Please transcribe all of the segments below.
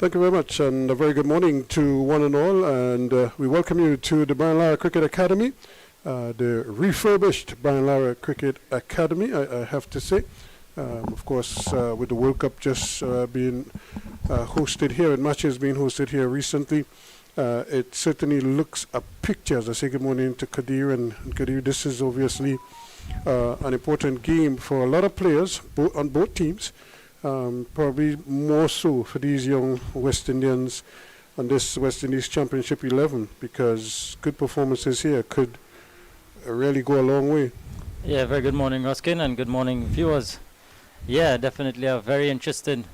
Thank you very much, and a very good morning to one and all, and we welcome you to the Brian Lara Cricket Academy, the refurbished Brian Lara Cricket Academy, I have to say. Of course, with the World Cup just being hosted here, and matches being hosted here recently, it certainly looks a picture. As I say good morning to Kadir, and Kadir, this is obviously an important game for a lot of players on both teams. Probably more so for these young West Indians on this West Indies Championship 11, because good performances here could really go a long way. Yeah, very good morning, Ruskin, and good morning, viewers. Yeah, definitely a very interesting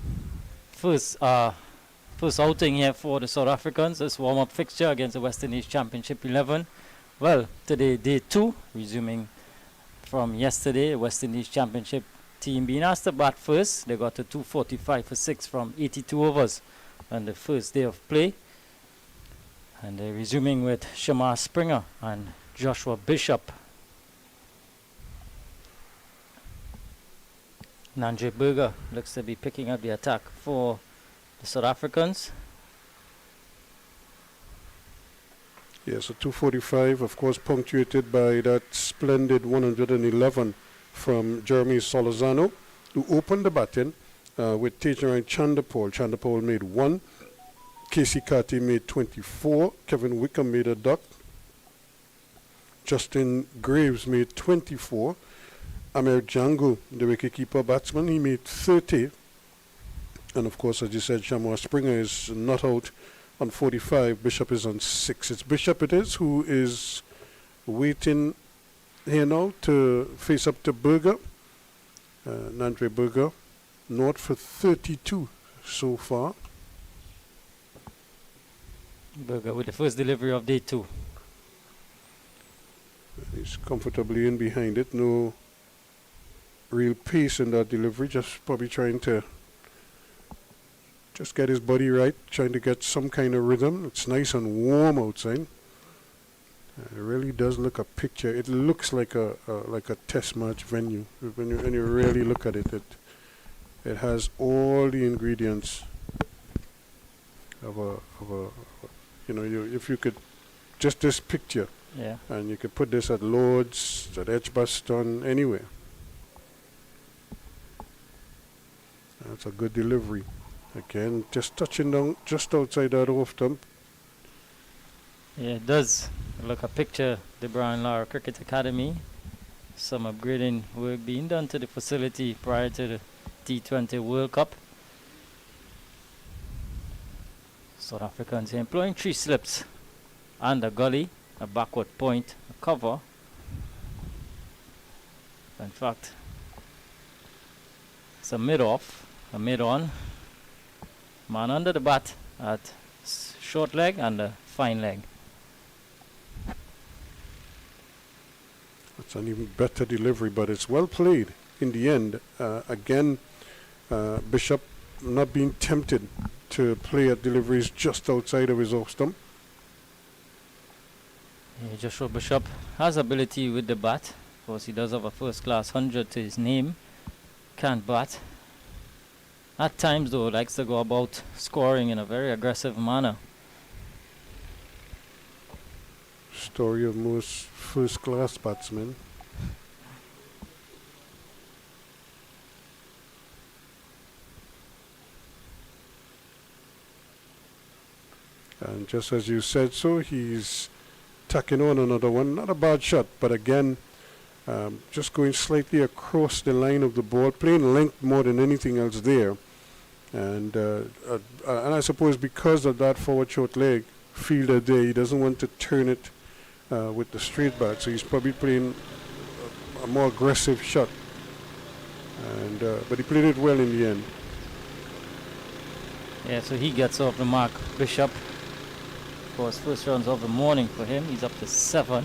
first outing here for the South Africans. This warm-up fixture against the West Indies Championship 11. Well, today day 2, resuming from yesterday, West Indies Championship team being asked to bat first. They got to 245 for 6 from 82 overs on the first day of play. And they're resuming with Shamar Springer and Joshua Bishop. Nandre Berger looks to be picking up the attack for the South Africans. Yeah, so 245, of course, punctuated by that splendid 111 from Jeremy Solozano, who opened the batting with Tejaran Chandapol. Chandapol made 1. Casey Carty made 24. Kevin Wickham made a duck. Justin Graves made 24. Amir Django, the wicketkeeper batsman, he made 30. And of course, as you said, Shamar Springer is not out on 45. Bishop is on 6. It's Bishop it is who is waiting here now to face up to Berger. Nandre Berger, not for 32 so far. Berger with the first delivery of day 2. He's comfortably in behind it. No real pace in that delivery. Just probably trying to just get his body right. Trying to get some kind of rhythm. It's nice and warm outside. It really does look a picture. It looks like a test match venue. When you really look at it, it has all the ingredients of a if you could just this picture, yeah, and you could put this at Lord's, at Edgbaston, anywhere. That's a good delivery. Again, just touching down just outside that off stump. Yeah, it does look a picture, the Brian Lara Cricket Academy. Some upgrading work being done to the facility prior to the T20 World Cup. South Africans employing 3 slips and a gully, a backward point, a cover. In fact, it's a mid-off, a mid-on. Man under the bat at short leg and a fine leg. It's an even better delivery, but it's well played in the end. Again, Bishop not being tempted to play at deliveries just outside of his off stump. Yeah, Joshua Bishop has ability with the bat. Of course, he does have a first-class 100 to his name. Can't bat. At times, though, likes to go about scoring in a very aggressive manner. Story of most first-class batsmen. And just as you said so, he's tacking on another one. Not a bad shot, but again, just going slightly across the line of the ball, playing length more than anything else there. And I suppose because of that forward short leg fielder there, he doesn't want to turn it with the straight bat, so he's probably playing a more aggressive shot. And but he played it well in the end. Yeah, so he gets off the mark, Bishop. Of course, first runs of the morning for him. He's up to 7.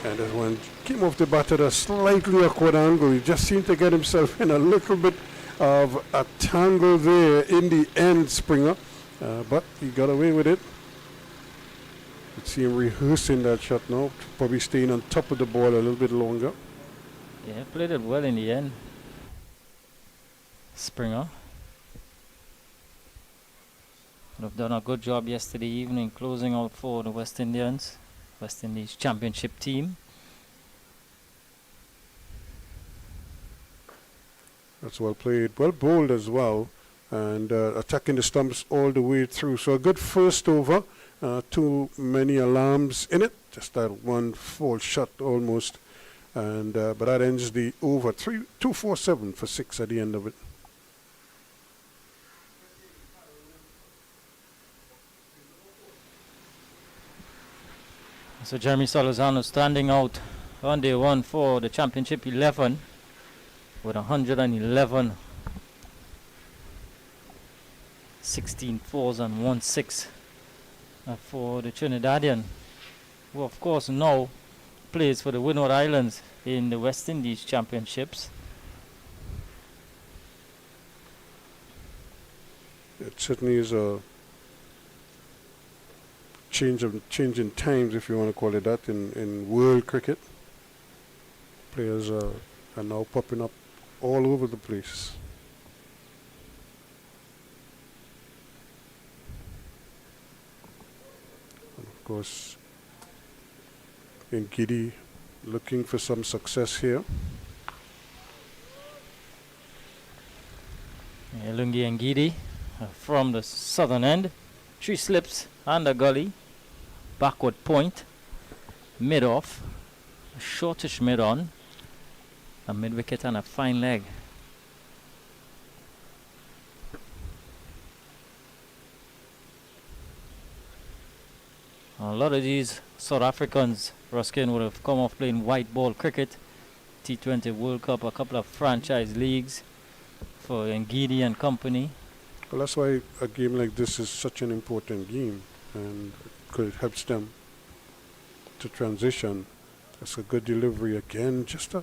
And that one came off the bat at a slightly awkward angle. He just seemed to get himself in a little bit of a tangle there in the end, Springer. But he got away with it. Let's see him rehearsing that shot now, probably staying on top of the ball a little bit longer. Yeah, played it well in the end. Springer would have done a good job yesterday evening closing out for the West Indies championship team. That's well played. Well bowled as well. And attacking the stumps all the way through. So a good first over. Too many alarms in it. Just that one false shot almost. And but that ends the over. 247 for 6 at the end of it. So Jeremy Solozano standing out on day one for the championship 11 with 111, 16 fours and 1 6 for the Trinidadian, who of course now plays for the Windward Islands in the West Indies championships. It certainly is a change in times, if you want to call it that, in world cricket. Players are now popping up all over the place. And of course, in Giddy looking for some success here. Lungi and Gidi from the southern end. 3 slips and a gully. Backward point. Mid off. A shortish mid on. A mid wicket and a fine leg. A lot of these South Africans, Ruskin, would have come off playing white ball cricket, T20 World Cup, a couple of franchise leagues for Ngidi and company. Well, that's why a game like this is such an important game, and it helps them to transition. That's a good delivery again. Just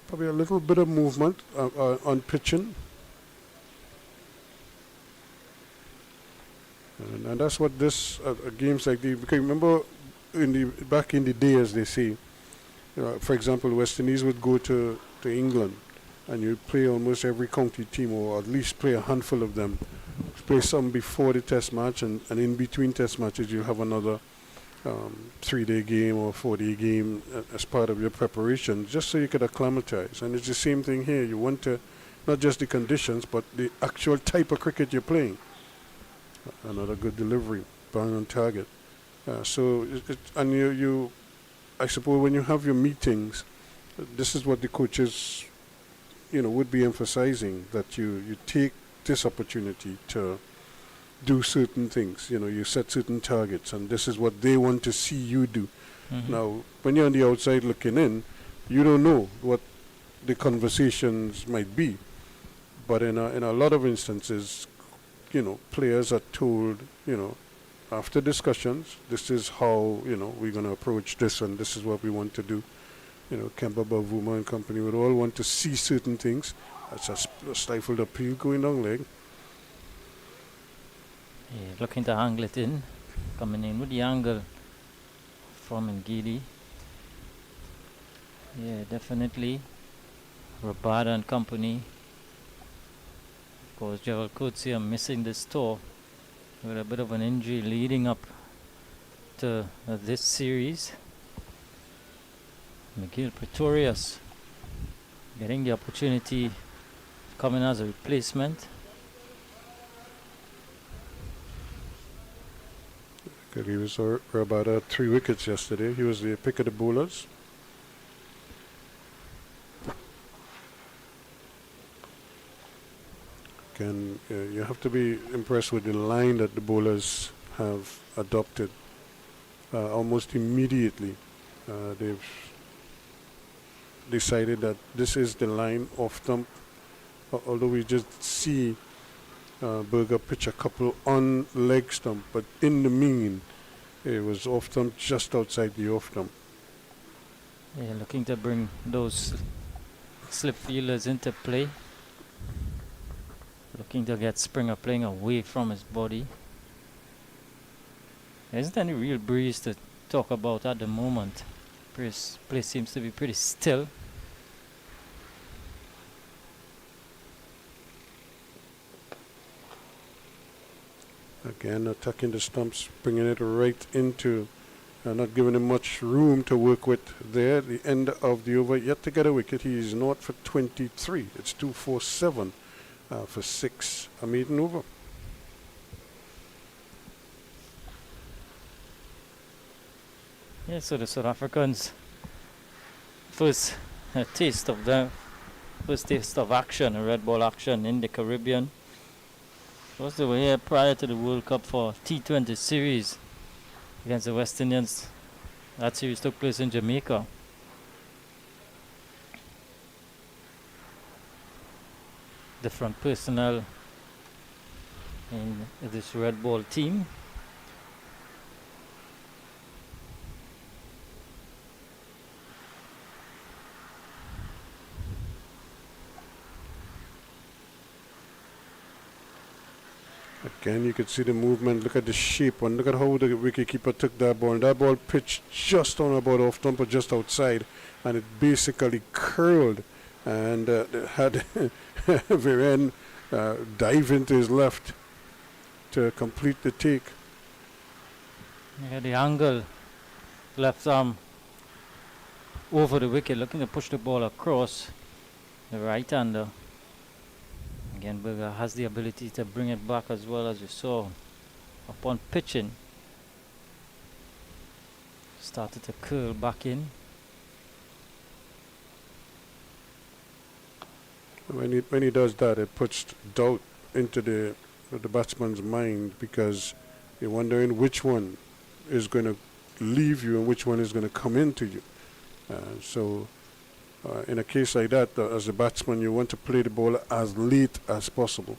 probably a little bit of movement on pitching. And that's what this games like these. Because remember, back in the day, as they say, for example, West Indies would go to England, and you'd play almost every county team, or at least play a handful of them. Play some before the test match, and in between test matches, you have another 3-day game or 4-day game as part of your preparation, just so you could acclimatize. And it's the same thing here. You want to not just the conditions, but the actual type of cricket you're playing. Another good delivery, bang on target. So, and you, I suppose when you have your meetings, this is what the coaches, would be emphasizing, that you take this opportunity to do certain things. You set certain targets, and this is what they want to see you do. Mm-hmm. Now, when you're on the outside looking in, you don't know what the conversations might be. But in a lot of instances, players are told, after discussions, this is how, we're going to approach this, and this is what we want to do. Kemba, Bavuma and company would all want to see certain things. That's a stifled appeal going down leg. Yeah, looking to angle it in. Coming in with the angle from Ngidi. Yeah, definitely. Rabada and company. Of course, Gerald Coetzee are missing this tour with a bit of an injury leading up to this series. Miguel Pretorius getting the opportunity coming as a replacement. He was about 3 wickets yesterday. He was the pick of the bowlers. You have to be impressed with the line that the bowlers have adopted. Almost immediately, they've decided that this is the line off stump. Although we just see Berger pitch a couple on leg stump, but in the mean, it was off stump, just outside the off stump. Yeah, looking to bring those slip fielders into play. Looking to get Springer playing away from his body. There isn't any real breeze to talk about at the moment. Place seems to be pretty still. Again, attacking the stumps, bringing it right into, not giving him much room to work with there. The end of the over, yet to get a wicket. He's not for 23. It's 247 for 6. A maiden over. Yeah, so the South Africans first taste of the first taste of action, red ball action in the Caribbean. Was they were here prior to the World Cup for T20 series against the West Indians. That series took place in Jamaica. Different personnel in this red ball team. Again, you could see the movement. Look at the shape and look at how the wicketkeeper took that ball. And that ball pitched just on about off stump or just outside, and it basically curled and had Viren dive into his left to complete the take. Yeah, the angle, left arm over the wicket, looking to push the ball across. The right-hander. Again, Berger has the ability to bring it back as well, as you saw upon pitching. Started to curl back in. When he does that, it puts doubt into the batsman's mind, because you're wondering which one is going to leave you and which one is going to come into you. So in a case like that, as a batsman, you want to play the ball as late as possible.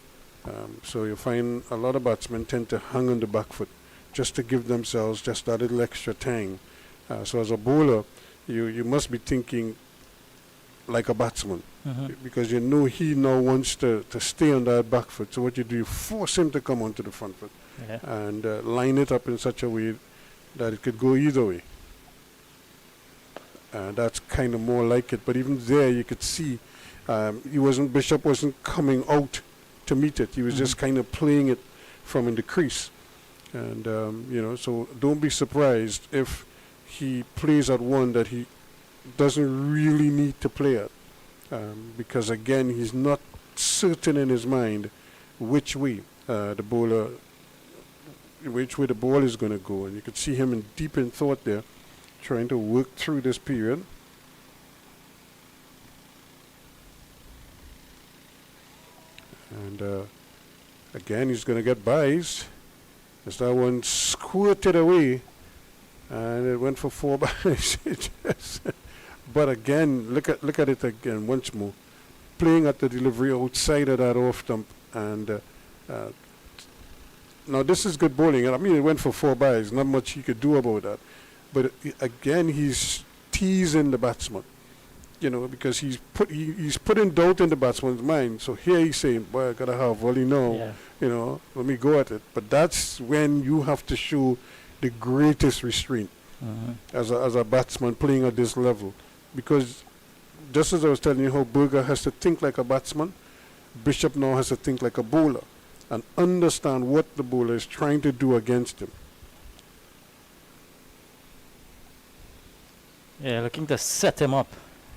So you find a lot of batsmen tend to hang on the back foot just to give themselves just that little extra time. So as a bowler, you must be thinking like a batsman, because you know he now wants to stay on that back foot. So what you do, you force him to come onto the front foot and line it up in such a way that it could go either way. That's kind of more like it. But even there, you could see Bishop wasn't coming out to meet it. He was just kind of playing it from in the crease. And, so don't be surprised if he plays at one that he doesn't really need to play at. Because, again, he's not certain in his mind which way the ball is going to go. And you could see him deep in thought there, trying to work through this period. And again, he's going to get byes. As that one squirted away, and it went for 4 byes. But again, look at it again once more, playing at the delivery outside of that off stump. And now this is good bowling. I mean, it went for 4 byes. Not much he could do about that. But again, he's teasing the batsman, because he's putting doubt in the batsman's mind. So here he's saying, "Boy, I gotta have volley now. Let me go at it." But that's when you have to show the greatest restraint as a batsman playing at this level, because just as I was telling you how Berger has to think like a batsman, Bishop now has to think like a bowler and understand what the bowler is trying to do against him. Yeah, looking to set him up,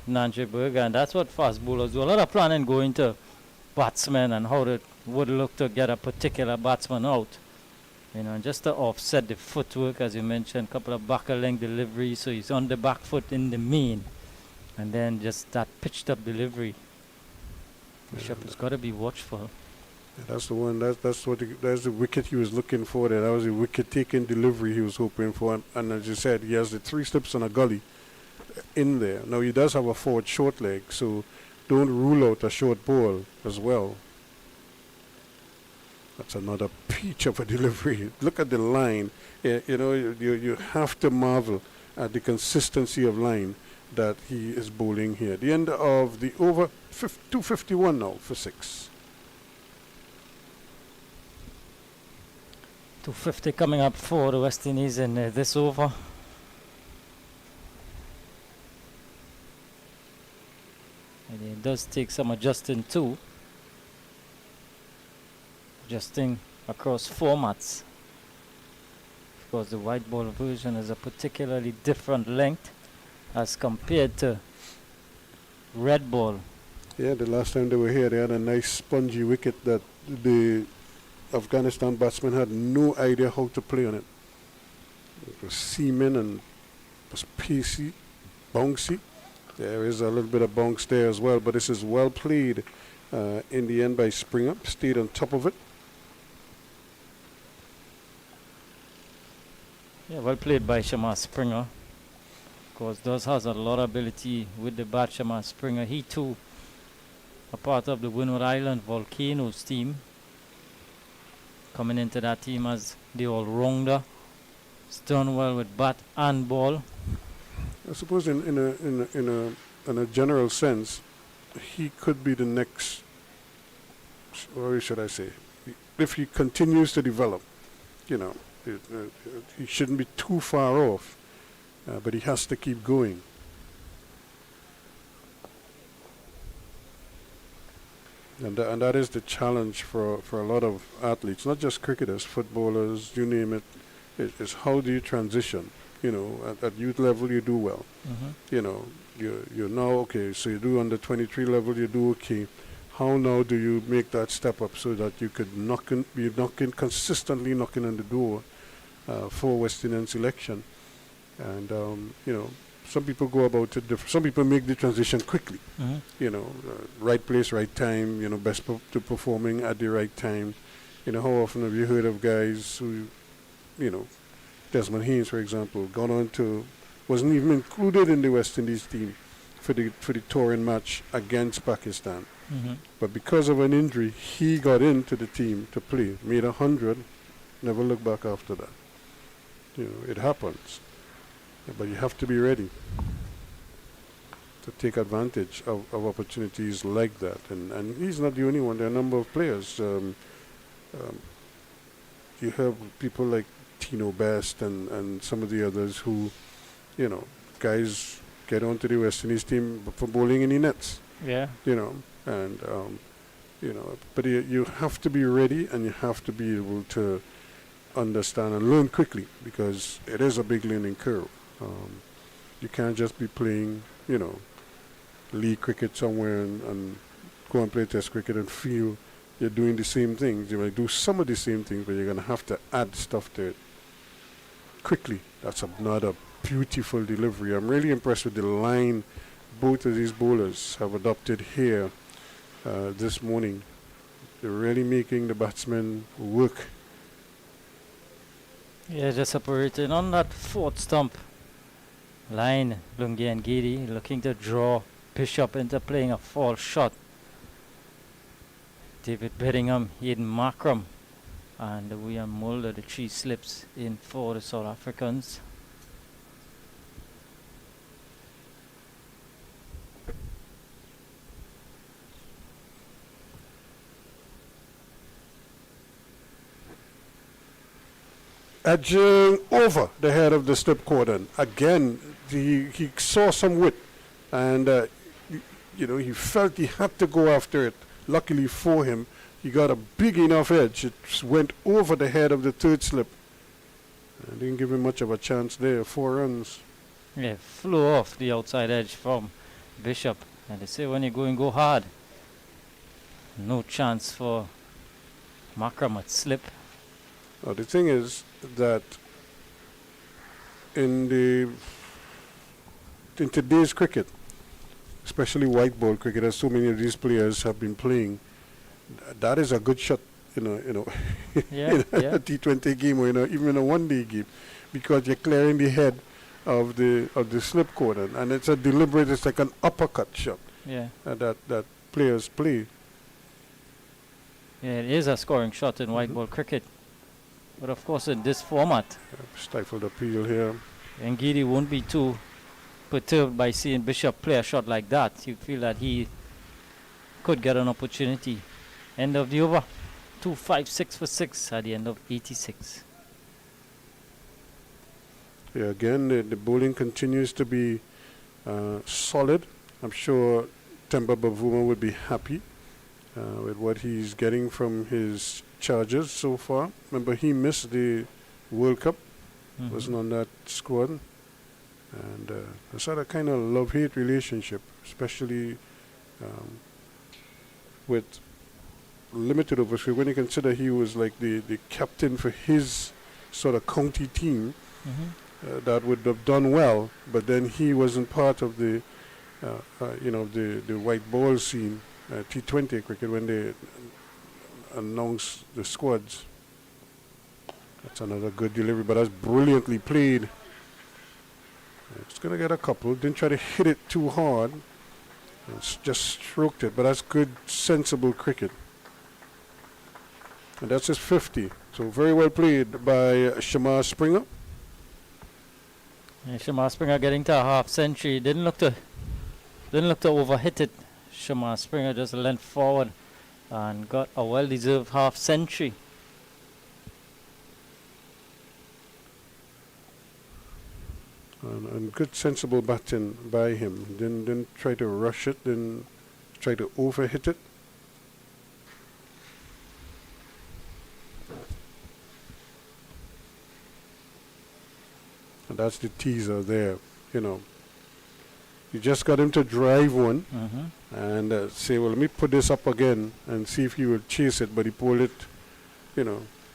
Nanji Berger, and that's what fast bowlers do. A lot of planning going to batsmen and how they would look to get a particular batsman out. And just to offset the footwork, as you mentioned, a couple of back length deliveries, so he's on the back foot in the main, and then just that pitched up delivery. Bishop has got to be watchful. Yeah, that's the one. That's the wicket he was looking for there. That was the wicket taking delivery he was hoping for. And as you said, he has the 3 slips and a gully in there. Now he does have a forward short leg, so don't rule out a short ball as well. That's another peach of a delivery. Look at the line. You have to marvel at the consistency of line that he is bowling here. The end of the over, 251 now for 6. 250 coming up for the West Indies in this over. And it does take some adjusting too. Adjusting across formats. Of course, the white ball version is a particularly different length as compared to red ball. Yeah, the last time they were here, they had a nice spongy wicket that the Afghanistan batsmen had no idea how to play on it. It was seaming and was pacey, bouncy. There is a little bit of bounce there as well, but this is well played in the end by Springer. Stayed on top of it. Yeah, well played by Shamar Springer. Of course, does has a lot of ability with the bat, Shamar Springer. He too, a part of the Windward Island Volcanoes team. Coming into that team as the all-rounder. He's done well with bat and ball. I suppose in a general sense, he could be the next, or should I say, if he continues to develop, you know, he shouldn't be too far off, but he has to keep going. And that is the challenge for a lot of athletes, not just cricketers, footballers, you name it, is how do you transition? You know, at youth level you do well. You know, you're now okay, so you do under 23 level, you do okay. How now do you make that step up so that you could consistently knocking on the door for West Indian selection? And you know, some people go about it different. Some people make the transition quickly. You know, right place, right time. You know, best to performing at the right time. You know, how often have you heard of guys who, you know, Desmond Haynes, for example, gone on to, wasn't even included in the West Indies team for the touring match against Pakistan. But because of an injury, he got into the team to play, made 100, never looked back after that. You know, it happens. But you have to be ready to take advantage of opportunities like that. And he's not the only one. There are a number of players. You have people like Tino Best and some of the others who, you know, guys get onto the West Indies team for bowling in the nets. Yeah. You know, and, you know, but you have to be ready and you have to be able to understand and learn quickly because it is a big learning curve. You can't just be playing, you know, league cricket somewhere and go and play test cricket and feel you're doing the same things. You might do some of the same things, but you're going to have to add stuff to it quickly. That's another beautiful delivery. I'm really impressed with the line both of these bowlers have adopted here this morning. They're really making the batsmen work. Yeah, just operating on that fourth stump line. Lungi and Giri looking to draw Bishop into playing a false shot. David Bedingham, Hayden Markram, and William Mulder, the three slips in for the South Africans. Edging over the head of the slip cordon. Again, he saw some width, and you know, he felt he had to go after it. Luckily for him, he got a big enough edge. It went over the head of the third slip. Didn't give him much of a chance there. 4 runs. Yeah, flew off the outside edge from Bishop. And they say when you're going, go hard. No chance for Markram at slip. Now the thing is that in today's cricket, especially white ball cricket, as so many of these players have been playing, that is a good shot in a T20 game or even in a one-day game, because you're clearing the head of the slip cordon, and it's a deliberate. It's like an uppercut shot. Yeah. That players play. Yeah, it is a scoring shot in white ball cricket, but of course in this format, Stifled appeal here. Ngidi won't be too perturbed by seeing Bishop play a shot like that. You feel that he could get an opportunity. End of the over. 2-5-6 for 6 at the end of 86. Yeah, again, the bowling continues to be solid. I'm sure Temba Bavuma would be happy with what he's getting from his charges so far. Remember, he missed the World Cup, Mhm. wasn't on that squad. And it's had a kind of love-hate relationship, especially with limited overs. When you consider he was like the captain for his sort of county team, Mhm. that would have done well, but then he wasn't part of the the white ball scene, T20 cricket, when they announced the squads. That's another good delivery, but that's brilliantly played. It's going to get a couple. Didn't try to hit it too hard. It's just stroked it, but that's good, sensible cricket. And that's his 50. So very well played by Shamar Springer. Yeah, Shamar Springer getting to a half century. Didn't look to overhit it. Shamar Springer just leant forward and got a well-deserved half century. And good, sensible batting by him. Didn't try to rush it. Didn't try to overhit it. And that's the teaser there. You just got him to drive one and say, well, let me put this up again and see if he will chase it. But he pulled it,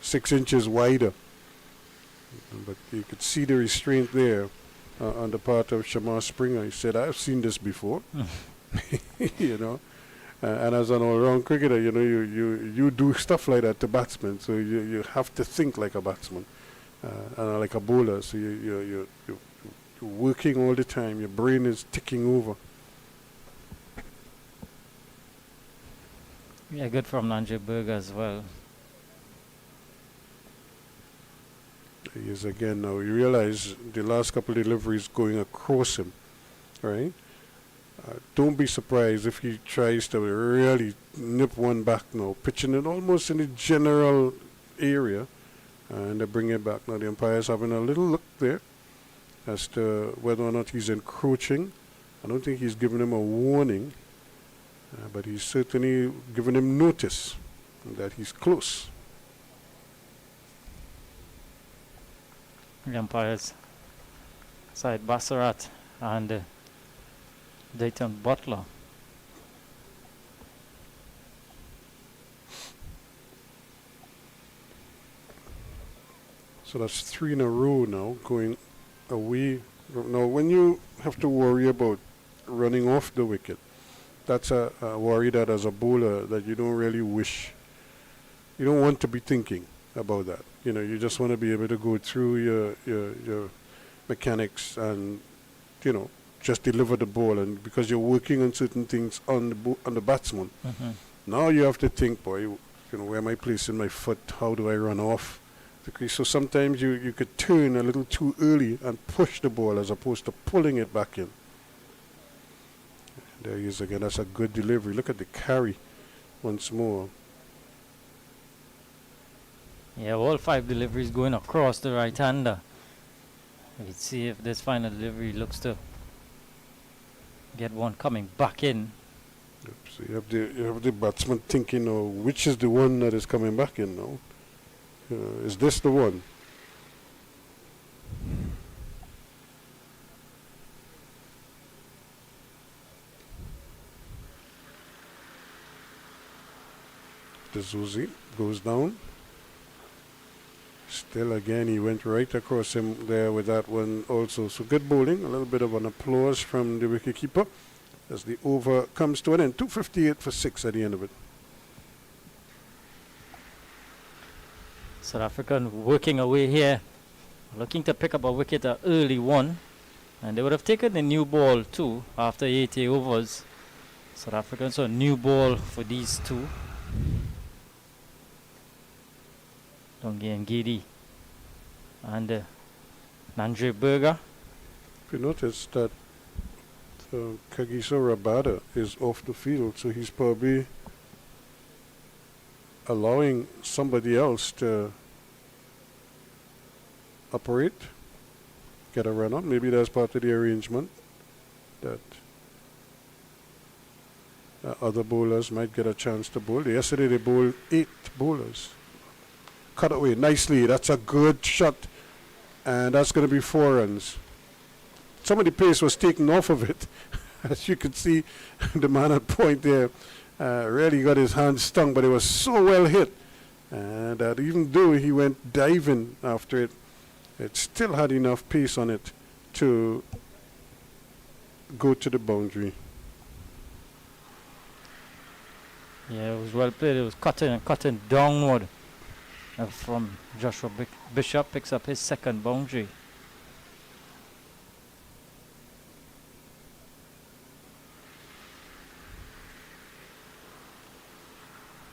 6 inches wider. But you could see the restraint there on the part of Shamar Springer. He said, I've seen this before. And as an all-round cricketer, you do stuff like that to batsmen. So you have to think like a batsman and like a bowler. So you're working all the time. Your brain is ticking over. Yeah, good from Nandre Berger as well. He is again now. You realize the last couple of deliveries going across him, right? Don't be surprised if he tries to really nip one back now, pitching it almost in the general area, and they bring it back. Now the umpire's having a little look there as to whether or not he's encroaching. I don't think he's giving him a warning, but he's certainly giving him notice that he's close. The umpires side Bassarat and Dayton Butler. So that's 3 in a row now going away. Now when you have to worry about running off the wicket, that's a worry that as a bowler that you don't really wish, you don't want to be thinking about that. You just want to be able to go through your mechanics and, just deliver the ball. And because you're working on certain things on the batsman, now you have to think, boy, where am I placing my foot? How do I run off? So sometimes you could turn a little too early and push the ball as opposed to pulling it back in. There he is again. That's a good delivery. Look at the carry once more. Yeah, all 5 deliveries going across the right-hander. Let's see if this final delivery looks to get one coming back in. Yep, so you have the batsman thinking, which is the one that is coming back in now? Is this the one? The Zuzi goes down. Still again, he went right across him there with that one also. So good bowling. A little bit of an applause from the wicketkeeper as the over comes to an end. 258 for 6 at the end of it. South African working away here, looking to pick up a wicket, an early one. And they would have taken the new ball too after 80 overs. South Africans, so a new ball for these two. Dongi and Gidi and Nandre Berger. If you notice that Kagiso Rabada is off the field, so he's probably allowing somebody else to operate, get a run on. Maybe that's part of the arrangement that other bowlers might get a chance to bowl. Yesterday they bowled 8 bowlers cut away nicely. That's a good shot. And that's going to be 4 runs. Some of the pace was taken off of it. As you could see, the man at point there really got his hand stung, but it was so well hit. And that even though he went diving after it, it still had enough pace on it to go to the boundary. Yeah, it was well played. It was cutting downward. From Joshua Bishop picks up his second boundary.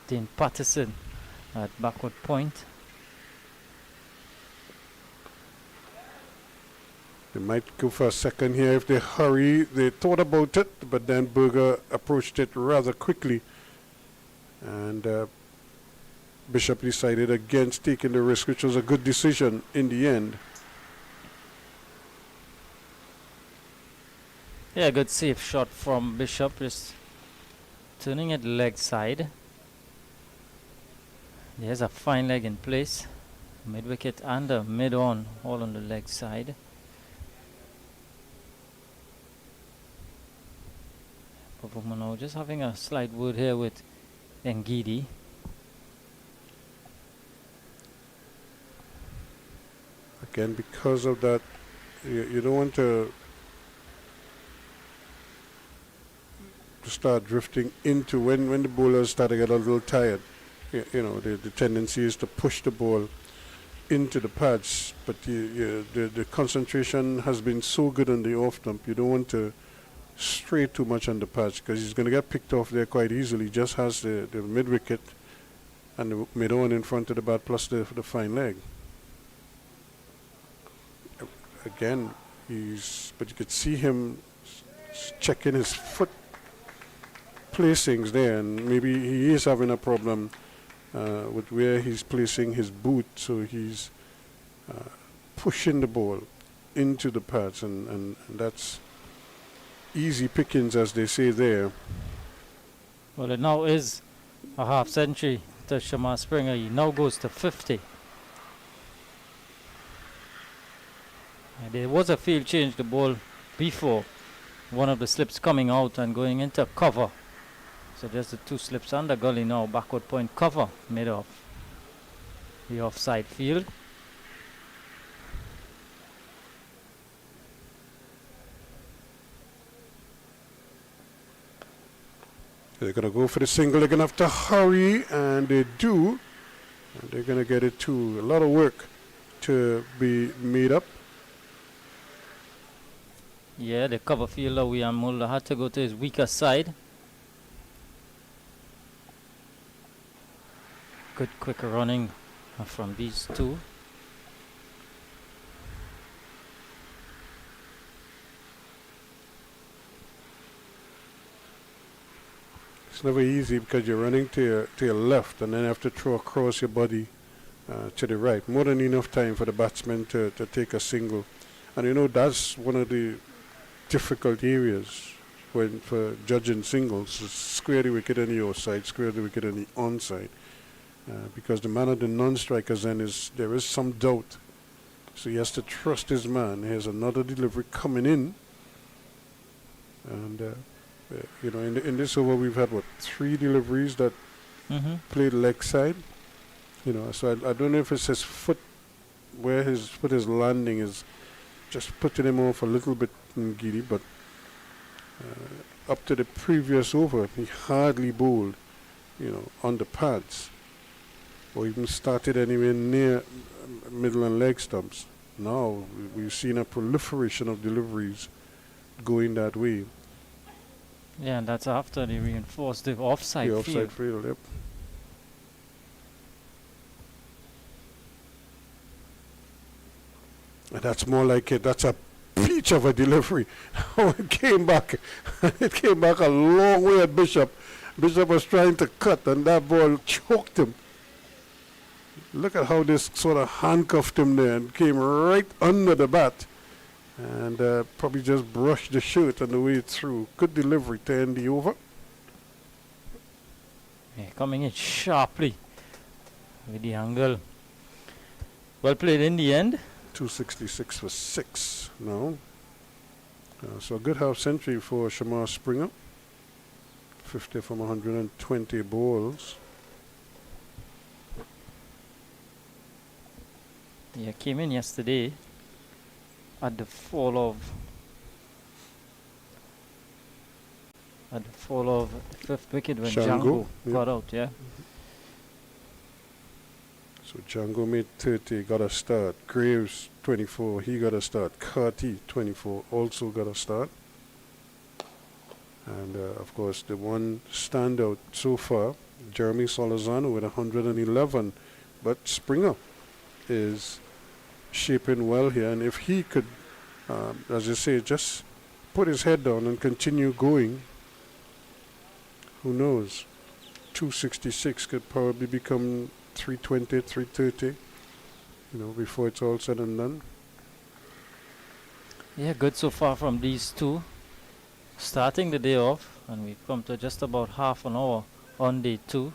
Dean Patterson at backward point. They might go for a second here if they hurry. They thought about it, but then Berger approached it rather quickly. And Bishop decided against taking the risk, which was a good decision in the end. Yeah, good safe shot from Bishop, just turning it leg side. There's a fine leg in place. Mid wicket and a mid on, all on the leg side. Bavuma now just having a slight word here with Ngidi. Again, because of that, you don't want to start drifting into when the bowlers start to get a little tired. You know, the tendency is to push the ball into the pads, but the concentration has been so good on the off stump, you don't want to stray too much on the pads because he's going to get picked off there quite easily. Just has the mid wicket and the mid on in front of the bat plus the fine leg. Again, but you could see him checking his foot placings there, and maybe he is having a problem with where he's placing his boot, so he's pushing the ball into the pads, and that's easy pickings, as they say there. Well, it now is a half century to Shamar Springer. He now goes to 50. There was a field change the ball before, one of the slips coming out and going into cover. So there's the 2 slips under gully now, backward point cover mid off the offside field. They're going to go for the single. They're going to have to hurry, and they do. And they're going to get it to a lot of work to be made up. Yeah, the cover fielder, Wian Mulder, had to go to his weaker side. Good quick running from these two. It's never easy because you're running to your left and then have to throw across your body to the right. More than enough time for the batsman to take a single. And you know, that's one of the difficult areas for judging singles. Is square the wicket on the outside, square the wicket on the onside. Because the man of the non-strikers then there is some doubt. So he has to trust his man. Here's another delivery coming in. And, you know, in this over we've had, 3 deliveries that played leg side. You know, so I don't know if it's his foot, where his foot is landing is just putting him off a little bit in giddy, but up to the previous over, he hardly bowled, you know, on the pads, or even started anywhere near middle and leg stumps. Now we've seen a proliferation of deliveries going that way. Yeah, and that's after they reinforced the offside The field. offside field, yep. And that's more like it. That's a peach of a delivery. It came back. It came back a long way at Bishop. Bishop was trying to cut, and that ball choked him. Look at how this sort of handcuffed him there and came right under the bat. And probably just brushed the shirt on the way through. Good delivery to end the over. Yeah, coming in sharply with the angle Well played in the end. 266 for 6 now. So a good half century for Shamar Springer. 50 from 120 balls. Yeah, came in yesterday at the fall of the fifth wicket when Django got out, yeah. So Django made 30, got a start. Graves 24, he got a start. Carty 24 also got a start. And of course the one standout so far, Jeremy Solozano with 111. But Springer is shaping well here, and if he could, as you say, just put his head down and continue going, who knows, 266 could probably become 320, 330, before it's all said and done. Yeah, good so far from these two. Starting the day off, and we've come to just about half an hour on day 2.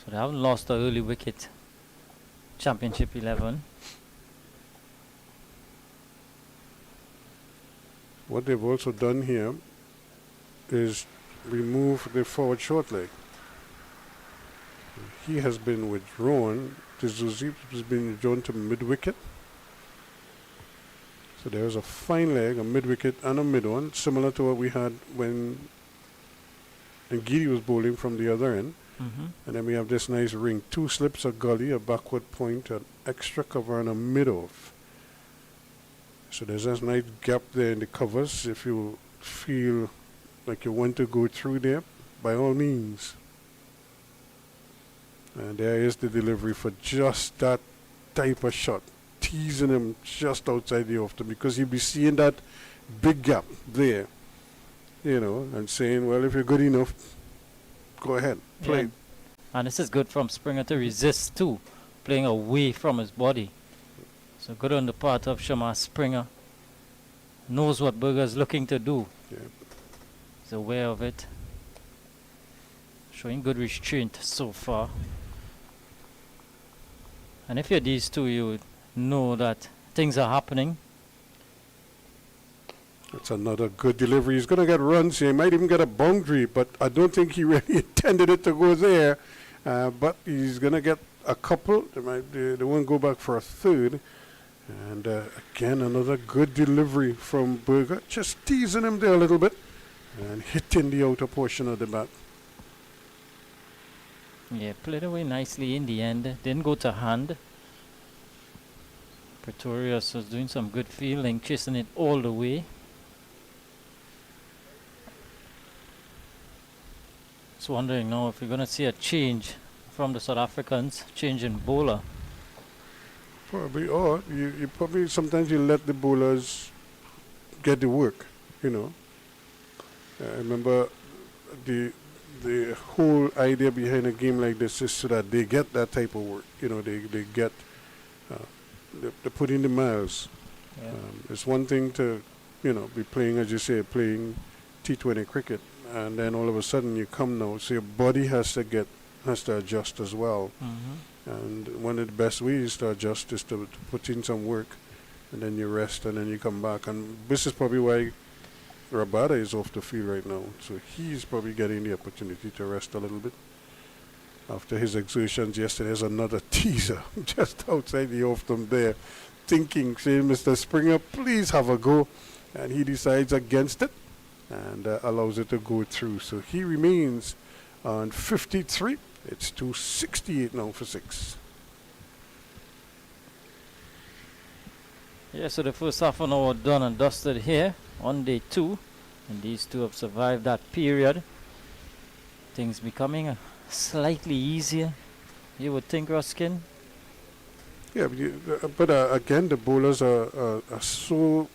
So they haven't lost the early wicket. Championship 11. What they've also done here is remove the forward short leg. He has been withdrawn. Zuzip has been withdrawn to mid-wicket. So there's a fine leg, a mid-wicket and a mid-one, similar to what we had when Ngidi was bowling from the other end. And then we have this nice ring, 2 slips, a gully, a backward point, an extra cover and a mid-off. So there's a nice gap there in the covers. If you feel like you want to go through there, by all means. And there is the delivery for just that type of shot, teasing him just outside the off, because you'll be seeing that big gap there, and saying, well, if you're good enough, go ahead, play. Yeah. And this is good from Springer to resist too, playing away from his body. So good on the part of Shamar Springer. Knows what Berger's looking to do. Yeah. He's aware of it. Showing good restraint so far. And if you're these two, you would know that things are happening. That's another good delivery. He's going to get runs here. He might even get a boundary, but I don't think he really intended it to go there. But he's going to get a couple. They won't go back for a third. And again, another good delivery from Berger. Just teasing him there a little bit and hitting the outer portion of the bat. Yeah, played away nicely in the end. Didn't go to hand. Pretorius was doing some good fielding, chasing it all the way. Just wondering now if we're going to see a change from the South Africans, change in bowler. Probably, or you probably sometimes you let the bowlers get the work, I remember the whole idea behind a game like this is so that they get that type of work. They get they put in the miles. Yeah. It's one thing to be playing, as you say, playing T20 cricket, and then all of a sudden you come now, so your body has to adjust as well. And one of the best ways to adjust is to put in some work, and then you rest, and then you come back. And this is probably why Rabada is off the field right now. So he's probably getting the opportunity to rest a little bit. After his exertions yesterday, there's another teaser just outside the off them there, saying, Mr. Springer, please have a go. And he decides against it and allows it to go through. So he remains on 53. It's 268 now for 6. Yeah, so the first half an hour done and dusted here on day 2. And these two have survived that period. Things becoming slightly easier, you would think, Ruskin. Yeah, but again, the bowlers are so,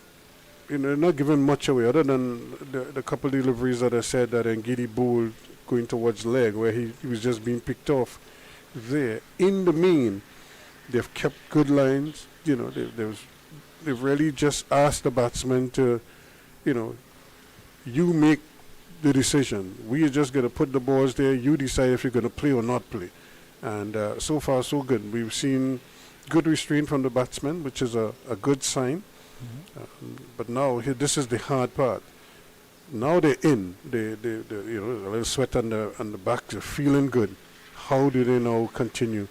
not giving much away, other than the couple deliveries that I said that Ngidi bowled going towards leg, where he was just being picked off there. In the main, they've kept good lines. They've really just asked the batsman to, you make the decision. We are just going to put the balls there. You decide if you're going to play or not play. And so far, so good. We've seen good restraint from the batsman, which is a good sign. But now this is the hard part. Now they're in. They you know, a little sweat on the back. They're feeling good. How do they now continue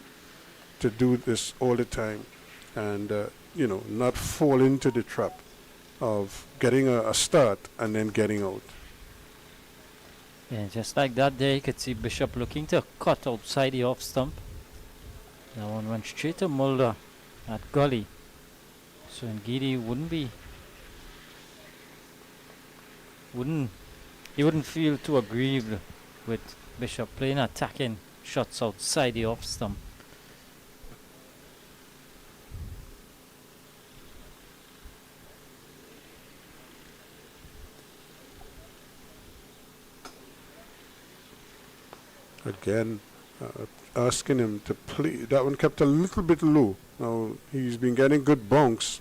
to do this all the time, and you know, not fall into the trap of getting a start and then getting out? Yeah, just like that there, you could see Bishop looking to cut outside the off stump. That one went straight to Mulder at gully. So Ngidi he wouldn't feel too aggrieved with Bishop playing attacking shots outside the off stump. Again, asking him to play. That one kept a little bit low. Now he's been getting good bonks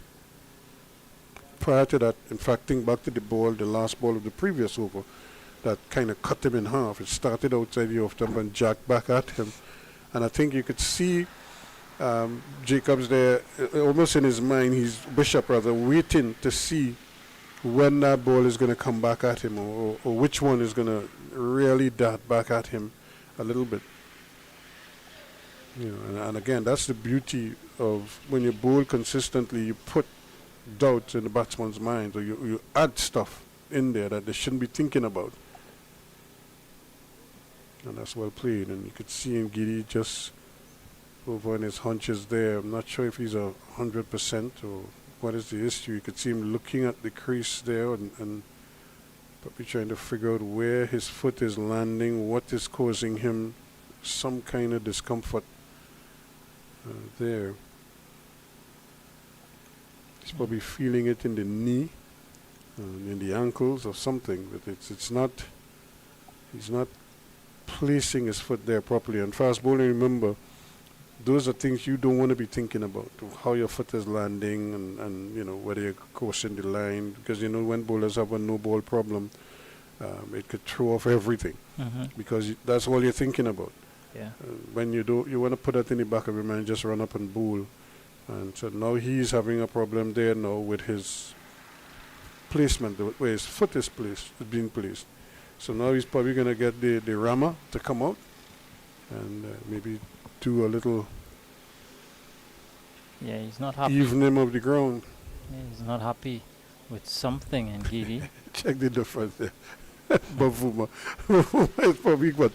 prior to that. In fact, think back to the last ball of the previous over, that kind of cut him in half. It started outside the off stump and jacked back at him. And I think you could see Jacobs there, almost in his mind, Bishop rather, waiting to see when that ball is going to come back at him, or which one is going to really dart back at him a little bit. You know, and again, that's the beauty of when you bowl consistently, you put doubts in the batsman's mind, or you add stuff in there that they shouldn't be thinking about. And that's well played. And you could see him, Giddy, just over on his hunches there. I'm not sure if he's 100% or what is the issue. You could see him looking at the crease there and probably trying to figure out where his foot is landing, what is causing him some kind of discomfort there. He's probably feeling it in the knee, in the ankles or something, but he's not placing his foot there properly. And fast bowling, remember, those are things you don't want to be thinking about, how your foot is landing and you know, whether you're crossing the line, because you know when bowlers have a no ball problem, it could throw off everything, because that's all you're thinking about. Yeah. When you want to put that in the back of your mind, just run up and bowl. And so now he's having a problem there now with his placement, where his foot is being placed. So now he's probably going to get the rammer to come out and maybe do a little he's not happy. Evening of the ground. Yeah, he's not happy with something in Giddy. Check the difference there. Bavuma. Bavuma is probably what,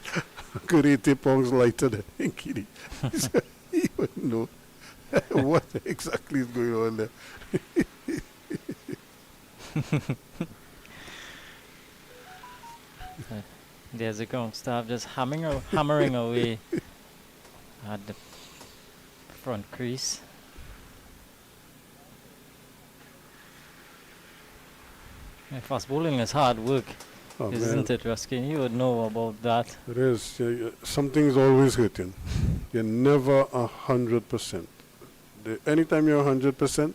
a good 80 pounds lighter than Giddy. He wouldn't know what exactly is going on there. There's a ground staff just hammering away at the front crease. Yeah, fast bowling is hard work, isn't it, Ruskin? You would know about that. It is. Something's always hurting. You're never 100%. Anytime you're 100%,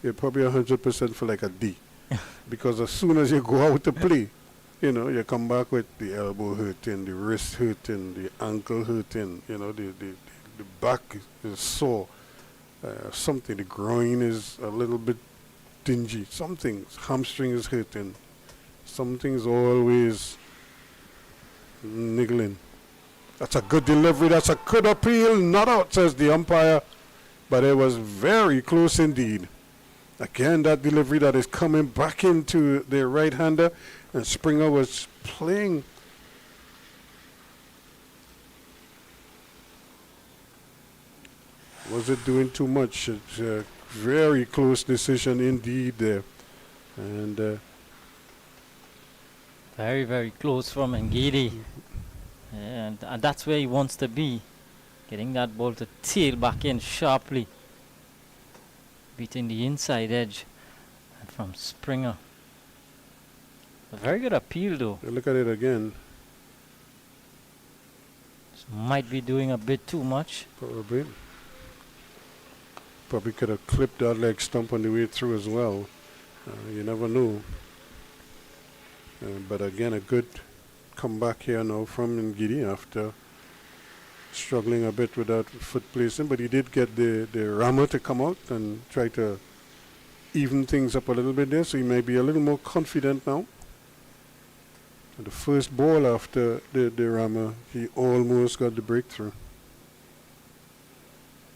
you're probably 100% for like a D. Because as soon as you go out to play, you know, you come back with the elbow hurting, the wrist hurting, the ankle hurting, you know, the back is sore, something, the groin is a little bit dingy, something, hamstring is hurting, something's always niggling. That's a good delivery, that's a good appeal, not out, says the umpire, but it was very close indeed. Again, that delivery that is coming back into the right-hander, and Springer was playing. Was it doing too much? It's a very close decision indeed there. And very, very close from Ngidi. And that's where he wants to be. Getting that ball to tail back in sharply. Beating the inside edge from Springer. A very good appeal though. Look at it again. This might be doing a bit too much. Probably. Probably could have clipped that leg stump on the way through as well. You never know. But again, a good comeback here now from Ngidi after struggling a bit with that foot placing, but he did get the rammer to come out and try to even things up a little bit there, so he may be a little more confident now. And the first ball after the rammer, he almost got the breakthrough.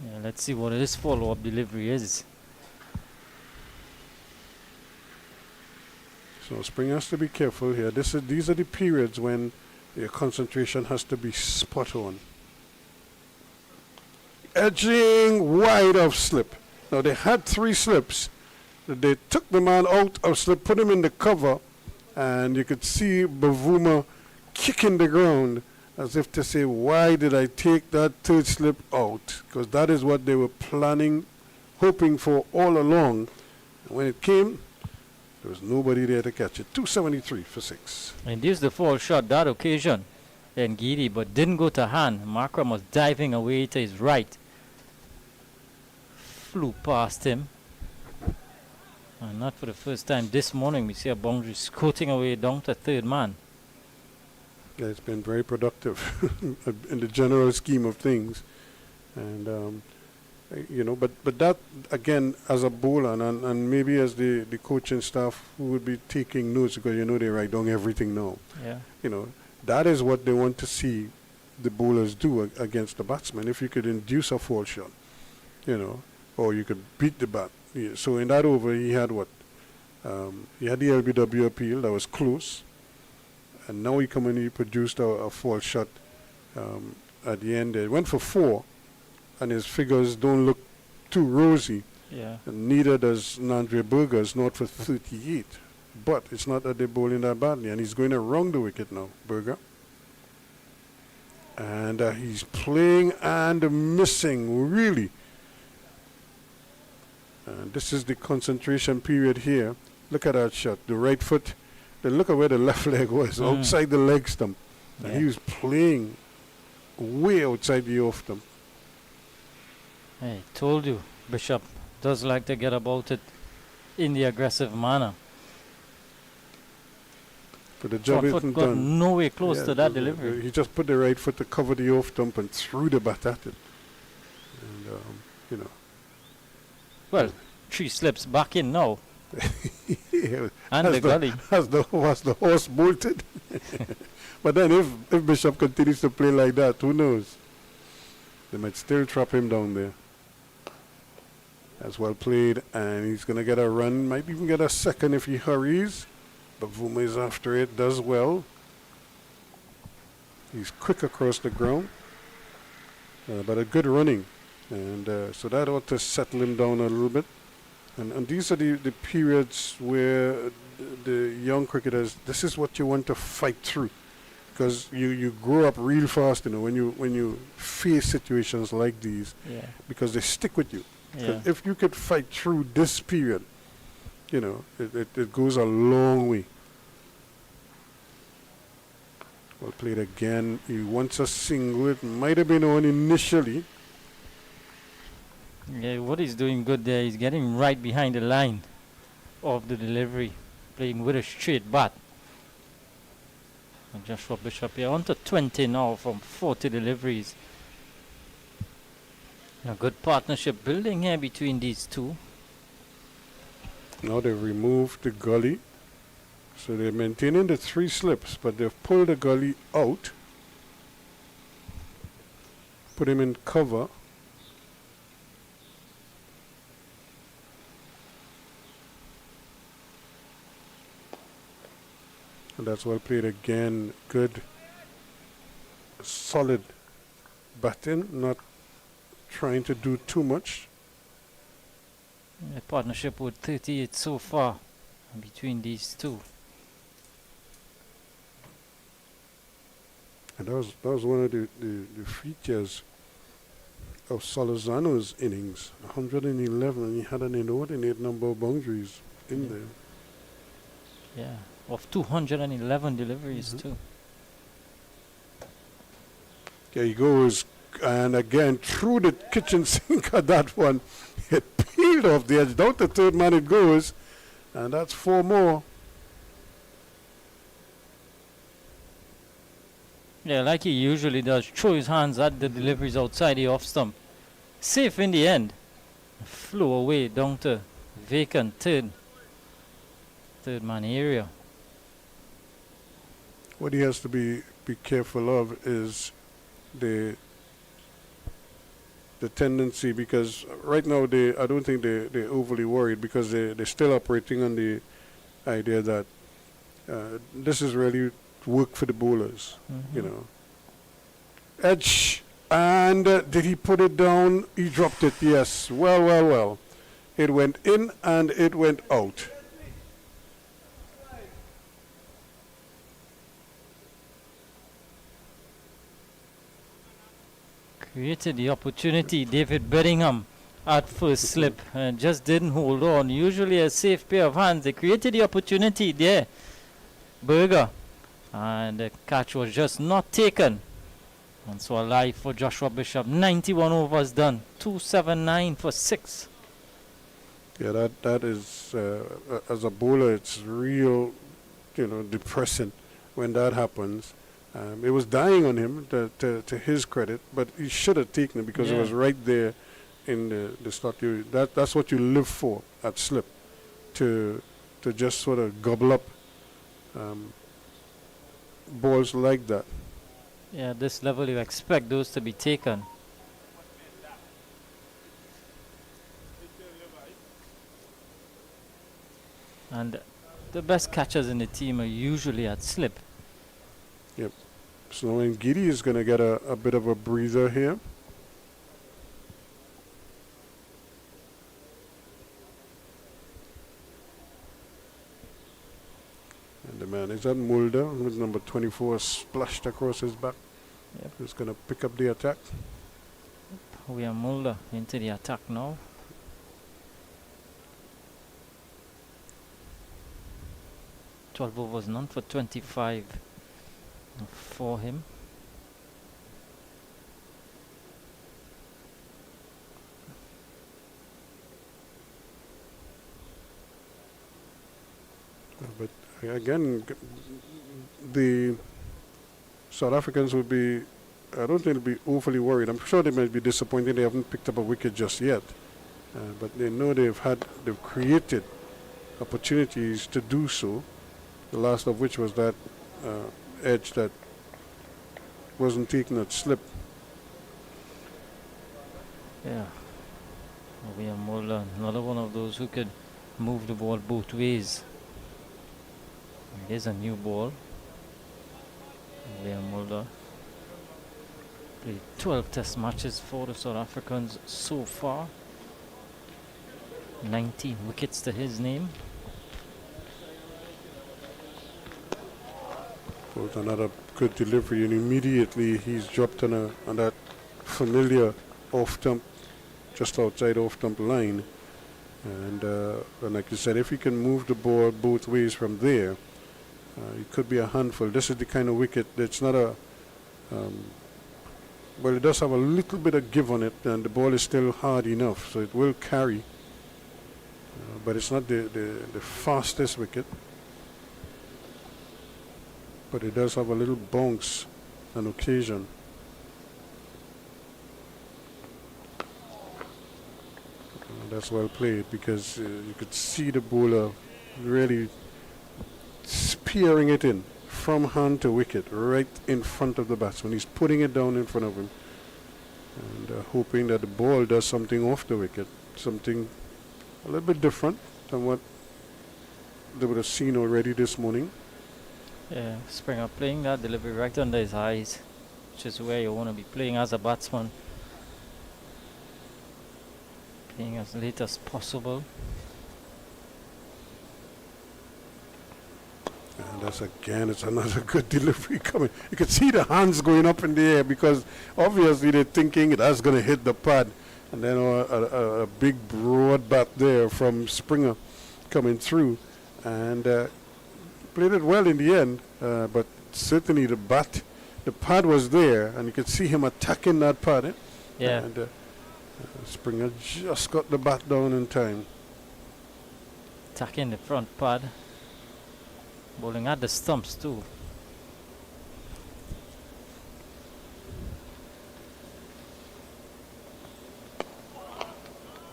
Yeah, let's see what his follow-up delivery is. So Spring has to be careful here. These are the periods when your concentration has to be spot on. Edging wide of slip. Now they had 3 slips. They took the man out of slip, put him in the cover, and you could see Bavuma kicking the ground as if to say, why did I take that 3rd slip out? Because that is what they were planning, hoping for all along. And when it came, there was nobody there to catch it. 273 for 6. Induced the fall shot that occasion in Giddy, but didn't go to hand. Markram was diving away to his right. Flew past him. And not for the first time this morning we see a boundary scooting away down to 3rd man. Yeah, it's been very productive in the general scheme of things. And, but that, again, as a bowler, and maybe as the coaching staff who would be taking notes, because they write down everything now. Yeah. That is what they want to see the bowlers do against the batsman. If you could induce a fall shot, or you could beat the bat. Yeah, so in that over, he had what? He had the LBW appeal that was close, and now he come and he produced a fall shot at the end. It went for 4, and his figures don't look too rosy. Yeah. And neither does Nandre Burgers, not for 38. But it's not that they're bowling that badly, and he's going around the wicket now, Burger. And he's playing and missing, really. And this is the concentration period here. Look at that shot. The right foot. Then look at where the left leg was, outside the leg stump. Yeah. And he was playing way outside the off stump. Hey, told you, Bishop does like to get about it in the aggressive manner. But the job Front isn't foot got done. nowhere close to that delivery. He just put the right foot to cover the off stump and threw the bat at it. And, Well, 3 slips back in now. yeah, And the gully. Was the horse bolted? But then if Bishop continues to play like that, who knows? They might still trap him down there. That's well played, and he's going to get a run, might even get a second if he hurries. Bavuma is after it, does well. He's quick across the ground, but a good running. And so that ought to settle him down a little bit. And these are the periods where the young cricketers, this is what you want to fight through. Because you grow up real fast, when you face situations like these, because they stick with you. Yeah. If you could fight through this period, it goes a long way. Well played again. He wants a single. It might have been on initially. Yeah, what he's doing good there, he's getting right behind the line of the delivery, playing with a straight bat. And Joshua Bishop here on to 20 now from 40 deliveries. A good partnership building here between these two. Now they've removed the gully. So they're maintaining the 3 slips, but they've pulled the gully out. Put him in cover. And that's well played again. Good, solid batting, not trying to do too much. A partnership with 38 so far between these two. And that was one of the features of Solozano's innings. 111, and he had an inordinate number of boundaries in there. Yeah, of 211 deliveries too. There he goes, and again through the kitchen sink at that one. It peeled off the edge. Down to 3rd man it goes, and that's 4 more. Yeah, like he usually does, throw his hands at the deliveries outside the off stump. Safe in the end. Flew away down to vacant third man area. What he has to be careful of is the tendency, because right now I don't think they're overly worried, because they're still operating on the idea that this is really work for the bowlers, you know. Edge, and did he put it down? He dropped it, yes. Well. It went in and it went out. Created the opportunity, David Bingham at first slip and just didn't hold on. Usually a safe pair of hands. They created the opportunity there, Berger, and the catch was just not taken. And so a live for Joshua Bishop. 91 overs done, 279 for 6. Yeah, that is, as a bowler, it's real, depressing when that happens. It was dying on him, to his credit, but he should have taken it, because it was right there in the slot. That's what you live for at slip, to just sort of gobble up balls like that. Yeah, this level you expect those to be taken. And the best catchers in the team are usually at slip. Yep. So when Giddy is going to get a bit of a breather here. And the man is at Mulder with number 24 splashed across his back. Yep. He's going to pick up the attack. We are Mulder into the attack now. Was none for 25 for him. But again, the South Africans would be, I don't think they'll be overly worried. I'm sure they might be disappointed they haven't picked up a wicket just yet. But they know they've created opportunities to do so. The last of which was that edge that wasn't taken at slip. Yeah. We are Mulder, another one of those who could move the ball both ways. Here's a new ball. We are Mulder. Played 12 test matches for the South Africans so far. 19 wickets to his name. Was another good delivery, and immediately he's dropped on that familiar off-stump, just outside off-stump line. And like you said, if he can move the ball both ways from there, it could be a handful. This is the kind of wicket that's not a... well, it does have a little bit of give on it, and the ball is still hard enough, so it will carry. But it's not the fastest wicket. But it does have a little bounce on occasion. That's well played, because you could see the bowler really spearing it in from hand to wicket, right in front of the batsman. He's putting it down in front of him and hoping that the ball does something off the wicket, something a little bit different than what they would have seen already this morning. Yeah, Springer playing that delivery right under his eyes, which is where you want to be playing as a batsman. Playing as late as possible. And that's it's another good delivery coming. You can see the hands going up in the air, because obviously they're thinking that's going to hit the pad. And then a big broad bat there from Springer coming through. And played it well in the end, but certainly the pad was there, and you could see him attacking that pad. Eh? Yeah. And Springer just got the bat down in time. Attacking the front pad. Bowling at the stumps too.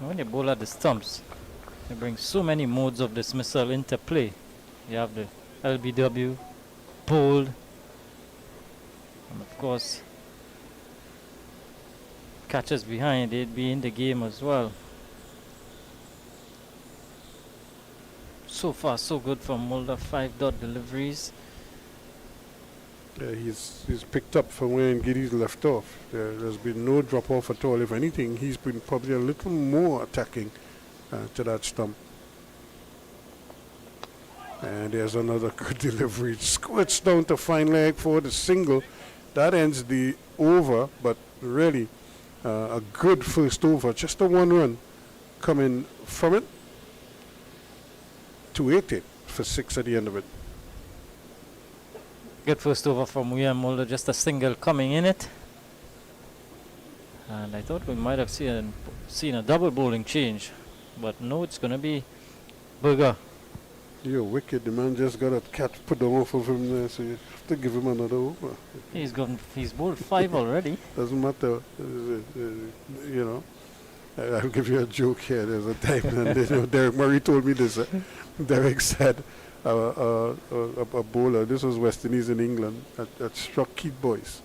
When you bowl at the stumps, you bring so many modes of dismissal into play. You have the LBW, bold, and of course, catches behind, they'd be in the game as well. So far, so good from Mulder. 5 dot deliveries. Yeah, he's picked up from where Giddy's left off. There's been no drop off at all. If anything, he's been probably a little more attacking to that stump. And there's another good delivery. It squirts down to fine leg for the single. That ends the over, but really a good first over. Just a 1 run coming from it. 280 for 6 at the end of it. Good first over from William Mulder, just a single coming in it. And I thought we might have seen a double bowling change, but no, it's going to be Burger. You're wicked. The man just got a cat put down off of him there, so you have to give him another over. He's bowled 5 already. Doesn't matter, you know. I'll give you a joke here. There's a time, and Derek Murray told me this. Derek said a bowler, this was West Indies in England, that struck Keith Boyce,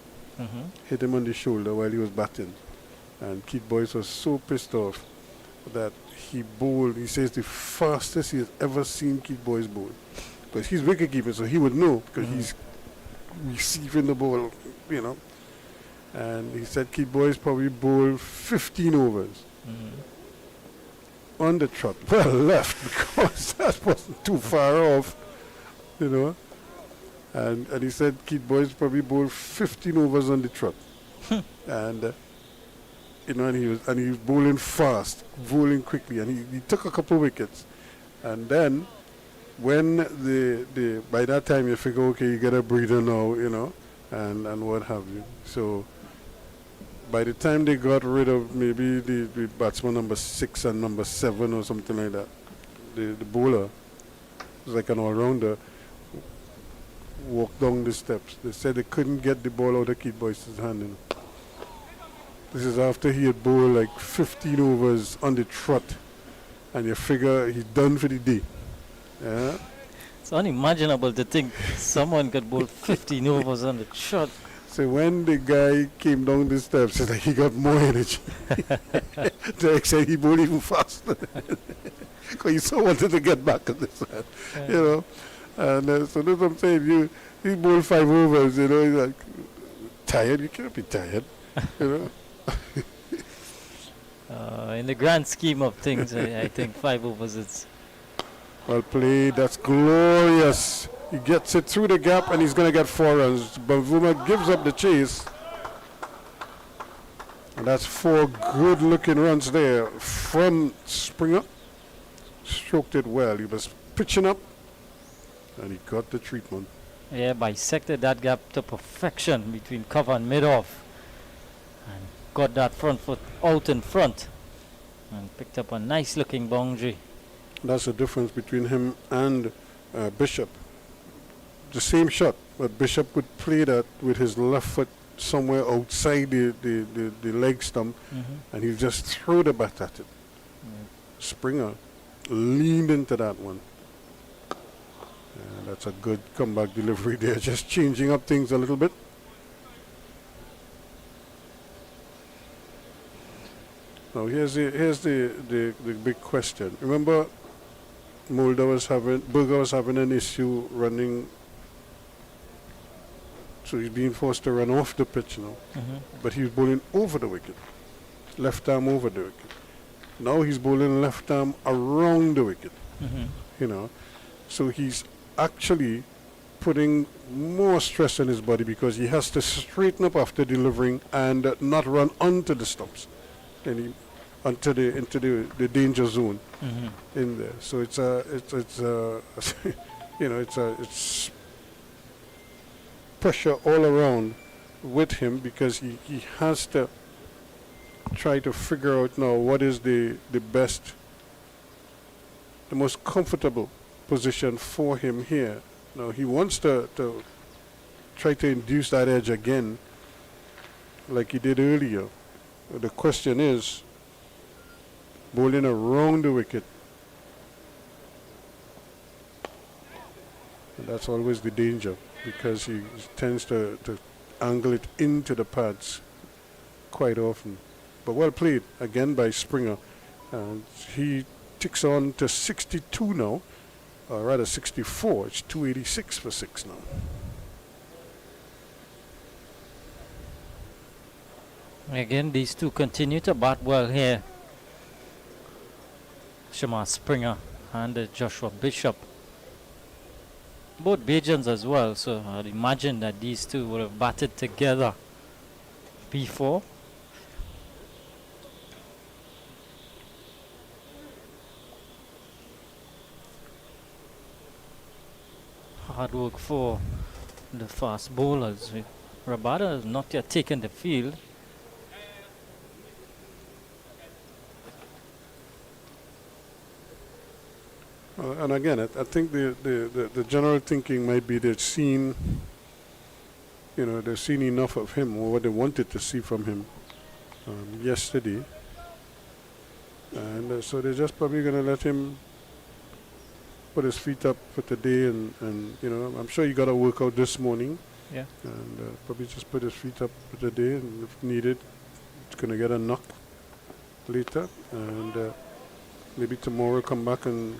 hit him on the shoulder while he was batting. And Keith Boyce was so pissed off that he bowled, he says, the fastest he has ever seen Keith Boyce bowl. Because he's wicketkeeper, so he would know, because he's receiving the ball, you know. And he said Keith Boyce probably bowled 15 overs. On the trot, well left, because that wasn't too far off, you know. And he said Keith Boyce probably bowled 15 overs on the trot. And you know, and he was bowling fast, bowling quickly, and he took a couple of wickets. And then when by that time you figure, okay, you get a breather now, you know, and what have you. So by the time they got rid of maybe the batsman number 6 and number 7 or something like that, the bowler was like an all-rounder, walked down the steps. They said they couldn't get the ball out of Keith Boyce's hand. You know. This is after he had bowled like 15 overs on the trot, and you figure he's done for the day. Yeah. It's unimaginable to think someone could bowl 15 overs on the trot. So when the guy came down the steps, it's like he got more energy. Derek said he bowled even faster. Because he so wanted to get back on this side, you know. And so that's what I'm saying. You bowled 5 overs, you know. He's like, tired? You can't be tired, you know. In the grand scheme of things, I think 5 overs is... Well played. That's glorious. He gets it through the gap, and he's going to get 4 runs. Bavuma gives up the chase. And that's 4 good-looking runs there from Springer. Stroked it well. He was pitching up, and he got the treatment. Yeah, bisected that gap to perfection between cover and mid-off. And got that front foot out in front. And picked up a nice-looking boundary. That's the difference between him and Bishop. The same shot, but Bishop would play that with his left foot somewhere outside the leg stump, and he'd just throw the bat at it. Springer leaned into that one. And that's a good comeback delivery there, just changing up things a little bit. Now here's the big question. Remember, Burger was having an issue running. So he's being forced to run off the pitch now. But he was bowling over the wicket. Left arm over the wicket. Now he's bowling left arm around the wicket. You know. So he's actually putting more stress on his body because he has to straighten up after delivering and not run onto the stumps. Into the danger zone in there. So it's you know, it's pressure all around with him because he has to try to figure out now what is the best, the most comfortable position for him here. Now he wants to try to induce that edge again like he did earlier. The question is, bowling around the wicket. And that's always the danger, because he tends to angle it into the pads quite often. But well played again by Springer. And he ticks on to 62 now, or rather 64. It's 286 for 6 now. Again, these two continue to bat well here. Shamar Springer and Joshua Bishop. Both Bajans as well, so I'd imagine that these two would have batted together before. Hard work for the fast bowlers. Rabada has not yet taken the field. And again, I think the general thinking might be they've seen, they've seen enough of him, or what they wanted to see from him yesterday. And so they're just probably going to let him put his feet up for today, and I'm sure he got a workout this morning. Yeah. And probably just put his feet up for today, and if needed, it's going to get a knock later, and maybe tomorrow come back and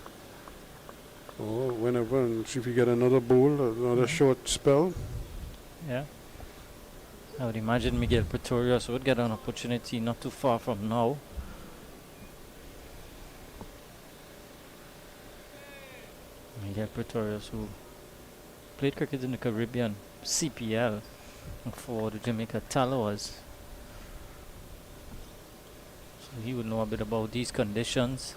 or whenever, and see if we get another bowl, another short spell. Yeah. I would imagine Miguel Pretorius would get an opportunity not too far from now. Miguel Pretorius, who played cricket in the Caribbean CPL for the Jamaica Tallowers. So he would know a bit about these conditions.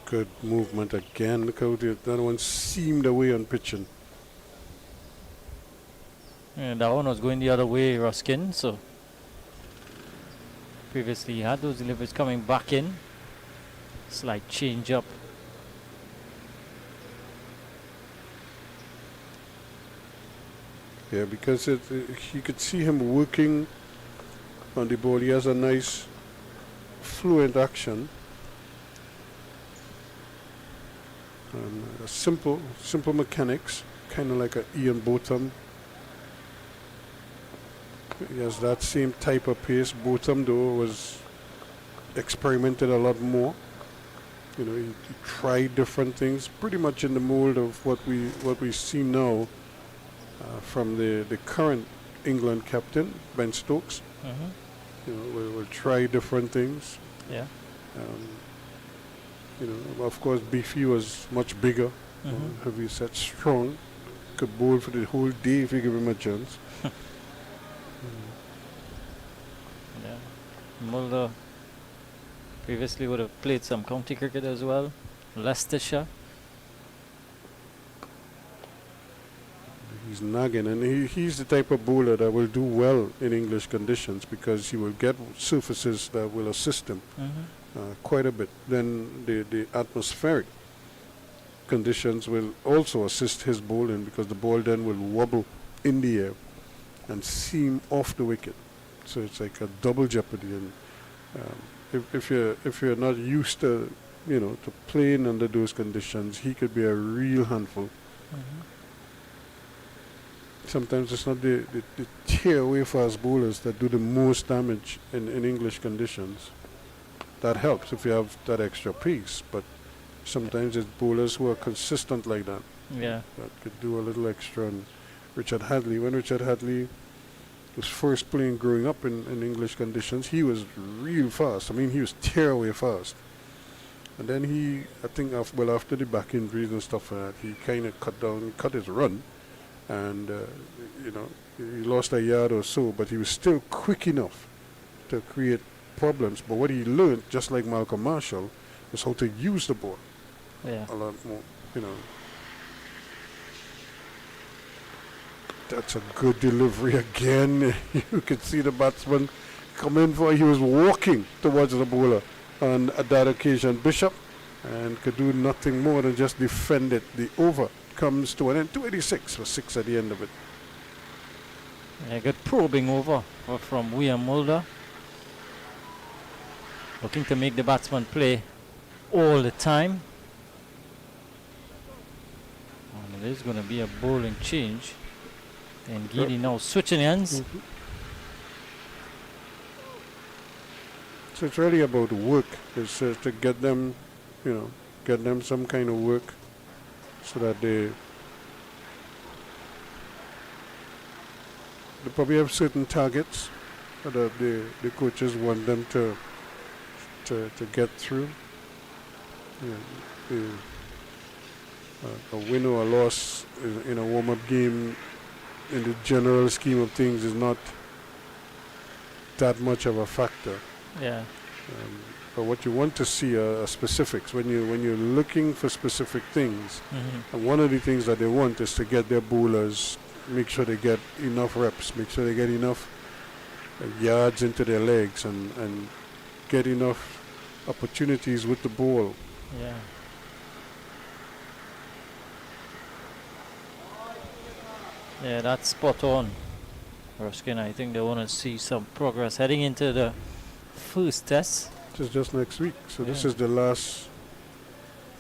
Good movement again. Look how that one seamed away on pitching. And that one was going the other way, Ruskin. So previously he had those deliveries coming back in. Slight change up. Yeah, because you could see him working on the ball. He has a nice fluent action. Simple mechanics, kind of like a Ian Botham. He has that same type of pace. Botham, though, was experimented a lot more. He tried different things, pretty much in the mold of what we see now from the current England captain, Ben Stokes. We'll try different things. Yeah. Of course, Beefy was much bigger, heavy set, strong. Could bowl for the whole day if you give him a chance. Yeah. Mulder previously would have played some county cricket as well. Leicestershire. He's nagging, and he's the type of bowler that will do well in English conditions, because he will get surfaces that will assist him quite a bit. Then the atmospheric conditions will also assist his bowling, because the ball then will wobble in the air and seam off the wicket. So it's like a double jeopardy. And if you're not used to to playing under those conditions, he could be a real handful. Sometimes it's not the tear away fast bowlers that do the most damage in English conditions. That helps if you have that extra pace, but sometimes it's bowlers who are consistent like that. Yeah. That could do a little extra. And Richard Hadley, when Richard Hadley was first playing growing up in English conditions, he was real fast. I mean, he was tear away fast. And then I think after the back injuries and stuff like that, he kind of cut his run. And, he lost a yard or so, but he was still quick enough to create problems. But what he learned, just like Malcolm Marshall, was how to use the ball a lot more, That's a good delivery again. You could see the batsman come in he was walking towards the bowler on that occasion, Bishop, and could do nothing more than just defend it. The over comes to an end. 286 for 6 at the end of it. Yeah, good probing over from William Mulder. Looking to make the batsman play all the time. And there's going to be a bowling change. And Giddy now switching ends. Mm-hmm. So it's really about work. It's to get them, get them some kind of work so that they probably have certain targets that the coaches want them to get through. A win or a loss in a warm-up game in the general scheme of things is not that much of a factor. Yeah. But what you want to see are specifics. When you're looking for specific things, and one of the things that they want is to get their bowlers, make sure they get enough reps, make sure they get enough yards into their legs, and get enough opportunities with the ball. Yeah. Yeah, that's spot on, Ruskin. I think they want to see some progress heading into the first test. This is just next week, so this is the last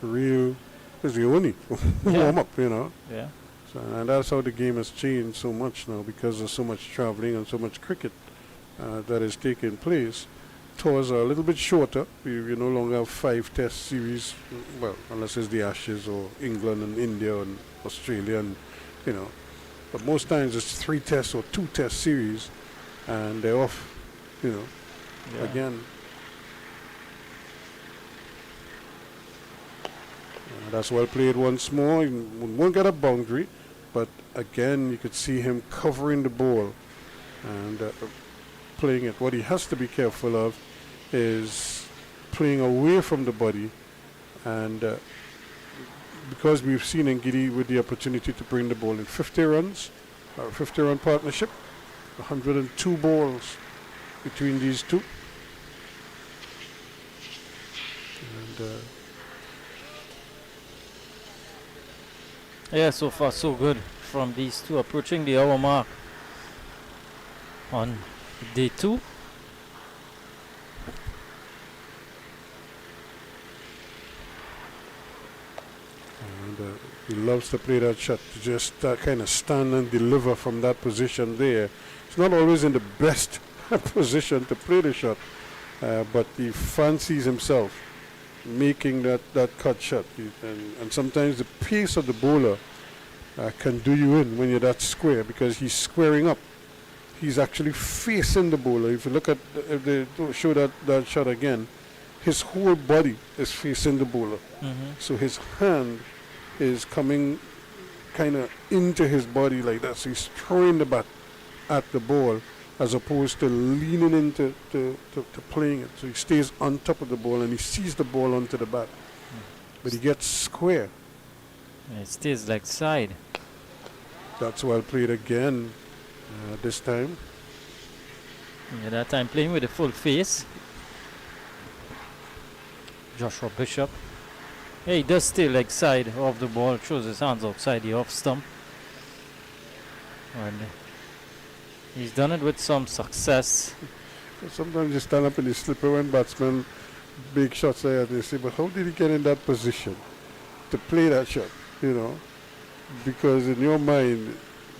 real, this is the only warm-up, Yeah. So, and that's how the game has changed so much now because of so much traveling and so much cricket that is taking place. Tours are a little bit shorter. You no longer have 5 test series, well, unless it's the Ashes or England and India and Australia, and but most times it's 3 tests or 2 test series, and they're off, again. That's well played once more. He won't get a boundary, but again you could see him covering the ball and playing it. What he has to be careful of is playing away from the body, and because we've seen Ngidi with the opportunity to bring the ball in 50 runs, 50-run partnership, 102 balls between these two. And yeah, so far so good from these two, approaching the hour mark on day 2. And he loves to play that shot, to just kind of stand and deliver from that position there. It's not always in the best position to play the shot, but he fancies himself making that cut shot. And sometimes the pace of the bowler can do you in when you're that square, because he's squaring up. He's actually facing the bowler. If you look at, if they show that shot again, his whole body is facing the bowler. So his hand is coming kind of into his body like that. So he's throwing the bat at the ball as opposed to leaning into to playing it. So he stays on top of the ball and he sees the ball onto the bat. But he gets square. It stays like side. That's well played again this time. Yeah, that time playing with a full face. Joshua Bishop. Yeah, he does stay like side of the ball, shows his hands outside the off stump. And he's done it with some success. Sometimes you stand up in the slipper when batsmen big shots there, and they say, but how did he get in that position to play that shot? Because in your mind,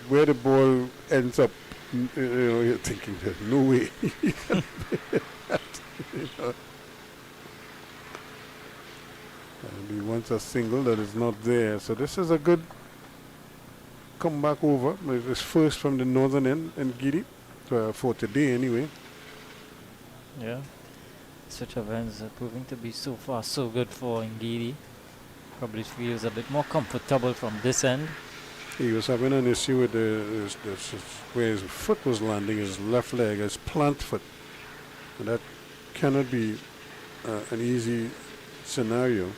where the ball ends up, you're thinking, there's no way he can play that. And he wants a single that is not there. So this is a good comeback over. It's first from the northern end in Giddy for today anyway. Yeah. Such events are proving to be so far so good for Ngidi. Probably feels a bit more comfortable from this end. He was having an issue with where his foot was landing, his left leg, his plant foot. And that cannot be an easy scenario,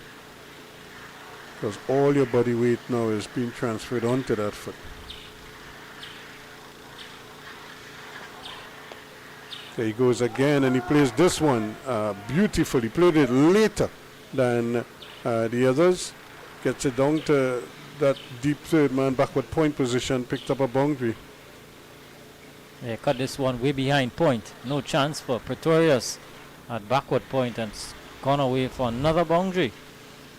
because all your body weight now is being transferred onto that foot. There he goes again, and he plays this one beautifully. He played it later than the others. Gets it down to that deep third man backward point position, picked up a boundary. They cut this one way behind point. No chance for Pretorius at backward point, and gone away for another boundary.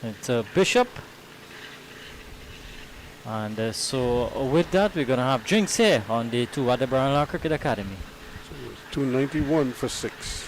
It's Bishop. And so with that, we're going to have drinks here on day 2 at the Barnlow Cricket Academy. So it's 291 for 6.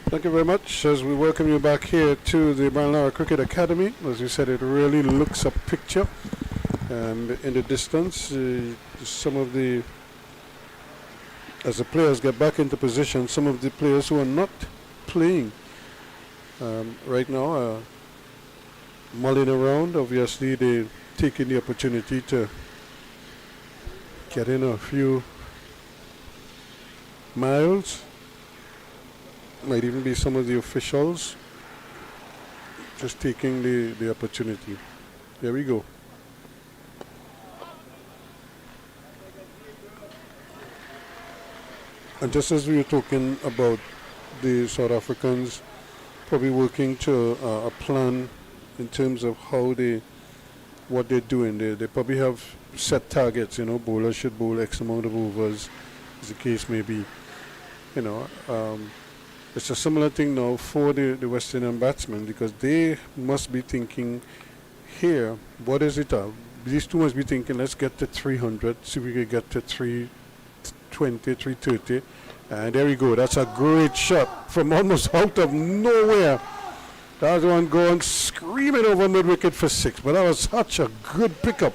Thank you very much as we welcome you back here to the Barnlow Cricket Academy. As you said, it really looks a picture, and in the distance some of the, as the players get back into position, some of the players who are not playing right now are mulling around. Obviously they're taking the opportunity to get in a few miles. Might even be some of the officials just taking the opportunity. There we go. And just as we were talking about the South Africans probably working to a plan in terms of what they're doing. They probably have set targets, bowlers should bowl X amount of overs, as the case may be. It's a similar thing now for the West Indian batsmen, because they must be thinking here, what is it? These two must be thinking, let's get to 300, see if we can get to 320, 330. And there we go. That's a great shot from almost out of nowhere. That was one going screaming over mid-wicket for 6. But that was such a good pickup.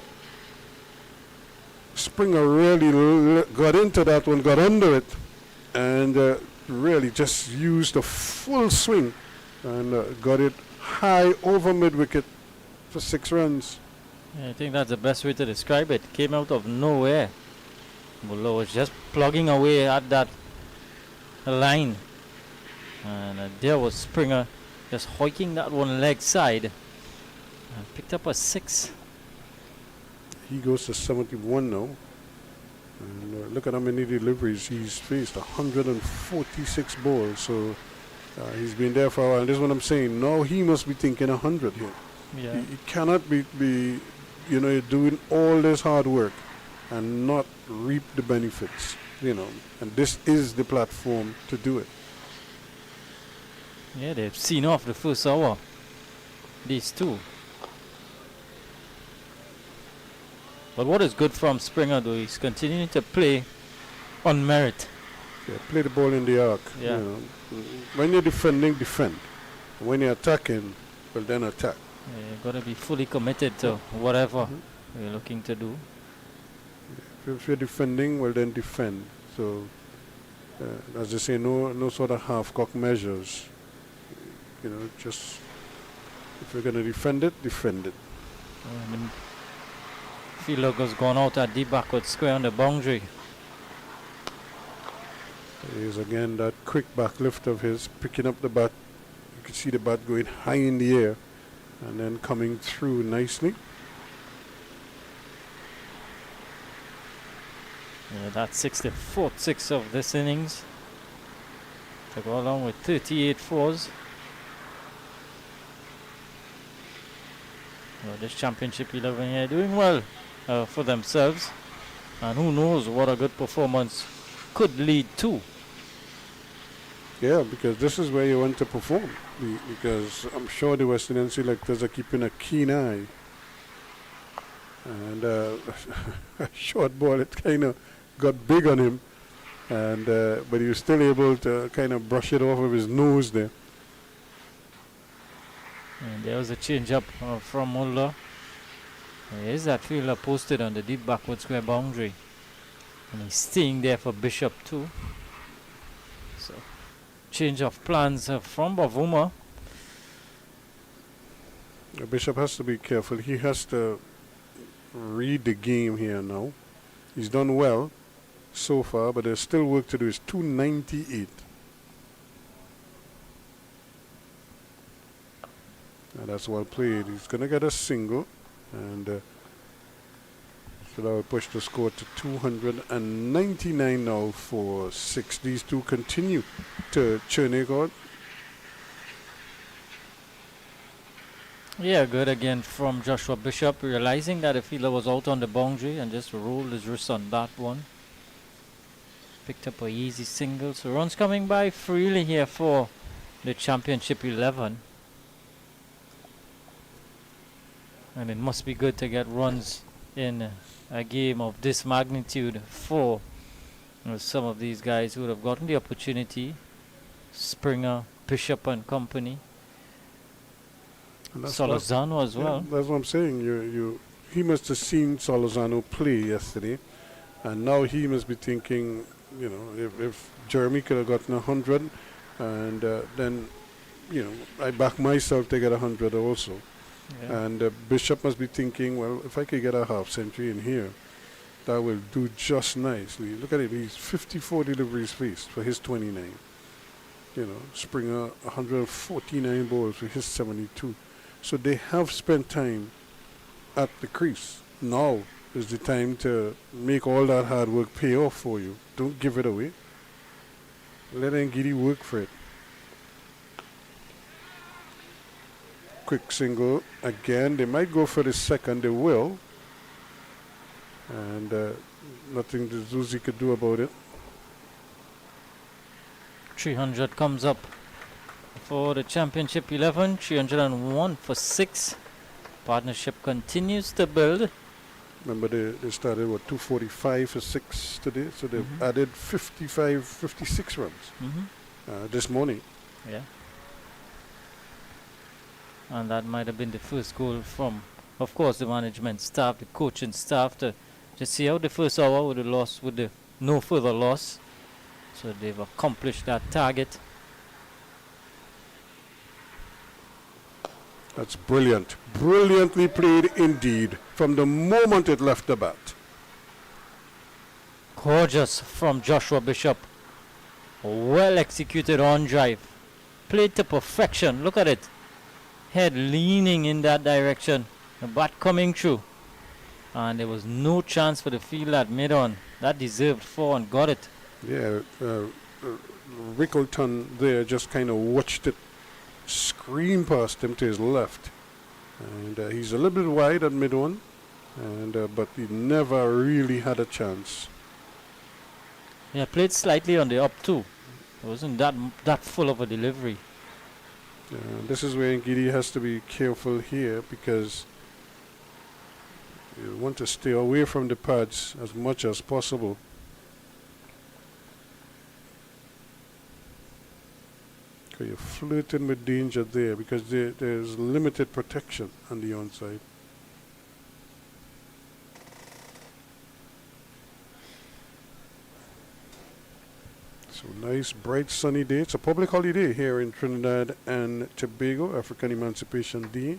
Springer really got into that one, got under it, and really just used a full swing and got it high over mid-wicket for 6 runs. Yeah, I think that's the best way to describe it. Came out of nowhere. Bowler was just plugging away at that line, and there was Springer just hoiking that one leg side and picked up a 6. He goes to 71 now, and look at how many deliveries he's faced. 146 balls, so he's been there for a while. And this is what I'm saying. Now he must be thinking 100 here. Yeah. He cannot be doing all this hard work and not reap the benefits. And this is the platform to do it. Yeah, they've seen off the first hour, these two. But what is good from Springer, though, he's continuing to play on merit. Yeah, play the ball in the arc. Yeah. When you're defending, defend. When you're attacking, well, then attack. Yeah, you've got to be fully committed to whatever you're looking to do. If you're defending, well, then defend. So, as they say, no sort of half-cock measures. Just if you're going to defend it, defend it. And the fielder has gone out at deep backward square on the boundary. There's again that quick back lift of his, picking up the bat. You can see the bat going high in the air and then coming through nicely. Yeah, that's 64th 6 of this innings. To go along with 38 fours. Well, this championship 11 here doing well for themselves. And who knows what a good performance could lead to. Yeah, because this is where you want to perform. Because I'm sure the West Indian selectors are keeping a keen eye. And a short ball, it kind of got big on him. And but he was still able to kind of brush it off with his nose there. And there was a change up from Mulder. There's that fielder posted on the deep backward square boundary. And he's staying there for Bishop too. So, change of plans from Bavuma. Bishop has to be careful. He has to read the game here now. He's done well so far, but there's still work to do. It's 298. And that's well played. He's going to get a single, and so that will push the score to 299 now for 6. These two continue to churn it out. Yeah, good again from Joshua Bishop, realizing that the fielder was out on the boundary and just rolled his wrist on that one. Picked up a easy single. So runs coming by freely here for the championship 11. And it must be good to get runs in a game of this magnitude for some of these guys who would have gotten the opportunity. Springer, Bishop and company. Solozano as well. Yeah, that's what I'm saying. He must have seen Solozano play yesterday, and now he must be thinking, if Jeremy could have gotten 100, and then, I back myself to get 100 also. Yeah. And Bishop must be thinking, well, if I could get a half century in here, that will do just nicely. Look at it. He's 54 deliveries faced for his 29. Springer 149 balls for his 72. So they have spent time at the crease. Now is the time to make all that hard work pay off for you. Don't give it away. Let Ngidi work for it. Quick single again. They might go for the second. They will. And nothing the Zuzi could do about it. 300 comes up for the championship 11. 301 for 6. Partnership continues to build. Remember they started, 245 for 6 today. So they've added 56 runs this morning. Yeah. And that might have been the first goal from, of course, the management staff, the coaching staff, to just see how the first hour with the no further loss. So they've accomplished that target. That's brilliant. Brilliantly played indeed from the moment it left the bat. Gorgeous from Joshua Bishop. Well executed on drive. Played to perfection. Look at it. Head leaning in that direction. The bat coming through. And there was no chance for the field at mid-on. That deserved 4 and got it. Yeah, Rickleton there just kind of watched it scream past him to his left. And he's a little bit wide at mid-on. But he never really had a chance. Yeah, played slightly on the up too. It wasn't that full of a delivery. This is where Ngidi has to be careful here, because you want to stay away from the pads as much as possible. Okay, you're flirting with danger there, because there's limited protection on the onside. So nice, bright, sunny day. It's a public holiday here in Trinidad and Tobago, African Emancipation Day.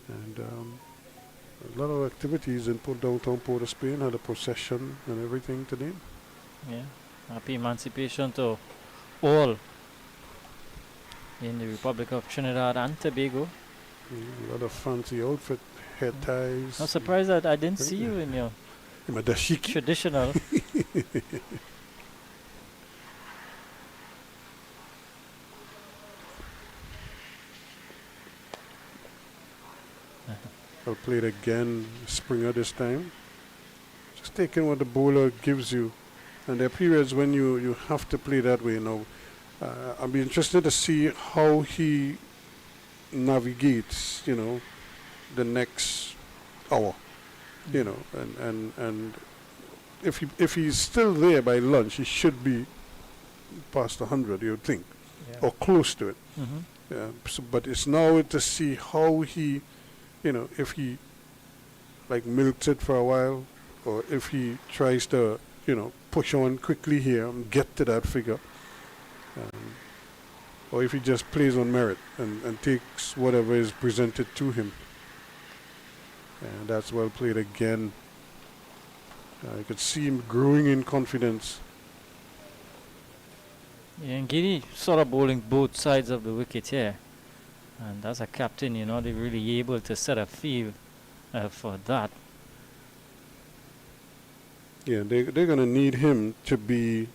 And a lot of activities in downtown Port of Spain. Had a procession and everything today. Yeah, happy emancipation to all in the Republic of Trinidad and Tobago. A lot of fancy outfit, hair ties. I'm surprised that I didn't see you in your traditional. I'll play it again, Springer this time. Just taking what the bowler gives you. And there are periods when you have to play that way. I'll be interested to see how he navigates, the next hour. And if he's still there by lunch, he should be past 100, you would think, or close to it. But it's now to see how he, if he milks it for a while, or if he tries to, push on quickly here and get to that figure, or if he just plays on merit and takes whatever is presented to him. And that's well played again. I could see him growing in confidence. Yeah, and Ngidi sort of bowling both sides of the wicket here. And as a captain, they're really able to set a field for that. Yeah, they're going to need him to be,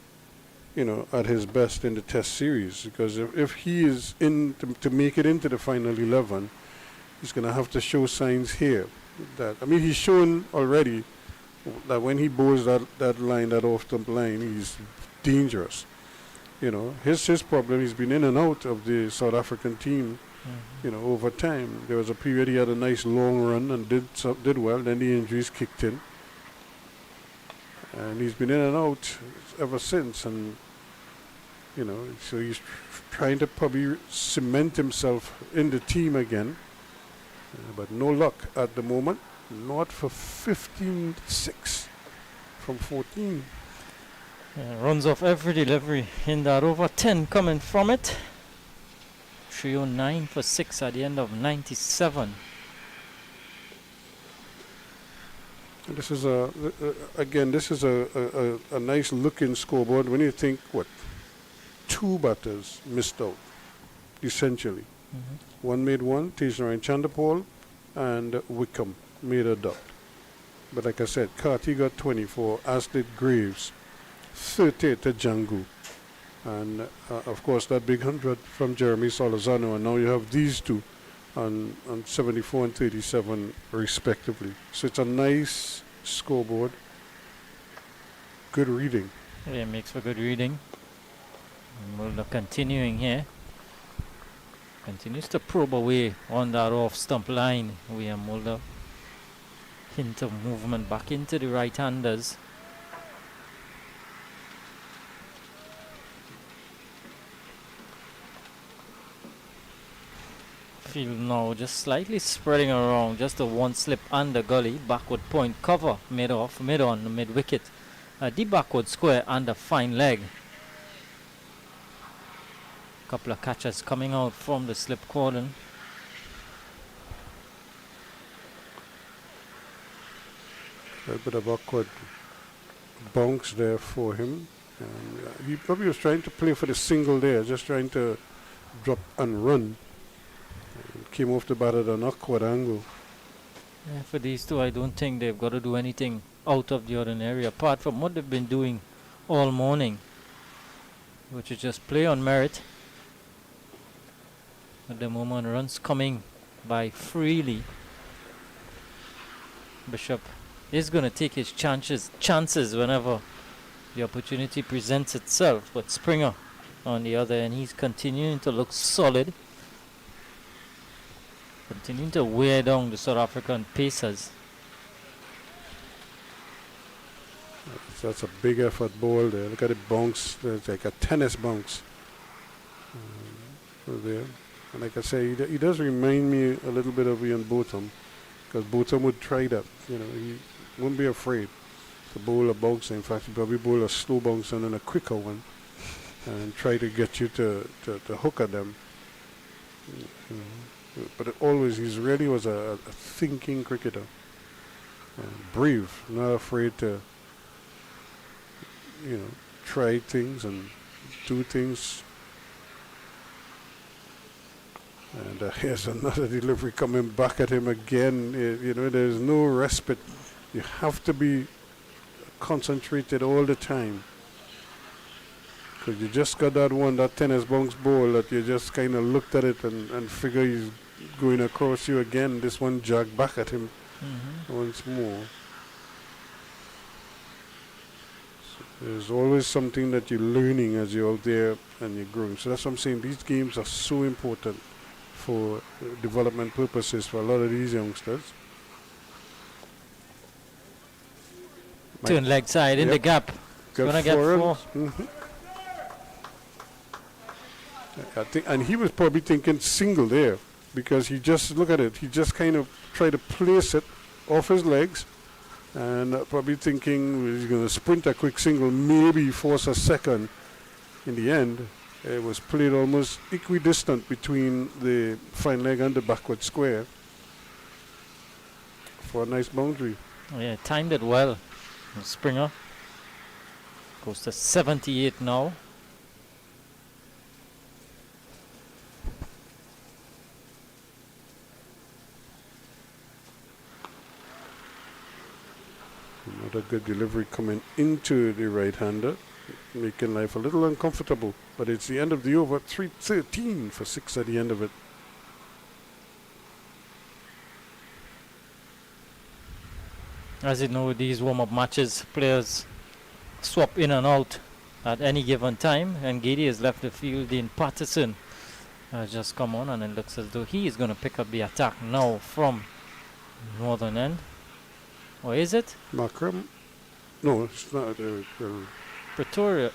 at his best in the Test series, because if he is in to make it into the final 11, he's going to have to show signs here. He's shown already that when he bowls that line, that off-stump line, he's dangerous. His problem, he's been in and out of the South African team, over time. There was a period he had a nice long run and did well, then the injuries kicked in. And he's been in and out ever since, and so he's trying to probably cement himself in the team again, but no luck at the moment. Not for 15-6 from 14. Yeah, runs off every delivery in that over 10 coming from it. 309 for 6 at the end of 97. This is a nice looking scoreboard when you think, 2 batters missed out, essentially. One made one, Tejnarayan Chandapal, and Wickham made a dot. But like I said, Carty got 24, as did Graves, 30 to Django. And of course that big 100 from Jeremy Solozano, and now you have these two on 74 and 37 respectively. So it's a nice scoreboard. Good reading. Yeah, makes for good reading. Mulder continuing here. Continues to probe away on that off stump line. We have Mulder. Hint of movement back into the right-handers. Field now just slightly spreading around, just a one slip under gully, backward point cover, mid off, mid on, mid wicket. Deep backward square and a fine leg. Couple of catches coming out from the slip cordon. A bit of awkward bounce there for him. And he probably was trying to play for the single there, just trying to drop and run. And came off the bat at an awkward angle. Yeah, for these two, I don't think they've got to do anything out of the ordinary, apart from what they've been doing all morning, which is just play on merit. At the moment, runs coming by freely. Bishop is going to take his chances whenever the opportunity presents itself, but Springer on the other end, he's continuing to look solid, continuing to wear down the South African pacers. That's a big effort ball there. Look at it bounce. It's like a tennis bounce. There. And like I say, he does remind me a little bit of Ian Botham, because Botham would try that. You know, he wouldn't be afraid to bowl a bounce. In fact, he probably bowl a slow bounce and then a quicker one, and try to get you to hook at them. You know. But he really was a thinking cricketer. Brave, not afraid to, you know, try things and do things. And here's another delivery coming back at him again. You know, there's no respite. You have to be concentrated all the time. Because you just got that one, that tennis bounce ball, that you just kind of looked at it and figure he's going across you again. This one jogged back at him once more. So there's always something that you're learning as you're out there and you're growing. So that's what I'm saying. These games are so important for development purposes for a lot of these youngsters. Turn leg side in the gap. Gonna get four. I think, and he was probably thinking single there, because he just, look at it, he just kind of tried to place it off his legs, and probably thinking he's going to sprint a quick single, maybe force a second. In the end, it was played almost equidistant between the fine leg and the backward square for a nice boundary. Yeah, timed it well. Springer goes to 78 now. Another good delivery coming into the right-hander, making life a little uncomfortable. But it's the end of the over, 3-13 for 6 at the end of it. As you know, these warm-up matches, players swap in and out at any given time, and Gady has left the field. Dean Patterson has just come on, and it looks as though he is going to pick up the attack now from northern end. Or is it? Markram? No, it's not. Pretorius.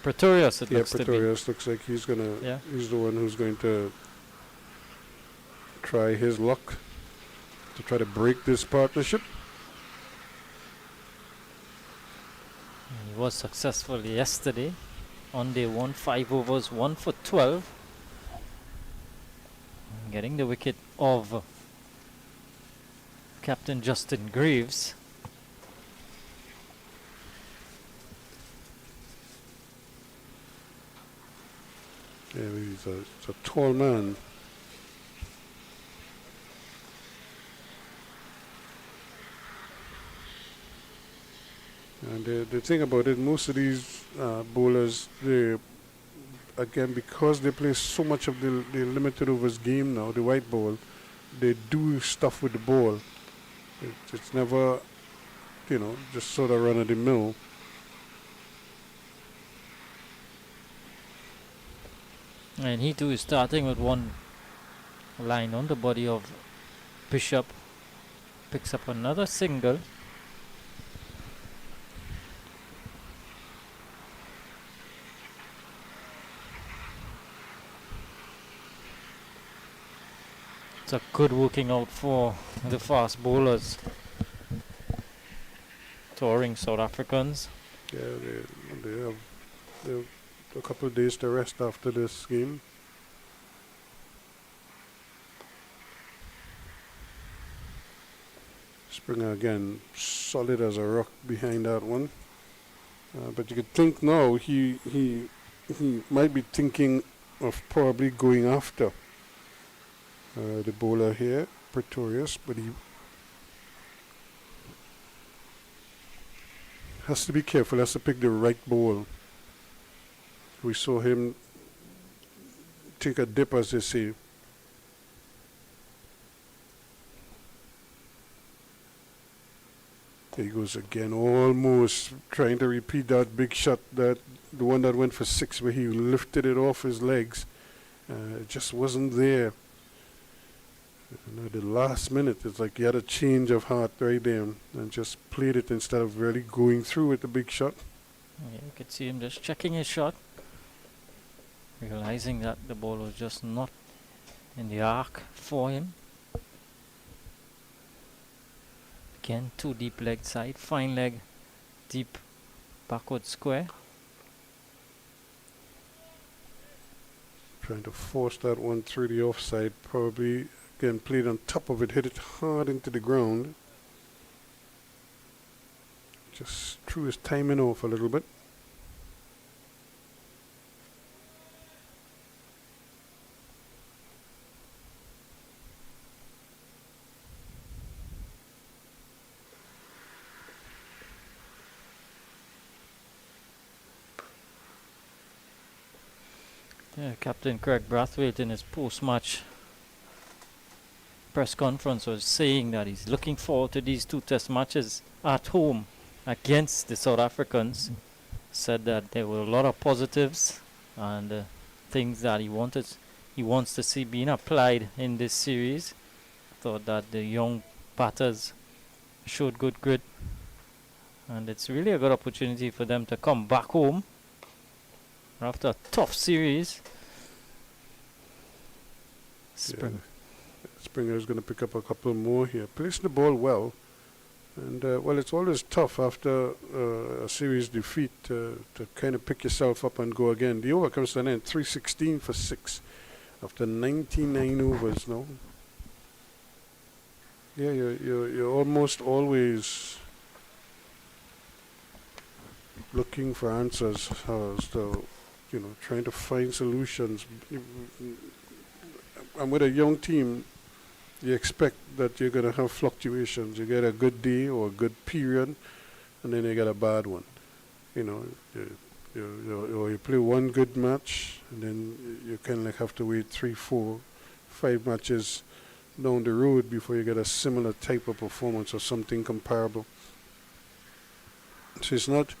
Pretorius, it looks Pretorius looks like he's gonna. Yeah. He's the one who's going to try his luck to try to break this partnership. He was successful yesterday on day 1, 5 overs, 1 for 12. Getting the wicket of Captain Justin Greaves. Yeah, he's a tall man. And the thing about it, most of these bowlers, they again, because they play so much of the limited overs game now, the white ball, they do stuff with the ball. It's never, just sort of run of the mill. And he too is starting with one line on the body of Bishop. Picks up another single. It's a good working out for the fast bowlers. Touring South Africans. Yeah, they have a couple of days to rest after this game. Springer again, solid as a rock behind that one. But you could think now he might be thinking of probably going after the bowler here, Pretorius, but he has to be careful, has to pick the right ball. We saw him take a dip, as they say. There he goes again, almost trying to repeat that big shot, that the one that went for 6 where he lifted it off his legs. It just wasn't there. At the last minute, it's like he had a change of heart right there and just played it instead of really going through with the big shot. Yeah, you could see him just checking his shot, realizing that the ball was just not in the arc for him. Again, 2 deep leg side, fine leg, deep backward square. Trying to force that one through the offside, probably. Again, played on top of it, hit it hard into the ground. Just threw his timing off a little bit. Yeah, Captain Craig Brathwaite in his post-match press conference was saying that he's looking forward to these 2 test matches at home against the South Africans. Said that there were a lot of positives and things that he wants to see being applied in this series. Thought that the young batters showed good grit, and it's really a good opportunity for them to come back home after a tough series. Springer is going to pick up a couple more here. Placed the ball well. And, it's always tough after a series defeat to kind of pick yourself up and go again. The over comes to an end, 316 for 6 after 99 overs now. Yeah, you're almost always looking for answers as to, trying to find solutions. And with a young team, you expect that you're going to have fluctuations. You get a good day or a good period, and then you get a bad one. You play one good match, and then you kind of like have to wait 3, 4, 5 matches down the road before you get a similar type of performance or something comparable. So it's not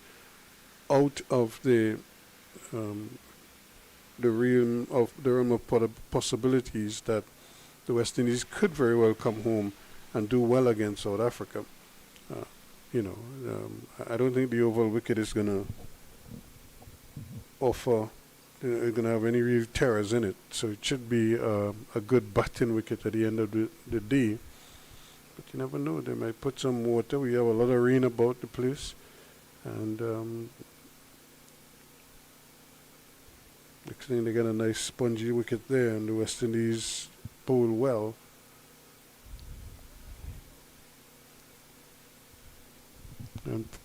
out of the realm of possibilities that the West Indies could very well come home and do well against South Africa. I don't think the oval wicket is going to offer, going to have any real terrors in it. So it should be a good batting wicket at the end of the day. But you never know, they might put some water. We have a lot of rain about the place. And next thing they get a nice spongy wicket there, and the West Indies bowl well.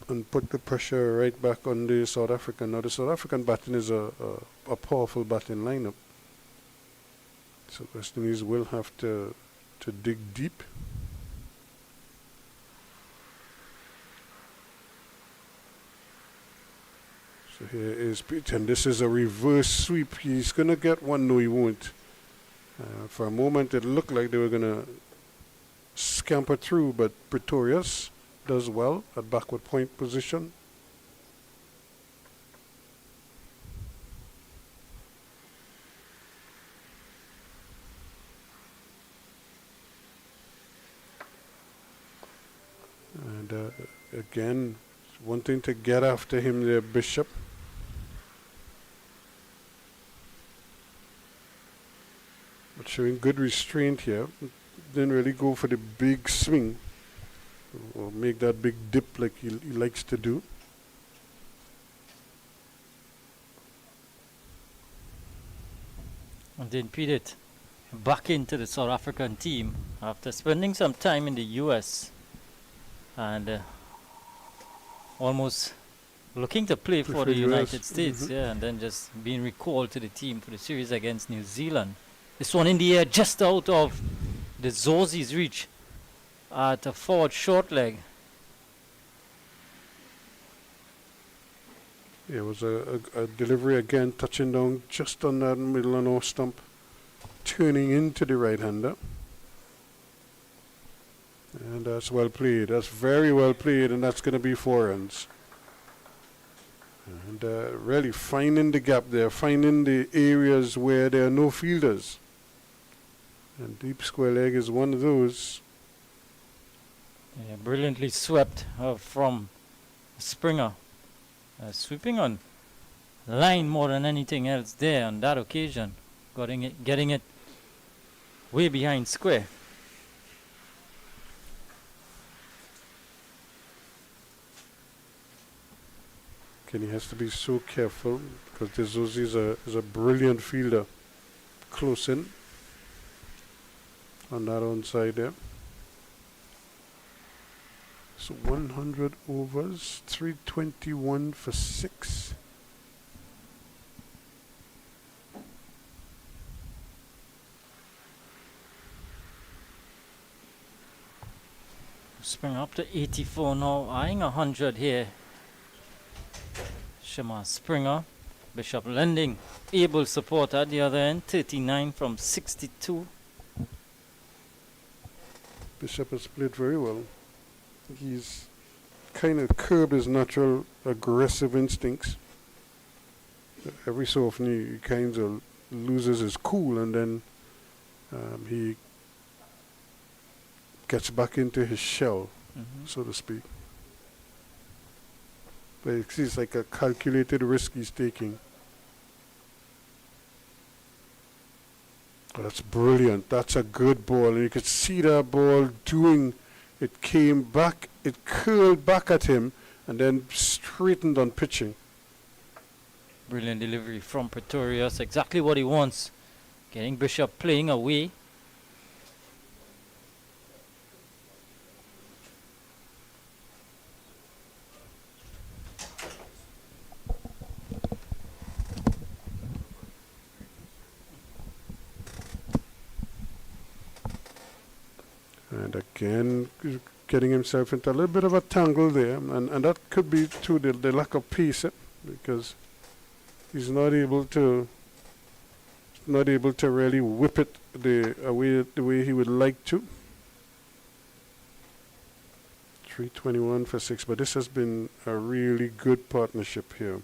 And put the pressure right back on the South African. Now the South African batting is a powerful batting lineup. So West Indies will have to dig deep. Here is Pete, and this is a reverse sweep. He's going to get one. No, he won't. For a moment, it looked like they were going to scamper through, but Pretorius does well at backward point position. And again, wanting to get after him there, Bishop. But showing good restraint here. Didn't really go for the big swing or make that big dip like he likes to do. And then Pete back into the South African team after spending some time in the US and almost looking to play for the United States, yeah, and then just being recalled to the team for the series against New Zealand. This one in the air, just out of the Zorzi's reach at a forward short leg. Yeah, it was a delivery again, touching down just on that middle and off stump, turning into the right-hander. And that's well played. That's very well played, and that's going to be 4 runs. And really finding the gap there, finding the areas where there are no fielders. And deep square leg is one of those. Yeah, brilliantly swept from Springer. Sweeping on line more than anything else there on that occasion. Getting it way behind square. He has to be so careful because this Zozi is a brilliant fielder. Close in on that onside there. So 100 overs, 321 for 6. Spring up to 84 now, eyeing 100 here. Shema Springer, Bishop lending able support at the other end, 39 from 62. Bishop has played very well. He's kind of curbed his natural aggressive instincts. Every so often he kind of loses his cool, and then he gets back into his shell, so to speak. But it's like a calculated risk he's taking. Oh, that's brilliant. That's a good ball. And you could see that ball doing, it came back, it curled back at him, and then straightened on pitching. Brilliant delivery from Pretorius. Exactly what he wants. Getting Bishop playing away. And again, getting himself into a little bit of a tangle there. And that could be through the lack of pace, because he's not able to really whip it the way he would like to. 321 for 6, but this has been a really good partnership here.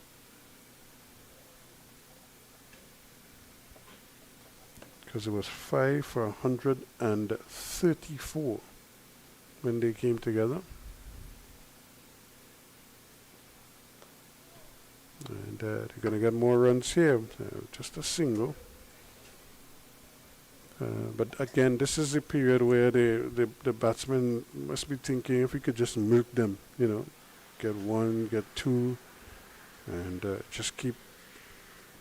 Because it was 5 for 134 when they came together. And they're going to get more runs here, just a single. But again, this is a period where the batsmen must be thinking if we could just milk them, get 1, get 2, and just keep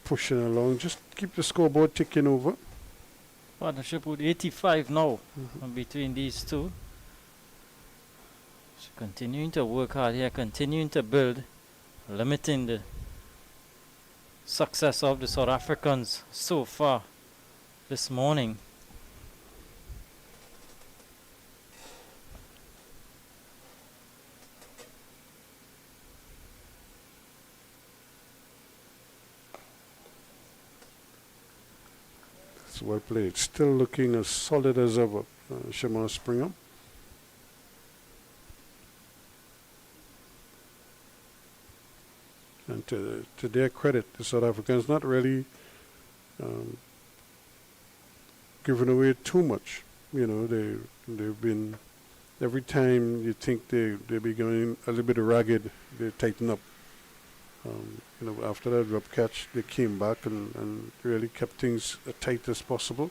pushing along, just keep the scoreboard ticking over. Partnership with 85 now between these two. So continuing to work hard here, continuing to build, limiting the success of the South Africans so far this morning. well played. Still looking as solid as ever, Shamar Springer. And to their credit, the South Africans not really giving away too much. You know, they've been, every time you think they're becoming a little bit ragged, they tighten up. You know, after that drop catch, they came back and really kept things as tight as possible.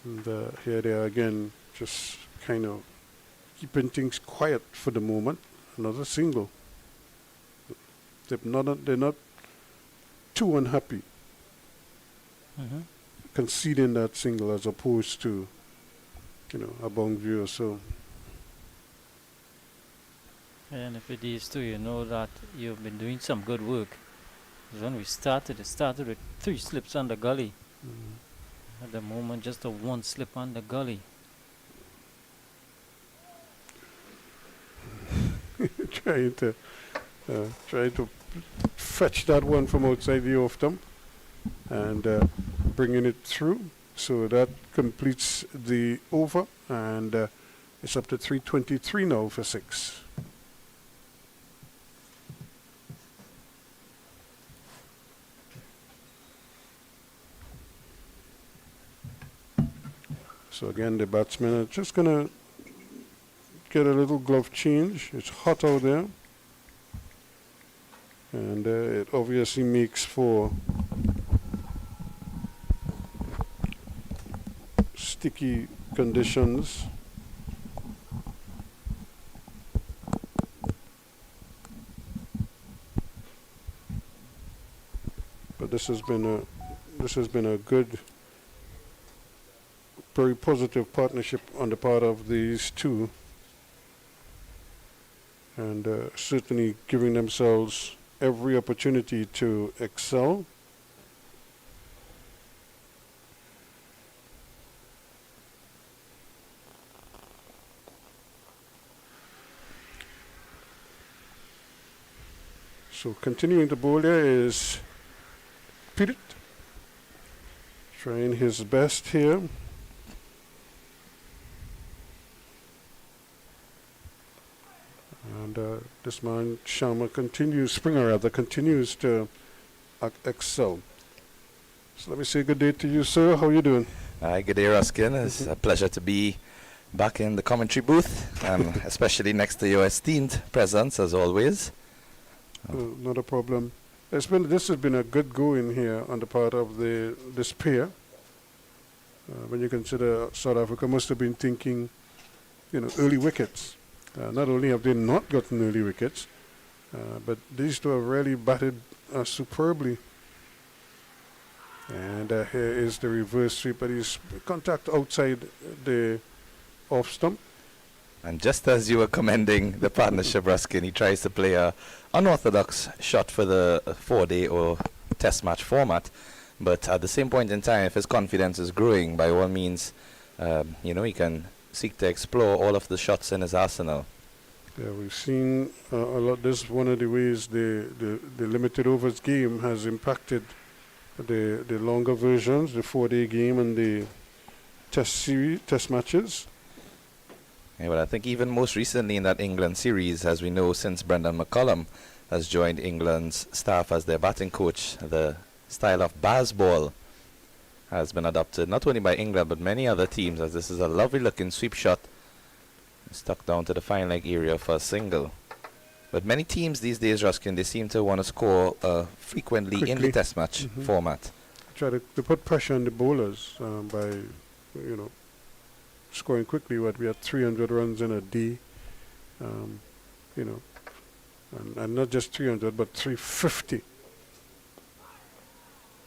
And here they are again, just kind of keeping things quiet for the moment. Another single. They're not too unhappy conceding that single as opposed to, you know, a boundary or so. And if it is too, you know that you've been doing some good work. 'Cause when we started, it started with 3 slips on the gully. At the moment, just a 1 slip on the gully. trying to fetch that one from outside the off stump and bringing it through. So that completes the over, and it's up to 323 now for 6. So again, the batsmen are just going to get a little glove change. It's hot out there. And it obviously makes for sticky conditions. But this has been a good, very positive partnership on the part of these two, and certainly giving themselves every opportunity to excel. So continuing to bowl there is Peter, trying his best here. And this man, Springer rather, continues to excel. So let me say good day to you, sir. How are you doing? Hi, good day, Ruskin. It's a pleasure to be back in the commentary booth, especially next to your esteemed presence, as always. Not a problem. This has been a good go in here on the part of this pair. When you consider South Africa must have been thinking, you know, early wickets. Not only have they not gotten early wickets, but these two have really batted superbly. And here is the reverse sweep, but he's contact outside the off stump. And just as you were commending the partnership, Ruskin, he tries to play a unorthodox shot for the 4-day or test match format. But at the same point in time, if his confidence is growing, by all means, you know, he can seek to explore all of the shots in his arsenal. Yeah, we've seen a lot. This is one of the ways the limited overs game has impacted the longer versions, the 4-day game and the test matches. Yeah, well, I think even most recently in that England series, as we know, since Brendan McCullum has joined England's staff as their batting coach, the style of Bazball has been adopted not only by England but many other teams, as this is a lovely looking sweep shot stuck down to the fine leg area for a single. But many teams these days, Ruskin, they seem to want to score frequently in the test match format. Try to put pressure on the bowlers by, you know, scoring quickly. We had 300 runs in a day, you know, and not just 300 but 350.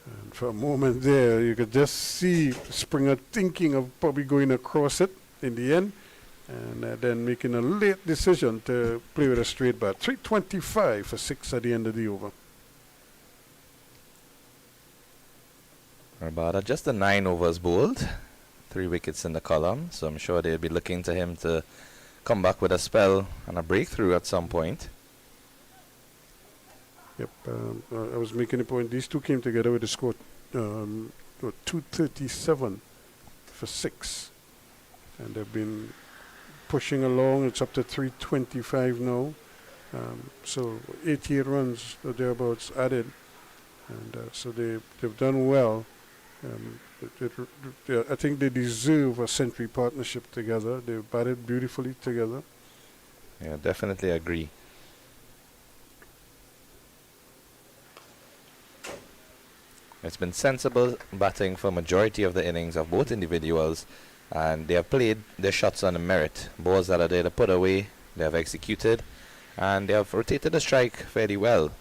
And for a moment there, you could just see Springer thinking of probably going across it in the end, and then making a late decision to play with a straight bat. 325 for 6 at the end of the over. Rabada just the 9 overs bowled, 3 wickets in the column, so I'm sure they'll be looking to him to come back with a spell and a breakthrough at some point. Yep, I was making a point. These two came together with the score 237 for 6. And they've been pushing along. It's up to 325 now. So 88 runs or thereabouts added. And so they've done well. I think they deserve a century partnership together. They've batted beautifully together. Yeah, definitely agree. It's been sensible batting for majority of the innings of both individuals, and they have played their shots on the merit. Balls that are there to put away, they have executed, and they have rotated the strike fairly well.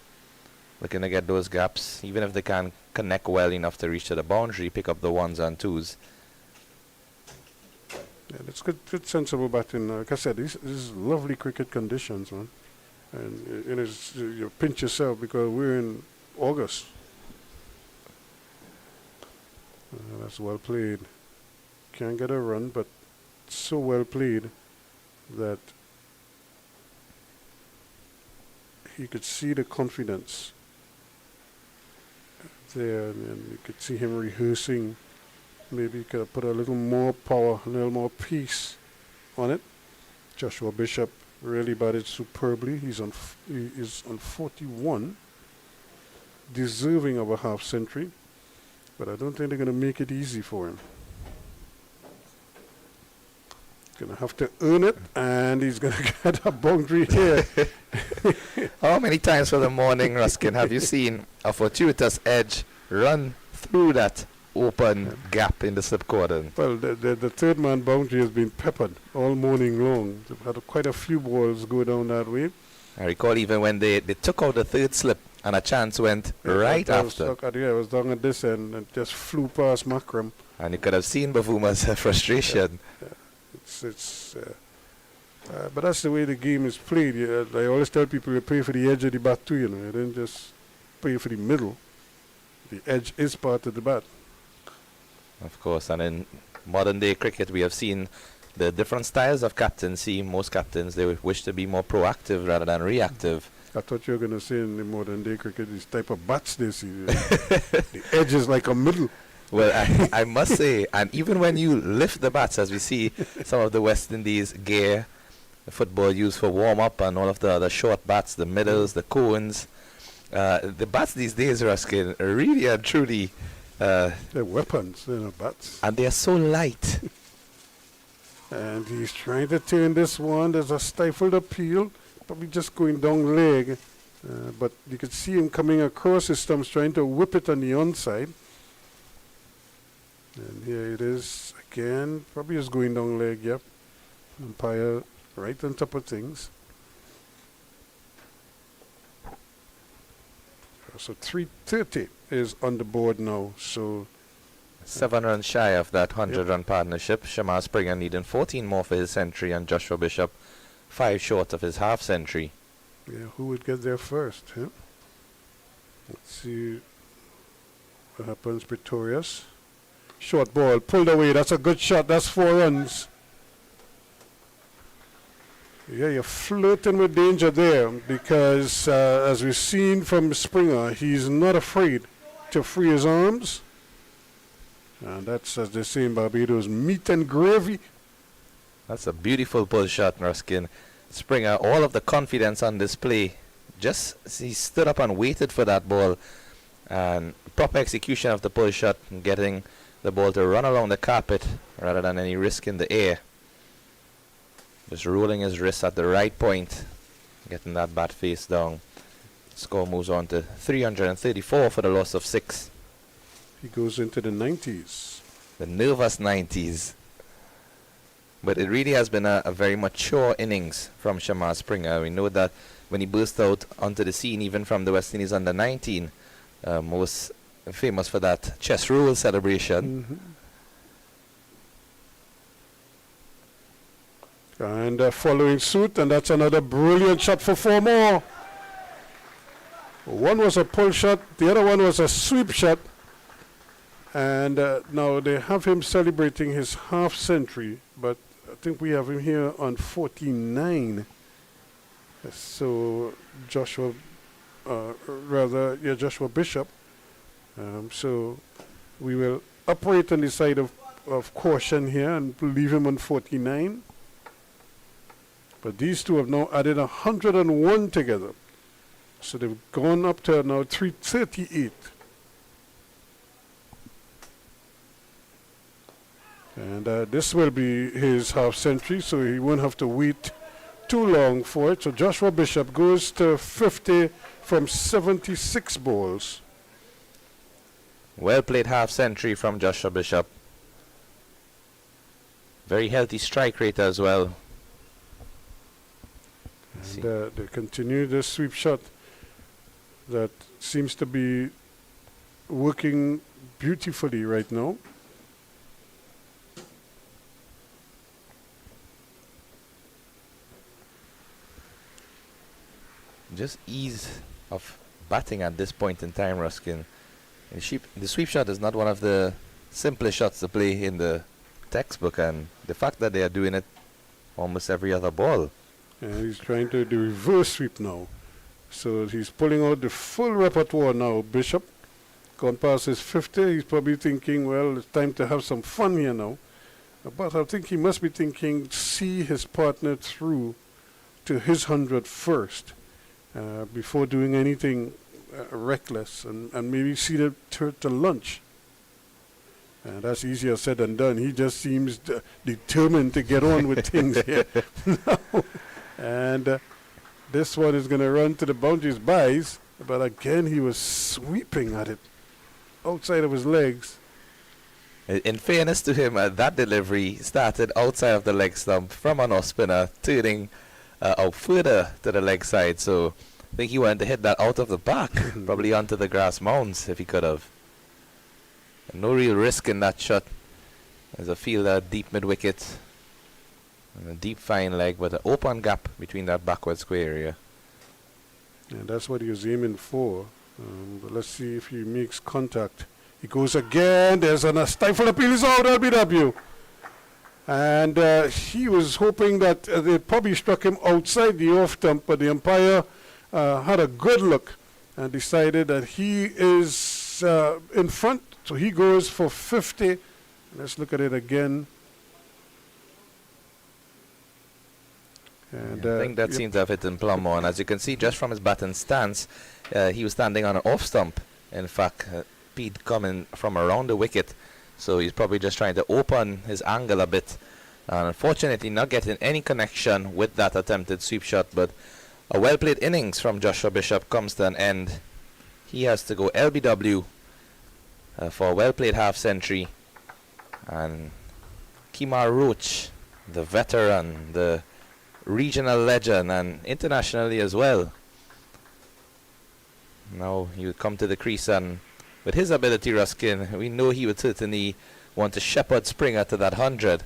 Looking to get those gaps, even if they can't connect well enough to reach to the boundary, pick up the ones and twos. Yeah, that's good sensible batting. Like I said, this is lovely cricket conditions, man. And you pinch yourself because we're in August. That's well played. Can't get a run, but so well played that you could see the confidence there, and you could see him rehearsing. Maybe he could have put a little more power, a little more peace on it. Joshua Bishop really batted superbly. He is on 41, deserving of a half century, but I don't think they're going to make it easy for him. Going to have to earn it, and he's going to get a boundary here. How many times for the morning, Ruskin, have you seen a fortuitous edge run through that open gap in the slip cordon? Well, the third man boundary has been peppered all morning long. They've had quite a few balls go down that way. I recall even when they took out the third slip and a chance went right after. I was down at this end and just flew past Markram. And you could have seen Bavuma's frustration. But that's the way the game is played. I always tell people you play for the edge of the bat too, you know. You don't just play for the middle. The edge is part of the bat. Of course, and in modern day cricket we have seen the different styles of captaincy. Most captains, they wish to be more proactive rather than reactive. I thought you were going to say in the modern day cricket, these type of bats they see. The edge is like a middle. Well, I must say, and even when you lift the bats, as we see some of the West Indies gear, the football used for warm-up and all of the other short bats, the middles, the cones, the bats these days, Ruskin, really and truly... they're weapons, they're not bats. And they are so light. And he's trying to turn this one. There's a stifled appeal, probably just going down leg. But you could see him coming across his stumps, trying to whip it on the onside. And here it is again. Probably just going down leg, yep. Umpire right on top of things. So 330 is on the board now. So 7 runs shy of that 100-run partnership. Shamar Springer needing 14 more for his century, and Joshua Bishop 5 short of his half century. yeah, who would get there first? Huh? Let's see what happens. Pretorius. Short ball, pulled away. That's a good shot. That's 4 runs. Yeah, you're flirting with danger there because, as we've seen from Springer, he's not afraid to free his arms. And that's, as they say in Barbados, meat and gravy. That's a beautiful pull shot, Ruskin. Springer, all of the confidence on display. Just, he stood up and waited for that ball. And proper execution of the pull shot, and getting the ball to run along the carpet rather than any risk in the air. Just rolling his wrist at the right point, getting that bat face down. Score moves on to 334 for the loss of 6. He goes into the 90s. The nervous 90s. But it really has been a very mature innings from Shamar Springer. We know that when he burst out onto the scene, even from the West Indies under 19, most famous for that chest roll celebration. Mm-hmm. And following suit, and that's another brilliant shot for 4 more. One was a pull shot, the other one was a sweep shot. And now they have him celebrating his half century, but I think we have him here on 49. So Joshua Bishop. So We will operate on the side of caution here and leave him on 49. But these two have now added 101 together. So they've gone up to now 338. And this will be his half century, so he won't have to wait too long for it. So Joshua Bishop goes to 50 from 76 balls. Well played half century from Joshua Bishop. Very healthy strike rate as well. And they continue the sweep shot that seems to be working beautifully right now. Just ease of batting at this point in time, Ruskin. The sweep shot is not one of the simplest shots to play in the textbook, and the fact that they are doing it almost every other ball. And he's trying to do reverse sweep now. So he's pulling out the full repertoire now, Bishop. Gone past his 50, he's probably thinking, well, it's time to have some fun here now. But I think he must be thinking, see his partner through to his 100 first. Before doing anything reckless, and maybe see the to lunch. And that's easier said than done. He just seems determined to get on with things here. And this one is going to run to the boundaries buys, but again he was sweeping at it outside of his legs. In fairness to him, that delivery started outside of the leg stump from an off spinner, turning out further to the leg side, so I think he wanted to hit that out of the back, probably onto the grass mounds if he could have. No real risk in that shot. There's a fielder deep mid wicket, and a deep fine leg with an open gap between that backward square area. And that's what he was aiming for. But let's see if he makes contact. He goes again. There's a stifle appeal. He's out. LBW. And he was hoping that they probably struck him outside the off stump, but the umpire had a good look and decided that he is in front. So he goes for 50. Let's look at it again. And I think that seems to have hit him plumb on. As you can see, just from his batting stance, he was standing on an off stump. In fact, Pete coming from around the wicket. So he's probably just trying to open his angle a bit. And unfortunately, not getting any connection with that attempted sweep shot. But a well-played innings from Joshua Bishop comes to an end. He has to go LBW for a well-played half-century. And Kemar Roach, the veteran, the regional legend, and internationally as well. Now he would come to the crease, and with his ability, Ruskin, we know he would certainly want to shepherd Springer to that 100,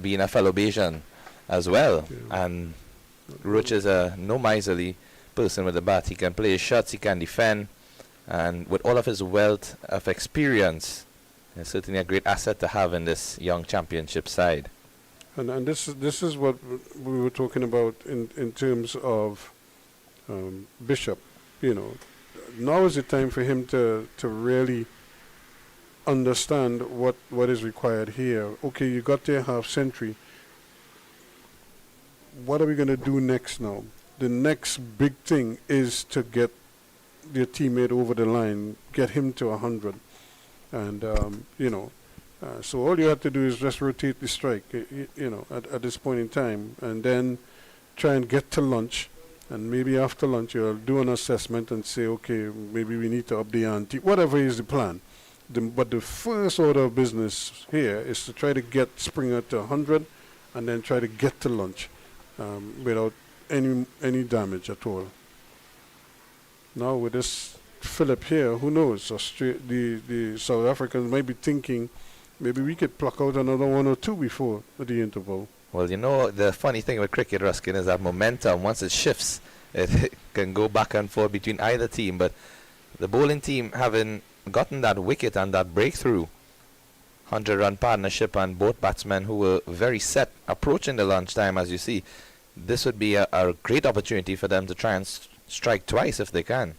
being a fellow Bayesian as well. Yeah. And Roach is a no miserly person with the bat. He can play his shots, he can defend, and with all of his wealth of experience, it's certainly a great asset to have in this young championship side. And this is what we were talking about in terms of Bishop. You know, now is the time for him to really understand what is required here. Okay, you got their half century. What are we going to do next now? The next big thing is to get their teammate over the line, get him to 100. And, you know, so all you have to do is just rotate the strike, you know, at this point in time, and then try and get to lunch. And maybe after lunch you'll do an assessment and say, okay, maybe we need to up the ante, whatever is the plan. But the first order of business here is to try to get Springer to 100 and then try to get to lunch without any damage at all. Now with this Phillips here, who knows? The South Africans might be thinking maybe we could pluck out another one or two before the interval. Well, you know, the funny thing with cricket, Ruskin, is that momentum, once it shifts, it can go back and forth between either team. But the bowling team, having gotten that wicket and that breakthrough, 100-run partnership, and both batsmen who were very set approaching the lunchtime, as you see, this would be a great opportunity for them to try and strike twice if they can.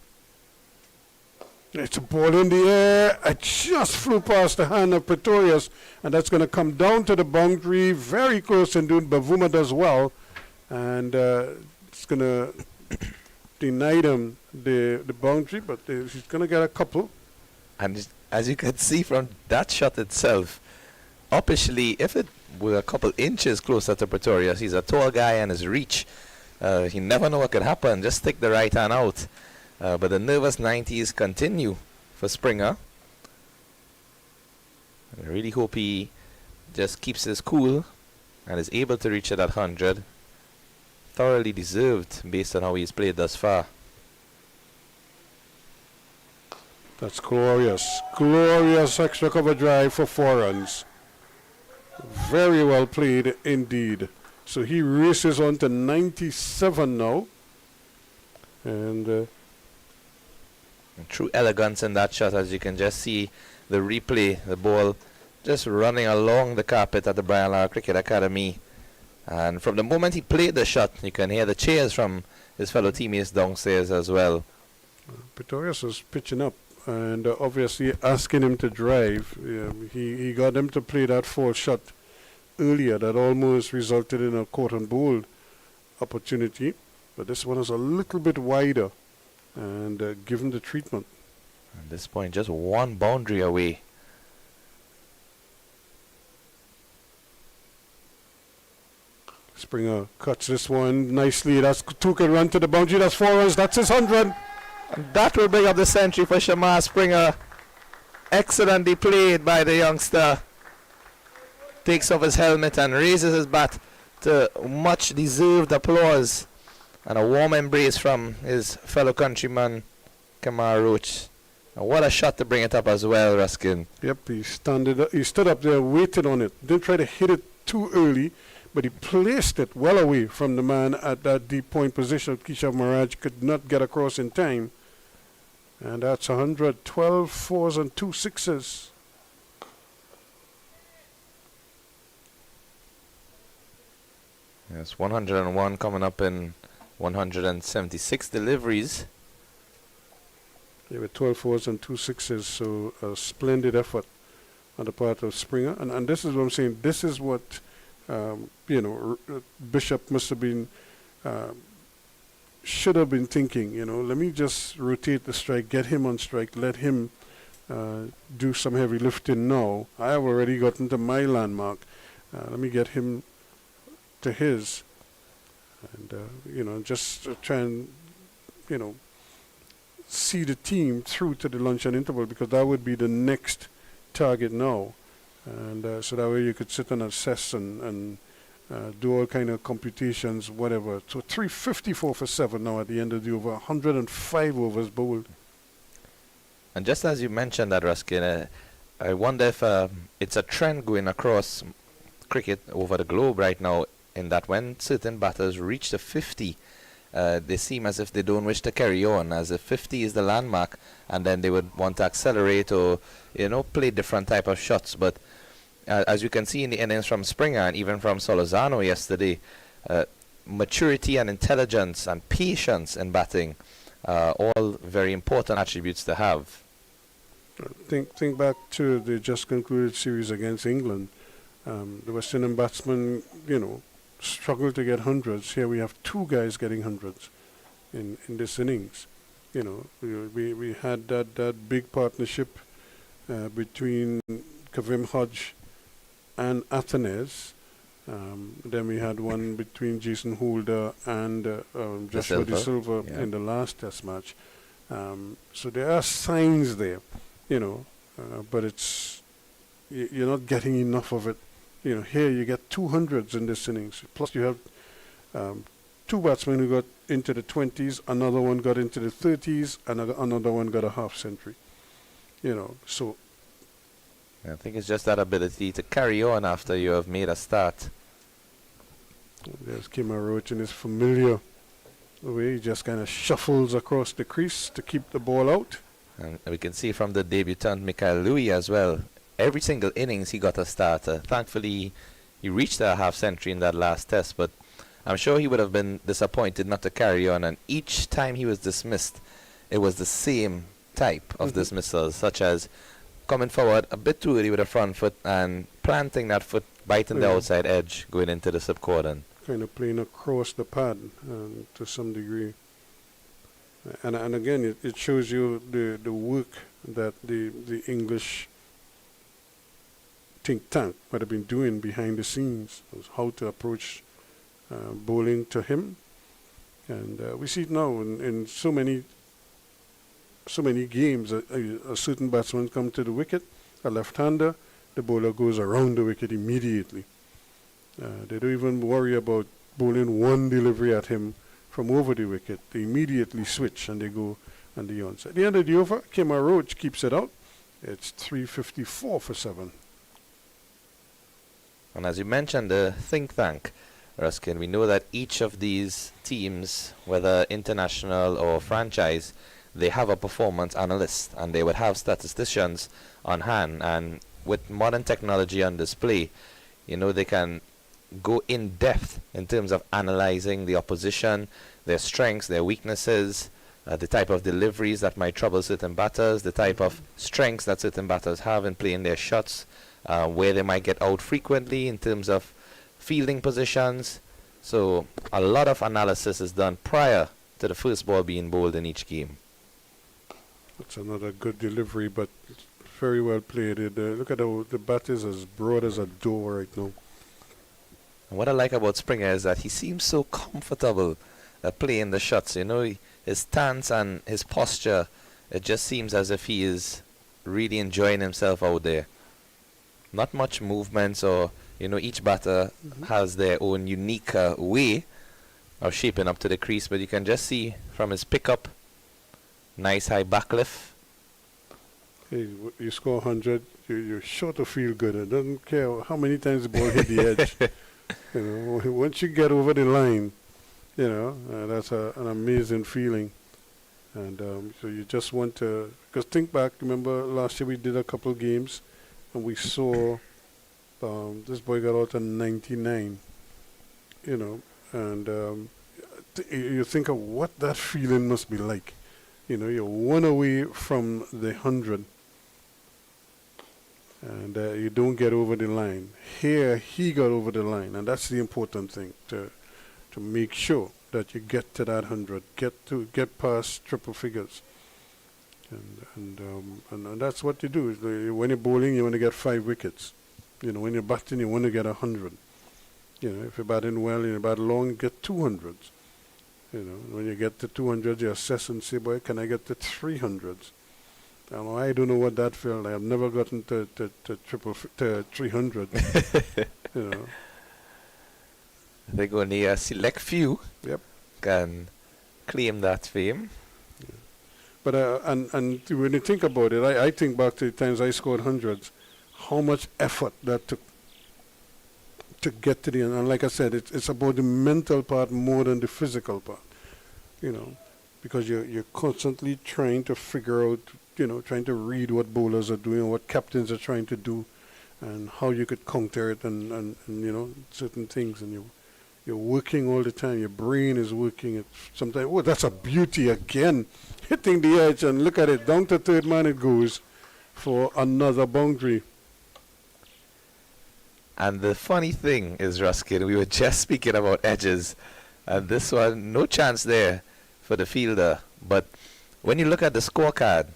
It's a ball in the air. It just flew past the hand of Pretorius, and that's going to come down to the boundary, very close and doing. Bavuma does well, and it's going to deny them the boundary, but he's going to get a couple. And as you can see from that shot itself, officially, if it were a couple inches closer to Pretorius, he's a tall guy and his reach, you never know what could happen. Just stick the right hand out. But the nervous 90s continue for Springer. I really hope he just keeps his cool and is able to reach at that 100. Thoroughly deserved based on how he's played thus far. That's glorious. Glorious extra cover drive for 4 runs. Very well played indeed. So he races on to 97 now. And true elegance in that shot, as you can just see the replay, the ball just running along the carpet at the Brian Lara Cricket Academy. And from the moment he played the shot, you can hear the cheers from his fellow teammates downstairs as well. Pretorius was pitching up and obviously asking him to drive. He got him to play that 4 shot earlier that almost resulted in a caught and bowled opportunity. But this one is a little bit wider and given the treatment. At this point, just one boundary away. Springer cuts this one nicely. That's 2 can run to the boundary. That's 4 runs. That's his 100. And that will bring up the century for Shamar Springer. Excellently played by the youngster. Takes off his helmet and raises his bat to much deserved applause. And a warm embrace from his fellow countryman, Kamar Roach. And what a shot to bring it up as well, Ruskin. Yep, he stood up there, waited on it. Didn't try to hit it too early, but he placed it well away from the man at that deep point position. Keshav Maharaj could not get across in time. And that's 112 4s and 2 6s. Yes, 101 coming up in 176 deliveries. Yeah, with 12 4s and 2 6s, so a splendid effort on the part of Springer. And this is what I'm saying. This is what, Bishop must have been, should have been thinking, let me just rotate the strike, get him on strike, let him do some heavy lifting now. I have already gotten to my landmark. Let me get him to his. And, just try and, see the team through to the luncheon interval, because that would be the next target now. And so that way you could sit and assess and do all kind of computations, whatever. So 354 for 7 now at the end of the over. 105 overs bowled. And just as you mentioned that, Ruskin, I wonder if it's a trend going across cricket over the globe right now, in that when certain batters reach the 50, they seem as if they don't wish to carry on, as if 50 is the landmark, and then they would want to accelerate or, play different type of shots. But as you can see in the innings from Springer and even from Solozano yesterday, maturity and intelligence and patience in batting are all very important attributes to have. Think back to the just concluded series against England. The West Indian batsmen, struggled to get hundreds. Here we have 2 guys getting hundreds in this innings. We had that big partnership between Kavim Hodge and Athanase. Then we had one between Jason Holder and Joshua De Silva in the last Test match. So there are signs there, but it's you're not getting enough of it. Here you get 200s in this innings. Plus you have 2 batsmen who got into the 20s, another one got into the 30s, and another one got a half century. So I think it's just that ability to carry on after you have made a start. There's Kemar Roach in his familiar way. He just kind of shuffles across the crease to keep the ball out. And we can see from the debutant Mikhail Louis as well. Every single innings he got a starter. Thankfully, he reached a half century in that last test, but I'm sure he would have been disappointed not to carry on. And each time he was dismissed, it was the same type of dismissals, such as coming forward a bit too early with a front foot and planting that foot, biting the outside edge, going into the subcordon. Kind of playing across the pad to some degree. And again, it shows you the work that the English think tank might have been doing behind the scenes, how to approach bowling to him. And we see it now in so many games. A certain batsman comes to the wicket, a left-hander, the bowler goes around the wicket immediately. They don't even worry about bowling one delivery at him from over the wicket. They immediately switch and they go on the onside. At the end of the over, Maharaj keeps it out. It's 354 for 7. And as you mentioned, the think tank, Ruskin, we know that each of these teams, whether international or franchise, they have a performance analyst and they would have statisticians on hand. And with modern technology on display, you know, they can go in depth in terms of analyzing the opposition, their strengths, their weaknesses, the type of deliveries that might trouble certain batters, the type of strengths that certain batters have in playing their shots, where they might get out frequently in terms of fielding positions. So a lot of analysis is done prior to the first ball being bowled in each game. That's another good delivery, but very well played. Look at the bat is as broad as a door right now. And what I like about Springer is that he seems so comfortable playing the shots. You know, his stance and his posture, it just seems as if he is really enjoying himself out there. Not much movements, or, you know, each batter has their own unique way of shaping up to the crease, but you can just see from his pickup, nice high backlift. Hey, you score 100, you're sure to feel good. It doesn't care how many times the ball hit the edge. You know, once you get over the line, you know, that's an amazing feeling. And so you just want to, because think back, remember last year we did a couple of games and we saw this boy got out at 99, you know, and you think of what that feeling must be like. You know, you're one away from the 100 and you don't get over the line. Here he got over the line, and that's the important thing, to make sure that you get to that 100, get past triple figures, and that's what you do. When you're bowling, you want to get 5 wickets. You know, when you're batting, you want to get 100. You know, if you're batting well and you bat long, you get 200s. You know, when you get to 200, you assess and say, boy, can I get to 300s? I don't know what that felt. I have never gotten to 300. You know. I think only a select few can claim that fame. Yeah. But and when you think about it, I think back to the times I scored hundreds, how much effort that took to get to the end. And like I said, it's about the mental part more than the physical part. You know, because you're constantly trying to figure out, you know, trying to read what bowlers are doing, what captains are trying to do, and how you could counter it, and you know, certain things, and you're working all the time. Your brain is working. Sometimes, oh, that's a beauty again, hitting the edge, and look at it, down to third man it goes for another boundary. And the funny thing is, Ruskin, we were just speaking about edges, and this one, no chance there for the fielder. But when you look at the scorecard,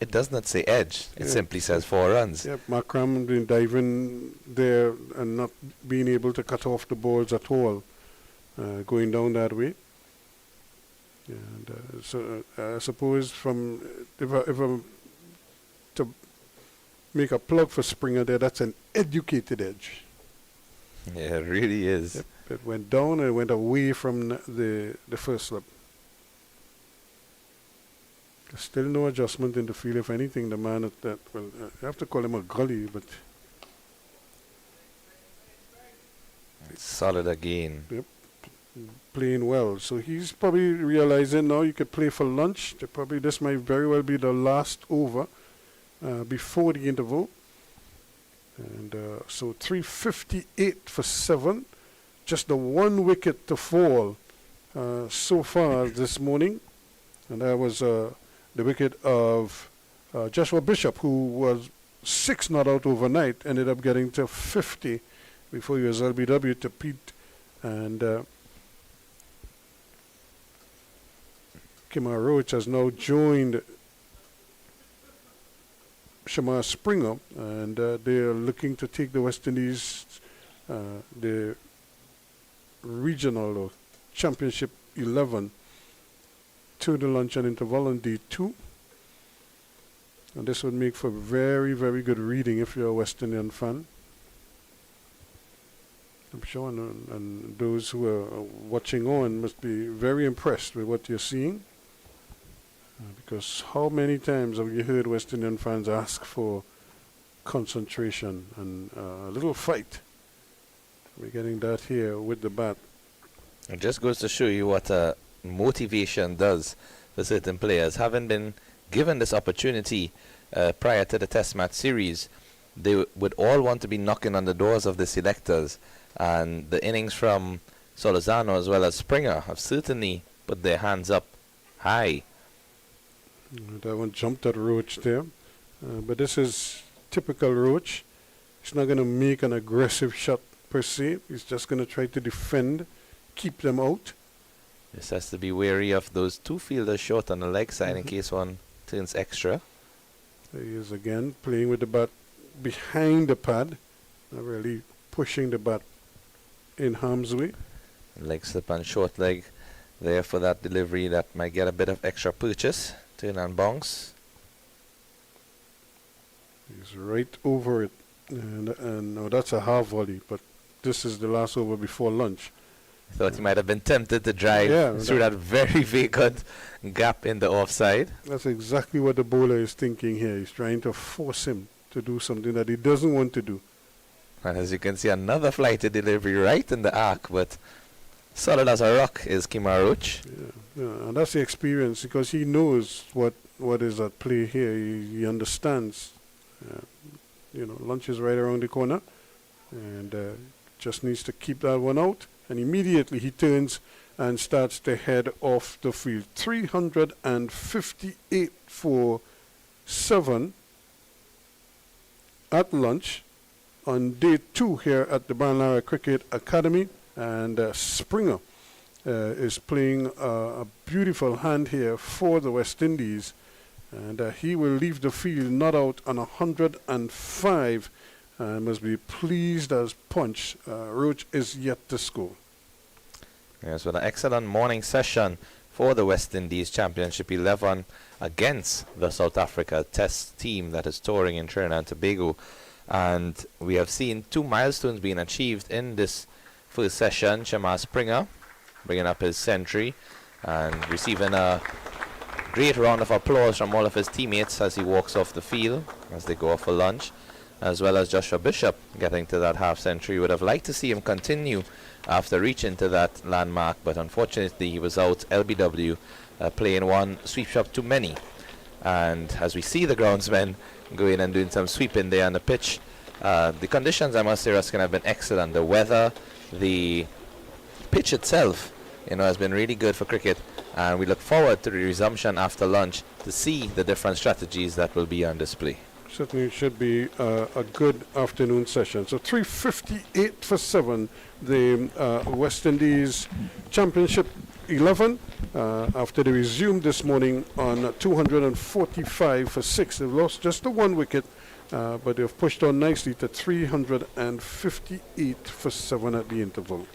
it does not say edge. It simply says 4 runs. Yep, Markram been diving there and not being able to cut off the balls at all, going down that way. And so I suppose from if I'm to make a plug for Springer there, that's an educated edge. Yeah, it really is. Yep, it went down and it went away from the first slip. Still no adjustment in the field. If anything, the man at that, well, you have to call him a gully, but it's solid again. Yep, playing well. So he's probably realizing now you could play for lunch. This might very well be the last over before the interval. And so 358 for 7. Just the 1 wicket to fall so far this morning. And that was the wicket of Joshua Bishop, who was 6 not out overnight, ended up getting to 50 before he was LBW to Pete. And Kimar Roach has now joined Shamar Springer, and they are looking to take the West Indies, the regional or championship 11, to the lunch and interval on D2. And this would make for very, very good reading if you're a West Indian fan. I'm sure, and those who are watching on must be very impressed with what you're seeing. Because how many times have you heard West Indian fans ask for concentration and a little fight? We're getting that here with the bat. It just goes to show you what motivation does for certain players. Having been given this opportunity prior to the Test match series, they would all want to be knocking on the doors of the selectors. And the innings from Solozano as well as Springer have certainly put their hands up high. That one jumped at Roach there. But this is typical Roach. He's not going to make an aggressive shot per se. He's just going to try to defend, keep them out. Just has to be wary of those two fielders short on the leg side in case one turns extra. There he is again, playing with the bat behind the pad. Not really pushing the bat in harm's way. Leg slip and short leg there for that delivery that might get a bit of extra purchase. Turn and bounce. He's right over it. And no, that's a half volley, but this is the last over before lunch. Thought he might have been tempted to drive through that very vacant gap in the offside. That's exactly what the bowler is thinking here. He's trying to force him to do something that he doesn't want to do. And as you can see, another flighted delivery right in the arc, but solid as a rock is Kimar Roach. Yeah, and that's the experience, because he knows what is at play here. He understands. Lunch is right around the corner, and just needs to keep that one out. And immediately he turns and starts to head off the field. 358 for 7 at lunch on day 2 here at the Banlara Cricket Academy. And Springer is playing a beautiful hand here for the West Indies. And he will leave the field not out on 105. Must be pleased as punch. Roach is yet to score. Yes, well, an excellent morning session for the West Indies Championship 11 against the South Africa Test team that is touring in Trinidad and Tobago. And we have seen 2 milestones being achieved in this first session. Shamar Springer bringing up his century and receiving a great round of applause from all of his teammates as he walks off the field as they go off for lunch, as well as Joshua Bishop getting to that half century. Would have liked to see him continue after reaching to that landmark, but unfortunately he was out LBW playing one sweep shot too many. And as we see the groundsmen going and doing some sweeping there on the pitch, the conditions, I must say, Ruskin, have been excellent. The weather, the pitch itself, has been really good for cricket, and we look forward to the resumption after lunch to see the different strategies that will be on display. Certainly should be a good afternoon session. So 358 for 7, the West Indies Championship 11, after they resumed this morning on 245 for 6. They've lost just the 1 wicket, but they've pushed on nicely to 358 for 7 at the interval.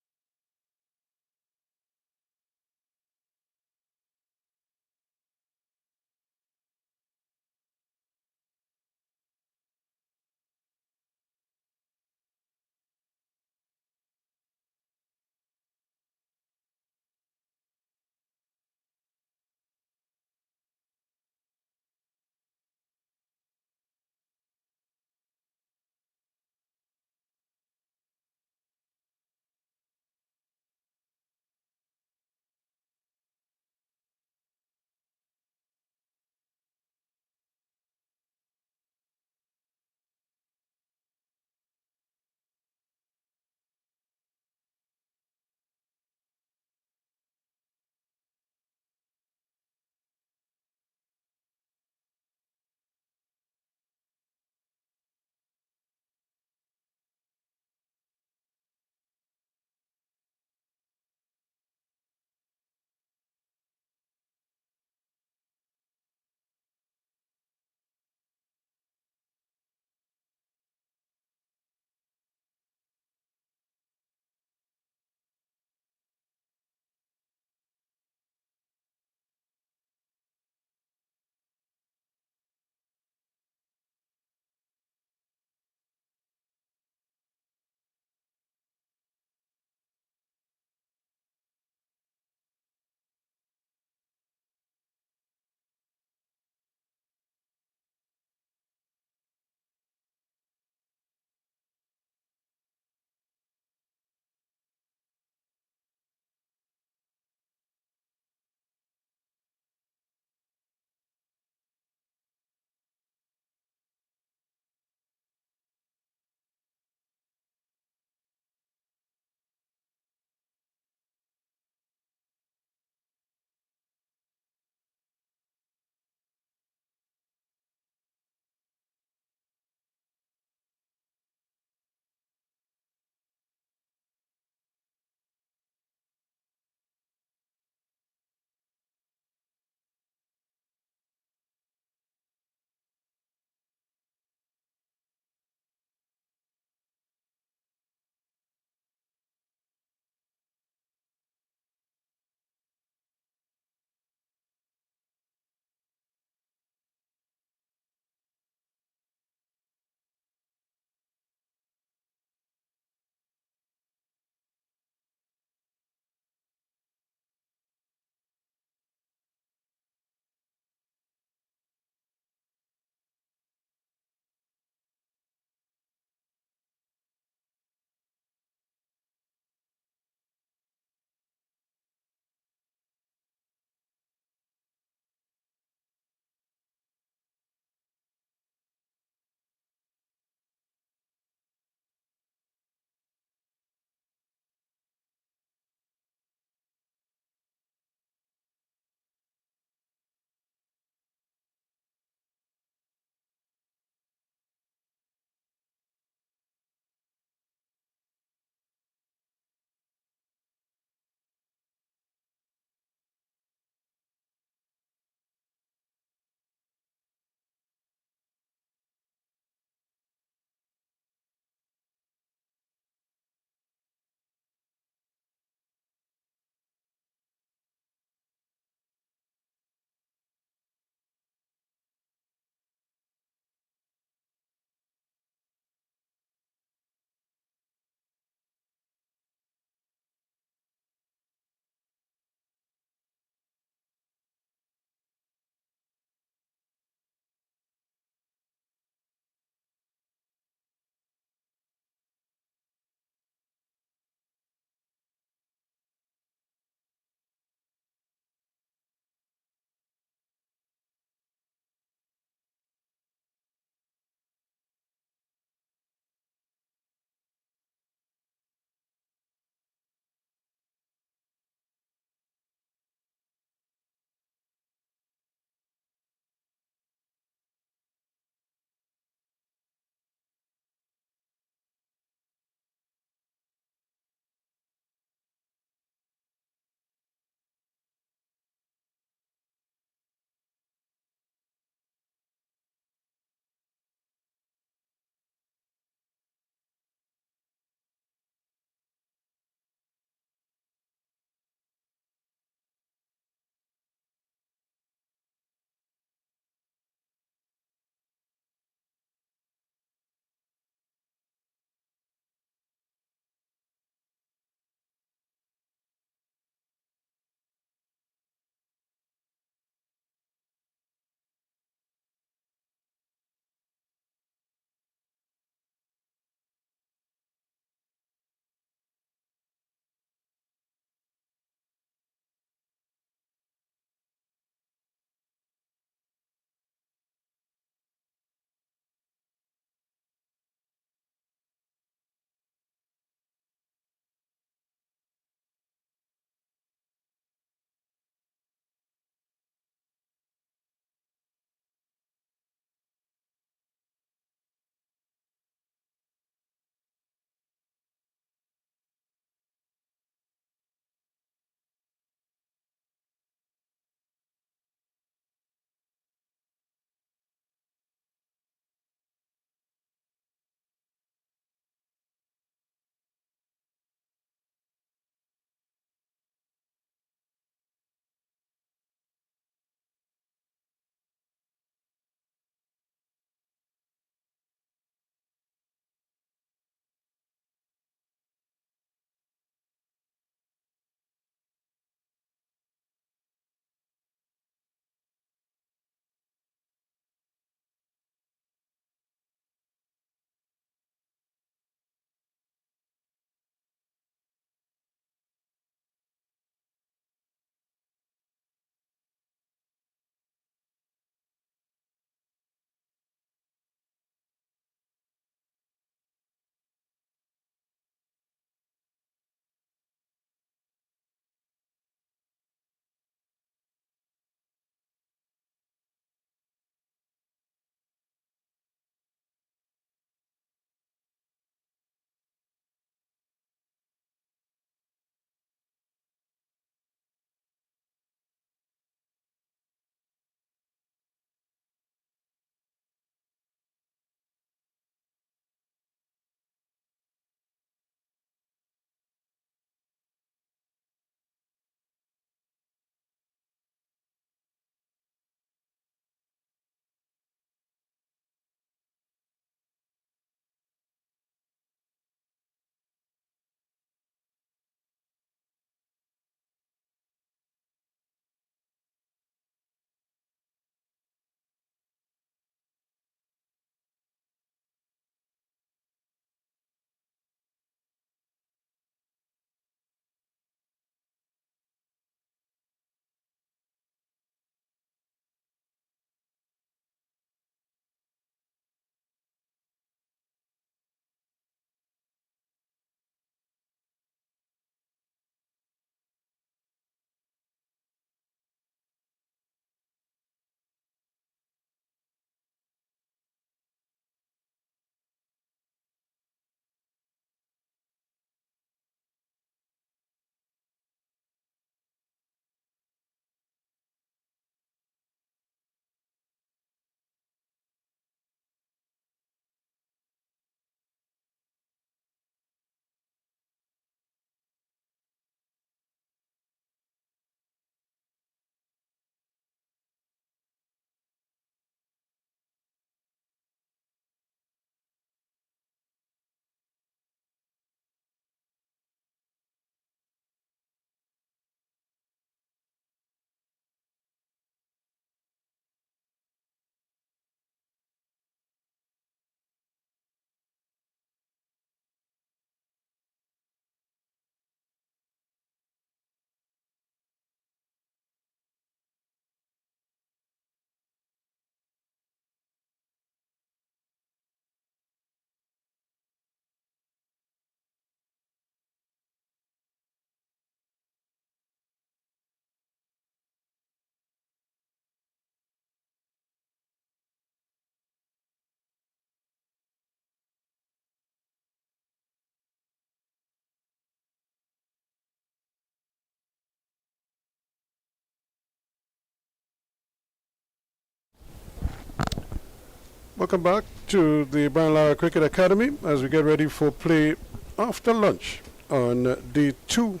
Welcome back to the Banlara Cricket Academy as we get ready for play after lunch on day 2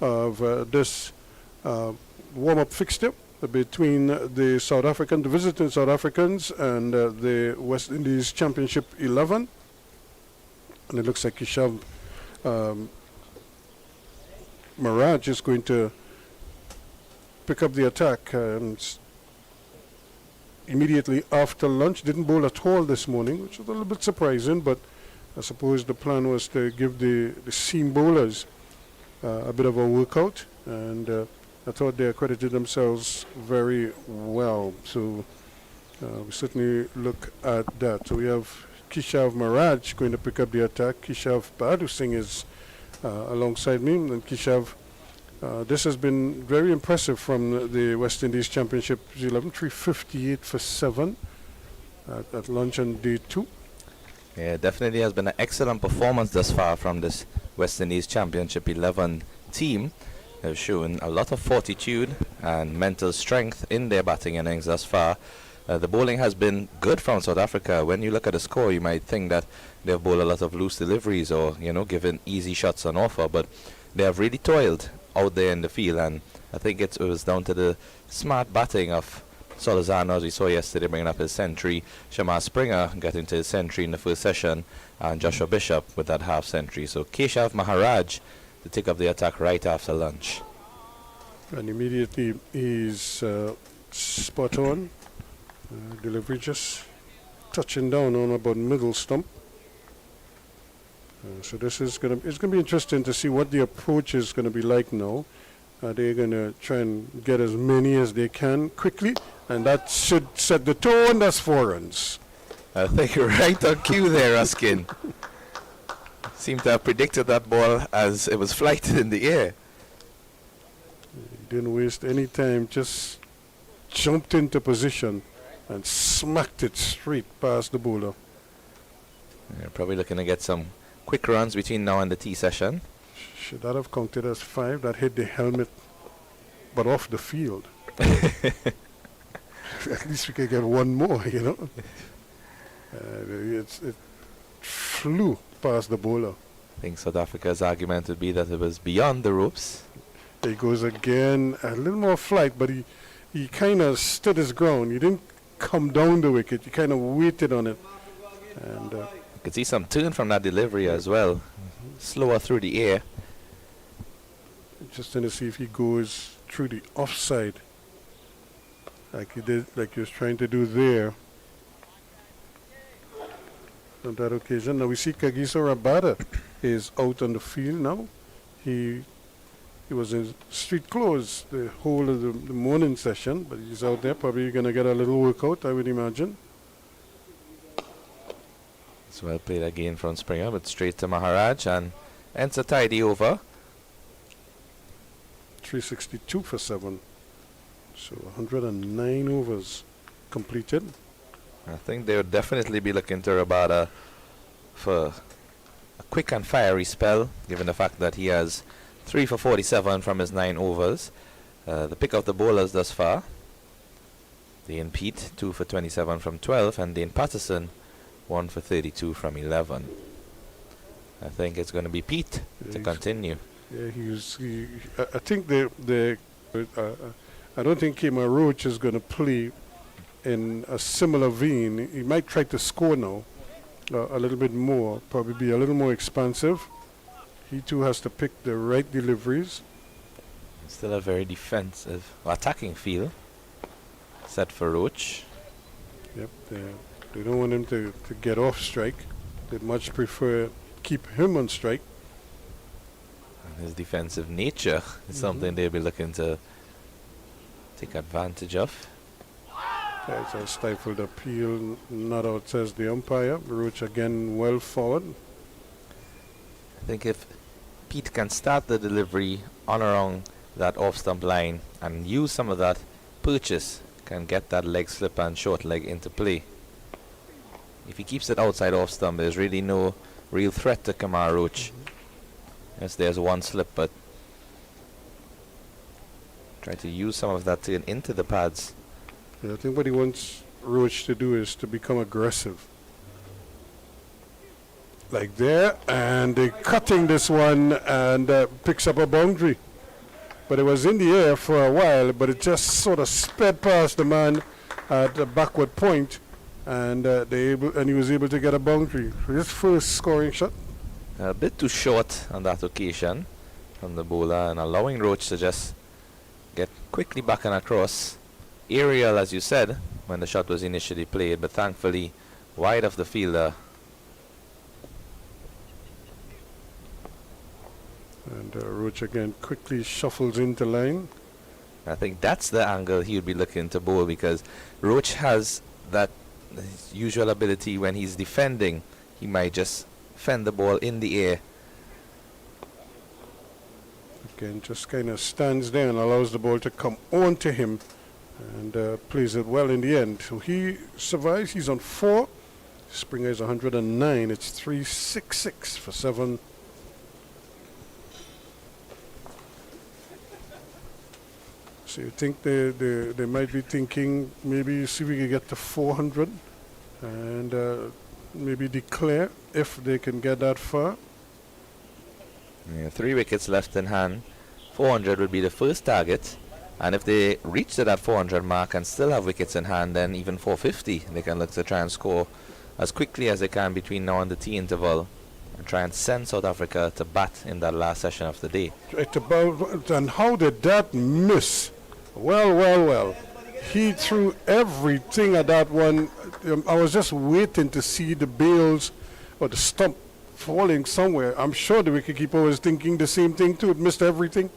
of this warm-up fixture between the the visiting South Africans and the West Indies Championship 11. And it looks like Kishav Maharaj is going to pick up the attack immediately after lunch. Didn't bowl at all this morning, which was a little bit surprising, but I suppose the plan was to give the seam bowlers a bit of a workout, and I thought they accredited themselves very well. So we certainly look at that. So we have Kishav Maharaj going to pick up the attack. Kishav Bahadur Singh is alongside me, and Kishav, this has been very impressive from the West Indies Championship 11, 358 for 7 at lunch on day 2. Yeah, definitely has been an excellent performance thus far from this West Indies Championship 11 team. They've shown a lot of fortitude and mental strength in their batting innings thus far. The bowling has been good from South Africa. When you look at the score, you might think that they've bowled a lot of loose deliveries or, given easy shots on offer, but they have really toiled out there in the field, and I think it was down to the smart batting of Solozano, as we saw yesterday, bringing up his century, Shamar Springer getting to his century in the first session, and Joshua Bishop with that half century. So Keshav Maharaj to take up the attack right after lunch. And immediately he's spot on. Delivery just touching down on about middle stump. So this is it's gonna be interesting to see what the approach is gonna be like now. They're gonna try and get as many as they can quickly, and that should set the tone. That's 4 runs. I think you're right on cue there, Ruskin. Seemed to have predicted that ball as it was flighted in the air. He didn't waste any time, just jumped into position and smacked it straight past the bowler. You're probably looking to get some quick runs between now and the tea session. Should that have counted as 5? That hit the helmet, but off the field. At least we could get one more, It flew past the bowler. I think South Africa's argument would be that it was beyond the ropes. There he goes again, a little more flight, but he kind of stood his ground. He didn't come down the wicket, he kind of waited on it. And You could see some turn from that delivery as well. Slower through the air. just to see if he goes through the offside, like he was trying to do there on that occasion. Now we see Kagiso Rabada is out on the field now. He was in street clothes the whole of the morning session, but he's out there probably going to get a little workout, I would imagine. It's well played again from Springer, but straight to Maharaj and ends a tidy over. 362 for 7. So 109 overs completed. I think they would definitely be looking to Rabada for a quick and fiery spell, given the fact that he has 3 for 47 from his 9 overs. The pick of the bowlers thus far: Dane Pete, 2 for 27 from 12, and Dane Patterson, 1 for 32 from 11. I think it's going to be Pete to continue. Yeah, I think I don't think Kemar Roach is going to play in a similar vein. He might try to score now a little bit more, probably be a little more expansive. He too has to pick the right deliveries. Still a very defensive, attacking field set for Roach. Yep, they don't want him to get off strike. They'd much prefer keep him on strike. And his defensive nature is something they'll be looking to take advantage of. That's a stifled appeal, not out, says the umpire. Roach again well forward. I think if Pete can start the delivery on around that off-stump line and use some of that purchase, can get that leg slip and short leg into play. If he keeps it outside off-stump, there's really no real threat to Kemar Roach. Yes, there's one slip, but try to use some of that turn into the pads. Yeah, I think what he wants Roach to do is to become aggressive. Like there, and they're cutting this one, and picks up a boundary. But it was in the air for a while, but it just sort of sped past the man at the backward point, and he was able to get a boundary. His first scoring shot. A bit too short on that occasion from the bowler, and allowing Roach to just get quickly back and across. Aerial, as you said, when the shot was initially played, but thankfully wide of the fielder. And Roach again quickly shuffles into line. I think that's the angle he would be looking to bowl, because Roach has that usual ability when he's defending. He might just fend the ball in the air. Again, just kind of stands there and allows the ball to come on to him, and plays it well in the end. So he survives. He's on 4. Springer is 109. It's 366 for 7. So you think they might be thinking maybe see if we can get to 400 and maybe declare if they can get that far. Yeah, 3 wickets left in hand. 400 would be the first target, and if they reach to that 400 mark and still have wickets in hand, then even 450 they can look to try and score as quickly as they can between now and the tea interval, and try and send South Africa to bat in that last session of the day. And how did that miss? Well. He threw everything at that one. I was just waiting to see the bails or the stump falling somewhere. I'm sure the wicketkeeper was thinking the same thing too. It missed everything.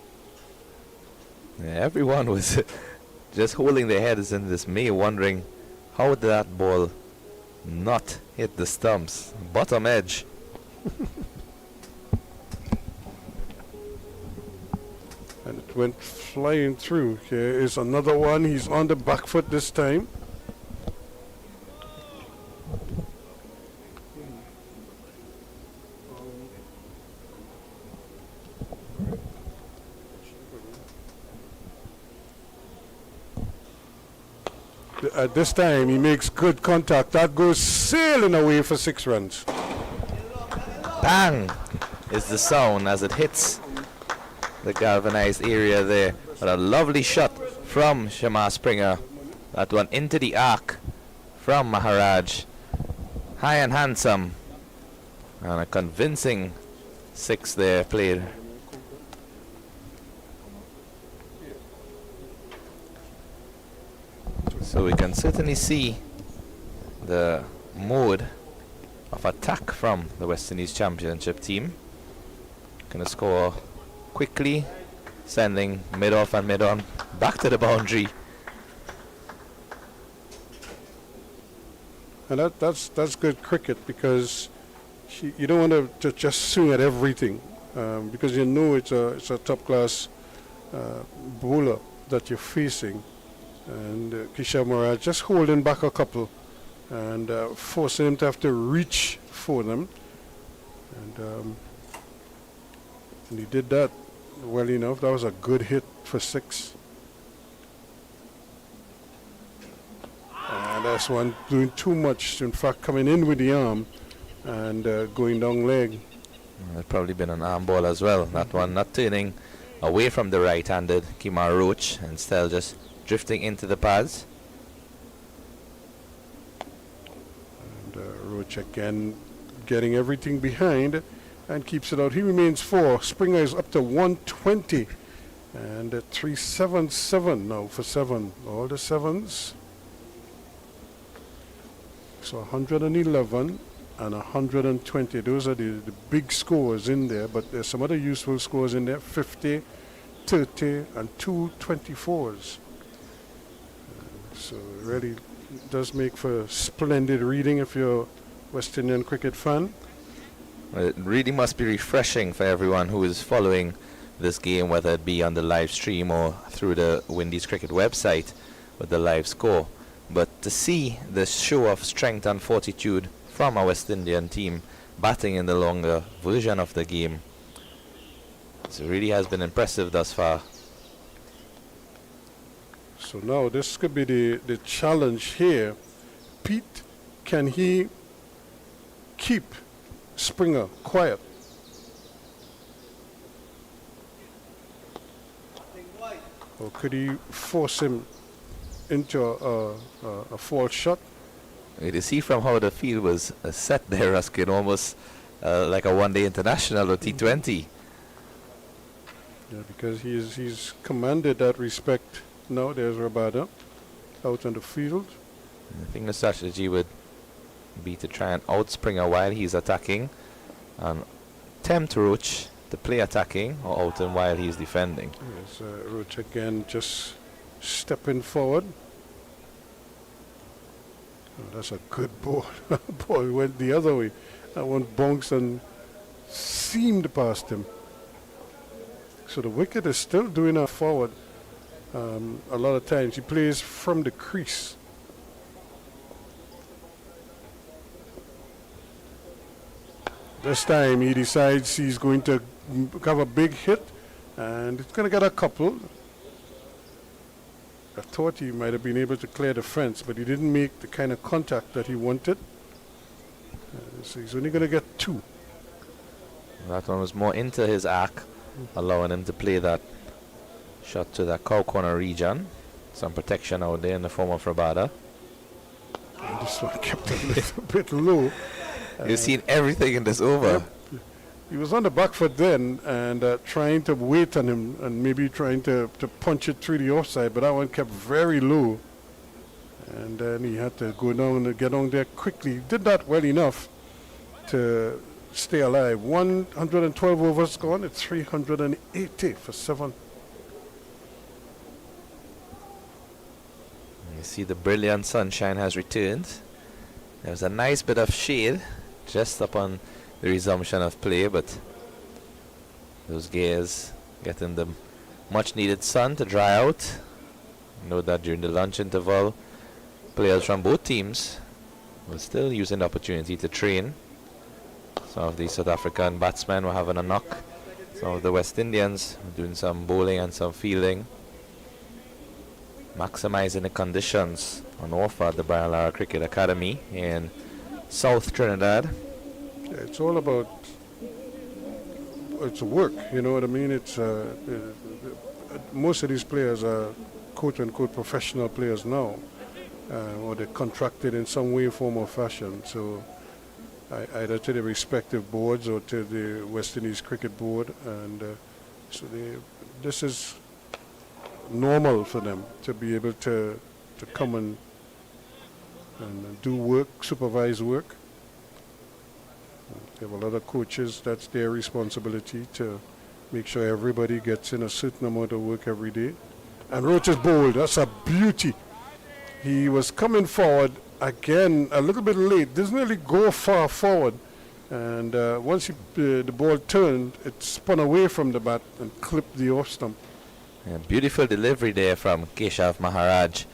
Yeah, everyone was just holding their heads in dismay, wondering how did that ball not hit the stumps, bottom edge. And it went flying through. Here is another one. He's on the back foot this time. At this time, he makes good contact. That goes sailing away for 6 runs. Bang is the sound as it hits the galvanized area there. But a lovely shot from Shamar Springer. That one into the arc from Maharaj. High and handsome. And a convincing 6 there played. So we can certainly see the mode of attack from the West Indies Championship team. Gonna score quickly, sending mid-off and mid-on back to the boundary. And that's good cricket, because you don't want to just swing at everything, because you know it's a top-class bowler that you're facing. And Kishore Maharaj just holding back a couple and forcing him to have to reach for them. And he did that well enough. That was a good hit for 6. And that's one doing too much. In fact, coming in with the arm and going down leg. There's probably been an arm ball as well. That one not turning away from the right-handed Kemar Roach, and still just drifting into the pads. And Roach again getting everything behind and keeps it out. He remains 4. Springer is up to 120 and 377 now for 7. All the 7s. So 111 and 120. Those are the big scores in there, but there's some other useful scores in there. 50, 30 and 2 24s. So it really does make for splendid reading if you're a West Indian cricket fan. Well, it really must be refreshing for everyone who is following this game, whether it be on the live stream or through the Windies cricket website with the live score. But to see this show of strength and fortitude from our West Indian team batting in the longer version of the game, it really has been impressive thus far. So now this could be the challenge here Pete, can he keep Springer quiet? Or could he force him into a false shot? You see from how the field was set there, Ruskin, almost like a one-day international or T20. Yeah, because he's commanded that respect. Now there's Rabada out on the field. I think the strategy would be to try and out Springer while he's attacking and tempt Roach to play attacking or out him while he's defending. Yes, Roach again just stepping forward. Oh, that's a good ball. Ball went the other way. That one bounced and seamed past him. So the wicket is still doing a forward. A lot of times he plays from the crease. This time he decides he's going to have a big hit, and it's going to get a couple. I thought he might have been able to clear the fence, but he didn't make the kind of contact that he wanted. So he's only going to get 2. That one was more into his arc, allowing him to play that shot to that cow corner region. Some protection out there in the form of Rabada. And this one kept a little bit low. You've seen everything in this over. Yep. He was on the back foot then and trying to wait on him and maybe trying to punch it through the offside, but that one kept very low. And then he had to go down and get on there quickly. He did that well enough to stay alive. 112 overs gone. It's 380 for 7. You see the brilliant sunshine has returned. There was a nice bit of shade just upon the resumption of play, but those gears getting the much needed sun to dry out. Note that during the lunch interval, players from both teams were still using the opportunity to train. Some of the South African batsmen were having a knock. Some of the West Indians were doing some bowling and some fielding. Maximizing the conditions on offer at the Brian Lara Cricket Academy in South Trinidad. Yeah, it's all about it's work, you know what I mean? It's most of these players are quote-unquote professional players now, or they're contracted in some way, form, or fashion. So either to the respective boards or to the West Indies Cricket Board, and so this is normal for them to be able to come and do work, supervise work. They have a lot of coaches. That's their responsibility to make sure everybody gets in a certain amount of work every day. And Roach is bowled. That's a beauty. He was coming forward again a little bit late. Doesn't really go far forward. And once the ball turned, it spun away from the bat and clipped the off stump. Yeah, beautiful delivery there from Keshav Maharaj.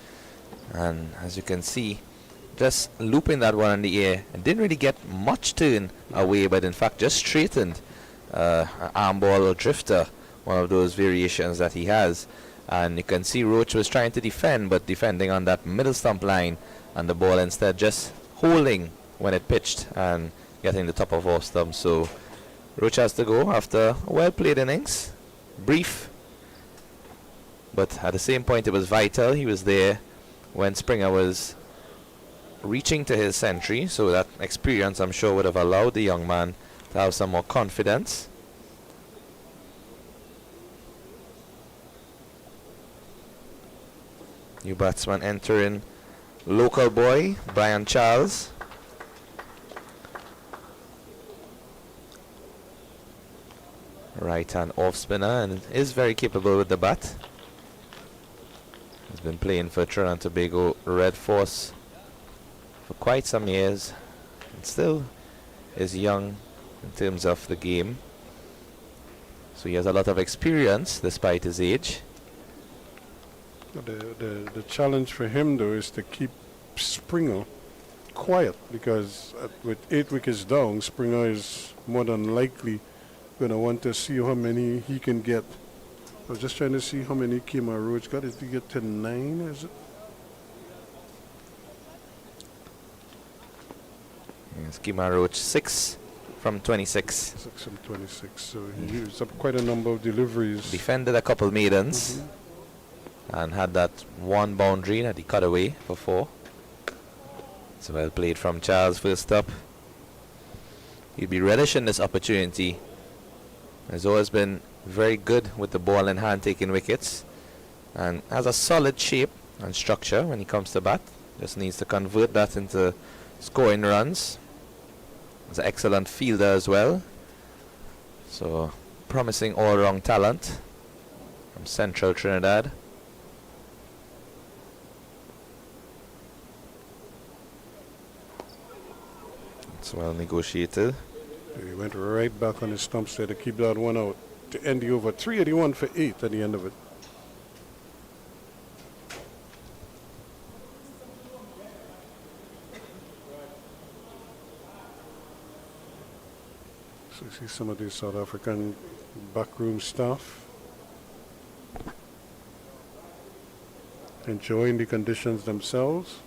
And as you can see, just looping that one in the air and didn't really get much turn away, but in fact just straightened an arm ball or drifter, one of those variations that he has. And you can see Roach was trying to defend, but defending on that middle stump line, and the ball instead just holding when it pitched and getting the top of off stump. So Roach has to go after a well played innings, brief, but at the same point it was vital. He was there when Springer was reaching to his century, so that experience I'm sure would have allowed the young man to have some more confidence. New batsman entering, local boy Brian Charles. Right hand off spinner and is very capable with the bat. He's been playing for Trinidad and Tobago Red Force for quite some years and still is young in terms of the game. So he has a lot of experience despite his age. The challenge for him though is to keep Springer quiet, because with 8 wickets down, Springer is more than likely going to want to see how many he can get. I was just trying to see how many Kemar Roach got. Did he get to 9? Is it? Yes, Roach 6 from 26. 6 from 26. So he used up quite a number of deliveries. Defended a couple maidens and had that one boundary that he cut away for 4. So well played from Charles first up. He'll be relishing this opportunity. Has always been very good with the ball in hand taking wickets and has a solid shape and structure when he comes to bat. Just needs to convert that into scoring runs. He's an excellent fielder as well. So promising all-round talent from Central Trinidad. It's well negotiated. He went right back on his stumps there to keep that one out to end the over. 381 for 8 at the end of it. So you see some of the South African backroom staff enjoying the conditions themselves.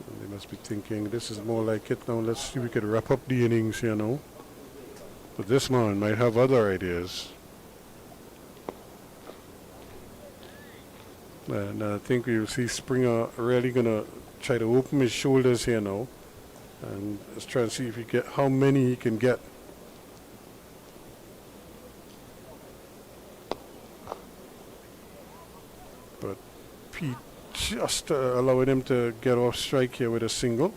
And they must be thinking, this is more like it now. Let's see if we could wrap up the innings, you know. But this man might have other ideas. And I think you'll see Springer really going to try to open his shoulders here now. And let's try and see if he get how many he can get. But Pete just allowing him to get off strike here with a single.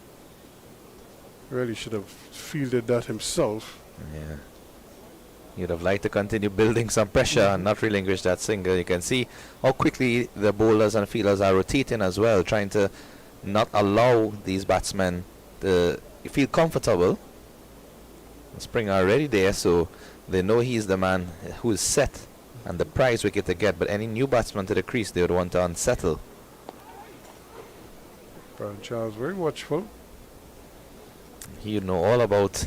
Really should have fielded that himself. Yeah. You'd have liked to continue building some pressure and not relinquish that single. You can see how quickly the bowlers and fielders are rotating as well, trying to not allow these batsmen to feel comfortable. Springer already there, so they know he's the man who is set and the prize wicket to get. But any new batsman to the crease, they would want to unsettle. Brian Charles very watchful. He would know all about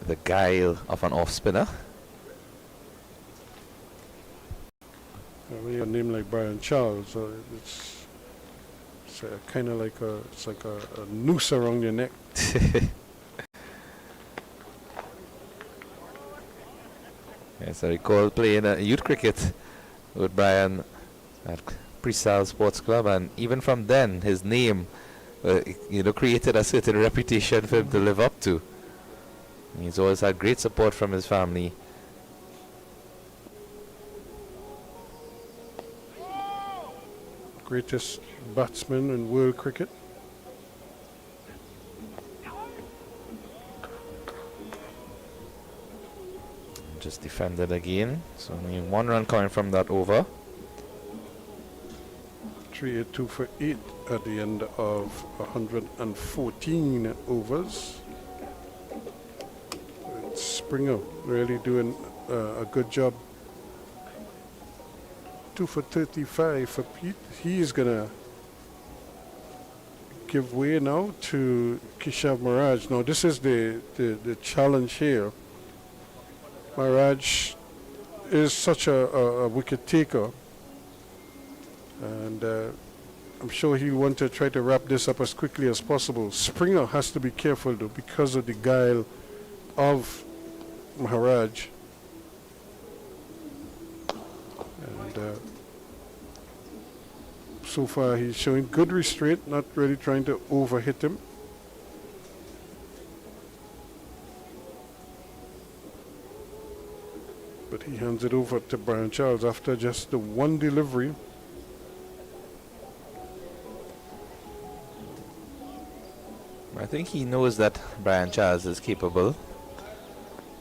the guile of an off spinner. When you have a name like Brian Charles, it's kind of like a noose around your neck. Yes, I recall playing youth cricket with Brian at Presal Sports Club, and even from then, his name, created a certain reputation for him to live up to. He's always had great support from his family. Greatest batsman in world cricket. Just defended again. So only 1 run coming from that over. 382 for 8 at the end of 114 overs. Springer really doing a good job. 2 for 35 for Pete. He is going to give way now to Kishav Maharaj. Now this is the challenge here. Maharaj is such a wicket taker. And I'm sure he'll want to try to wrap this up as quickly as possible. Springer has to be careful though because of the guile of Maharaj. And so far he's showing good restraint, not really trying to overhit him. But he hands it over to Brian Charles after just the one delivery. I think he knows that Brian Charles is capable.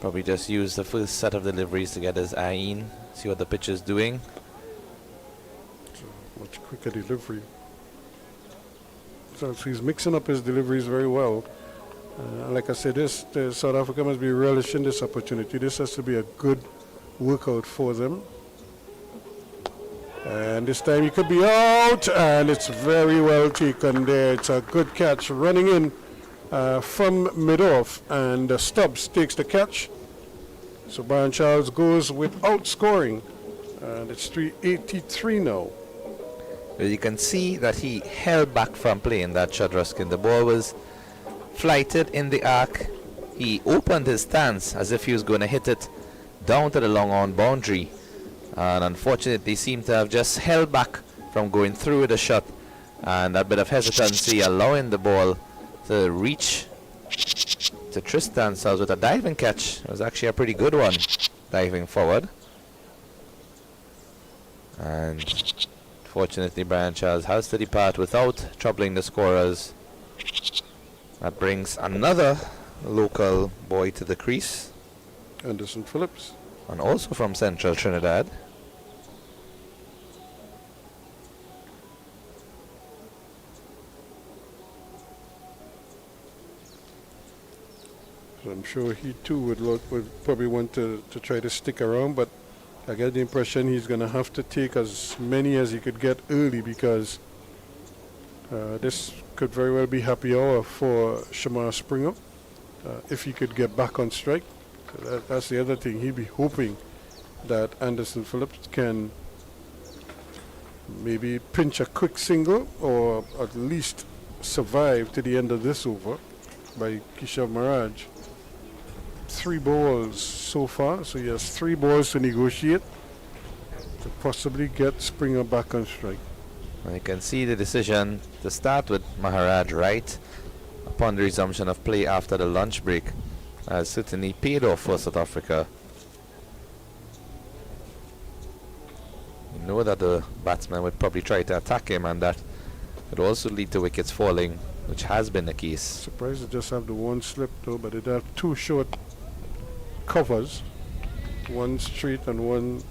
Probably just use the first set of deliveries to get his eye in, see what the pitch is doing. Much quicker delivery. So he's mixing up his deliveries very well. Like I said, South Africa must be relishing this opportunity. This has to be a good workout for them. And this time he could be out, and it's very well taken there. It's a good catch running in from mid-off, and Stubs takes the catch. So Brian Charles goes without scoring, and it's 383 now. But you can see that he held back from playing that shot, Ruskin. The ball was flighted in the arc. He opened his stance as if he was going to hit it down to the long on boundary, and unfortunately seemed to have just held back from going through with the shot, and that bit of hesitancy allowing the ball to reach to Tristan Stubs with a diving catch. It was actually a pretty good one, diving forward. And fortunately Brian Charles has to depart without troubling the scorers. That brings another local boy to the crease, Anderson Phillips. and also from Central Trinidad. So I'm sure he too would probably want to try to stick around, but I get the impression he's going to have to take as many as he could get early, because this could very well be happy hour for Shamar Springer if he could get back on strike. So that's the other thing. He'd be hoping that Anderson Phillips can maybe pinch a quick single or at least survive to the end of this over by Kishore Maharaj. 3 balls so far, so he has 3 balls to negotiate to possibly get Springer back on strike. You can see the decision to start with Maharaj right upon the resumption of play after the lunch break has certainly paid off for South Africa. You know that the batsman would probably try to attack him, and that could also lead to wickets falling, which has been the case. Surprised they just have the 1 slip though, but they have 2 short covers, 1 straight and 1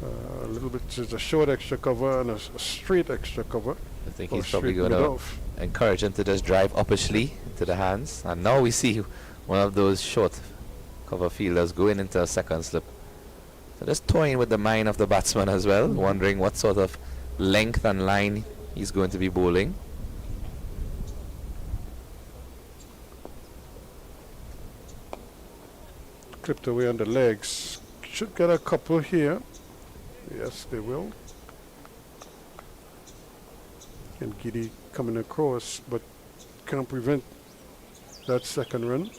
a little bit, just a short extra cover and a straight extra cover. I think or he's probably straight going to mid-off. encourage him to just drive uppishly into the hands, and now we see one of those short cover fielders going into a second slip. So just toying with the mind of the batsman as well, wondering what sort of length and line he's going to be bowling. Clipped away on the legs. Should get a couple here. Yes, they will. And Giddy coming across, but can't prevent that second run.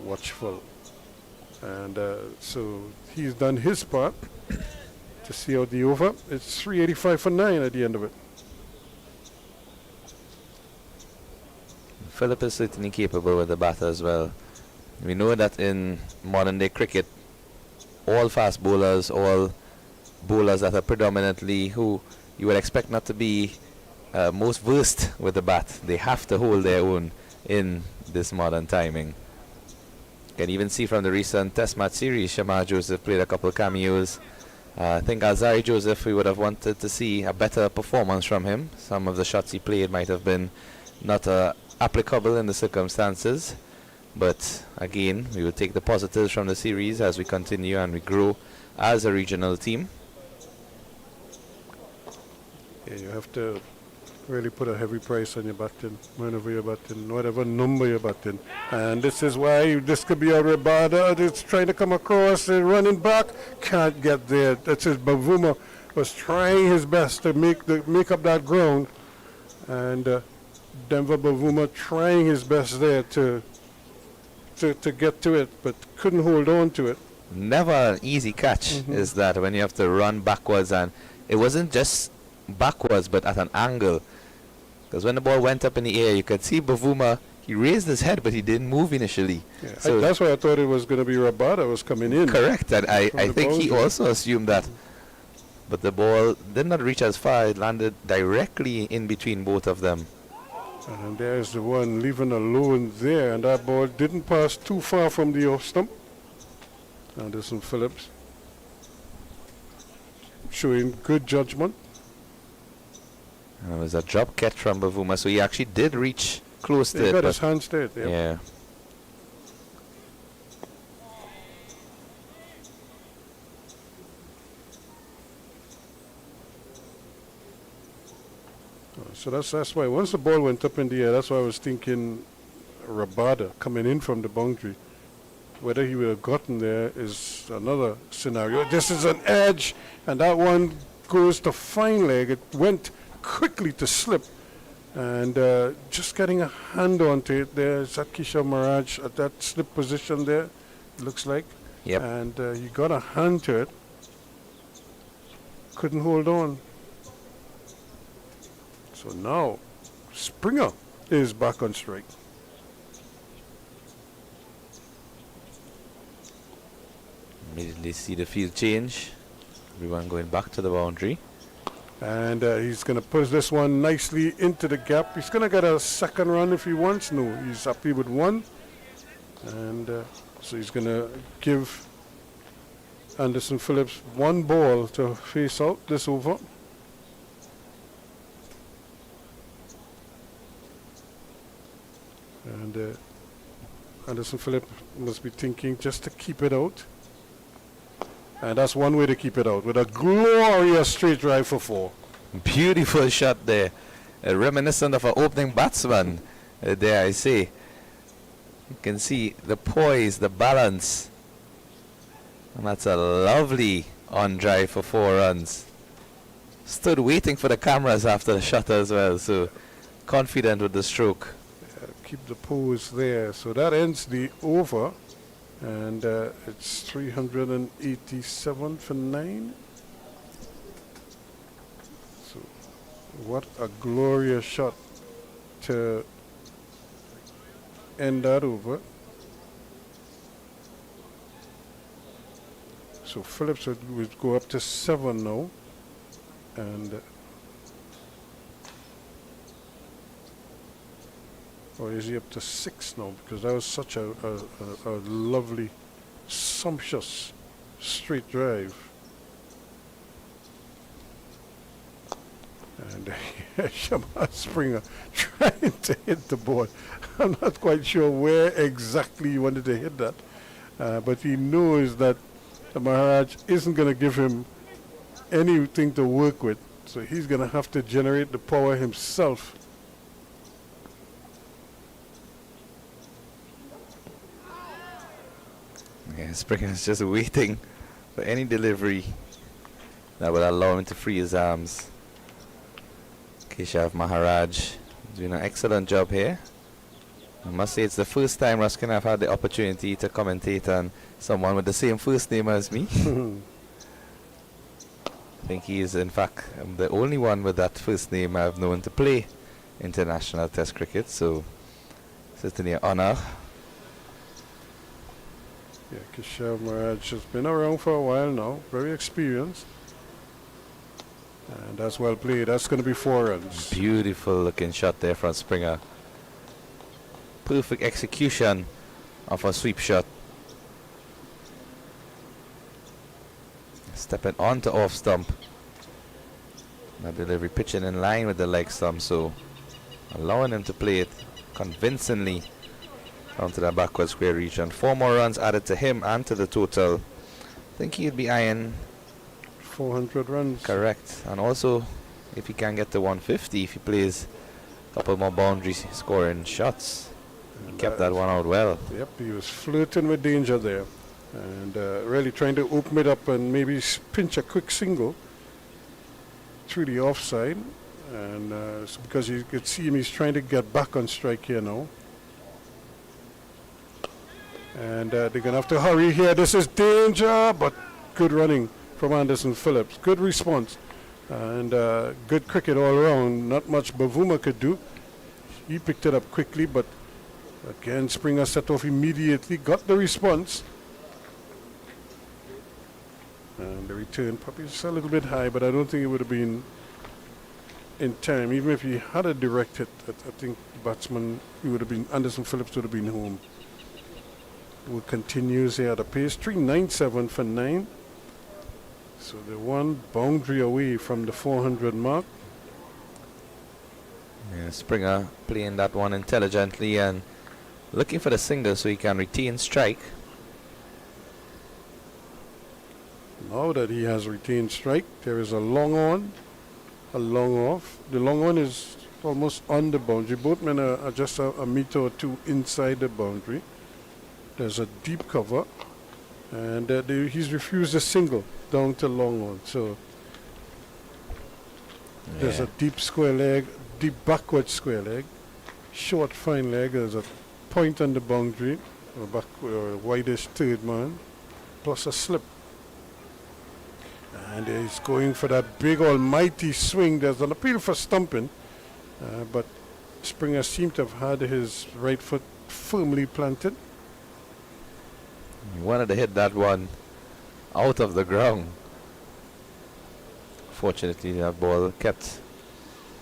Watchful. And so he's done his part to see out the over. It's 385 for 9 at the end of it. Phillips is certainly capable with the bat as well. We know that in modern day cricket, all fast bowlers, all bowlers that are predominantly who you would expect not to be most versed with the bat, they have to hold their own in this modern timing. You can even see from the recent Test match series, Shamar Joseph played a couple of cameos. I think Alzari Joseph, we would have wanted to see a better performance from him. Some of the shots he played might have been not applicable in the circumstances. But again, we will take the positives from the series as we continue and we grow as a regional team. Yeah, you have to really put a heavy price on your batting, whenever you're batting, whatever number you're batting. And this is why this could be a Rabada. It's trying to come across and running back, can't get there. That's his Bavuma was trying his best to make up that ground, and Denver Bavuma trying his best there to get to it, but couldn't hold on to it. Never an easy catch is that, when you have to run backwards, and it wasn't just backwards but at an angle, because when the ball went up in the air you could see Bavuma, he raised his head but he didn't move initially. Yeah, so that's why I thought it was going to be Rabada was coming in. correct, and I think he boundary. also assumed that, but the ball did not reach as far. It landed directly in between both of them. And there's the one leaving alone there, and that ball didn't pass too far from the off stump. Anderson Phillips showing good judgment. It was a drop catch from Bavuma, so he actually did reach close to He it. got but his hands there. Yep. yeah. So that's why once the ball went up in the air, that's why I was thinking Rabada coming in from the boundary. Whether he would have gotten there is another scenario. This is an edge, and that one goes to fine leg. It went quickly to slip, and just getting a hand onto it there. Is that Kishore Maharaj at that slip position there? It looks like. Yep. And he got a hand to it. Couldn't hold on. So now Springer is back on strike. Immediately see the field change. Everyone going back to the boundary. And he's going to push this one nicely into the gap. He's going to get a second run if he wants. No, he's happy with one. And so he's going to give Anderson Phillips one ball to face out this over. And Anderson Phillips must be thinking just to keep it out. And that's one way to keep it out, with a glorious straight drive for 4. Beautiful shot there. Reminiscent of an opening batsman. There I say. You can see the poise, the balance. And that's a lovely on drive for 4 runs. Stood waiting for the cameras after the shot as well, so confident with the stroke. Keep the pose there. So that ends the over. And it's 387 for 9. So what a glorious shot to end that over. So Phillips would go up to 7 now. And or is he up to 6 now? Because that was such a lovely, sumptuous straight drive. And Shamar Springer trying to hit the ball. I'm not quite sure where exactly he wanted to hit that. But he knows that the Maharaj isn't going to give him anything to work with. So he's going to have to generate the power himself. Yeah, Springer is just waiting for any delivery that will allow him to free his arms. Keshav Maharaj doing an excellent job here. I must say it's the first time, Ruskin, I've had the opportunity to commentate on someone with the same first name as me. I think he is, in fact, the only one with that first name I've known to play international test cricket, so certainly an honor. Yeah, Keshav Maharaj has been around for a while now, very experienced. And that's well played. That's going to be 4 runs. Beautiful looking shot there from Springer. Perfect execution of a sweep shot. Stepping onto off stump. That delivery pitching in line with the leg stump, so allowing him to play it convincingly down to that backward square region. 4 more runs added to him and to the total. I think he'd be eyeing 400 runs. Correct. And also, if he can get to 150, if he plays a couple more boundary scoring shots. He kept that one out well. Yep, he was flirting with danger there. And really trying to open it up and maybe pinch a quick single through the offside. And it's because you could see him, he's trying to get back on strike here now. And they're going to have to hurry here. This is danger, but good running from Anderson Phillips. Good response. And good cricket all around. Not much Bavuma could do. He picked it up quickly, but again, Springer set off immediately. Got the response. And the return probably just a little bit high, but I don't think it would have been in time. Even if he had a direct hit, I think the batsman, he would have been, Anderson Phillips would have been home. Will continues here at a pace. 397 for 9. So they're 1 boundary away from the 400 mark. Yeah, Springer playing that one intelligently and looking for the single so he can retain strike. Now that he has retained strike, there is a long on. a long off. The long one is almost on the boundary. Both men are just a meter or two inside the boundary. There's a deep cover, and he's refused a single down to long on. So there's a deep square leg, deep backward square leg, short fine leg. There's a point on the boundary, a whitish third man, plus a slip. And he's going for that big almighty swing. There's an appeal for stumping, but Springer seemed to have had his right foot firmly planted. He wanted to hit that one out of the ground. Fortunately, that ball kept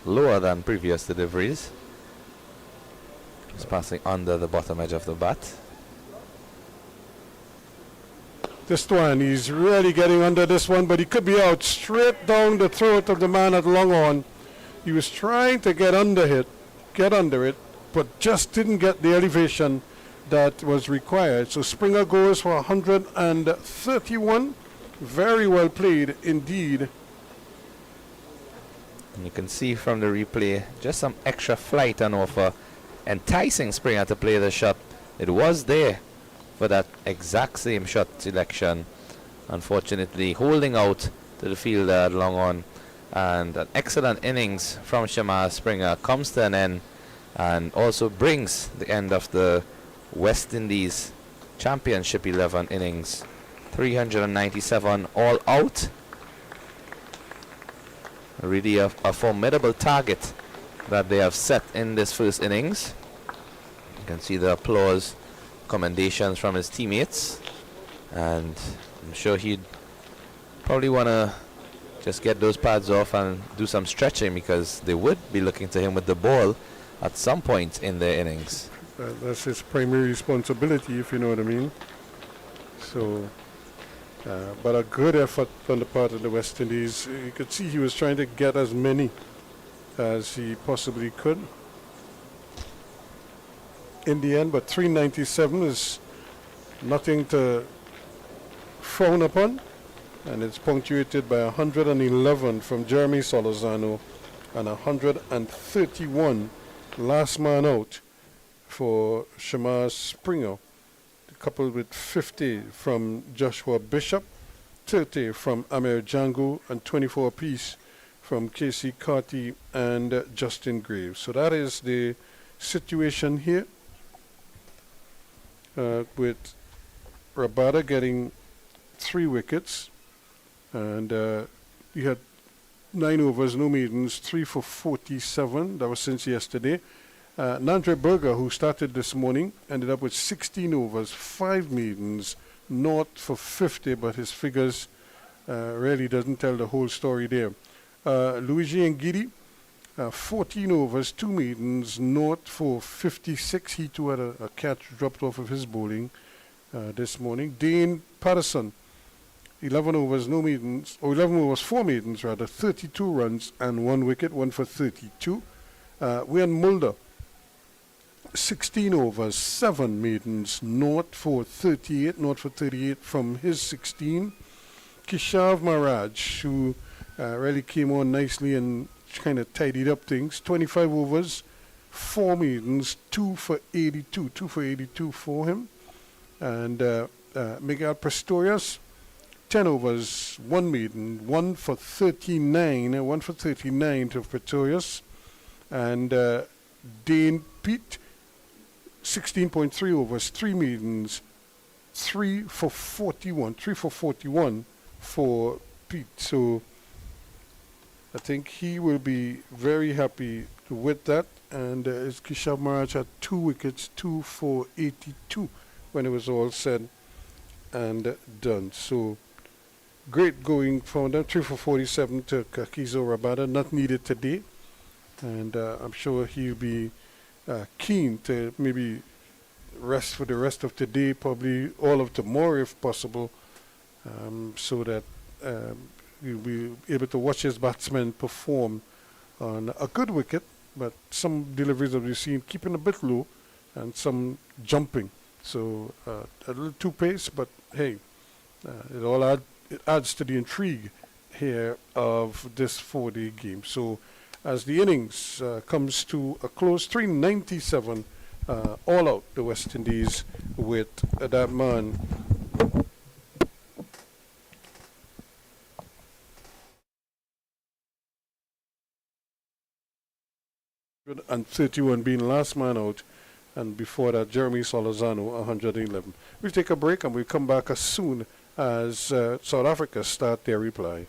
lower than previous deliveries. Just passing under the bottom edge of the bat. This one, he's really getting under this one, but he could be out straight down the throat of the man at long on. He was trying to get under it, but just didn't get the elevation that was required. So Springer goes for 131. Very well played indeed. And you can see from the replay just some extra flight and offer, enticing Springer to play the shot. It was there for that exact same shot selection. Unfortunately, holding out to the fielder at long on. And an excellent innings from Shamar Springer comes to an end and also brings the end of the West Indies Championship 11 innings. 397 all out. Really a formidable target that they have set in this first innings. You can see the applause, commendations from his teammates, and I'm sure he'd probably want to just get those pads off and do some stretching, because they would be looking to him with the ball at some point in their innings. That's his primary responsibility, if you know what I mean. So, but a good effort on the part of the West Indies. You could see he was trying to get as many as he possibly could in the end, but 397 is nothing to frown upon, and it's punctuated by 111 from Jeremy Solozano and 131 last man out for Shamar Springer, coupled with 50 from Joshua Bishop, 30 from Amir Django, and 24 apiece from Casey Carty and Justin Graves. So that is the situation here, with Rabada getting 3 wickets, and he had 9 overs, no maidens, 3 for 47. That was since yesterday. Nandre Berger, who started this morning, ended up with 16 overs, 5 maidens, not for 50, but his figures really doesn't tell the whole story there. Luigi Ngidi, 14 overs, 2 maidens, not for 56. He too had a catch dropped off of his bowling this morning. Dane Patterson, 11 overs, no maidens, or 11 overs, 4 maidens rather, 32 runs and 1 wicket, 1 for 32. Wayne Mulder, 16 overs, 7 maidens, not for 38, not for 38 from his 16. Keshav Maharaj, who really came on nicely and kind of tidied up things, 25 overs, 4 maidens, 2 for 82, 2 for 82 for him. And Miguel Pretorius, 10 overs, 1 maiden, 1 for 39, 1 for 39 to Pretorius. And Dane Pete, 16.3 overs, 3 maidens, 3 for 41, 3 for 41 for Pete. So I think he will be very happy with that. And Keshav Maharaj had 2 wickets, 2 for 82 when it was all said and done. So great going from them. 3 for 47 to Kakizo Rabada, not needed today. And I'm sure he'll be keen to maybe rest for the rest of today, probably all of tomorrow if possible, so that he'll be able to watch his batsmen perform on a good wicket, but some deliveries that we've seen keeping a bit low and some jumping. So a little too pace, but hey, it adds to the intrigue here of this 4-day game. So as the innings comes to a close, 397 all out, the West Indies with that man and 31 being last man out, and before that Jeremy Solozano 111. We'll take a break and we'll come back as soon as South Africa start their reply.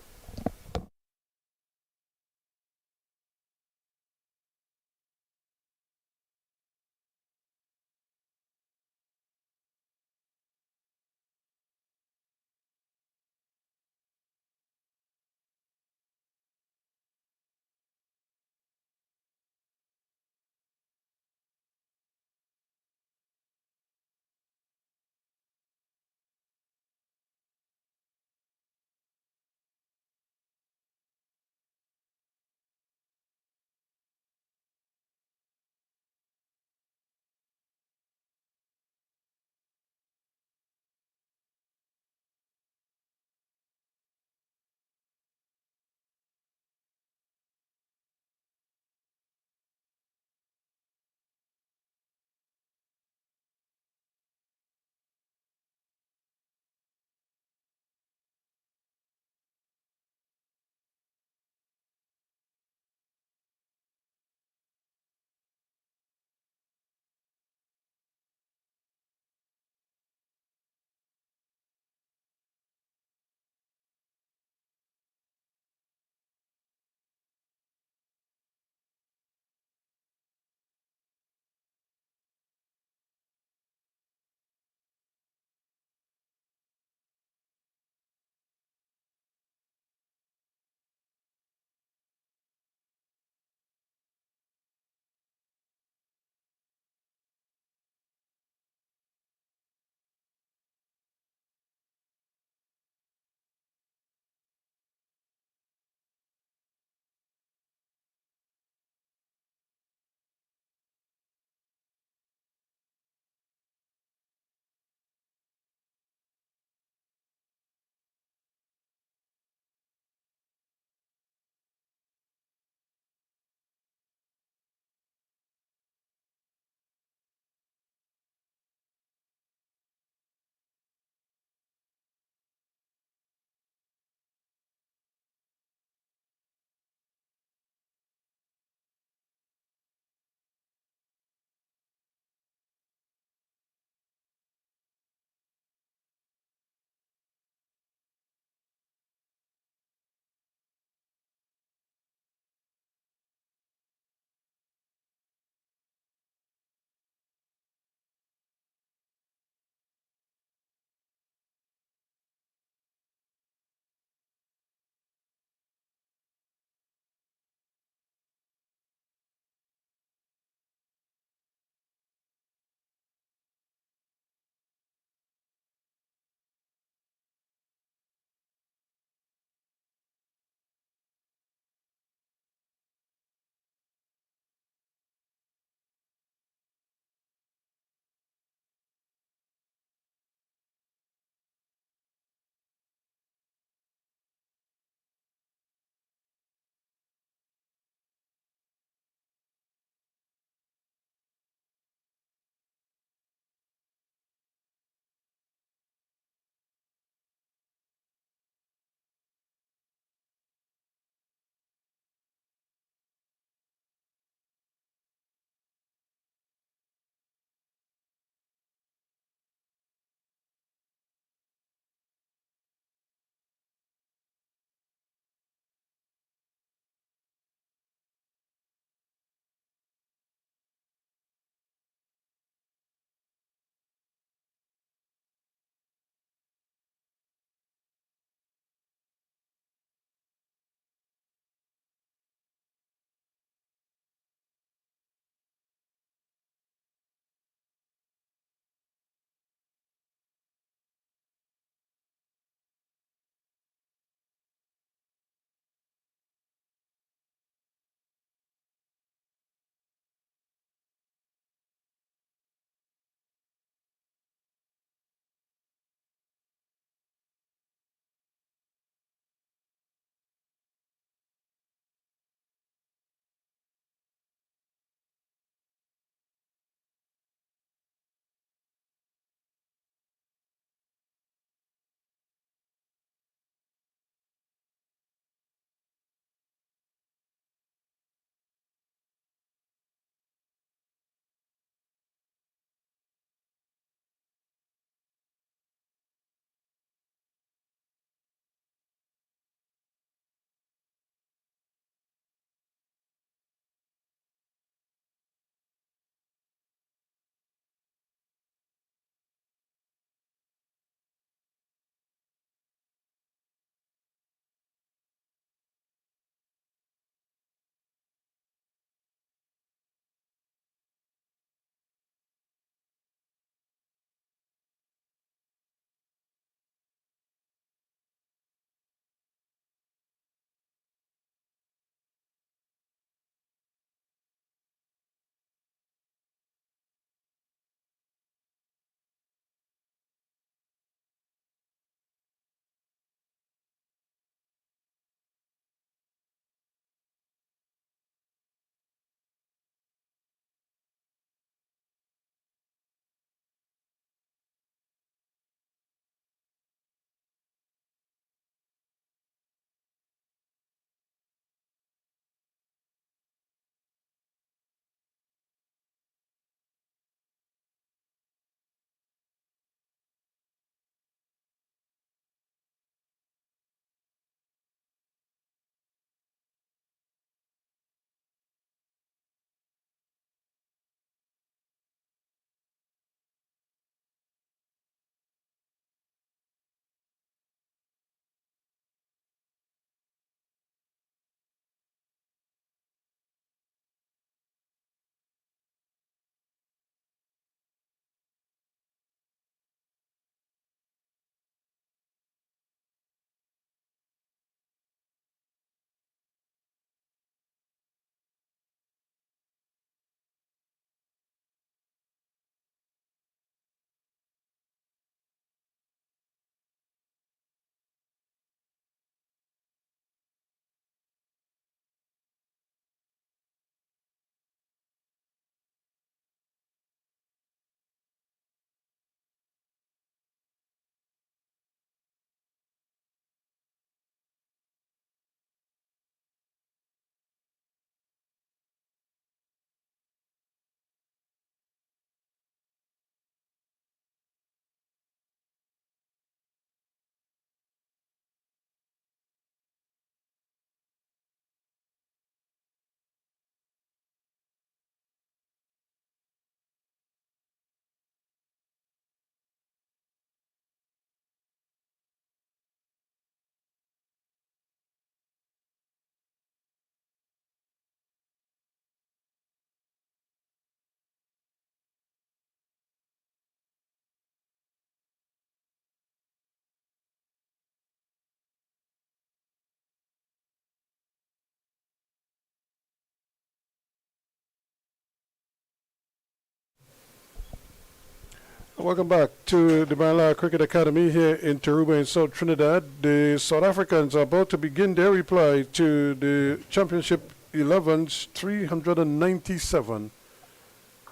Welcome back to the Banlara Cricket Academy here in Tarouba in South Trinidad. The South Africans are about to begin their reply to the Championship 11's 397.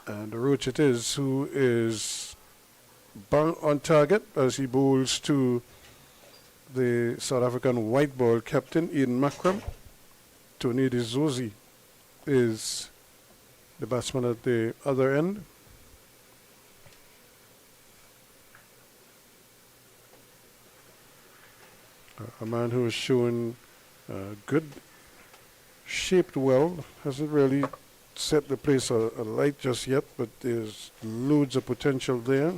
And the Roach it is who is bang on target as he bowls to the South African white ball captain Ian Markram. Tony Dizozi is the batsman at the other end. A man who is showing good, shaped well, hasn't really set the place alight just yet, but there's loads of potential there.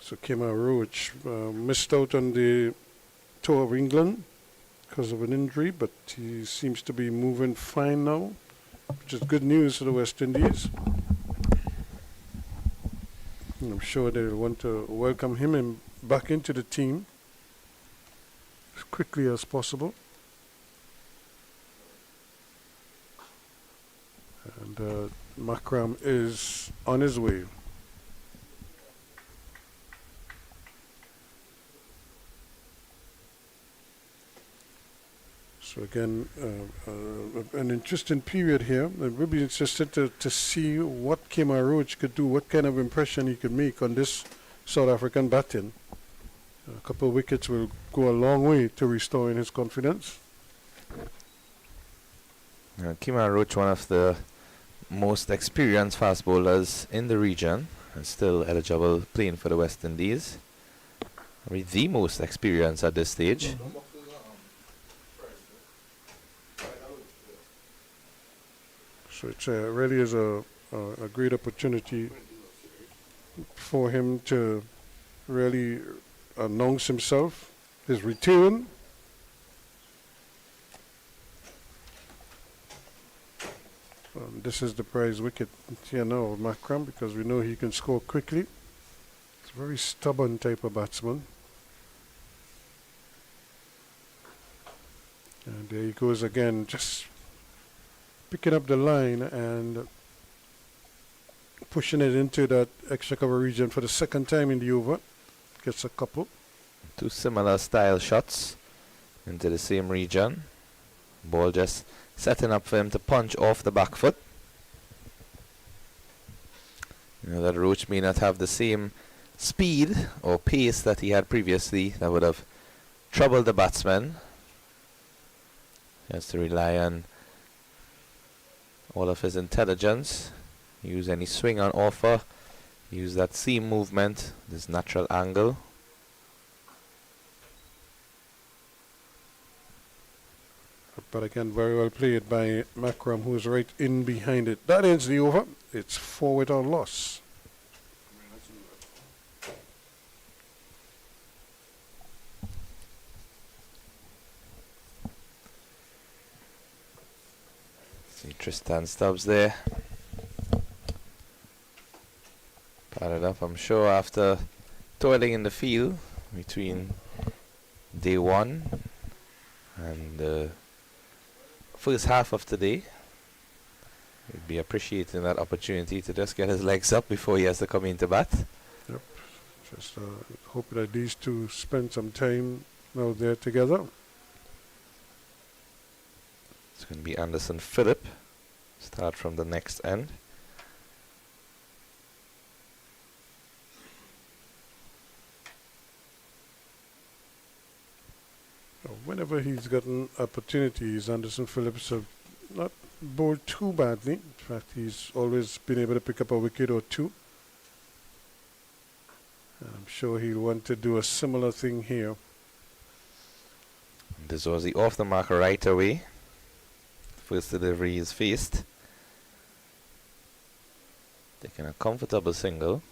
So Kemar Roach missed out on the tour of England because of an injury, but he seems to be moving fine now, which is good news for the West Indies. And I'm sure they'll want to welcome him back into the team as quickly as possible. And Markram is on his way. So again, an interesting period here. It will be interesting to see what Kemar Roach could do, what kind of impression he could make on this South African batting. A couple of wickets will go a long way to restoring his confidence. Kemar Roach, one of the most experienced fast bowlers in the region, and still eligible playing for the West Indies. I mean, the most experienced at this stage. So it really is a great opportunity for him to really announce himself, his return. This is the prize wicket here now, Markram, because we know he can score quickly. He's a very stubborn type of batsman. And there he goes again, just picking up the line and pushing it into that extra cover region for the second time in the over. Gets a couple. Two similar style shots into the same region. Ball just setting up for him to punch off the back foot. You know that Roach may not have the same speed or pace that he had previously that would have troubled the batsman. He has to rely on all of his intelligence, use any swing on offer, use that seam movement, this natural angle. But again, very well played by Markram, who's right in behind it. That ends the over. It's 4 without loss. See Tristan Stubs there. Padded up, I'm sure, after toiling in the field between day one and the first half of today. He'd be appreciating that opportunity to just get his legs up before he has to come into bat. Yep. Just hope that these two spend some time out there together. It's going to be Anderson Phillips. Start from the next end. Whenever he's gotten opportunities, Anderson Phillips have not bowled too badly. In fact, he's always been able to pick up a wicket or two. I'm sure he'll want to do a similar thing here. This was the off the mark right away. First delivery is faced. Taking a comfortable single.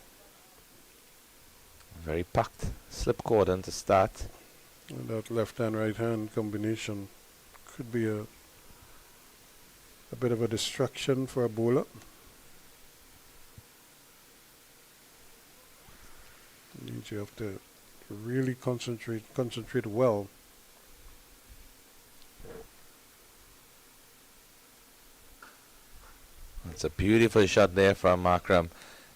Very packed slip cordon to start. And that left hand right hand combination could be a bit of a distraction for a bowler. You have to really concentrate well. It's a beautiful shot there from Markram.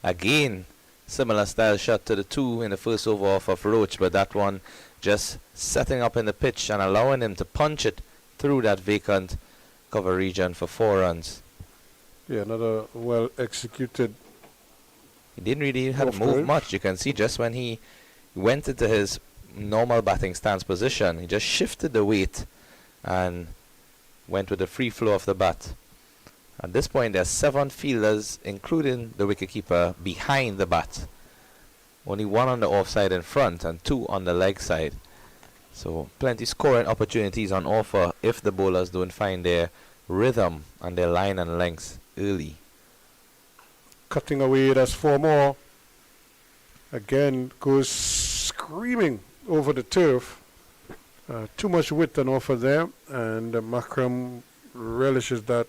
Again, similar style shot to the two in the first over off of Roach, but that one just setting up in the pitch and allowing him to punch it through that vacant cover region for 4 runs. Yeah, another well executed. He didn't really have to Off move drive. much. You can see just when he went into his normal batting stance position, he just shifted the weight and went with the free flow of the bat. At this point, there are 7 fielders, including the wicketkeeper, behind the bat. Only 1 on the offside in front and 2 on the leg side. So plenty scoring opportunities on offer if the bowlers don't find their rhythm and their line and length early. Cutting away, that's 4 more. Again, goes screaming over the turf. Too much width on offer there, and Markram relishes that,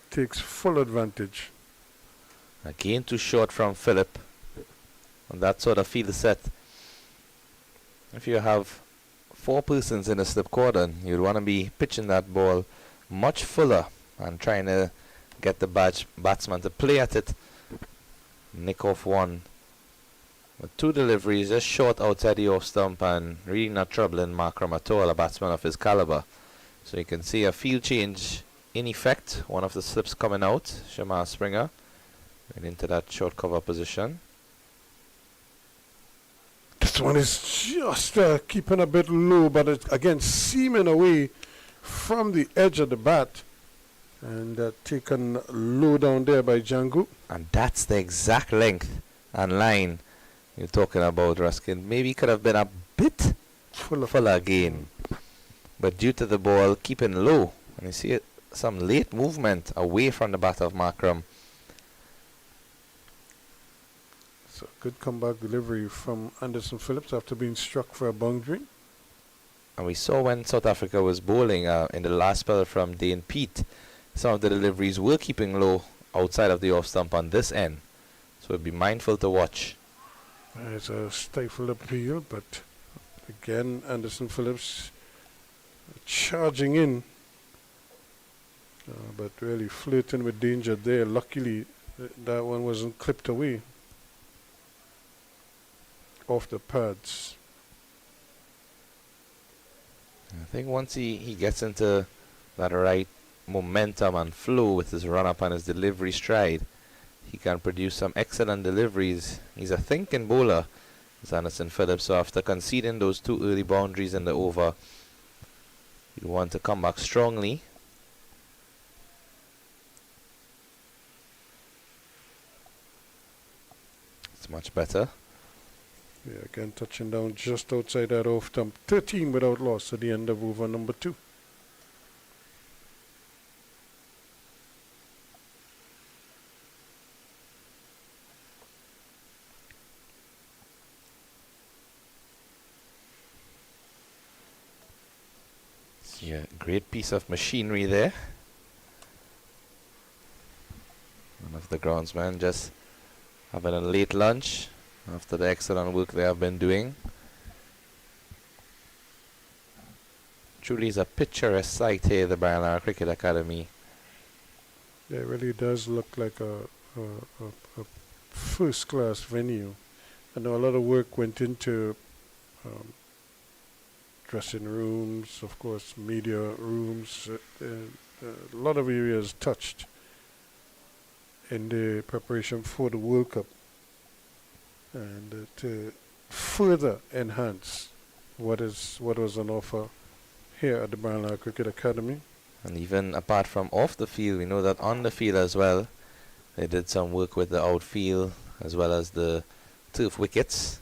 takes full advantage. Again too short from Philip. And that sort of field set. If you have 4 persons in a slip cordon, you'd want to be pitching that ball much fuller and trying to get the batsman to play at it. Nick off one. With 2 deliveries, just short outside the off stump and really not troubling Markram at all, a batsman of his caliber. So you can see a field change in effect. One of the slips coming out, Shamar Springer, and into that short cover position. This one is just keeping a bit low, but it, again, seaming away from the edge of the bat. And taken low down there by Django. And that's the exact length and line you're talking about, Ruskin. Maybe could have been a bit fuller again. But due to the ball keeping low, and you see it, some late movement away from the bat of Markram. So good comeback delivery from Anderson Phillips after being struck for a boundary. And we saw when South Africa was bowling in the last spell from Dane Pete, some of the deliveries were keeping low outside of the off stump on this end. So be mindful to watch. It's a stifled appeal, but again, Anderson Phillips charging in, but really flirting with danger there. Luckily, that one wasn't clipped away off the pads. I think once he gets into that right momentum and flow with his run up and his delivery stride, he can produce some excellent deliveries. He's a thinking bowler, is Anderson Phillips. So after conceding those 2 early boundaries in the over, you want to come back strongly. It's much better. Yeah, again touching down just outside that off stump. 13 without loss at the end of over number 2. See a great piece of machinery there. One of the groundsmen just having a late lunch after the excellent work they have been doing. Truly is a picturesque sight here, the Barnlara Cricket Academy. Yeah, it really does look like a first-class venue. I know a lot of work went into dressing rooms, of course, media rooms, a lot of areas touched in the preparation for the World Cup, and to further enhance what was on offer here at the Barnlara Cricket Academy. And even apart from off the field, we know that on the field as well, they did some work with the outfield as well as the turf wickets.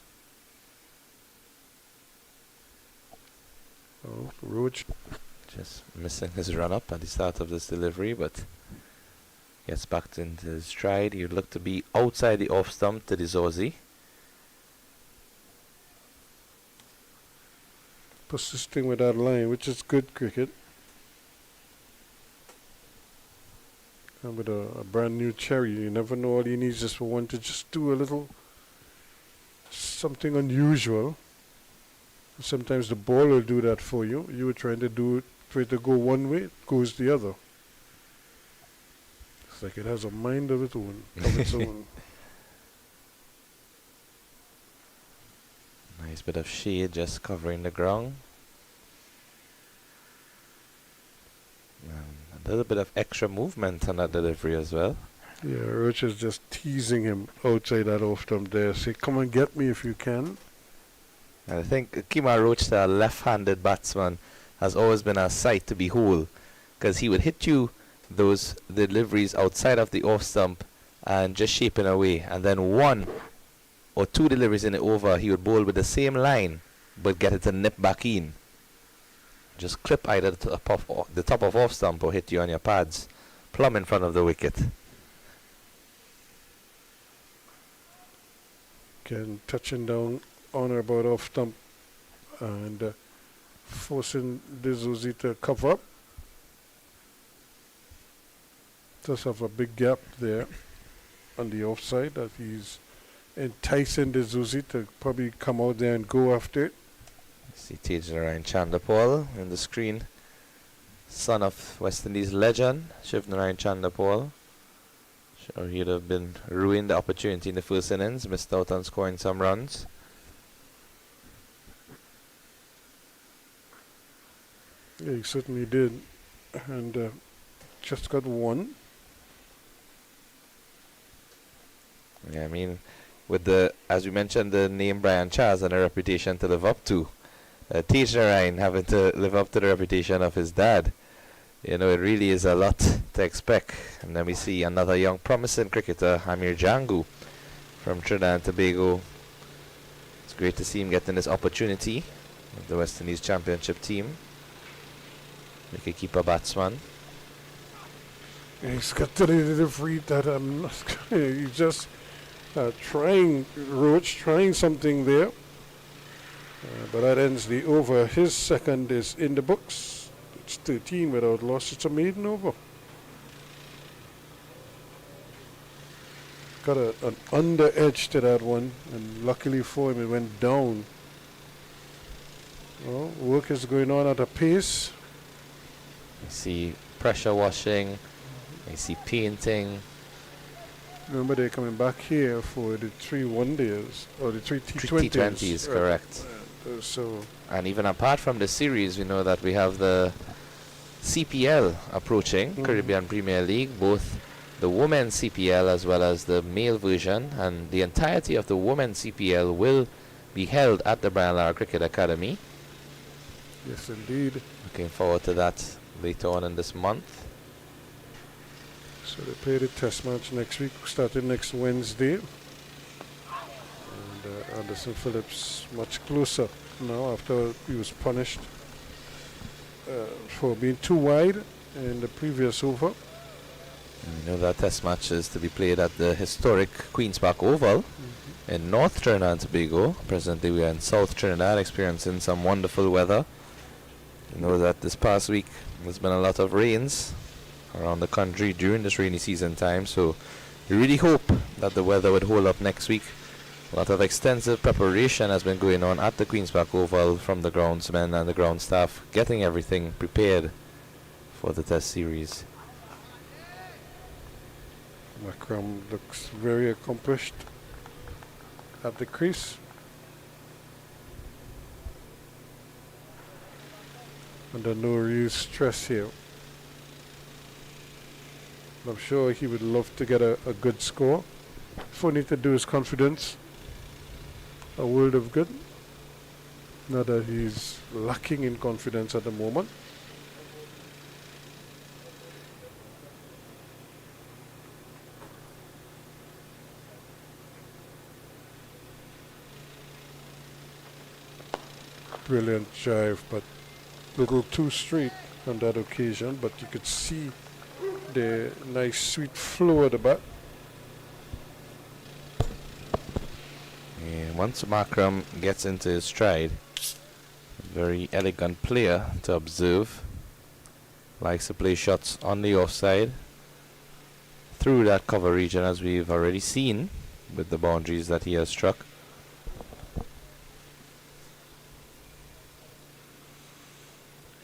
Oh, Roach. Just missing his run up at the start of this delivery, but gets back into his stride. He'd look to be outside the off stump to the Zorzi. Persisting with that line, which is good cricket. And with a brand new cherry, you never know, all he needs is for one to just do a little something unusual. Sometimes the ball will do that for you. You were trying to try to go one way, it goes the other. It's like it has a mind of its own. Nice bit of shade just covering the ground. And a little bit of extra movement on that delivery as well. Yeah, Roach is just teasing him outside that off stump there. Say, come and get me if you can. And I think Kemar Roach, the left-handed batsman, has always been a sight to behold, because he would hit you those deliveries outside of the off stump and just shaping away, and then one or two deliveries in the over, he would bowl with the same line but get it to nip back in. Just clip either the top of off stump or hit you on your pads, plumb in front of the wicket. Again, touching down on or about off stump and forcing the Zuzi to cover up. Does have a big gap there on the offside that he's enticing the Zuzi to probably come out there and go after it. See Tejnarayan Chandapal in the screen. Son of West Indies legend, Shivnarayan Chandapal. Sure, he'd have been ruined the opportunity in the first innings, missed out on scoring some runs. Yeah, he certainly did. And just got one. Yeah, I mean, with the, as we mentioned, the name Brian Charles and a reputation to live up to. Tejnarayan having to live up to the reputation of his dad. You know, it really is a lot to expect. And then we see another young promising cricketer, Amir Jangu, from Trinidad and Tobago. It's great to see him getting this opportunity with the West Indies Championship team. Wicketkeeper batsman. Yeah, he's got to the delivery that he's just trying, Roach, trying something there. But that ends the over. His second is in the books. It's 13 without loss. It's a maiden over. Got an under edge to that one, and luckily for him it went down. Well, work is going on at a pace. You see pressure washing, you see painting. Remember, they're coming back here for the 3 1-days, or the 3 T20s. T20s, correct. So, and even apart from the series, we know that we have the CPL approaching, Caribbean Premier League, both the women's CPL as well as the male version, and the entirety of the women's CPL will be held at the Brian Lara Cricket Academy. yes, indeed. Looking forward to that later on in this month. So they play the test match next week, starting next Wednesday. And Anderson Phillips much closer now after he was punished for being too wide in the previous over. And we know that test match is to be played at the historic Queen's Park Oval in North Trinidad and Tobago. Presently we are in South Trinidad experiencing some wonderful weather. You know that this past week there's been a lot of rains around the country during this rainy season time, so we really hope that the weather would hold up next week. A lot of extensive preparation has been going on at the Queen's Park Oval from the groundsmen and the ground staff, getting everything prepared for the test series. Markram looks very accomplished at the crease. Under no real stress here. I'm sure he would love to get a good score. All need to do is confidence. A world of good. Not that he's lacking in confidence at the moment. Brilliant drive, but little too straight on that occasion, but you could see the nice sweet flow of the bat. And once Markram gets into his stride, very elegant player to observe. Likes to play shots on the offside through that cover region, as we've already seen with the boundaries that he has struck.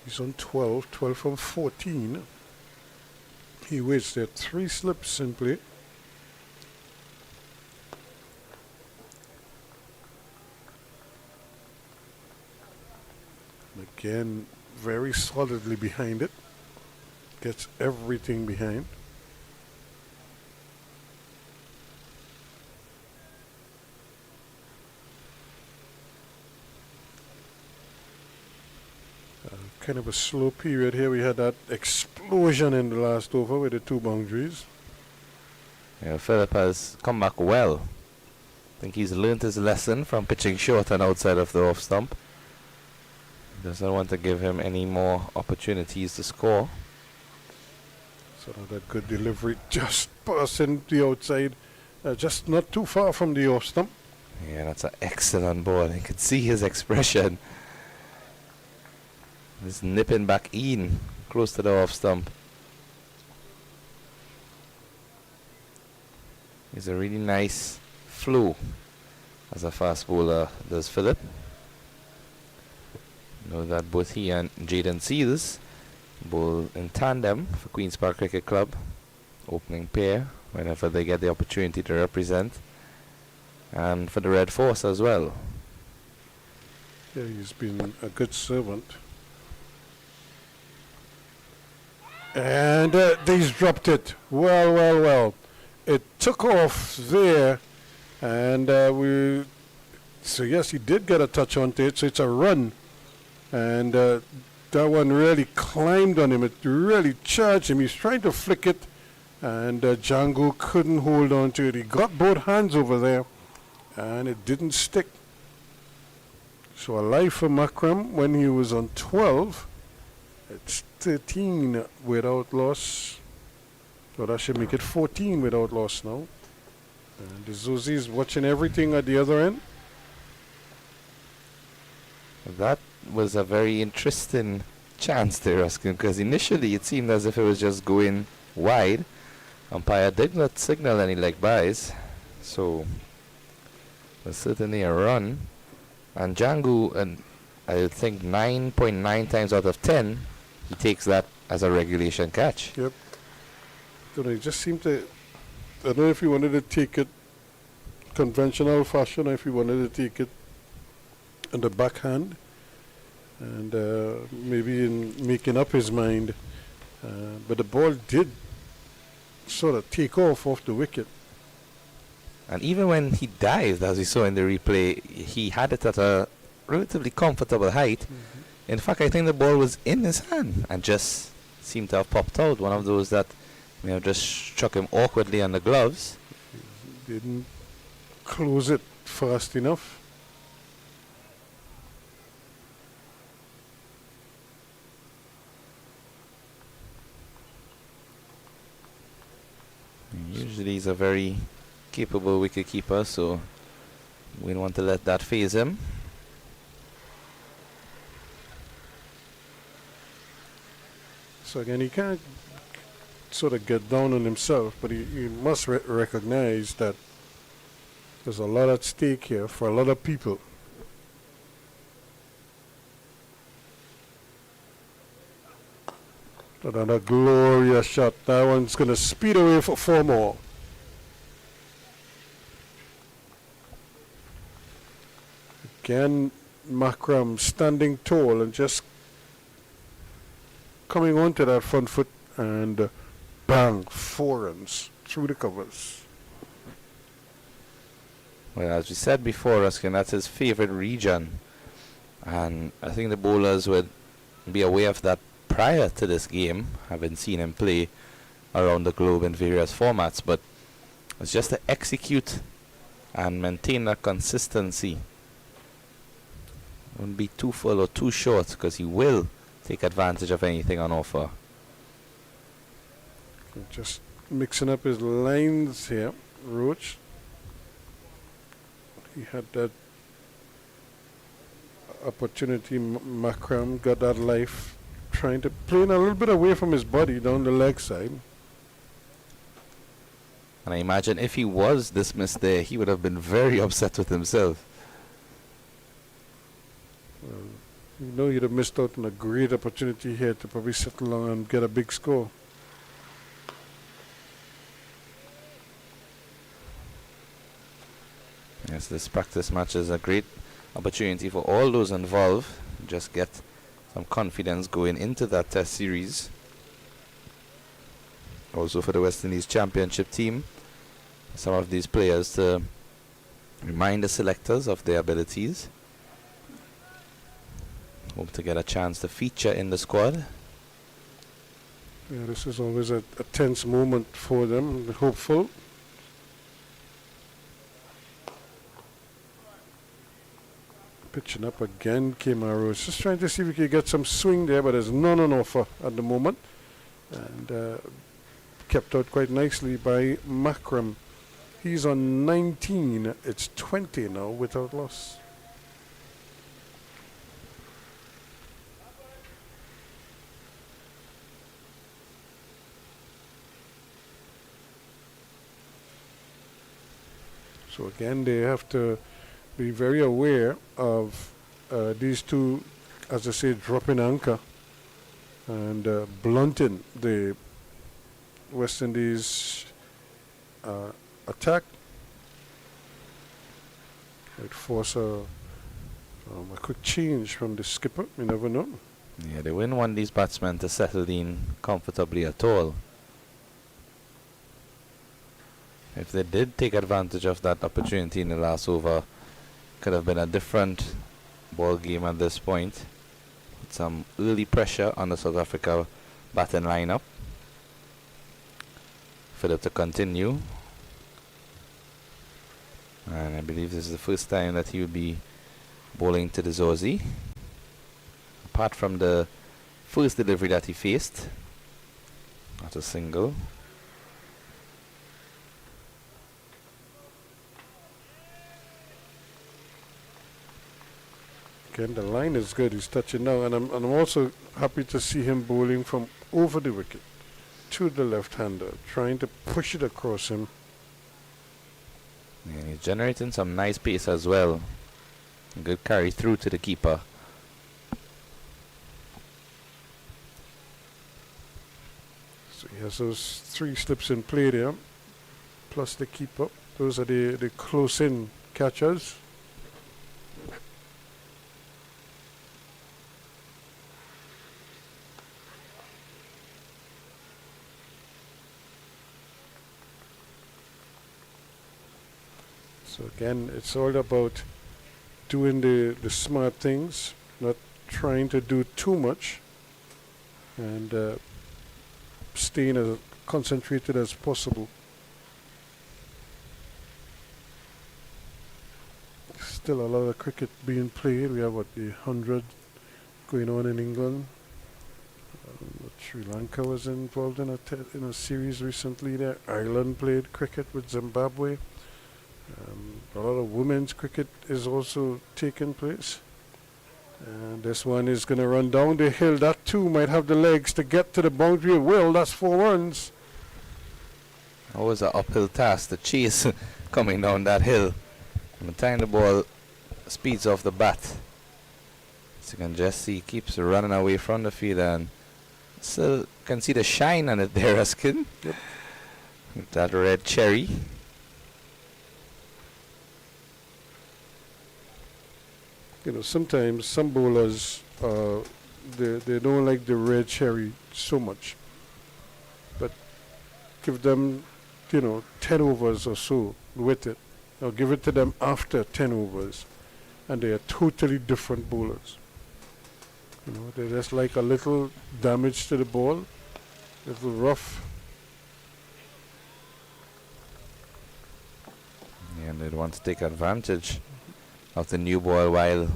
He's on 12, 12 from 14. He waits there, 3 slips simply. Again, very solidly behind it. Gets everything behind. Kind of a slow period here. We had that explosion in the last over with the 2 boundaries. Yeah, Phillips has come back well. I think he's learnt his lesson from pitching short and outside of the off stump. Doesn't want to give him any more opportunities to score. So that good delivery just passing the outside, just not too far from the off stump. Yeah, that's an excellent ball. You can see his expression. He's nipping back in, close to the off stump. He's a really nice flow as a fast bowler, does Philip. Know that both he and Jaden Seals bowl in tandem for Queen's Park Cricket Club. Opening pair whenever they get the opportunity to represent. And for the Red Force as well. Yeah, he's been a good servant. And he's dropped it. Well. It took off there. And so yes, he did get a touch onto it. So it's a run. And that one really climbed on him. It really charged him. He's trying to flick it. And Django couldn't hold on to it. He got both hands over there. And it didn't stick. So a life for Markram when he was on 12. It's 13 without loss. So that should make it 14 without loss now. And the Zuzi is watching everything at the other end. That was a very interesting chance there, Ruskin, because initially it seemed as if it was just going wide. Umpire did not signal any leg byes. So there's certainly a run. And Django, and I think 9.9 times out of 10, he takes that as a regulation catch. Yep. So he just seemed to, I don't know if he wanted to take it conventional fashion or if he wanted to take it on the backhand. And maybe in making up his mind. But the ball did sort of take off the wicket. And even when he dived, as we saw in the replay, he had it at a relatively comfortable height. Mm-hmm. In fact, I think the ball was in his hand and just seemed to have popped out. One of those that just struck him awkwardly on the gloves. Didn't close it fast enough. Usually he's a very capable wicket keeper, so we don't want to let that phase him. So again, he can't sort of get down on himself, but he must recognize that there's a lot at stake here for a lot of people. Another glorious shot. That one's going to speed away for 4 more. Again, Markram standing tall and just coming onto that front foot and bang, 4 runs through the covers. Well, as we said before, Ruskin, that's his favorite region. And I think the bowlers would be aware of that prior to this game, having seen him play around the globe in various formats. But it's just to execute and maintain that consistency. Won't be too full or too short, because he will take advantage of anything on offer. Just mixing up his lines here, Roach. He had that opportunity. Markram got that life, trying to play a little bit away from his body down the leg side. And I imagine if he was dismissed there, he would have been very upset with himself. You know you'd have missed out on a great opportunity here to probably settle along and get a big score. Yes, this practice match is a great opportunity for all those involved. Just get some confidence going into that test series. Also for the West Indies championship team, some of these players to remind the selectors of their abilities. Hope to get a chance to feature in the squad. Yeah, this is always a tense moment for them. Hopeful. Pitching up again, Maharaj. Just trying to see if we can get some swing there, but there's none on offer at the moment. And kept out quite nicely by Markram. He's on 19. It's 20 now without loss. So again, they have to be very aware of these two, as I say, dropping anchor and blunting the West Indies attack. Might force a quick change from the skipper. You never know. Yeah, they wouldn't want these batsmen to settle in comfortably at all. If they did take advantage of that opportunity in the last over, could have been a different ball game at this point. Some early pressure on the South Africa batting lineup. Phillips to continue. And I believe this is the first time that he will be bowling to the Zorzi. Apart from the first delivery that he faced. Not a single. Again, the line is good. He's touching now, and I'm also happy to see him bowling from over the wicket to the left-hander, trying to push it across him. And he's generating some nice pace as well. Good carry through to the keeper. So he has those 3 slips in play there, plus the keeper. Those are the close-in catchers. So again, it's all about doing the smart things, not trying to do too much, and staying as concentrated as possible. Still a lot of cricket being played. We have the 100 going on in England. Sri Lanka was involved in a series recently there. Ireland played cricket with Zimbabwe. A lot of women's cricket is also taking place. And this one is going to run down the hill. That too might have the legs to get to the boundary. Well, that's 4 runs. Always an uphill task to chase coming down that hill. And the time the ball speeds off the bat. So you can just see he keeps running away from the field, and still can see the shine on it there, Ruskin. Yep. With that red cherry. You know, sometimes some bowlers, they don't like the red cherry so much. But give them, 10 overs or so with it. Or give it to them after 10 overs. And they are totally different bowlers. They just like a little damage to the ball, a little rough. Yeah, and they'd want to take advantage of the new ball while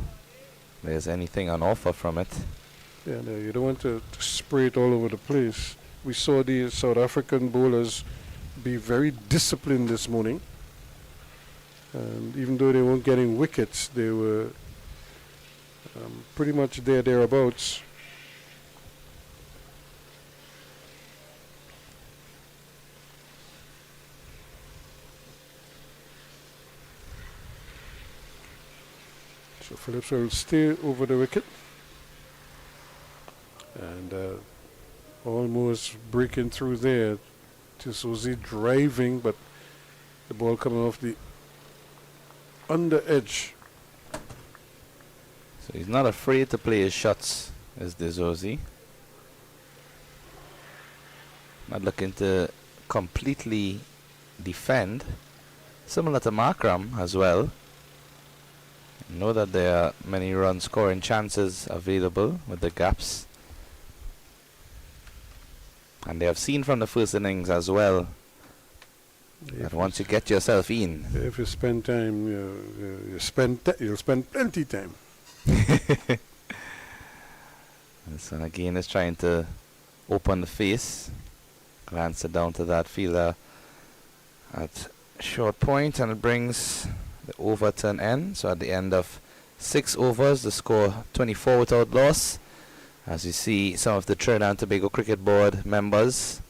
there's anything on offer from it. Yeah, no, you don't want to spray it all over the place. We saw the South African bowlers be very disciplined this morning. And even though they weren't getting wickets, they were pretty much thereabouts. So Phillips will stay over the wicket. And almost breaking through there. Just was he driving, but the ball coming off the under edge. So he's not afraid to play his shots, is Dezozi. Not looking to completely defend. Similar to Markram as well. Know that there are many run scoring chances available with the gaps. And they have seen from the first innings as well that once you get yourself in, if you spend time, you'll spend plenty time. This one again is trying to open the face. Glance it down to that fielder at short point, and it brings the over to an end. So at the end of 6 overs, the score 24 without loss. As you see some of the Trinidad and Tobago Cricket Board members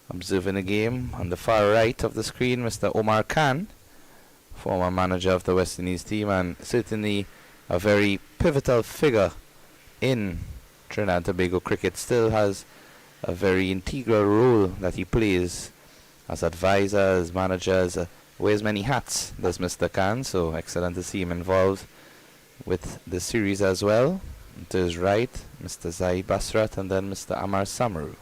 observing the game. On the far right of the screen, Mr. Omar Khan, former manager of the West Indies team, and certainly a very pivotal figure in Trinidad and Tobago cricket. Still has a very integral role that he plays as advisor, as manager, wears many hats, does Mr. Khan. So excellent to see him involved with the series as well. And to his right, Mr. Zaid Basrat, and then Mr. Amar Samaru.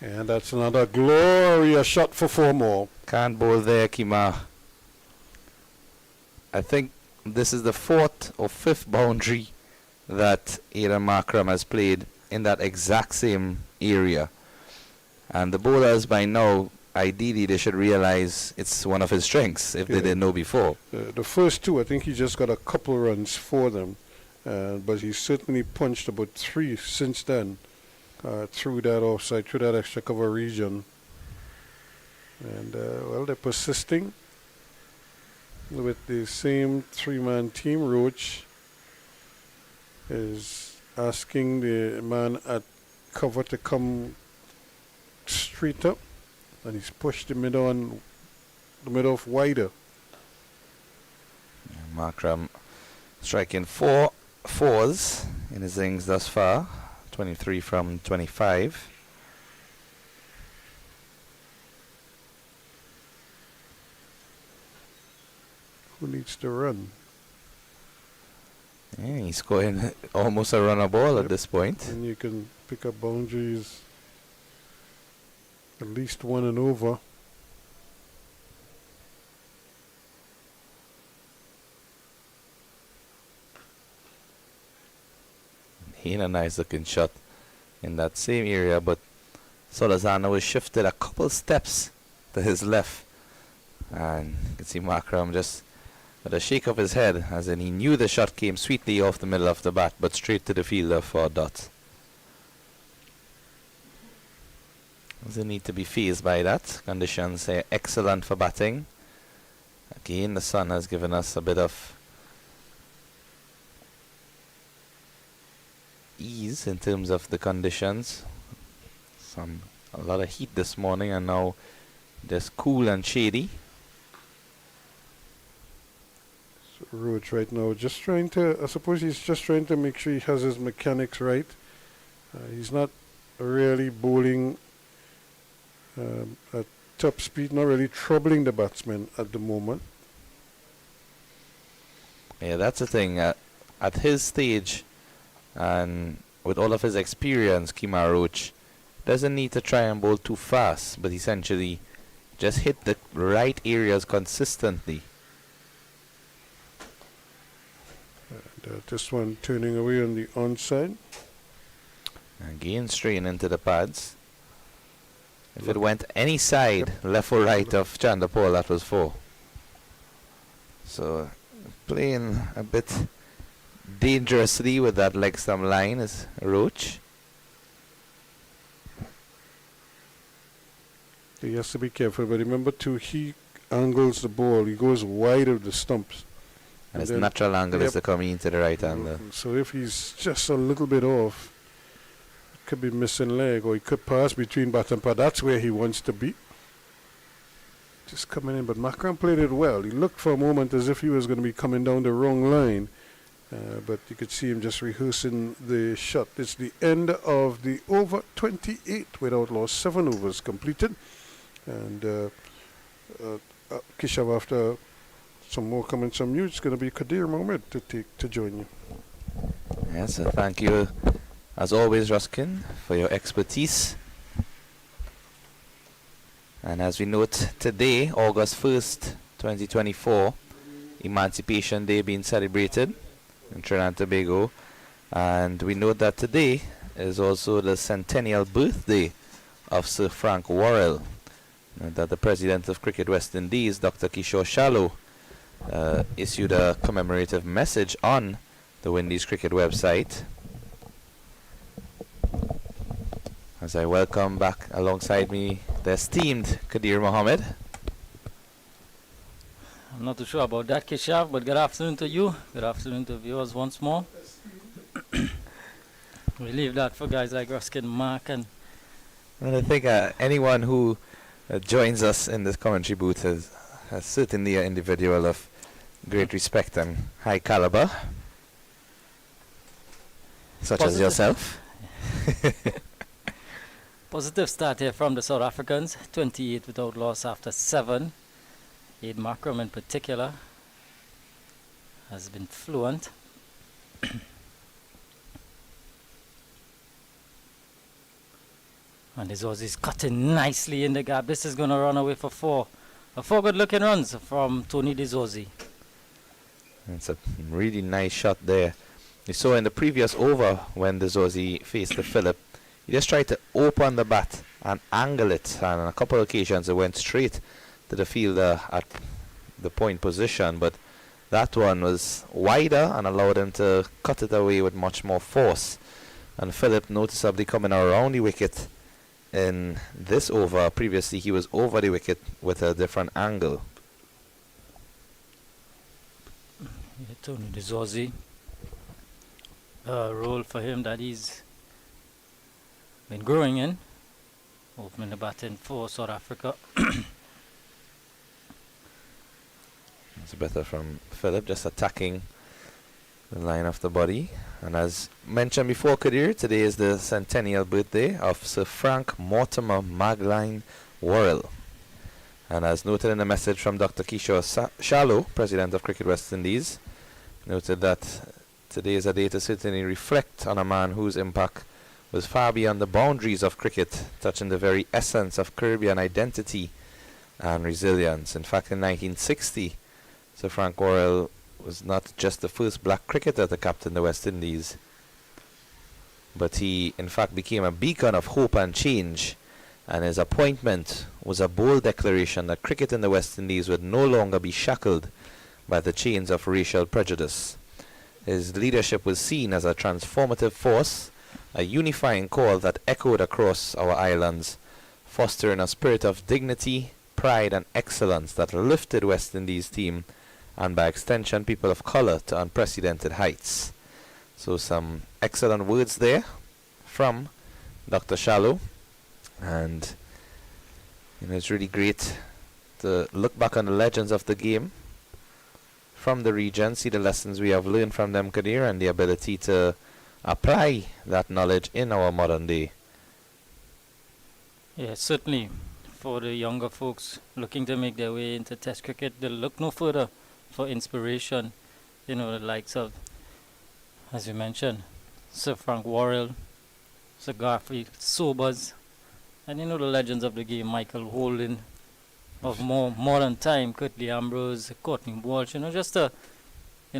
And that's another glorious shot for 4 more. Can't bowl there, Kima. I think this is the 4th or 5th boundary that Aidan Markram has played in that exact same area. And the bowlers by now, ideally they should realize it's one of his strengths if they didn't know before. The first 2, I think he just got a couple runs for them. But he's certainly punched about 3 since then. Through that offside, through that extra cover region. And, well, they're persisting with the same 3-man team. Roach is asking the man at cover to come straight up, and he's pushed the mid off wider. Markram striking 4 fours in his innings thus far. 23 from 25. Who needs to run? Yeah, he's scoring almost a runner ball at this point. And you can pick up boundaries at least 1 and over. He had a nice looking shot in that same area, but Solazano was shifted a couple steps to his left, and you can see Markram just with a shake of his head, as in he knew the shot came sweetly off the middle of the bat, but straight to the fielder for a dot. Doesn't need to be fazed by that. Conditions are excellent for batting. Again, the sun has given us a bit of ease in terms of the conditions. A lot of heat this morning, and now just cool and shady. So Roach right now just trying to, I suppose he's just trying to make sure he has his mechanics right. He's not really bowling at top speed, not really troubling the batsman at the moment. Yeah, that's the thing. At his stage, and with all of his experience, Kemar Roach doesn't need to try and bowl too fast, but essentially just hit the right areas consistently. And this one turning away on the onside. Again, straight into the pads. If it went any side, left or right of Chandapur, that was 4. So, playing a bit dangerously with that leg stump line is Roach. He has to be careful, but remember too, he angles the ball, he goes wide of the stumps. And his natural angle is to come into the right hander. So if he's just a little bit off, it could be missing leg, or he could pass between bat and pad. That's where he wants to be. Just coming in, but Markram played it well. He looked for a moment as if he was going to be coming down the wrong line, but you could see him just rehearsing the shot. It's the end of the over 28 without loss, 7 overs completed. And Kishav, after some more comments from you, it's going to be Kadir Mohammed to join you. Yes, thank you as always, Ruskin, for your expertise. And as we note today, August 1st, 2024, Emancipation Day being celebrated in Trinidad and Tobago. And we note that today is also the centennial birthday of Sir Frank Worrell, that the President of Cricket West Indies, Dr. Kishore Shallow, issued a commemorative message on the Windies Cricket website. As I welcome back alongside me the esteemed Kadir Mohammed. I'm not too sure about that, Kishav, but good afternoon to you. Good afternoon to viewers once more. We leave that for guys like Ruskin, Mark, and I think anyone who joins us in this commentary booth has certainly an individual of great respect and high caliber, such as yourself. Positive start here from the South Africans, 28 without loss after 7. Markram in particular has been fluent. And this Aussies cutting nicely in the gap. This is going to run away for 4. 4 good looking runs from Tony Dizozzi. It's a really nice shot there. You saw in the previous over when Dizozzi faced the Phillips, he just tried to open the bat and angle it, and on a couple of occasions it went straight to the fielder at the point position, but that one was wider and allowed him to cut it away with much more force. And Phillips noticeably coming around the wicket in this over. Previously he was over the wicket with a different angle. Tony Dizozzi, a role for him that he's been growing in, opening the batting for South Africa. It's better from Phillips, just attacking the line of the body. And as mentioned before, Kadir, today is the centennial birthday of Sir Frank Mortimer Magline Worrell. And as noted in a message from Dr. Kishore Shallow, President of Cricket West Indies, noted that today is a day to certainly reflect on a man whose impact was far beyond the boundaries of cricket, touching the very essence of Caribbean identity and resilience. In fact, in 1960, Sir Frank Worrell was not just the first black cricketer to captain the West Indies, but he in fact became a beacon of hope and change, and his appointment was a bold declaration that cricket in the West Indies would no longer be shackled by the chains of racial prejudice. His leadership was seen as a transformative force, a unifying call that echoed across our islands, fostering a spirit of dignity, pride and excellence that lifted West Indies team, and by extension people of colour, to unprecedented heights. So some excellent words there from Dr. Shallow, and it's really great to look back on the legends of the game from the region, see the lessons we have learned from them, Kadir, and the ability to apply that knowledge in our modern day. Yeah, certainly for the younger folks looking to make their way into Test cricket, they'll look no further for inspiration. The likes of, as you mentioned, Sir Frank Worrell, Sir Garfield Sobers, and the legends of the game, Michael Holden, of more modern time, Curtly Ambrose, Courtney Walsh. Just to,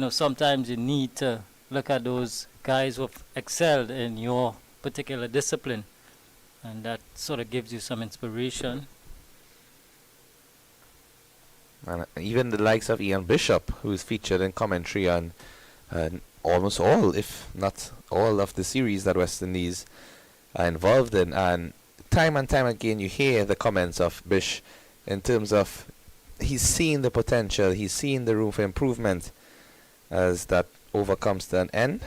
sometimes you need to look at those guys who've excelled in your particular discipline, and that sort of gives you some inspiration. And even the likes of Ian Bishop, who is featured in commentary on almost all, if not all, of the series that West Indies are involved in. And time again you hear the comments of Bish in terms of he's seen the potential, he's seen the room for improvement as that over comes to an end.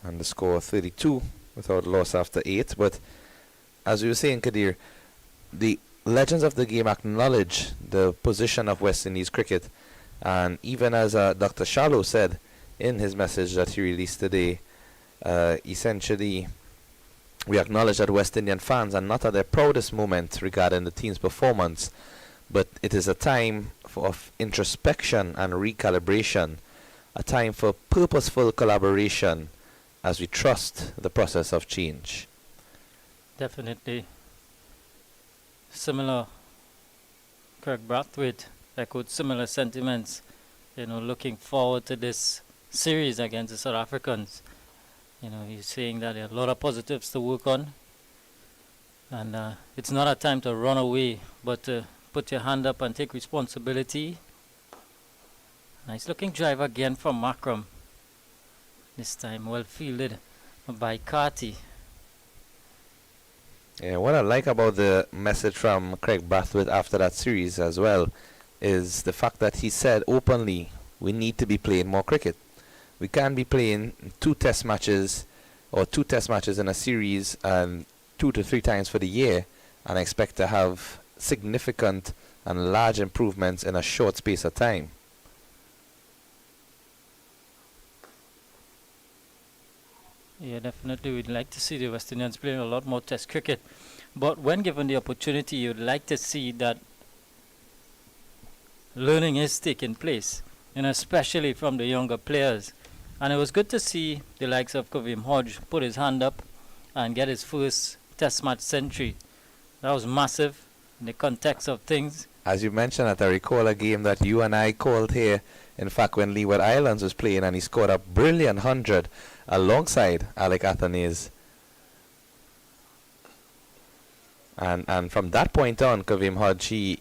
And the score 32 without loss after 8. But as we were saying, Kadir, the legends of the game acknowledge the position of West Indies cricket, and even as Dr. Shallow said, in his message that he released today. Essentially, we acknowledge that West Indian fans are not at their proudest moment regarding the team's performance, but it is a time of introspection and recalibration, a time for purposeful collaboration as we trust the process of change. Definitely. Similar, Kirk Brathwaite echoed similar sentiments, looking forward to this series against the South Africans. He's saying that there are a lot of positives to work on, and it's not a time to run away, but to put your hand up and take responsibility. Nice looking drive again from Markram. This time well fielded by Carty. Yeah, what I like about the message from Craig Brathwaite after that series as well is the fact that he said openly, we need to be playing more cricket. We can't be playing two test matches in a series and 2 to 3 times for the year and expect to have significant and large improvements in a short space of time. Yeah, definitely. We'd like to see the West Indians playing a lot more test cricket. But when given the opportunity, you'd like to see that learning is taking place, especially from the younger players. And it was good to see the likes of Kavim Hodge put his hand up and get his first test match century. That was massive in the context of things. As you mentioned, I recall a game that you and I called here, in fact, when Leeward Islands was playing, and he scored a brilliant 100 alongside Alec Athanase. And from that point on, Kavim Hodge, he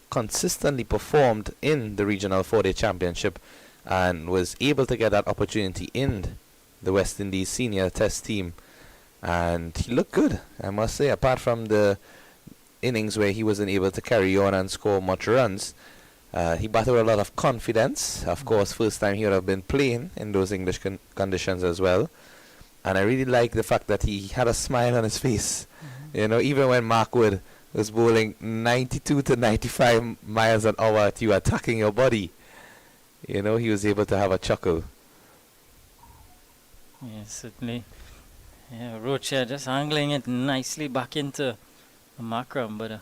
consistently performed in the Regional 4-Day Championship and was able to get that opportunity in the West Indies senior test team. And he looked good, I must say, apart from the innings where he wasn't able to carry on and score much runs. He batted with a lot of confidence. Of course, first time he would have been playing in those English conditions as well. And I really like the fact that he had a smile on his face. Even when Mark Wood was bowling 92 to 95 miles an hour at you, attacking your body, he was able to have a chuckle. Yes, certainly. Yeah, Roach here just angling it nicely back into Markram, but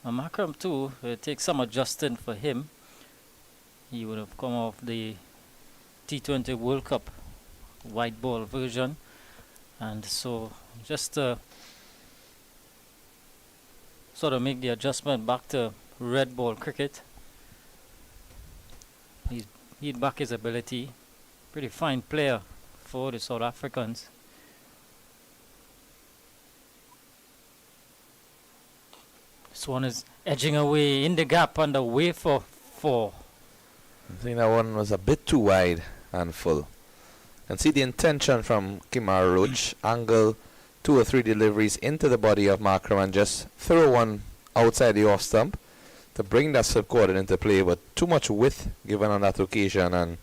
Markram too, it takes some adjusting for him. He would have come off the T20 World Cup white ball version, and so just sort of make the adjustment back to red ball cricket. He'd back his ability. Pretty fine player for the South Africans. This one is edging away in the gap and away for 4. I think that one was a bit too wide and full. And see the intention from Kimar Roach. Angle 2 or 3 deliveries into the body of Markram and just throw one outside the off stump to bring that subcoordinate into play, but too much width given on that occasion and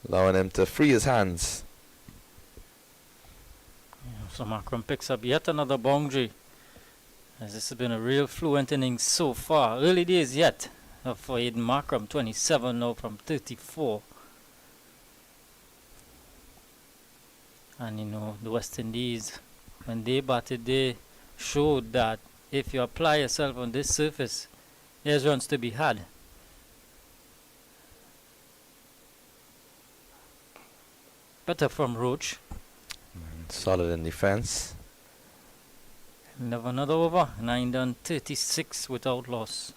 allowing him to free his hands. Yeah, so Markram picks up yet another boundary, as this has been a real fluent innings so far. Early days yet for Aiden Markram, 27 now from 34. And the West Indies, when they batted, they showed that if you apply yourself on this surface, there's runs to be had. Better from Roach. Solid in defense. Another over. 9 done, 36 without loss.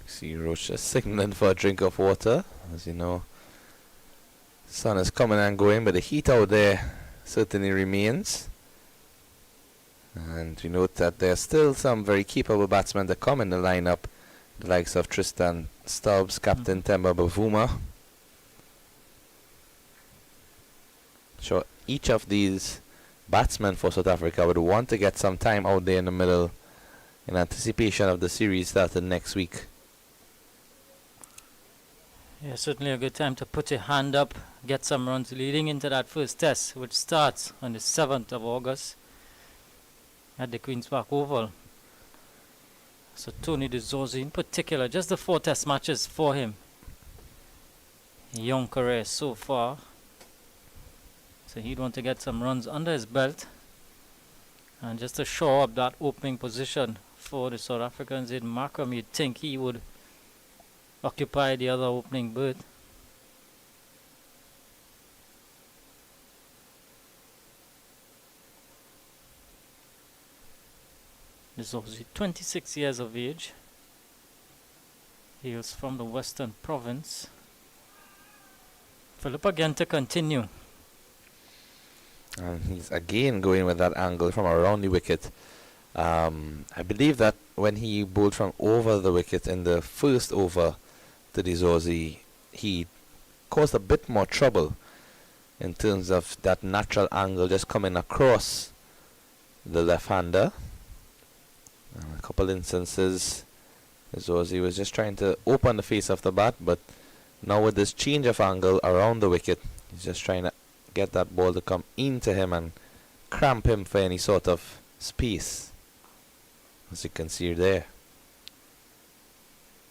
See Roach just signaling for a drink of water. As you know, sun is coming and going, but the heat out there certainly remains. And we note that there are still some very capable batsmen that come in the lineup, the likes of Tristan Stubs, Captain Temba Bavuma. Sure, each of these batsmen for South Africa would want to get some time out there in the middle in anticipation of the series starting next week. Yeah, certainly a good time to put your hand up, get some runs leading into that first test, which starts on the 7th of August at the Queen's Park Oval. So Tony de Zorzi in particular, just the 4 test matches for him. young career so far. So he'd want to get some runs under his belt. And just to shore up that opening position for the South Africans in Markram, you'd think he would occupy the other opening berth. This is obviously 26 years of age. He is from the Western Province. Philip again to continue. And he's again going with that angle from around the wicket. I believe that when he bowled from over the wicket in the first over to the Zozi, he caused a bit more trouble in terms of that natural angle just coming across the left-hander. A couple instances, Zozi was just trying to open the face of the bat, but now with this change of angle around the wicket, he's just trying to get that ball to come into him and cramp him for any sort of space, as you can see there.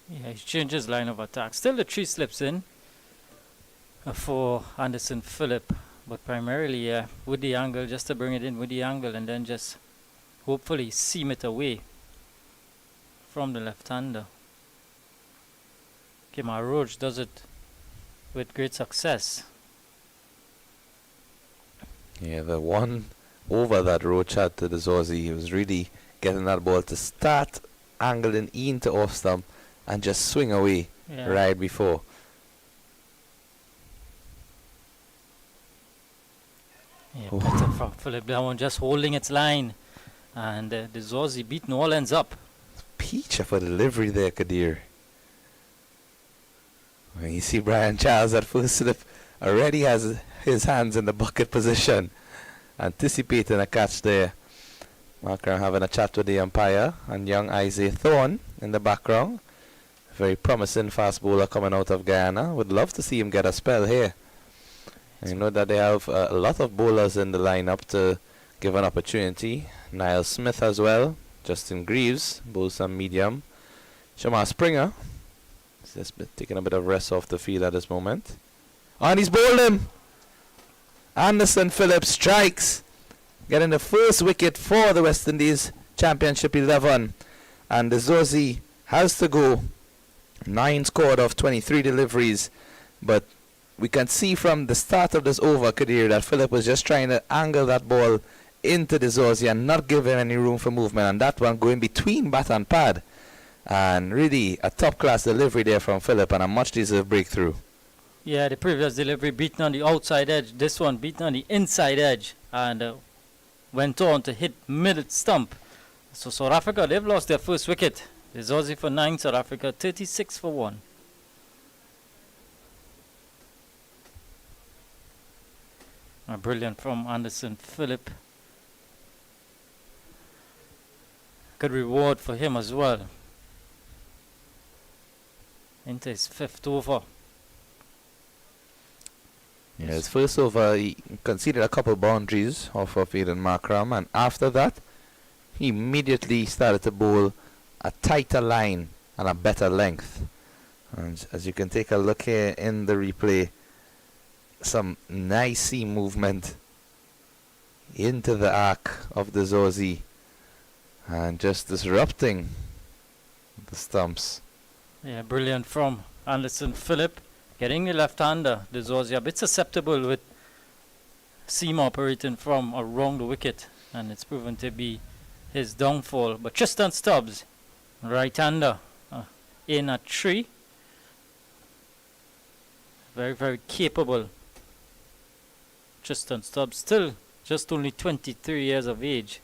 Yeah, he's changed his line of attack. Still the 3 slips in for Anderson Phillip, but primarily with the angle, just to bring it in with the angle and then just hopefully seam it away from the left-hander. Okay, Maharaj does it with great success. Yeah, the one over that Roach had to the Zozi, he was really getting that ball to start angling into off stump and just swing away right before. Yeah, better from Philip. That one just holding its line. And the Zozi beating all ends up. Peach of a delivery there, Kadir. When you see Brian Charles at first slip already has his hands in the bucket position, anticipating a catch there. Markram having a chat with the umpire, and young Isaiah Thorne in the background. Very promising fast bowler coming out of Guyana. Would love to see him get a spell here. And you know that they have a lot of bowlers in the lineup to give an opportunity. Niall Smith as well. Justin Greaves bowls some medium. Shamar Springer is just taking a bit of rest off the field at this moment. And he's bowled him. Anderson Phillips strikes, getting the first wicket for the West Indies Championship 11. And the Zozi has to go. 9 scored of 23 deliveries. But we can see from the start of this over, Kadir, that Philip was just trying to angle that ball into the Zozi and not give him any room for movement. And that one going between bat and pad. And really a top-class delivery there from Philip and a much-deserved breakthrough. Yeah, the previous delivery beaten on the outside edge. This one beaten on the inside edge. And went on to hit mid stump. So South Africa, they've lost their first wicket. The Zozi for 9, South Africa 36 for 1. Brilliant from Anderson Phillip. Good reward for him as well. Into his 5th over. Yeah, his first over, he conceded a couple boundaries off of Aiden Markram, and after that, he immediately started to bowl a tighter line and a better length. And as you can take a look here in the replay, some nice seam movement into the arc of the Zozi and just disrupting the stumps. Yeah, brilliant from Anderson Phillip. Getting the left-hander, the Zozi, a bit susceptible with seam operating from around the wicket, and it's proven to be his downfall. But Tristan Stubs, right-hander, in at 3. Very, very capable. Tristan Stubs, still just only 23 years of age.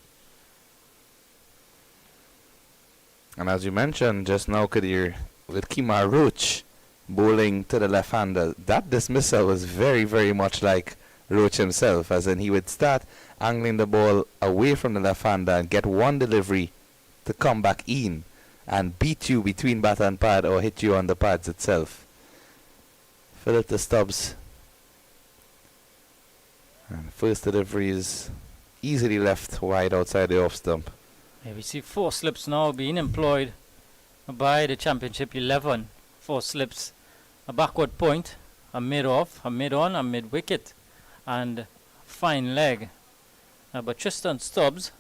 And as you mentioned just now, Kadir, with Kemar Roach bowling to the left-hander, that dismissal was very, very much like Roach himself, as in he would start angling the ball away from the left-hander and get one delivery to come back in and beat you between bat and pad or hit you on the pads itself. Philip to Stubs. And first delivery is easily left wide outside the off stump. Yeah, we see 4 slips now being employed by the Championship 11. 4 slips, a backward point, a mid-off, a mid-on, a mid-wicket, and fine leg. But Tristan Stubs,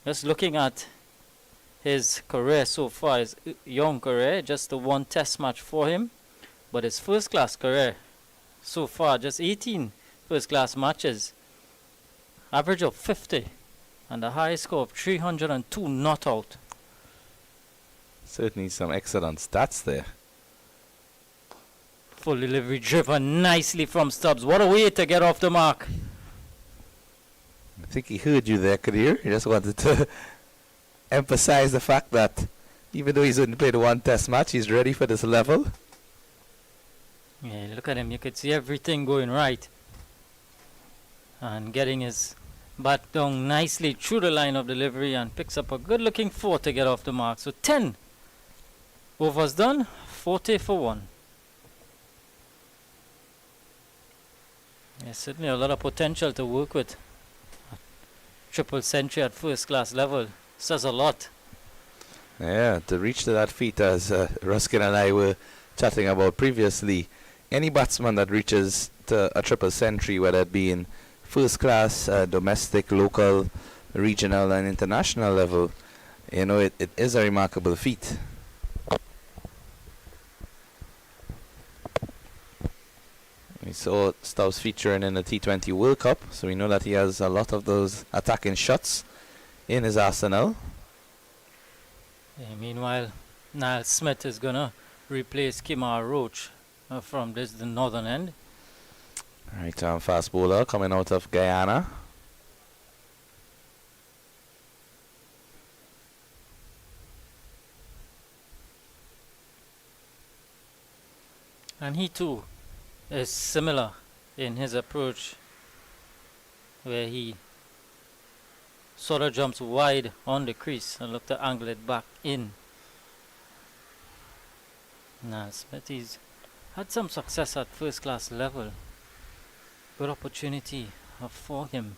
just looking at his career so far, his young career, just the one test match for him, but his first-class career so far, just 18 first-class matches, average of 50, and a high score of 302 not out. Certainly some excellent stats there. Full delivery driven nicely from Stubbs. What a way to get off the mark. I think he heard you there, Kadir. He just wanted to emphasize the fact that even though he's only played one test match, he's ready for this level. Yeah, look at him. You could see everything going right. And getting his bat down nicely through the line of delivery and picks up a good looking 4 to get off the mark. So 10 overs done, 40 for 1. Yeah, certainly a lot of potential to work with. A triple century at first class level says a lot. Yeah, to reach to that feat, as Ruskin and I were chatting about previously, any batsman that reaches to a triple century, whether it be in first class, domestic, local, regional and international level, you know, it is a remarkable feat. We saw Stubs featuring in the T20 World Cup, so we know that he has a lot of those attacking shots in his arsenal. Yeah, meanwhile, Niall Smith is going to replace Kimar Roach from the northern end. Right, fast bowler coming out of Guyana. And he too is similar in his approach, where he sort of jumps wide on the crease and look to angle it back in. Niall Smith, he's had some success at first class level. Good opportunity for him.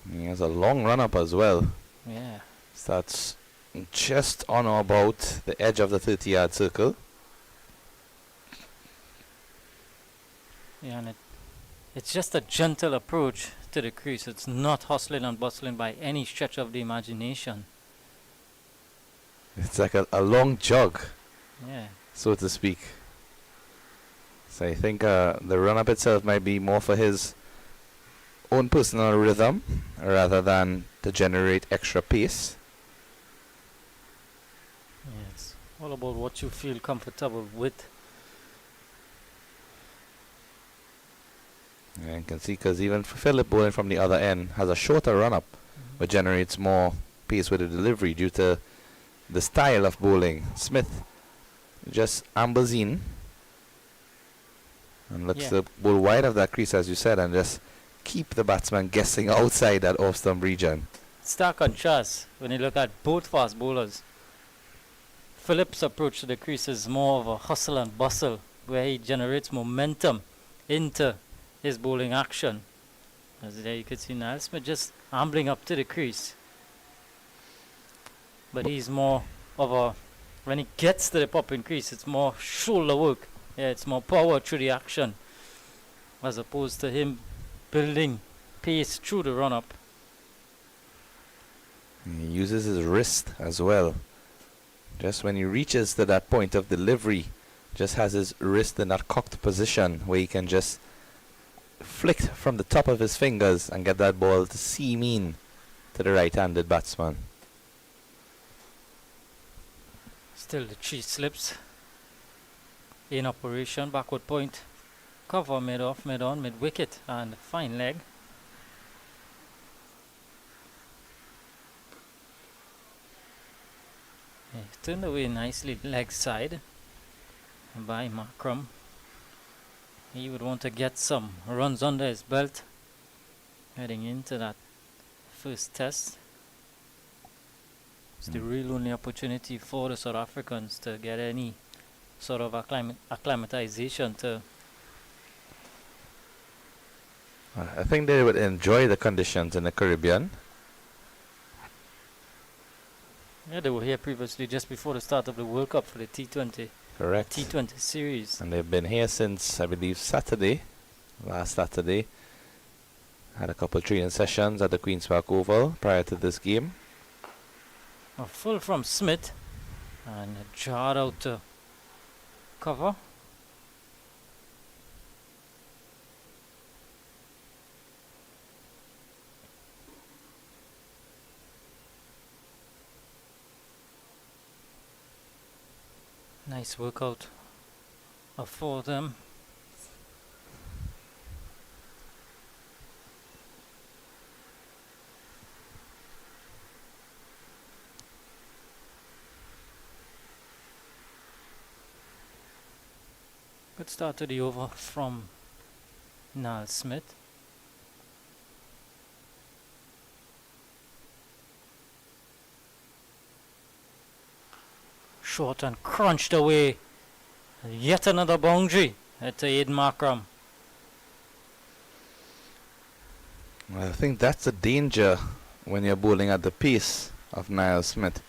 He has a long run up as well. Yeah. Starts just on or about the edge of the 30-yard circle. Yeah, and it's just a gentle approach to the crease. It's not hustling and bustling by any stretch of the imagination. It's like a long jog, Yeah. so to speak. So I think the run-up itself might be more for his own personal rhythm rather than to generate extra pace. Yeah, it's all about what you feel comfortable with. And you can see, because even Phillips bowling from the other end has a shorter run-up, but generates more pace with the delivery due to the style of bowling. Smith just ambles in and looks to bowl wide of that crease, as you said, and just keep the batsman guessing outside that off-stump region. Stark contrast when you look at both fast bowlers. Phillips' approach to the crease is more of a hustle and bustle, where he generates momentum into his bowling action. As there you could see Niall Smith just ambling up to the crease. But he's more of a, when he gets to the popping crease, it's more shoulder work. Yeah, it's more power through the action, as opposed to him building pace through the run-up. He uses his wrist as well. Just when he reaches to that point of delivery, just has his wrist in that cocked position where he can just flick from the top of his fingers and get that ball to seam in to the right-handed batsman. Still the 3 slips in operation. Backward point, cover, mid-off, mid-on, mid-wicket, and fine leg. Yeah, turned away nicely leg side by Markram. He would want to get some runs under his belt heading into that first test. It's the real only opportunity for the South Africans to get any sort of acclimatization to. I think they would enjoy the conditions in the Caribbean. Yeah, they were here previously just before the start of the World Cup for the T20. Correct. T20 series. And they've been here since, I believe, last Saturday. Had a couple training sessions at the Queen's Park Oval prior to this game. A full from Smith and jarred out to cover. Nice workout for them. Good start to the over from Niall Smith. Short and crunched away. Yet another boundary to aid Markram. Well, I think that's a danger when you're bowling at the pace of Niall Smith.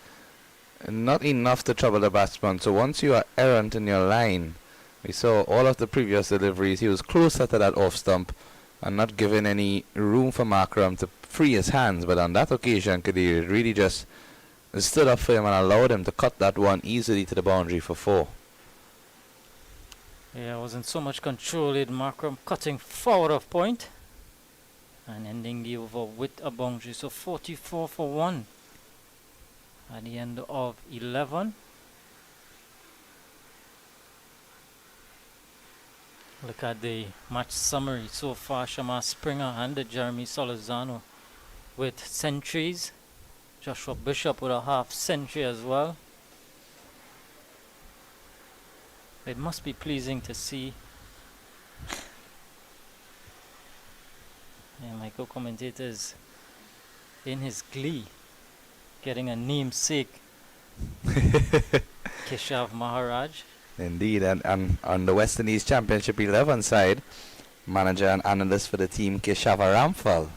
Not enough to trouble the batsman. So once you are errant in your line, we saw all of the previous deliveries, he was closer to that off stump and not giving any room for Markram to free his hands. But on that occasion, Kadir really just stood up for him and allowed him to cut that one easily to the boundary for 4. Yeah, wasn't so much control in Markram cutting forward of point and ending the over with a boundary. So 44 for 1 at the end of 11. Look at the match summary so far. Shamar Springer and Jeremy Solizano with centuries. Joshua Bishop with a half century as well. It must be pleasing to see. Yeah, my co-commentator is in his glee, getting a namesake, Keshav Maharaj. Indeed, and on the West Indies Championship 11 side, manager and analyst for the team, Keshava Ramphal.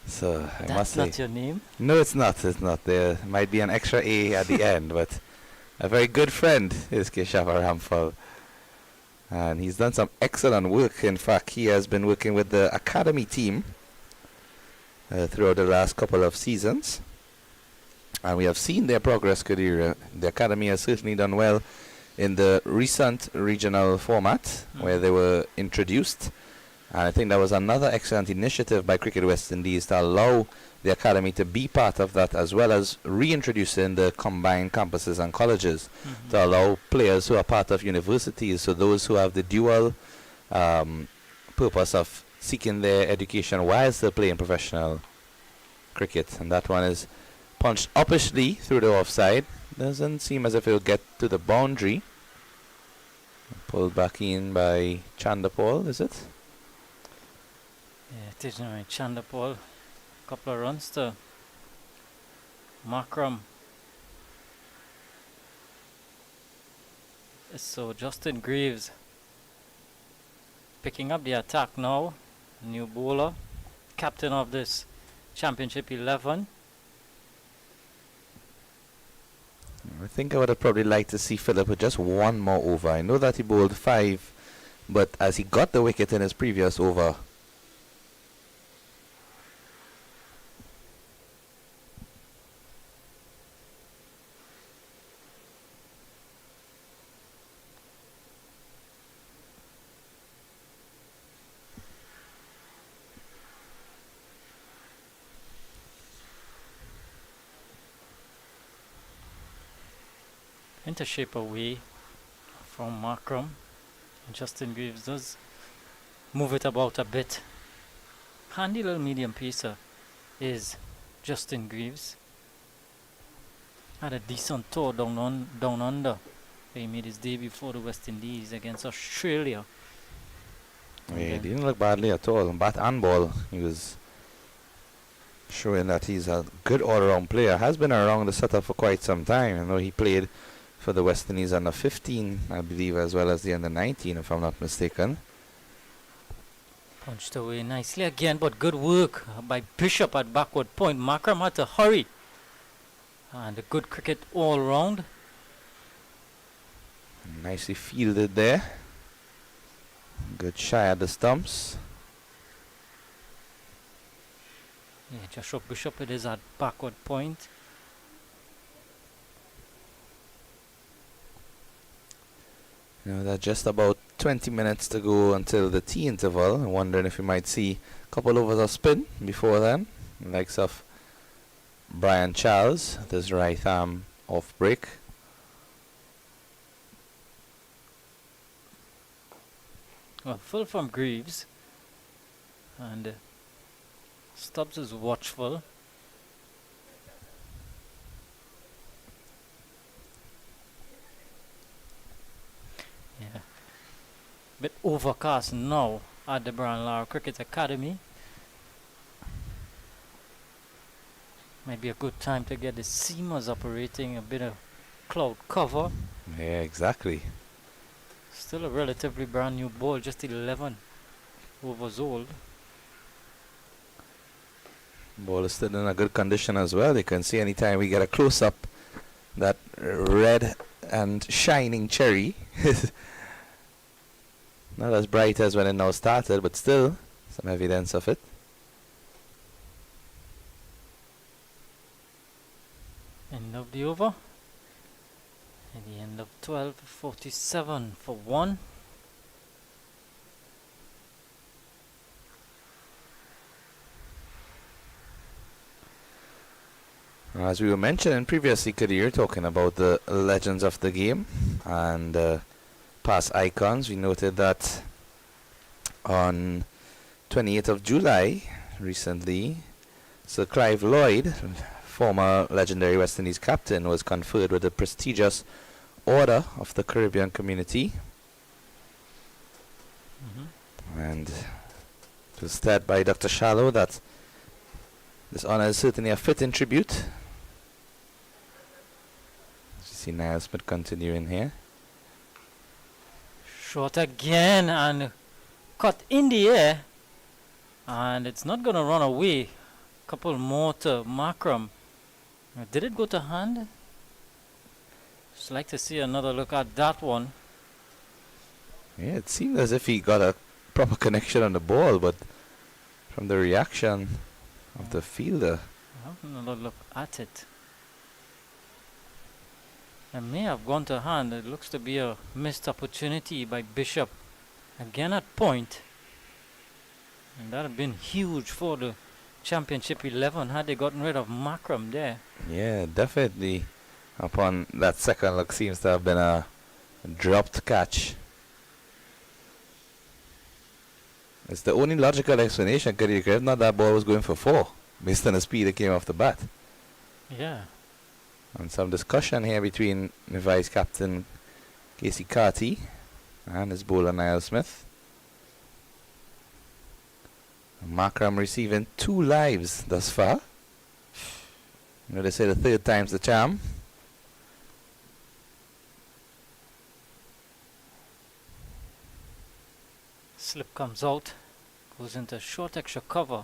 So I must say, that's not your name? No, it's not. It's not. There might be an extra A at the end, but a very good friend is Keshava Ramphal. And he's done some excellent work. In fact, he has been working with the academy team throughout the last couple of seasons. And we have seen their progress, Kadir. The academy has certainly done well in the recent regional format where they were introduced. And I think that was another excellent initiative by Cricket West Indies to allow the academy to be part of that, as well as reintroducing the combined campuses and colleges to allow players who are part of universities, so those who have the dual purpose of seeking their education while still playing professional cricket. And that one is punched uppishly through the offside. Doesn't seem as if it will get to the boundary. Pulled back in by Chandapal, is it? Yeah, it is right. Chandapal, couple of runs to Markram. So Justin Greaves picking up the attack now. New bowler, captain of this Championship 11. I think I would have probably liked to see Phillips with just one more over. I know that he bowled 5, but as he got the wicket in his previous over, into shape away from Markram. Justin Greaves does move it about a bit. Handy little medium pacer is Justin Greaves. Had a decent tour down under. He made his debut for the West Indies against Australia. yeah, he didn't look badly at all. Bat and ball, he was showing that he's a good all-around player. Has been around the setup for quite some time. I know he played for the West Indies under 15, I believe, as well as the under 19, if I'm not mistaken. Punched away nicely again, but good work by Bishop at backward point. Markram had to hurry. And a good cricket all round. Nicely fielded there. Good shy at the stumps. Yeah, Joshua Bishop, it is at backward point. Now that's just about 20 minutes to go until the tea interval. I'm wondering if we might see a couple overs of spin before then. The likes of Brian Charles, this right arm off break. Well, full from Greaves. And Stubbs is watchful. Yeah. Bit overcast now at the Brian Lara Cricket Academy. Might be a good time to get the seamers operating, a bit of cloud cover. Yeah, exactly. Still a relatively brand new ball, just 11 overs old. Ball is still in a good condition as well. You can see anytime we get a close up, that red and shining cherry. Not as bright as when it now started, but still some evidence of it. End of the over. At the end of 12:47 for 1. As we were mentioning previously, Kadir, talking about the legends of the game and past icons, we noted that on 28th of July, recently, Sir Clive Lloyd, former legendary West Indies captain, was conferred with the prestigious Order of the Caribbean Community. And it was said by Dr. Shallow that this honor is certainly a fitting tribute. As you see Niall Smith continuing here. Short again and cut in the air. And it's not going to run away. Couple more to Markram. Did it go to hand? Just like to see another look at that one. Yeah, it seemed as if he got a proper connection on the ball, but from the reaction of the fielder. Have another look at it. It may have gone to hand. It looks to be a missed opportunity by Bishop. Again at point. And that would have been huge for the Championship 11 had they gotten rid of Markram there. Yeah, definitely. Upon that second look, seems to have been a dropped catch. It's the only logical explanation, if not that ball was going for 4, based on the speed it came off the bat. Yeah. And some discussion here between the vice captain Casey Carty and his bowler Niall Smith. Markram receiving 2 lives thus far. You know, they say the third time's the charm. Slip comes out. Goes into short extra cover.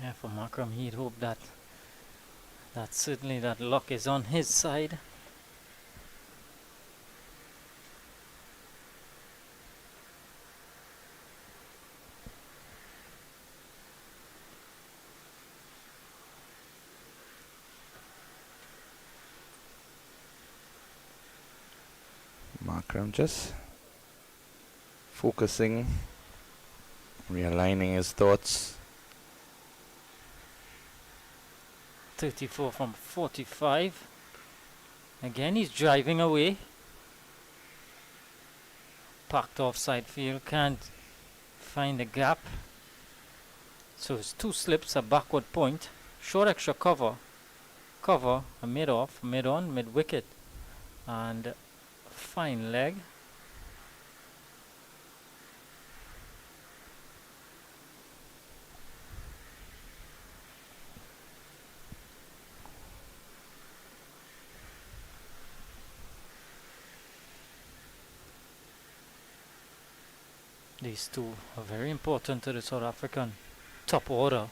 Yeah, for Markram, he'd hope that certainly that luck is on his side. Markram just focusing, realigning his thoughts. 34 from 45. Again, he's driving away. Parked offside field, can't find the gap. So it's 2 slips, a backward point. Short extra cover. Cover, a mid off, mid on, mid wicket. And fine leg. These two are very important to the South African. top order.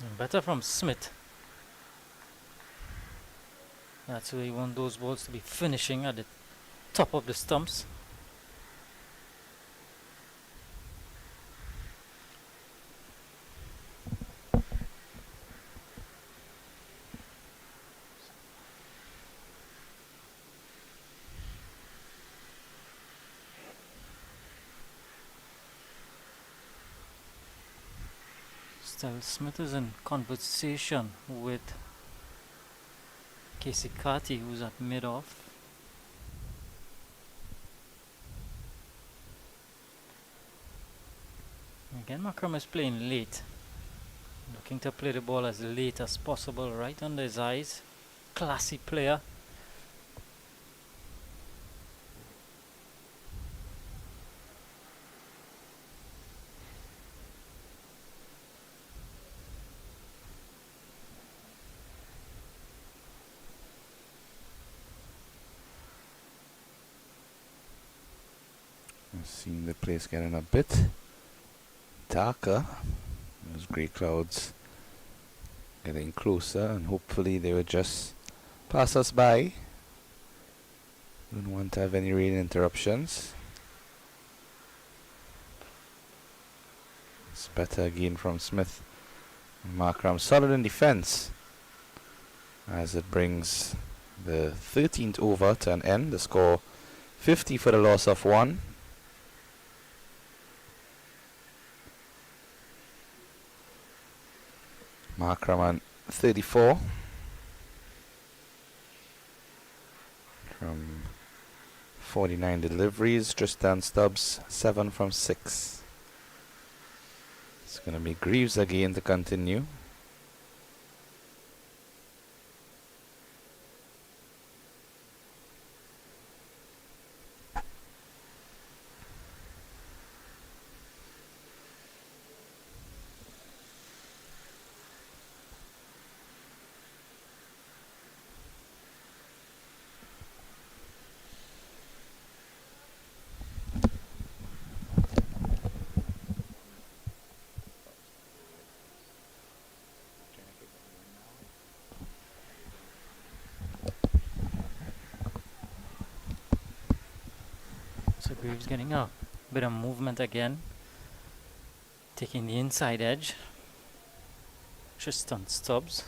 And better from Smith. That's where you want those balls to be finishing at the top of the stumps. Still, Smith is in conversation with Casey Carty, who's at mid-off. Again, Markram is playing late. Looking to play the ball as late as possible, right under his eyes. Classy player. I've seen the place getting a bit darker. Those grey clouds getting closer, and hopefully they will just pass us by. Don't want to have any rain interruptions. It's better again from Smith. Markram solid in defence as it brings the 13th over to an end. The score 50 for the loss of 1. Markram on 34 from 49 deliveries. Tristan Stubs 7 from 6. It's going to be Greaves again to continue. So Greaves getting a bit of movement again. Taking the inside edge. Tristan Stubbs.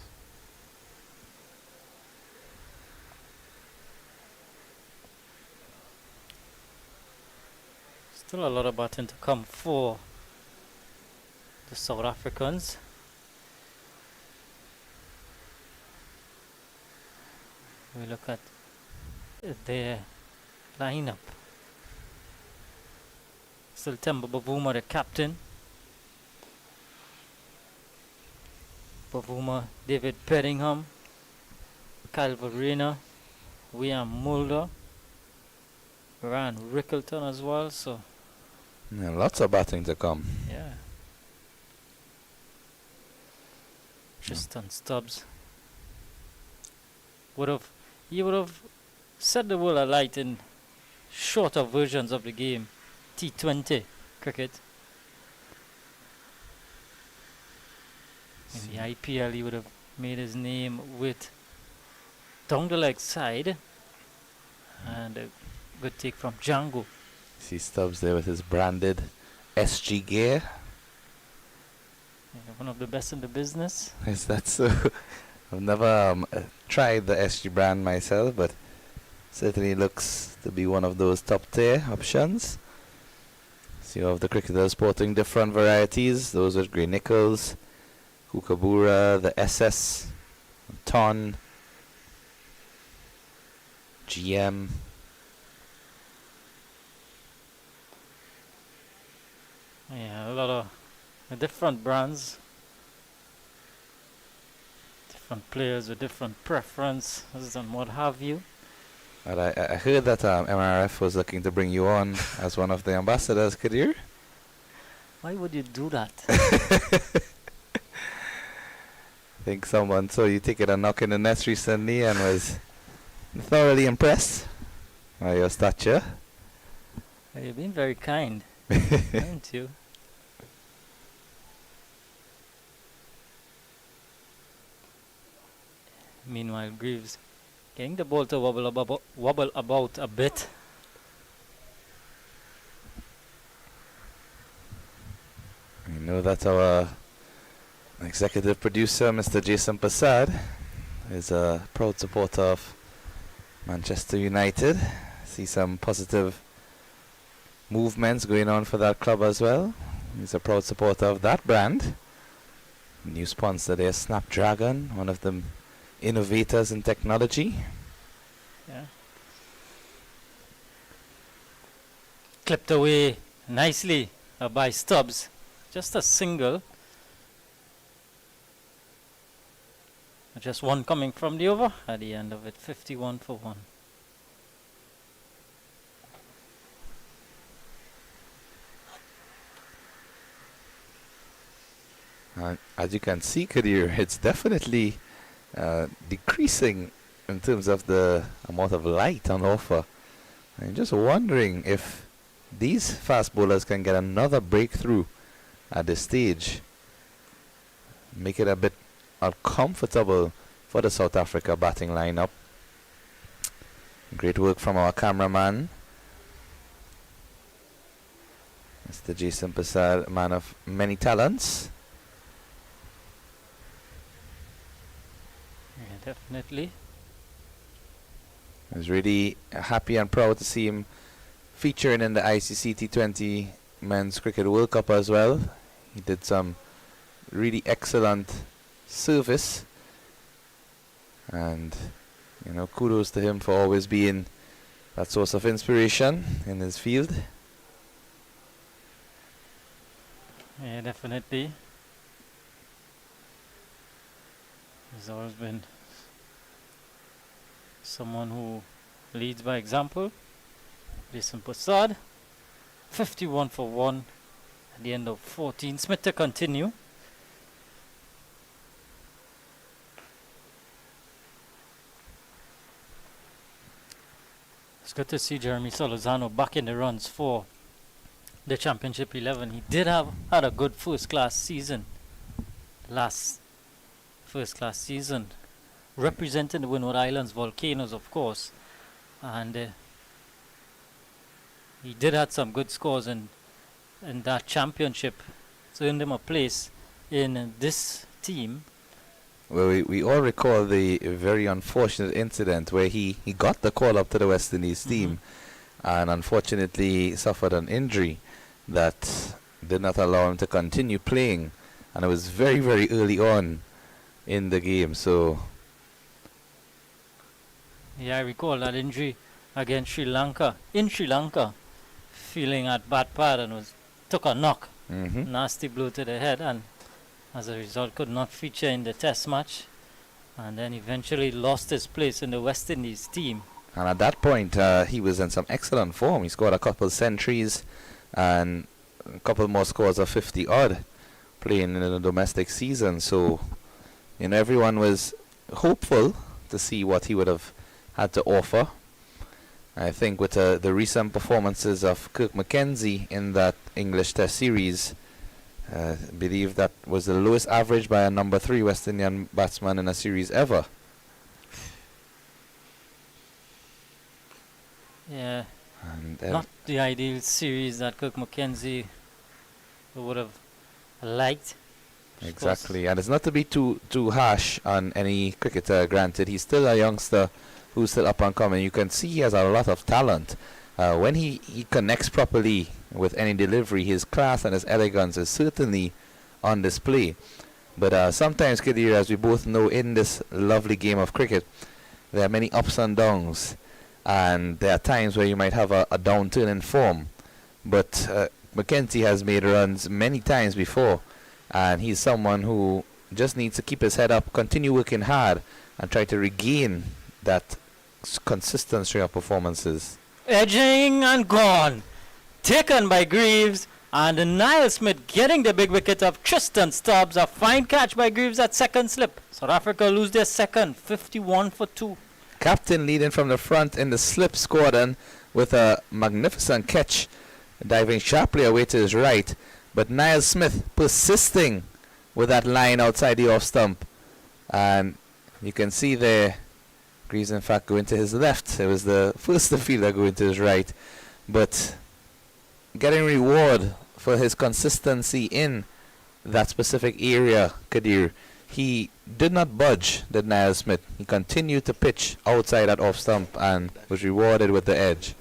Still a lot of batting to come for the South Africans. We look at their lineup. Still Temba Bavuma, the captain. Bavuma, David Pettingham, Kyle Verena, William Mulder, Ryan Rickleton as well. So Yeah, lots of batting to come. yeah, Tristan Stubbs he would have set the world alight in shorter versions of the game, T20 cricket. In the IPL, he would have made his name with down the leg side, and a good take from Django. See Stubbs there with his branded SG gear. Yeah, one of the best in the business. Is that so? I've never tried the SG brand myself, but certainly looks to be one of those top tier options. So you have the cricketers sporting different varieties. Those with grey nickels, Kookaburra, the SS, Ton, GM. Yeah, a lot of different brands, different players with different preferences and what have you. But I heard that MRF was looking to bring you on as one of the ambassadors, Kadir. Why would you do that? I think someone saw you taking a knock in the nest recently and was thoroughly impressed by your stature. You've been very kind, haven't you? Meanwhile, Greaves getting the ball to wobble about a bit. We know that our executive producer, Mr. Jason Passad, is a proud supporter of Manchester United. See some positive movements going on for that club as well. He's a proud supporter of that brand. New sponsor there, Snapdragon, one of the innovators in technology. Yeah. Clipped away nicely by Stubs. Just a single. Just one coming from the over at the end of it. 51 for 1. As you can see, Kadir, it's definitely decreasing in terms of the amount of light on offer. I'm just wondering if these fast bowlers can get another breakthrough at this stage, make it a bit uncomfortable for the South Africa batting lineup. Great work from our cameraman, Mr. Jason Passad, man of many talents. Yeah, definitely. I was really happy and proud to see him featuring in the ICC T20 Men's Cricket World Cup as well. He did some really excellent service, and kudos to him for always being that source of inspiration in his field. Yeah, definitely. He's always been someone who leads by example. Jason Passad, 51 for 1 at the end of 14. Smith to continue. It's good to see Jeremy Solozano back in the runs for the Championship 11. He did had a good first-class season. Last first-class season. Representing the Windward Islands Volcanoes, of course. And he did have some good scores in that championship. So earned him a place in this team. Well, we all recall the very unfortunate incident where he got the call up to the West Indies team and unfortunately suffered an injury that did not allow him to continue playing, and it was very, very early on in the game. So yeah, I recall that injury against Sri Lanka, in Sri Lanka, feeling at bad pad and took a knock, nasty blow to the head, and as a result could not feature in the test match, and then eventually lost his place in the West Indies team. And at that point he was in some excellent form. He scored a couple centuries and a couple more scores of 50 odd playing in a domestic season. So everyone was hopeful to see what he would have had to offer. I think with the recent performances of Kirk Mackenzie in that English Test series, I believe that was the lowest average by a number 3 West Indian batsman in a series ever. Yeah, And not the ideal series that Kirk Mackenzie would have liked. exactly, and it's not to be too harsh on any cricketer. Granted, he's still a youngster who's still up and coming. You can see he has a lot of talent. When he connects properly with any delivery, his class and his elegance is certainly on display. But sometimes, Kadir, as we both know, in this lovely game of cricket, there are many ups and downs, and there are times where you might have a downturn in form. But Mackenzie has made runs many times before, and he's someone who just needs to keep his head up, continue working hard, and try to regain that consistent string of performances. Edging and gone. Taken by Greaves, and Niall Smith getting the big wicket of Tristan Stubbs. A fine catch by Greaves at second slip. South Africa lose their second, 51 for 2. Captain leading from the front in the slip squadron with a magnificent catch diving sharply away to his right, but Niall Smith persisting with that line outside the off stump, and you can see there Greaves in fact going to his left. It was the first fielder going to his right, but getting reward for his consistency in that specific area. Kadir, he did not budge, did Niall Smith. He continued to pitch outside that off stump and was rewarded with the edge.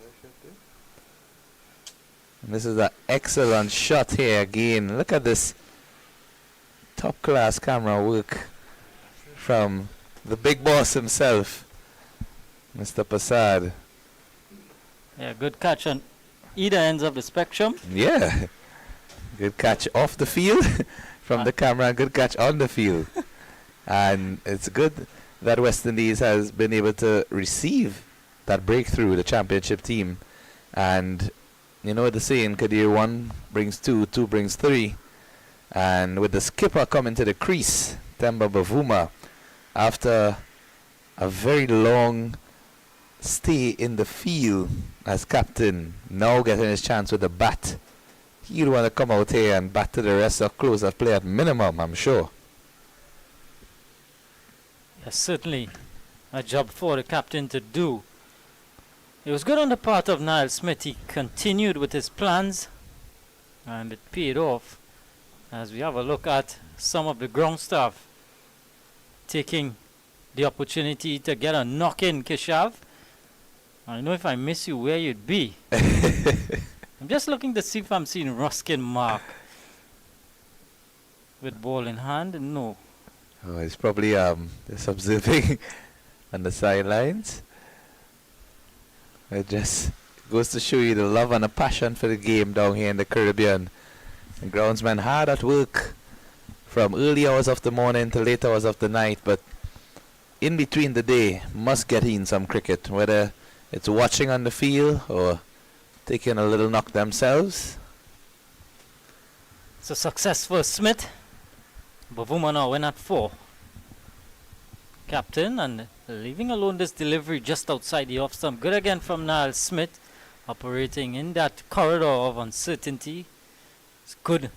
And this is an excellent shot here again. Look at this top class camera work from the big boss himself, Mr. Passad. Yeah, good catch on either ends of the spectrum. Yeah, good catch off the field from the camera, good catch on the field. And it's good that West Indies has been able to receive that breakthrough, the championship team. And you know the saying, Kadir, 1 brings 2, 2 brings 3. And with the skipper coming to the crease, Temba Bavuma, after a very long stay in the field as captain, now getting his chance with the bat, he'll want to come out here and bat to the rest of close of play at minimum, I'm sure. Yes, certainly a job for the captain to do. It was good on the part of Niall Smith. He continued with his plans and it paid off as we have a look at some of the ground staff taking the opportunity to get a knock in. Keshav, I know if I miss you where you'd be. I'm just looking to see if I'm seeing Ruskin mark with ball in hand. No. Oh, he's probably just observing on the sidelines. It just goes to show you the love and the passion for the game down here in the Caribbean. The groundsmen hard at work from early hours of the morning to late hours of the night, but in between the day must get in some cricket, whether it's watching on the field or taking a little knock themselves. It's a success for Smith. Bavuma now win at 4. Captain and leaving alone this delivery just outside the off stump. Good again from Niall Smith, operating in that corridor of uncertainty. It's good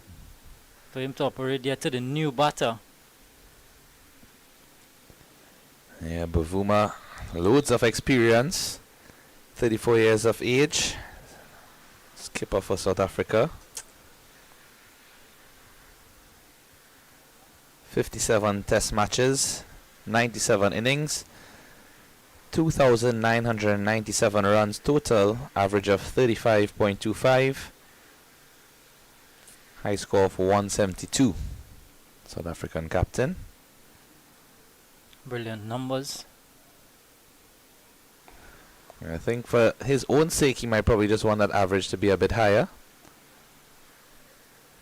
for him to operate there to the new batter. Yeah, Bavuma, loads of experience, 34 years of age, skipper for South Africa. 57 test matches, 97 innings, 2,997 runs total, average of 35.25, high score of 172. South African captain. Brilliant numbers. I think for his own sake, he might probably just want that average to be a bit higher.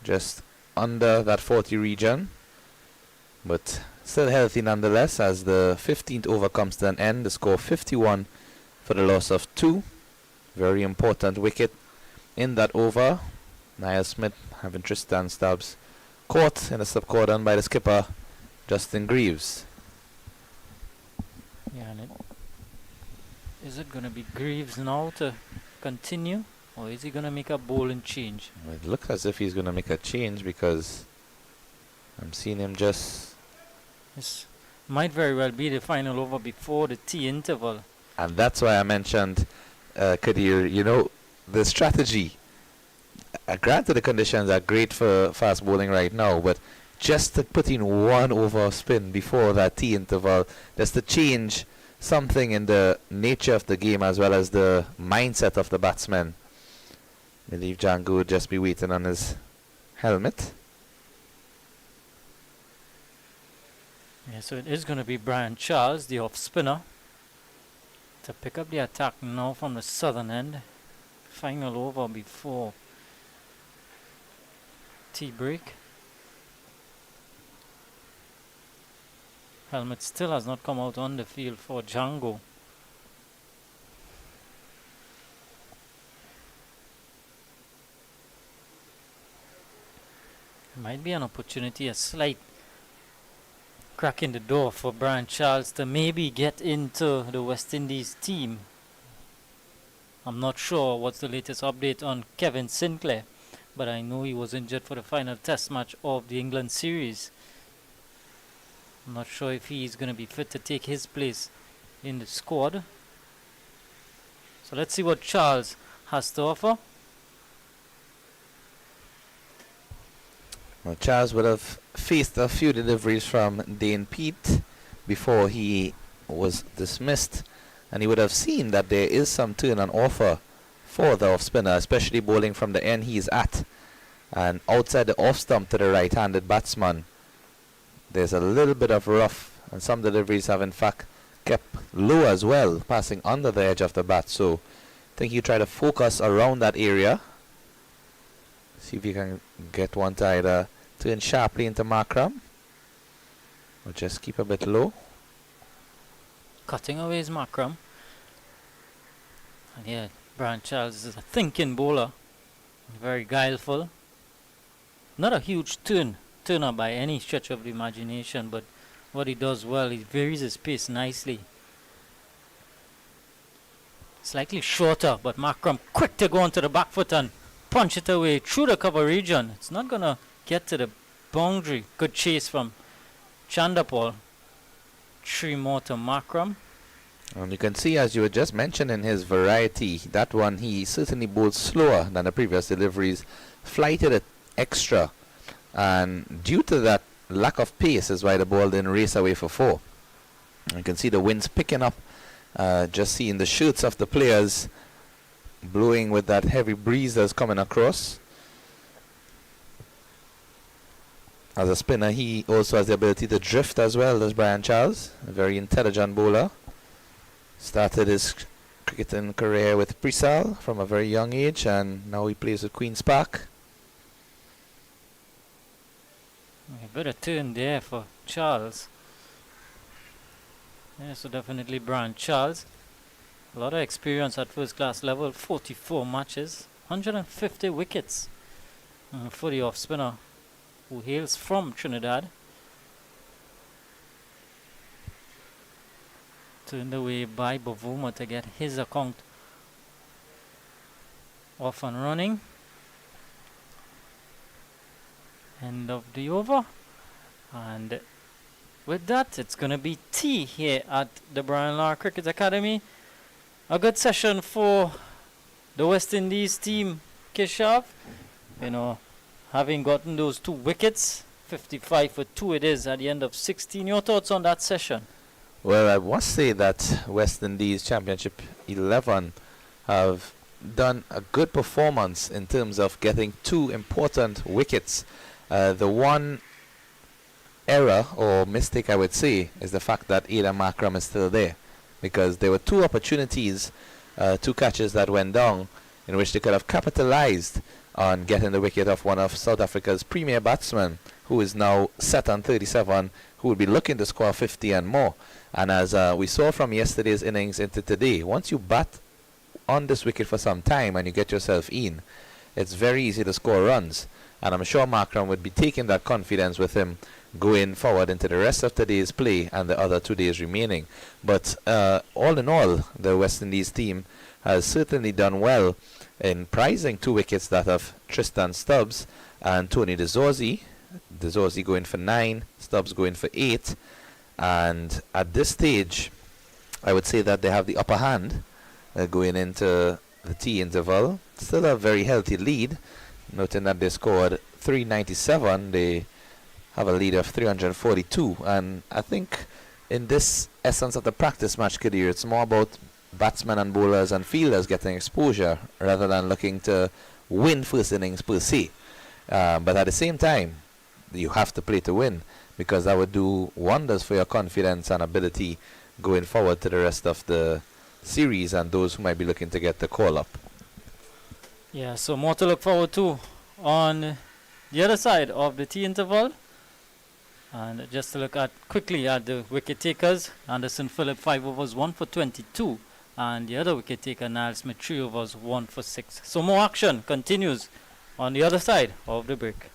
Just under that 40 region. But still healthy nonetheless, as the 15th over comes to an end. The score 51 for the loss of 2. Very important wicket in that over. Niall Smith having Tristan Stubs caught in a subcordon by the skipper, Justin Greaves. Yeah, and is it going to be Greaves now to continue, or is he going to make a bowling change? It looks as if he's going to make a change, because I'm seeing him just... This might very well be the final over before the tea interval. And that's why I mentioned, Kadir, you know, the strategy. Granted, the conditions are great for fast bowling right now, but just to put in 1 over of spin before that tea interval, just to change something in the nature of the game as well as the mindset of the batsman. I believe Django would just be waiting on his helmet. Yeah, so it is going to be Brian Charles, the off spinner, to pick up the attack now from the southern end. Final over before tea break. Helmet still has not come out on the field for Django. Might be an opportunity, a slight crack in the door for Brian Charles to maybe get into the West Indies team. I'm not sure what's the latest update on Kevin Sinclair, but I know he was injured for the final test match of the England series. I'm not sure if he's going to be fit to take his place in the squad. So let's see what Charles has to offer. Well, Charles would have faced a few deliveries from Dane Pete before he was dismissed, and he would have seen that there is some turn on offer for the off spinner, especially bowling from the end he's at. And outside the off stump to the right-handed batsman, there's a little bit of rough, and some deliveries have in fact kept low as well, passing under the edge of the bat. So I think you try to focus around that area. See if you can get one to either turn sharply into Markram or just keep a bit low. Cutting away is Markram. And yeah, Brian Charles is a thinking bowler. Very guileful. Not a huge turner by any stretch of the imagination, but what he does well, he varies his pace nicely. Slightly shorter, but Markram quick to go onto the back foot and punch it away through the cover region. It's not going to get to the boundary. Good chase from Chandapal. 3 more to Markram. And you can see, as you were just mentioning, his variety. That one, he certainly bowled slower than the previous deliveries. Flighted it extra. And due to that lack of pace is why the ball didn't race away for 4. You can see the winds picking up. Just seeing the shirts of the players blowing with that heavy breeze that's coming across. As a spinner, he also has the ability to drift as well as Brian Charles, a very intelligent bowler. Started his cricketing career with Presal from a very young age, and now he plays with Queen's Park. A bit of turn there for Charles. Yeah, so definitely Brian Charles. A lot of experience at first class level, 44 matches, 150 wickets for the off spinner who hails from Trinidad. Turned away by Bavuma to get his account off and running. End of the over. And with that, it's going to be tea here at the Brian Lara Cricket Academy. A good session for the West Indies team, Keshav. You know, having gotten those 2 wickets, 55 for 2 it is at the end of 16. Your thoughts on that session? Well, I must say that West Indies Championship 11 have done a good performance in terms of getting 2 important wickets. The one error or mistake I would say is the fact that Ada Markram is still there, because there were 2 opportunities, 2 catches that went down in which they could have capitalized on getting the wicket of one of South Africa's premier batsmen, who is now set on 37, who will be looking to score 50 and more. And as we saw from yesterday's innings into today, once you bat on this wicket for some time and you get yourself in, it's very easy to score runs. And I'm sure Markram would be taking that confidence with him going forward into the rest of today's play and the other 2 days remaining. But all in all, the West Indies team has certainly done well in prizing 2 wickets that of Tristan Stubs and Tony De Zorzi. De Zorzi going for 9, Stubs going for 8. And at this stage, I would say that they have the upper hand going into the tea interval. Still a very healthy lead, noting that they scored 397. They have a lead of 342. And I think in this essence of the practice match career, it's more about batsmen and bowlers and fielders getting exposure rather than looking to win first innings per se. But at the same time, you have to play to win, because that would do wonders for your confidence and ability going forward to the rest of the series and those who might be looking to get the call up. Yeah, so more to look forward to on the other side of the tea interval. And just to look at quickly at the wicket takers, Anderson Phillips 5 overs 1 for 22, and the other wicket taker Niall Smith 3 overs 1 for 6. So more action continues on the other side of the break.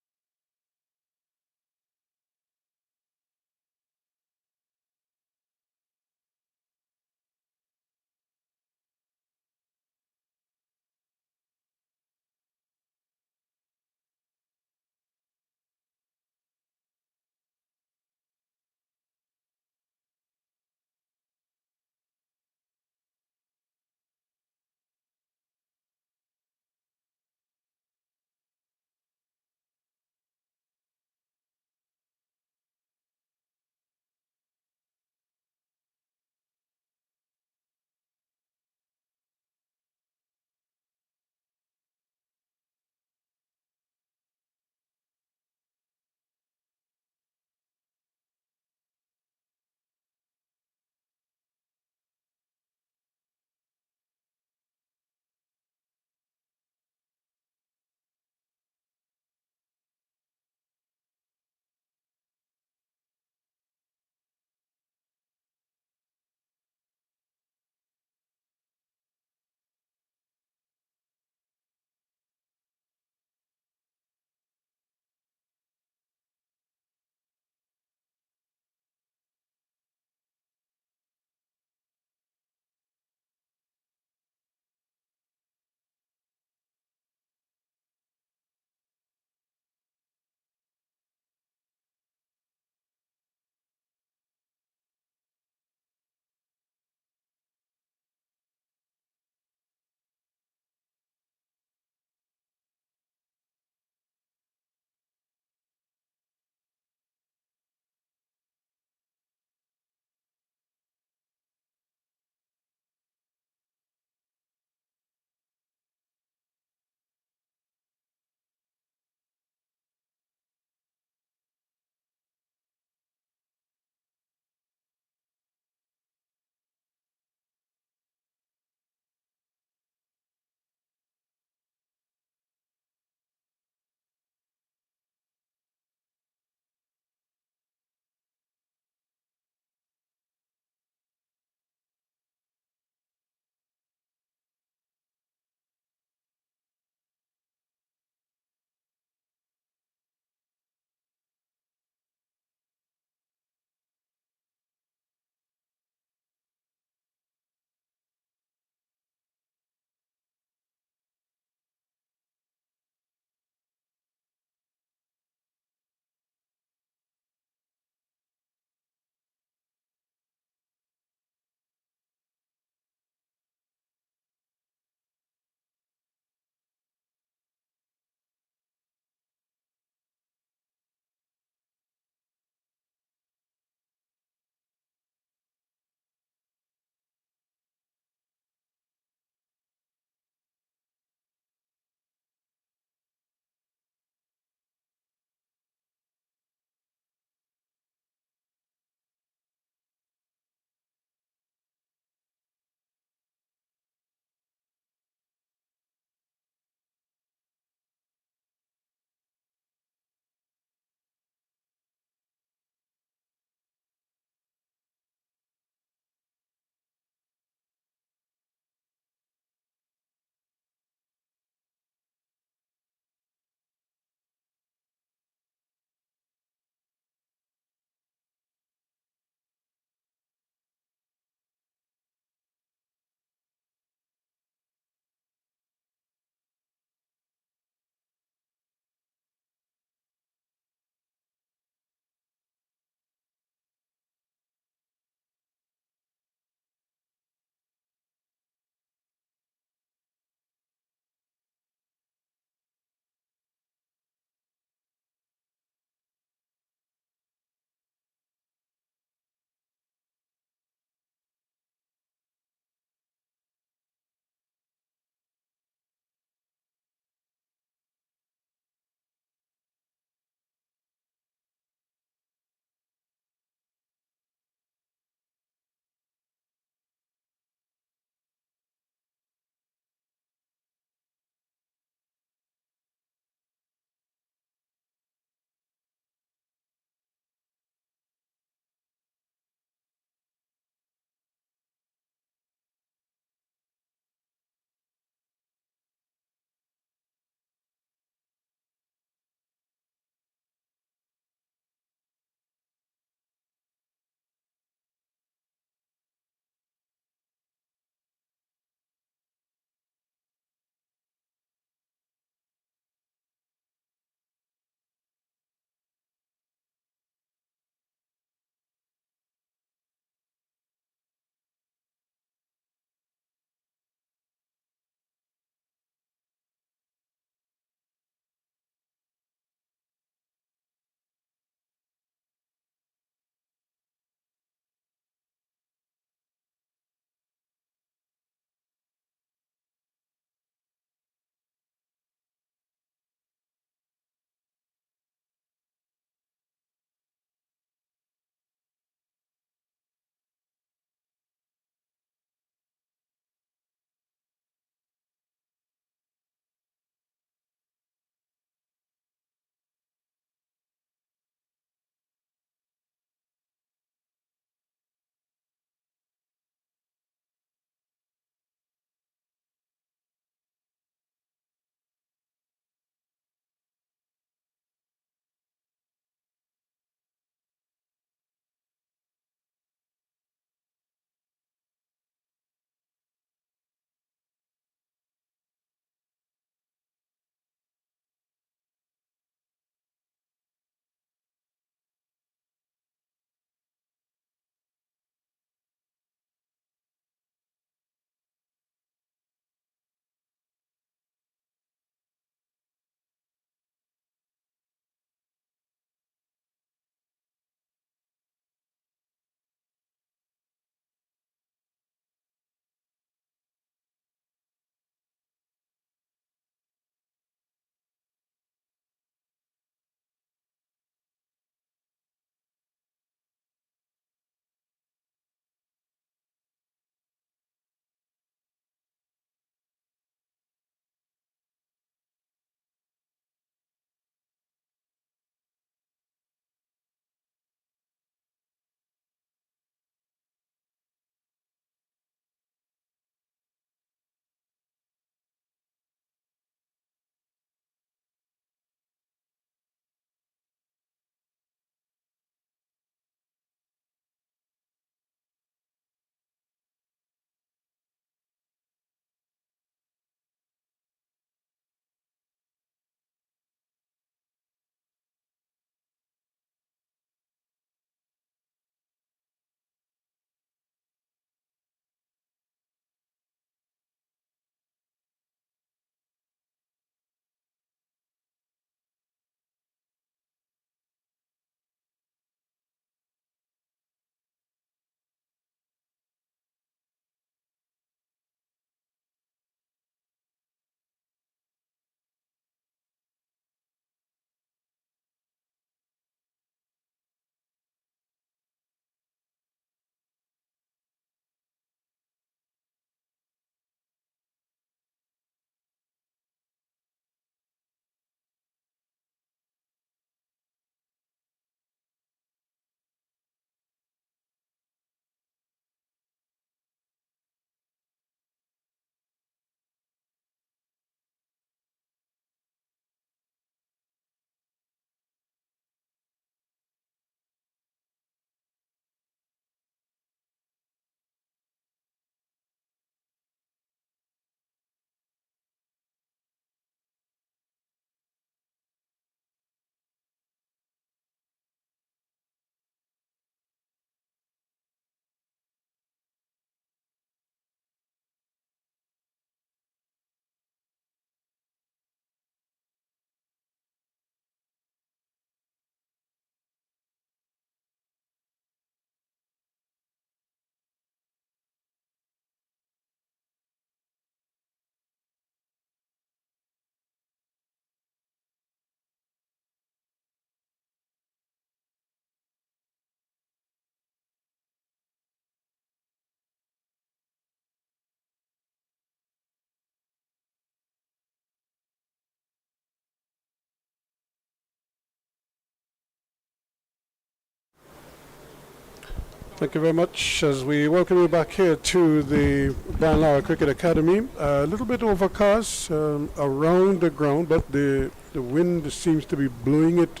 Thank you very much. As we welcome you back here to the Banlara Cricket Academy, a little bit overcast around the ground, but the wind seems to be blowing it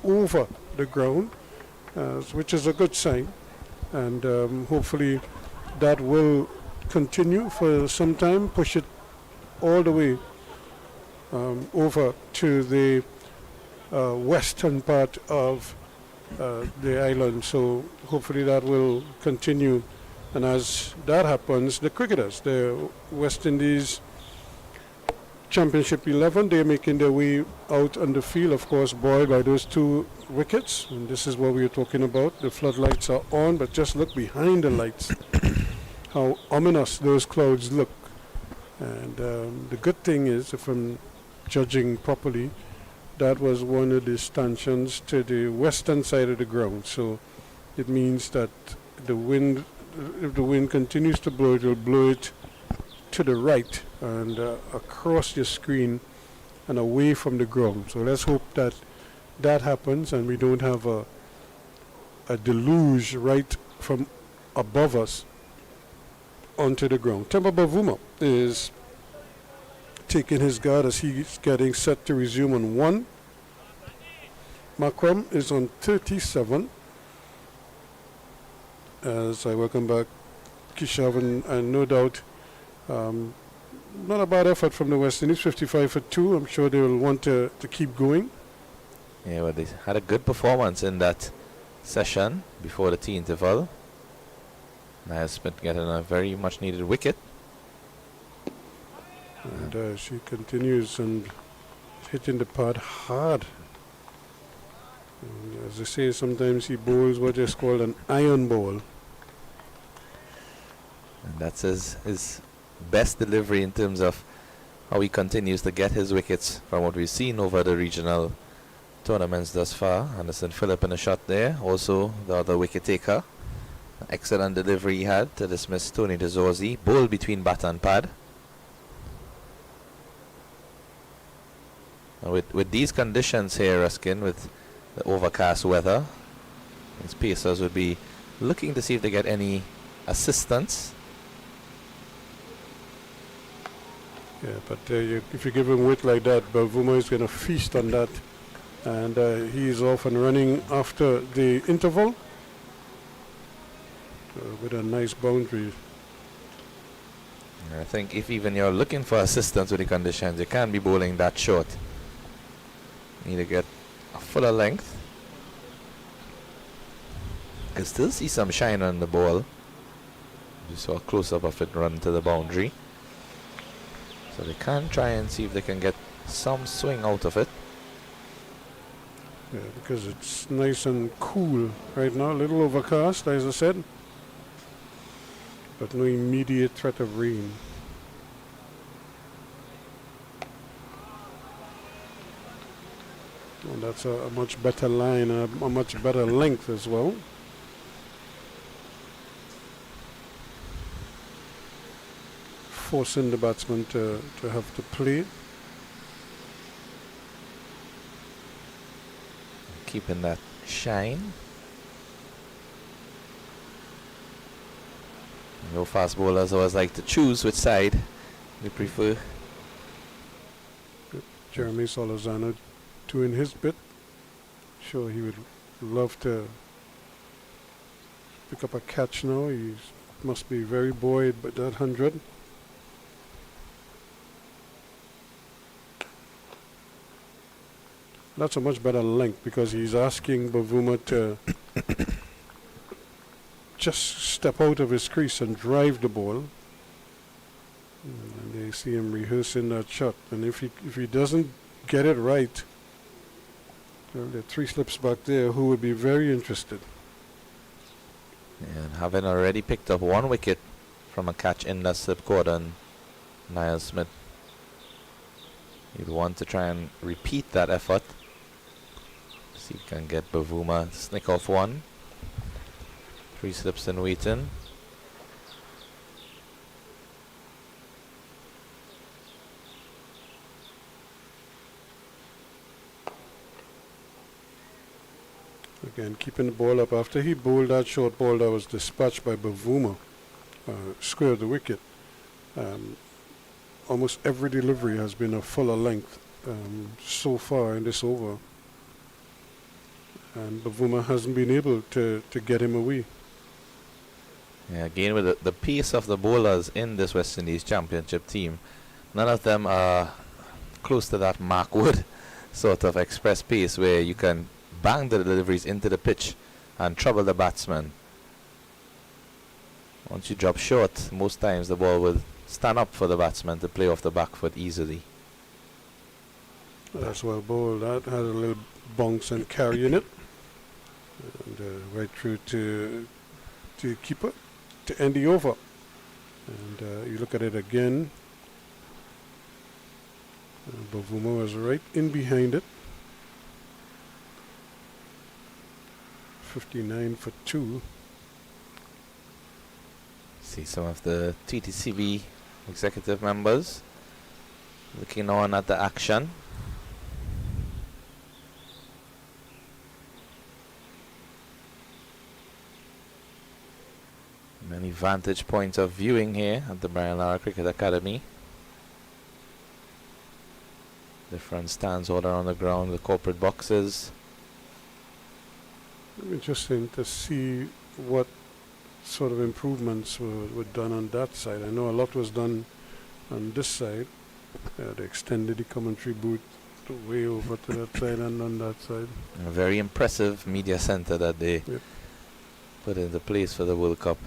over the ground, which is a good sign. And hopefully that will continue for some time, push it all the way over to the western part of the island. So hopefully that will continue. And as that happens, the cricketers, the West Indies Championship 11, they're making their way out on the field, of course, buoyed by those 2 wickets. And this is what we were talking about. The floodlights are on, but just look behind the lights, how ominous those clouds look. And the good thing is, if I'm judging properly, that was one of the stanchions to the western side of the ground. So it means that the wind, if the wind continues to blow, it will blow it to the right and across your screen and away from the ground. So let's hope that that happens and we don't have a deluge right from above us onto the ground. Temba Bavuma is taking his guard as he's getting set to resume on 1. Markram is on 37. As I welcome back Kishav, and no doubt not a bad effort from the West Indies, 55 for 2. I'm sure they will want to keep going. Yeah, well, they had a good performance in that session before the tea interval. Niall Smith getting a very much needed wicket. And she continues and hitting the pad hard. And as they say, sometimes he bowls what is called an iron ball. And that's his best delivery in terms of how he continues to get his wickets from what we've seen over the regional tournaments thus far. Anderson Phillips in a shot there. Also the other wicket taker. Excellent delivery he had to dismiss Tony DeZorzi. Bowl between bat and pad. With these conditions here, Ruskin, with the overcast weather, his pacers would be looking to see if they get any assistance. Yeah, but if you give him width like that, Bavuma is going to feast on that. And he's off and running after the interval with a nice boundary. I think if even you're looking for assistance with the conditions, you can't be bowling that short. Need to get a fuller length. You can still see some shine on the ball. You saw a close-up of it run to the boundary. So they can try and see if they can get some swing out of it. Yeah, because it's nice and cool right now. A little overcast, as I said. But no immediate threat of rain. And that's a much better line, a much better length as well. Forcing the batsman to have to play. Keeping that shine. No fast bowlers always like to choose which side they prefer. Jeremy Solozano doing his bit. Sure, he would love to pick up a catch now. He must be very buoyed by that 100. That's a much better length because he's asking Bavuma to just step out of his crease and drive the ball. And they see him rehearsing that shot. And if he doesn't get it right, well, there are 3 slips back there who would be very interested. And having already picked up 1 wicket from a catch in that slip cordon, Niall Smith, he'd want to try and repeat that effort. See if he can get Bavuma to sneak off 1. 3 slips in waiting. Again, keeping the ball up. After he bowled that short ball that was dispatched by Bavuma, square of the wicket, almost every delivery has been a fuller length so far in this over. And Bavuma hasn't been able to get him away. Yeah, again, with the pace of the bowlers in this West Indies Championship team, none of them are close to that Mark Wood sort of express pace where you can bang the deliveries into the pitch and trouble the batsman. Once you drop short, most times the ball will stand up for the batsman to play off the back foot easily. That's well bowled. That had a little bounce and carry in it. And right through to keeper to end the over. And you look at it again. Bavuma was right in behind it. 59 for 2. See some of the TTCB executive members looking on at the action. Many vantage points of viewing here at the Brian Lara Cricket Academy. Different stands all around the ground, the corporate boxes. Interesting to see what sort of improvements were done on that side. I know a lot was done on this side. They extended the commentary booth way over to that side and on that side. A very impressive media center that they put into place for the World Cup.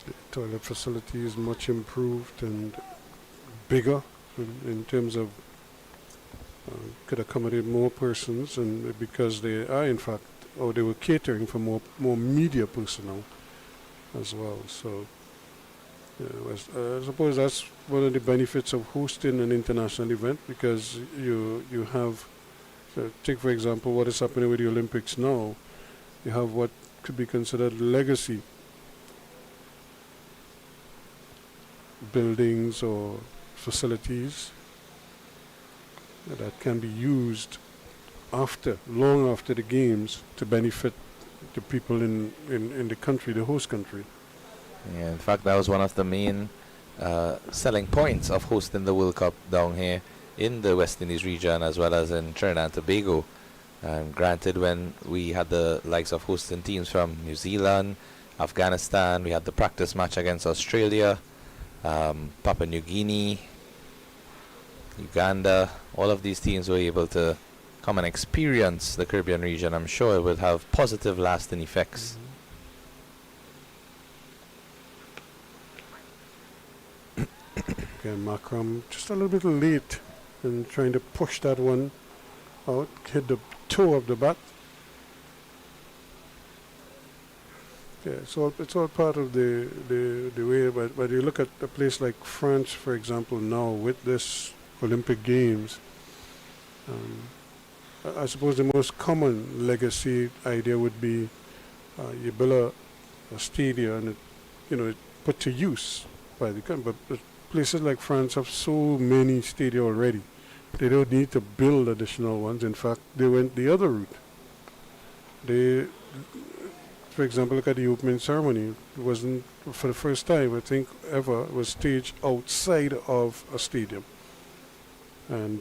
The toilet facility is much improved and bigger in terms of could accommodate more persons, and because they are in fact, or they were catering for more media personnel as well. So I suppose that's one of the benefits of hosting an international event, because you have, take for example what is happening with the Olympics now. You have what could be considered legacy buildings or facilities that can be used long after the games to benefit the people in the country, the host country. Yeah, in fact, that was one of the main selling points of hosting the World Cup down here in the West Indies region as well as in Trinidad and Tobago. Granted, when we had the likes of hosting teams from New Zealand, Afghanistan, we had the practice match against Australia, Papua New Guinea, Uganda. All of these teams were able to come and experience the Caribbean region. I'm sure it will have positive lasting effects. Again, Markram just a little bit late in trying to push that one out, hit the toe of the bat. Yeah, it's all part of the way. But you look at a place like France, for example, now with this Olympic Games, I suppose the most common legacy idea would be you build a stadium and it put to use by the country. But places like France have so many stadia already. They don't need to build additional ones. In fact, they went the other route. For example, look at the opening ceremony. It wasn't, for the first time, I think, ever, was staged outside of a stadium. And,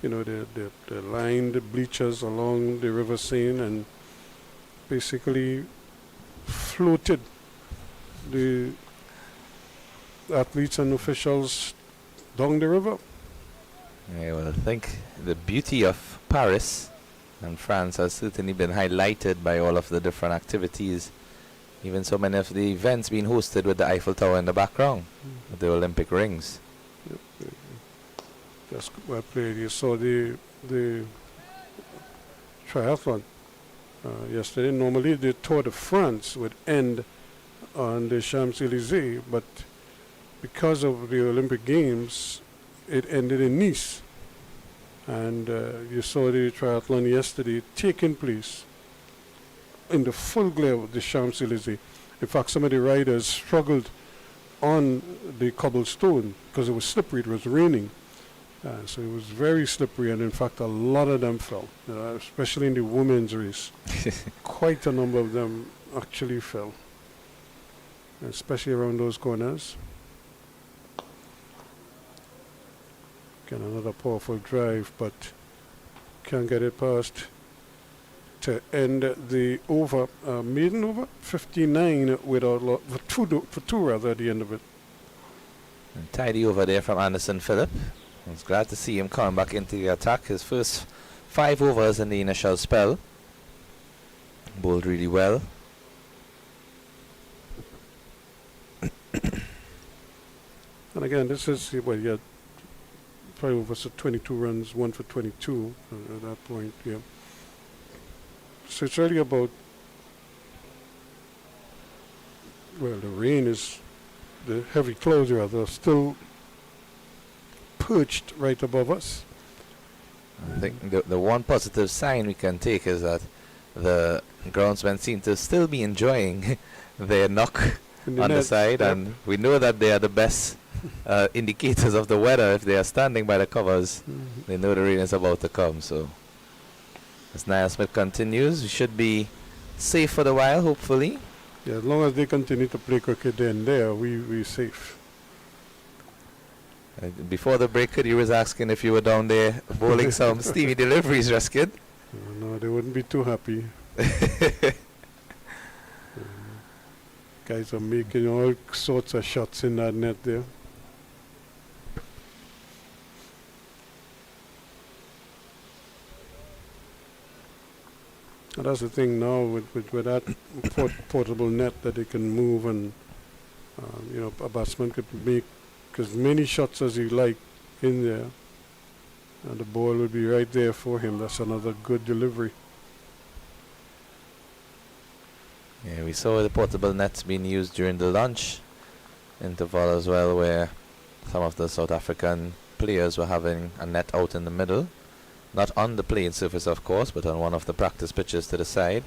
they lined the bleachers along the River Seine and basically floated the athletes and officials down the river. Yeah, well, I think the beauty of Paris and France has certainly been highlighted by all of the different activities. Even so many of the events being hosted with the Eiffel Tower in the background, with the Olympic rings. Yep. That's well played. You saw the triathlon yesterday. Normally the Tour de France would end on the Champs-Élysées, but because of the Olympic Games, it ended in Nice. And you saw the triathlon yesterday taking place in the full glare of the Champs-Élysées. In fact, some of the riders struggled on the cobblestone because it was slippery, it was raining. So it was very slippery, and in fact, a lot of them fell, especially in the women's race. Quite a number of them actually fell, especially around those corners. Again, another powerful drive, but can't get it past to end the over, maiden over, 59 without for two rather at the end of it. And tidy over there from Anderson Phillip. I was glad to see him coming back into the attack. His first 5 overs in the initial spell. Bowled really well. And again, this is, well, yeah, 5 overs at 22 runs, 1 for 22 at that point, yeah. So it's really about, well, the rain is, the heavy clouds rather, still perched right above us. I think the one positive sign we can take is that the groundsmen seem to still be enjoying their knock on the net, side, yep. and we know that they are the best indicators of the weather. If they are standing by the covers, they know the rain is about to come. So as Niall Smith continues, we should be safe for the while, hopefully. Yeah, as long as they continue to play cricket then there, we're safe. Before the break, he was asking if you were down there bowling some steamy deliveries, Ruskin. No, they wouldn't be too happy. Guys are making all sorts of shots in that net there. And that's the thing now with that portable net that they can move, and a batsman could make as many shots as he like in there, and the ball would be right there for him. That's another good delivery. Yeah, we saw the portable nets being used during the lunch interval as well, where some of the South African players were having a net out in the middle. Not on the playing surface, of course, but on one of the practice pitches to the side.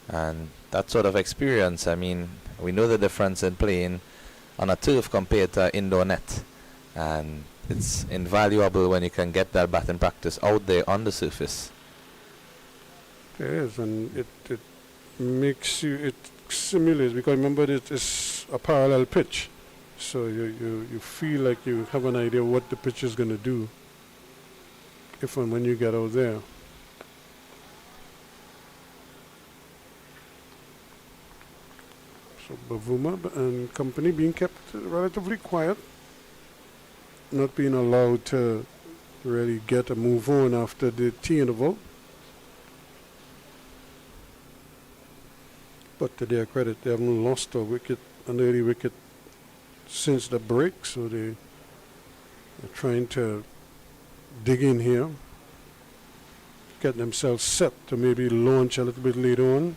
And that sort of experience, I mean, we know the difference in playing on a turf compared to an indoor net. And it's invaluable when you can get that batting practice out there on the surface. It is, and it makes you, it simulates, because remember it is a parallel pitch. So you feel like you have an idea what the pitch is going to do if and when you get out there. So Bavuma and company being kept relatively quiet, not being allowed to really get a move on after the tea interval. But to their credit, they haven't lost a wicket, an early wicket since the break, so they are trying to dig in here, get themselves set to maybe launch a little bit later on.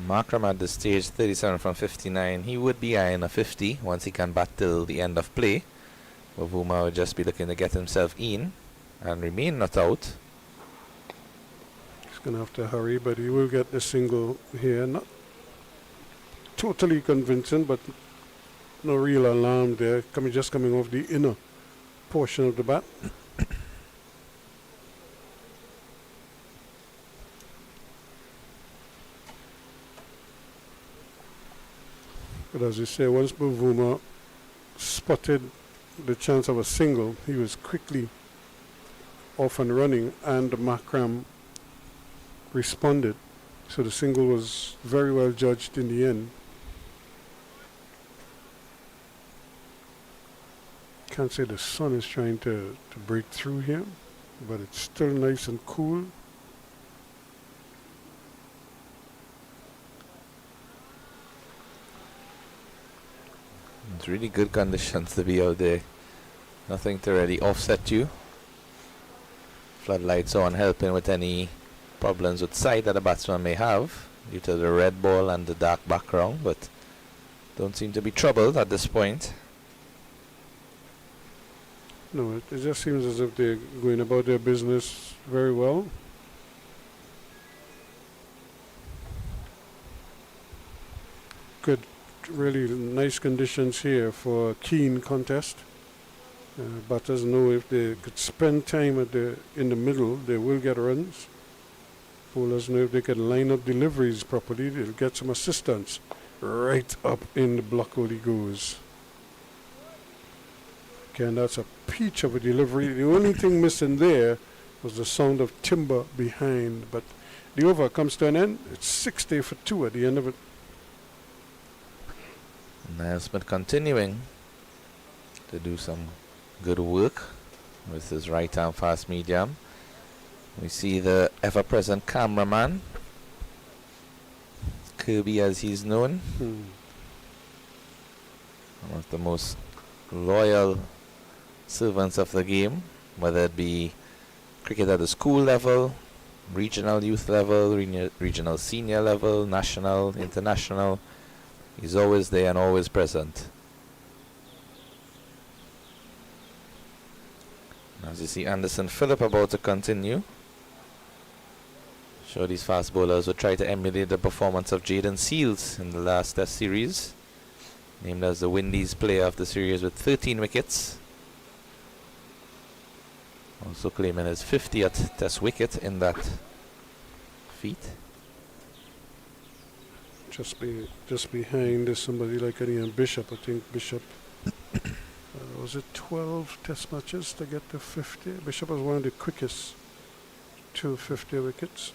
Markram at this stage, 37 from 59. He would be eyeing a 50 once he can bat till the end of play. Bavuma would just be looking to get himself in and remain not out. He's going to have to hurry, but he will get the single here. Not totally convincing, but no real alarm there. Just coming off the inner portion of the bat. But as you say, once Bavuma spotted the chance of a single, he was quickly off and running, and Markram responded. So the single was very well judged in the end. Can't say the sun is trying to break through here, but it's still nice and cool. It's really good conditions to be out there. Nothing to really offset you. Floodlights on, helping with any problems with sight that a batsman may have due to the red ball and the dark background, but don't seem to be troubled at this point. No, it just seems as if they're going about their business very well. Good, really nice conditions here for a keen contest. Batters know if they could spend time in the middle, they will get runs. Bowlers know if they can line up deliveries properly, they'll get some assistance. Right up in the block hole he goes. Again, that's a peach of a delivery. The only thing missing there was the sound of timber behind. But the over comes to an end. It's 60 for 2 at the end of it. Naismith continuing to do some good work with his right arm fast medium. We see the ever-present cameraman, Kirby as he's known. One of the most loyal servants of the game, whether it be cricket at the school level, regional youth level, regional senior level, national, international. He's always there and always present. As you see Anderson Phillip about to continue. Sure, these fast bowlers will try to emulate the performance of Jaden Seals in the last Test series. Named as the Windies player of the series with 13 wickets. Also claiming his 50th Test wicket in that feat. Just behind is somebody like Ian Bishop. I think Bishop was it 12 Test matches to get to 50. Bishop was one of the quickest to 50 wickets.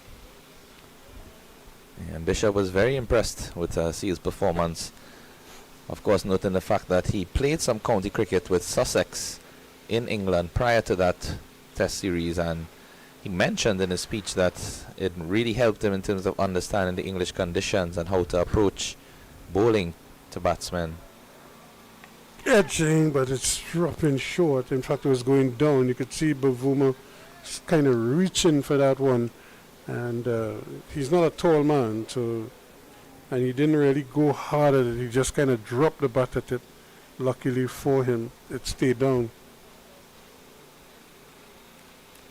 And Bishop was very impressed with Seal's performance. Of course, noting the fact that he played some county cricket with Sussex in England prior to that Test series, and he mentioned in his speech that it really helped him in terms of understanding the English conditions and how to approach bowling to batsmen. Edging, but it's dropping short. In fact, it was going down. You could see Bavuma kind of reaching for that one, and he's not a tall man, so and he didn't really go hard at it. He just kind of dropped the bat at it. Luckily for him, it stayed down.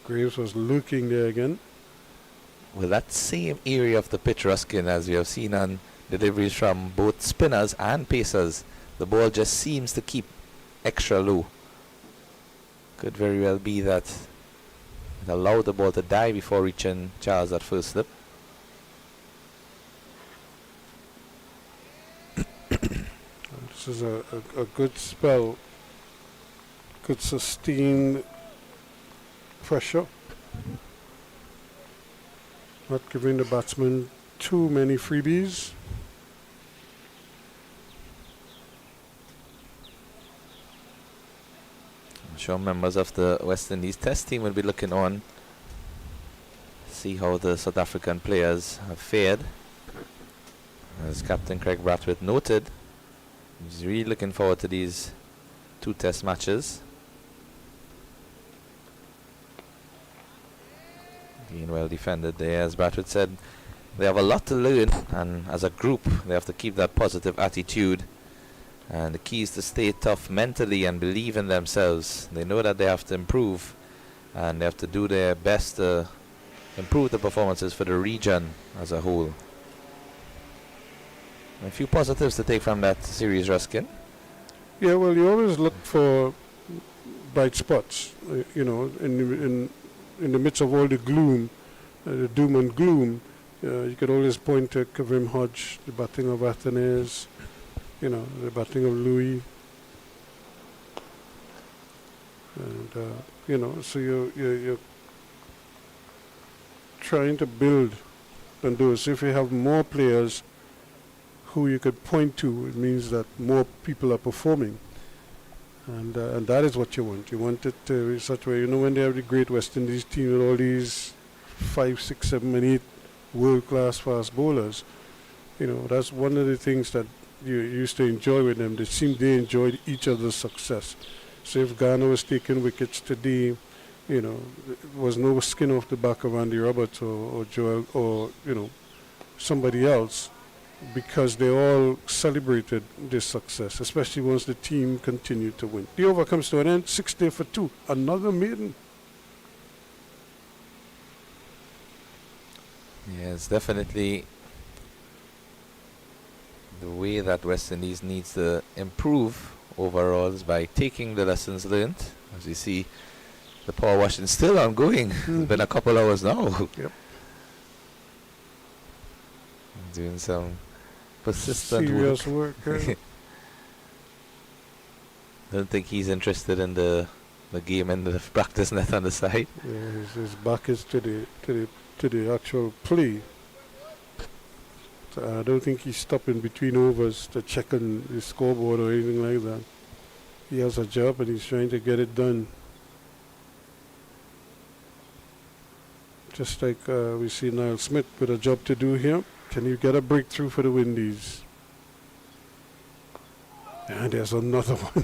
Graves was looking there again. Well, that same area of the pitch, Ruskin, as we have seen on deliveries from both spinners and pacers, the ball just seems to keep extra low. Could very well be that it allowed the ball to die before reaching Charles at first slip. This is a good spell. Good sustained pressure. Not giving the batsman too many freebies. I'm sure members of the West Indies Test team will be looking on, see how the South African players have fared. As Captain Craig Bradford noted, he's really looking forward to these 2 Test matches. Being well defended there, as Bradford said, they have a lot to learn, and as a group they have to keep that positive attitude, and the key is to stay tough mentally and believe in themselves. They know that they have to improve, and they have to do their best to improve the performances for the region as a whole. A few positives to take from that series, Ruskin. Yeah, well, you always look for bright spots, in the midst of all the gloom, the doom and gloom. You could always point to Kavim Hodge, the batting of Athenaeus, the batting of Louis. And, so you're trying to build on those. If you have more players who you could point to, it means that more people are performing. And that is what you want. You want it to be such a way, when they have the great West Indies team with all these 5, 6, 7, and 8 world-class fast bowlers, that's one of the things that you used to enjoy with them. They enjoyed each other's success. So if Ghana was taking wickets today, there was no skin off the back of Andy Roberts or Joel or, somebody else, because they all celebrated this success, especially once the team continued to win. The over comes to an end, 60 for 2. Another maiden. Yes, definitely the way that West Indies needs to improve overall is by taking the lessons learned As you see, the power washing still ongoing. It's been a couple hours now. Yep. Doing some persistent Serious work. work. Don't think he's interested in the game and the practice net on the side. Yeah, his back is to the actual play. So I don't think he's stopping between overs to check on the scoreboard or anything like that. He has a job and he's trying to get it done. Just like we see Niall Smith with a job to do here. Can you get a breakthrough for the Windies? And there's another one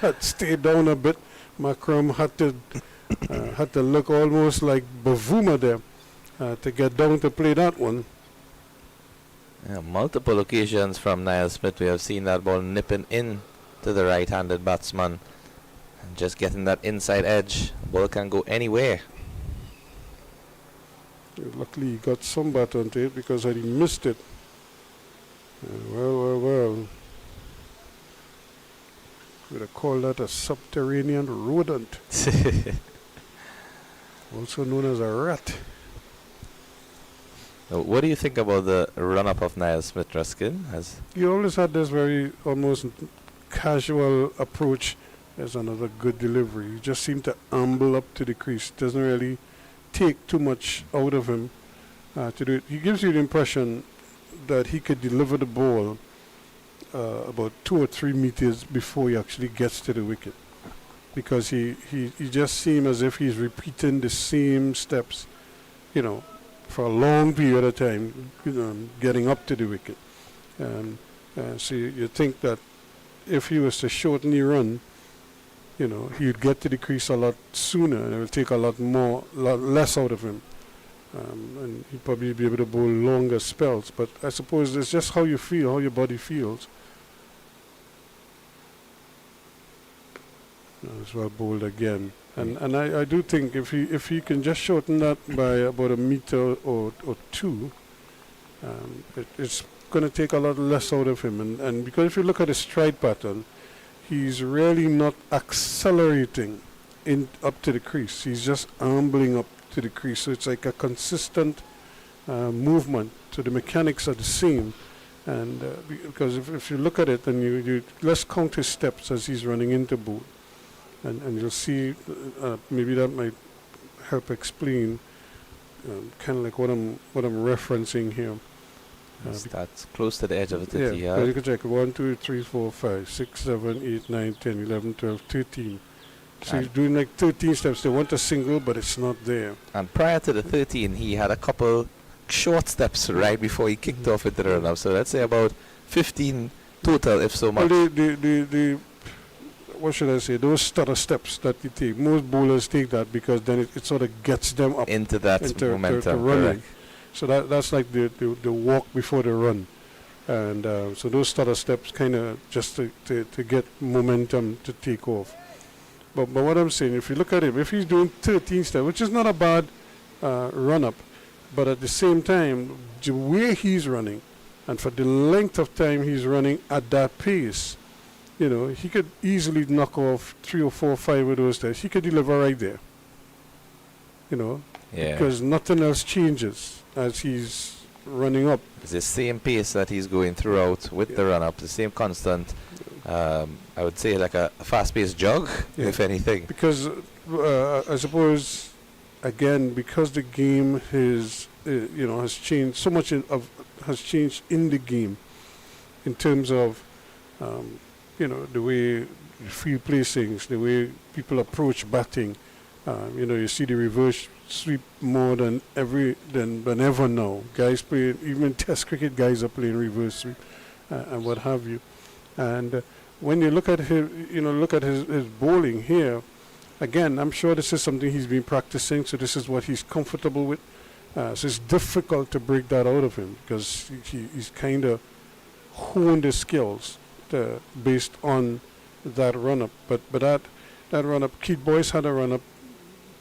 that stayed down a bit. Markram had to look almost like Bavuma there to get down to play that one. Yeah, multiple occasions from Niall Smith we have seen that ball nipping in to the right-handed batsman and just getting that inside edge. The ball can go anywhere. Luckily he got some bat onto it, because had he missed it, well. We'd have called that a subterranean rodent, also known as a rat. Now, what do you think about the run-up of Niall Smith, Ruskin? He always had this very almost casual approach. There's another good delivery. He just seemed to amble up to the crease. Doesn't really take too much out of him to do it. He gives you the impression that he could deliver the ball about 2 or 3 meters before he actually gets to the wicket, because he just seems as if he's repeating the same steps, for a long period of time, getting up to the wicket. So you think that if he was to shorten the run, he'd get to the crease a lot sooner, and it will take a lot less out of him. And he'd probably be able to bowl longer spells. But I suppose it's just how you feel, how your body feels. As well bowled again. And I do think if he can just shorten that by about a meter or two, it's going to take a lot less out of him. And because if you look at his stride pattern, he's really not accelerating up to the crease. He's just ambling up to the crease. So it's like a consistent movement. So the mechanics are the same. And because if you look at it, then you let's count his steps as he's running into bowl. And you'll see, maybe that might help explain kind of like what I'm referencing here. That's close to the edge of the 30 yeah, yard. you can check 1, 2, 3, 4, 5, 6, 7, 8, 9, 10, 11, 12, 13. So he's doing like 13 steps. They want a single, but it's not there. And prior to the 13, he had a couple short steps right before he kicked off with the run-up. So let's say about 15 total, if so much. Well, what should I say? Those stutter steps that you take. Most bowlers take that because then it sort of gets them up into that momentum. To running. So that's like the walk before the run. And so those stutter steps kind of just to get momentum to take off. But what I'm saying, if you look at him, if he's doing 13 steps, which is not a bad run-up, but at the same time, the way he's running, and for the length of time he's running at that pace, he could easily knock off 3 or 4 or 5 of those steps. He could deliver right there. Because nothing else changes as he's running up. It's the same pace that he's going throughout with the run-up, the same constant. I would say like a fast-paced jog, if anything. Because I suppose, again, because the game has changed so much has changed in the game in terms of the way field placings, the way people approach batting. You see the reverse sweep more than ever now. Guys play, even Test cricket guys are playing reverse sweep and what have you. And when you look at his bowling here, again, I'm sure this is something he's been practicing. So this is what he's comfortable with. So it's difficult to break that out of him because he's kind of honed his skills based on that run-up. But that run-up, Keith Boyce had a run-up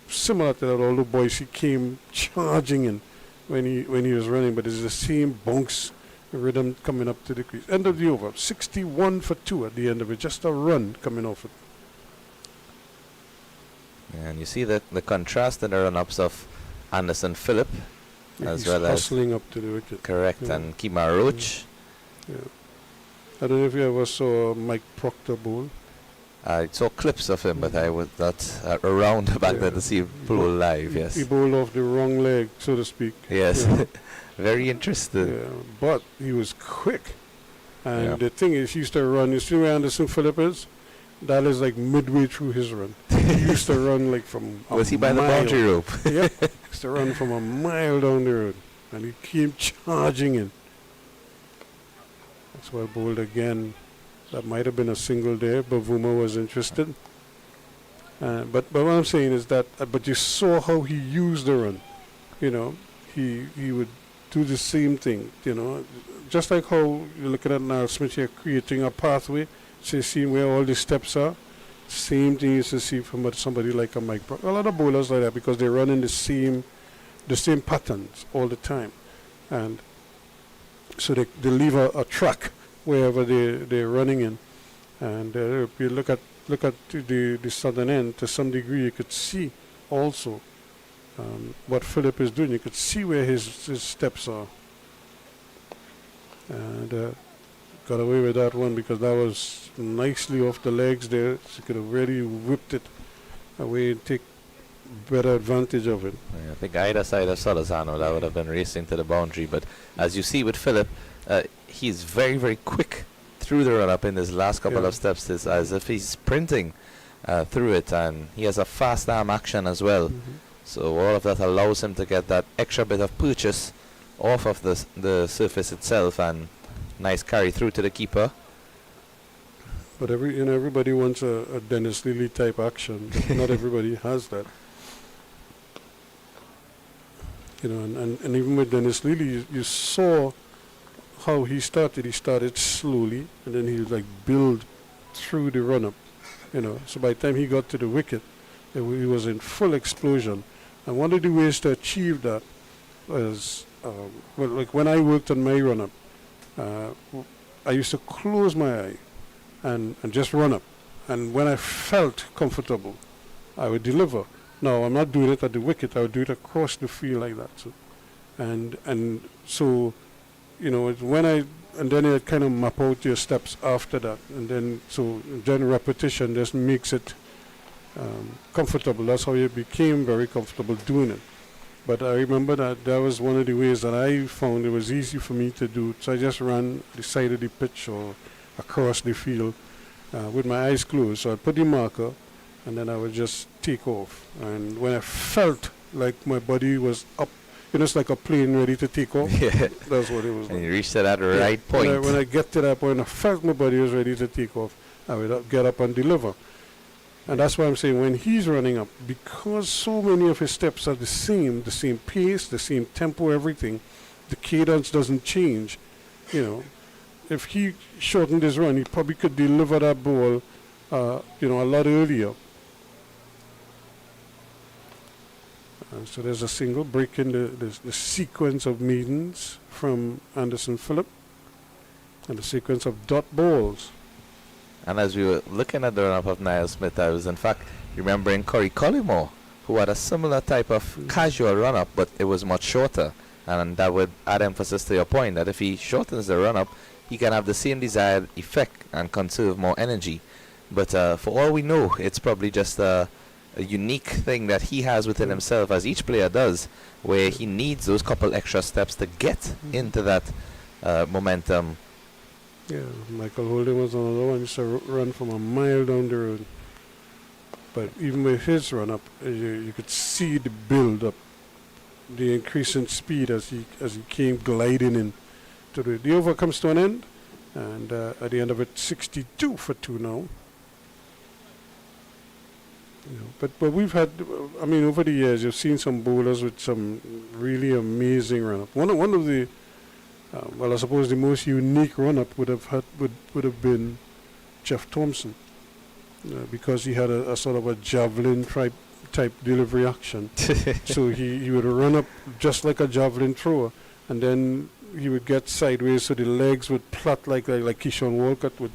similar to that, although Boyce came charging in when he was running, but it's the same bounce rhythm coming up to the crease. End of the over, 61 for 2 at the end of it, just a run coming off it. And you see the contrast in the run-ups of Anderson Phillip, as He's well as hustling up to the wicket. correct, Yeah. and Kemar Roach. Yeah. I don't know if you ever saw Mike Proctor bowl. I saw clips of him, but I was not around back then to see him bowl live. Yes, He bowled off the wrong leg, so to speak. yes, Yeah. very interesting. Yeah, but he was quick. And Yeah. the thing is, he used to run. You see where Anderson Phillip is? That is like midway through his run. He used to run like from a Was he by the mile. boundary rope? Yeah, he used to run from a mile down the road. And he came charging in. That's well bowled again. That might have been a single there. Bavuma was interested. But what I'm saying is that, but you saw how he used the run. You know, he would do the same thing, you know. Just like how you're looking at now, Smith here creating a pathway, so you see where all the steps are. Same thing you see from somebody like a Mike Brock. A lot of bowlers like that because they run in the same patterns all the time. And so they leave a track wherever they're running in. And if you look at the southern end, to some degree you could see also what Phillip is doing. You could see where his steps are. And got away with that one because that was nicely off the legs there. So you could have really whipped it away and take better advantage of it. I think either side of Solazano, that would have been racing to the boundary. But as you see with Phillip, he's very, very quick through the run-up in his last couple of steps. It's as if he's sprinting through it, and he has a fast arm action as well. Mm-hmm. So all of that allows him to get that extra bit of purchase off of the surface itself, and nice carry through to the keeper. But everybody wants a Dennis Lilly type action. But not everybody has that. You know, and even with Dennis Lilly, you saw how he started. He started slowly, and then he would like build through the run-up. You know, so by the time he got to the wicket, he was in full explosion. And one of the ways to achieve that was, well, like when I worked on my run-up, I used to close my eye and just run up. And when I felt comfortable, I would deliver. No, I'm not doing it at the wicket. I would do it across the field like that. So, and so, you know, and then it kind of map out your steps after that. And then, so then repetition just makes it comfortable. That's how you became very comfortable doing it. But I remember that was one of the ways that I found it was easy for me to do. So I just ran the side of the pitch or across the field with my eyes closed. So I'd put the marker, and then I would just take off. And when I felt like my body was up, you know, it's like a plane ready to take off. Yeah. That's what it was And like. you reached that right point. When I get to that point, I felt my body was ready to take off. I would get up and deliver. And that's why I'm saying when he's running up, because so many of his steps are the same pace, the same tempo, everything, the cadence doesn't change. You know, if he shortened his run, he probably could deliver that ball, you know, a lot earlier. So there's a single breaking the sequence of maidens from Anderson Phillip, and the sequence of dot balls. And as we were looking at the run-up of Niall Smith, I was in fact remembering Corey Collymore, who had a similar type of casual run-up, but it was much shorter. And that would add emphasis to your point, that if he shortens the run-up, he can have the same desired effect and conserve more energy. But for all we know, it's probably just a unique thing that he has within himself, as each player does, where he needs those couple extra steps to get into that momentum. Yeah, Michael Holden was another one. He used to run from a mile down the road. But even with his run up, you could see the build up, the increase in speed as he came gliding in. The over comes to an end, and at the end of it, 62 for 2 now. You know, but we've had, I mean, over the years, you've seen some bowlers with some really amazing run up. One of the well, I suppose the most unique run-up would have been Jeff Thompson, because he had a sort of a javelin type delivery action. So he would run up just like a javelin thrower, and then he would get sideways, so the legs would plot like Keyshawn Walcott would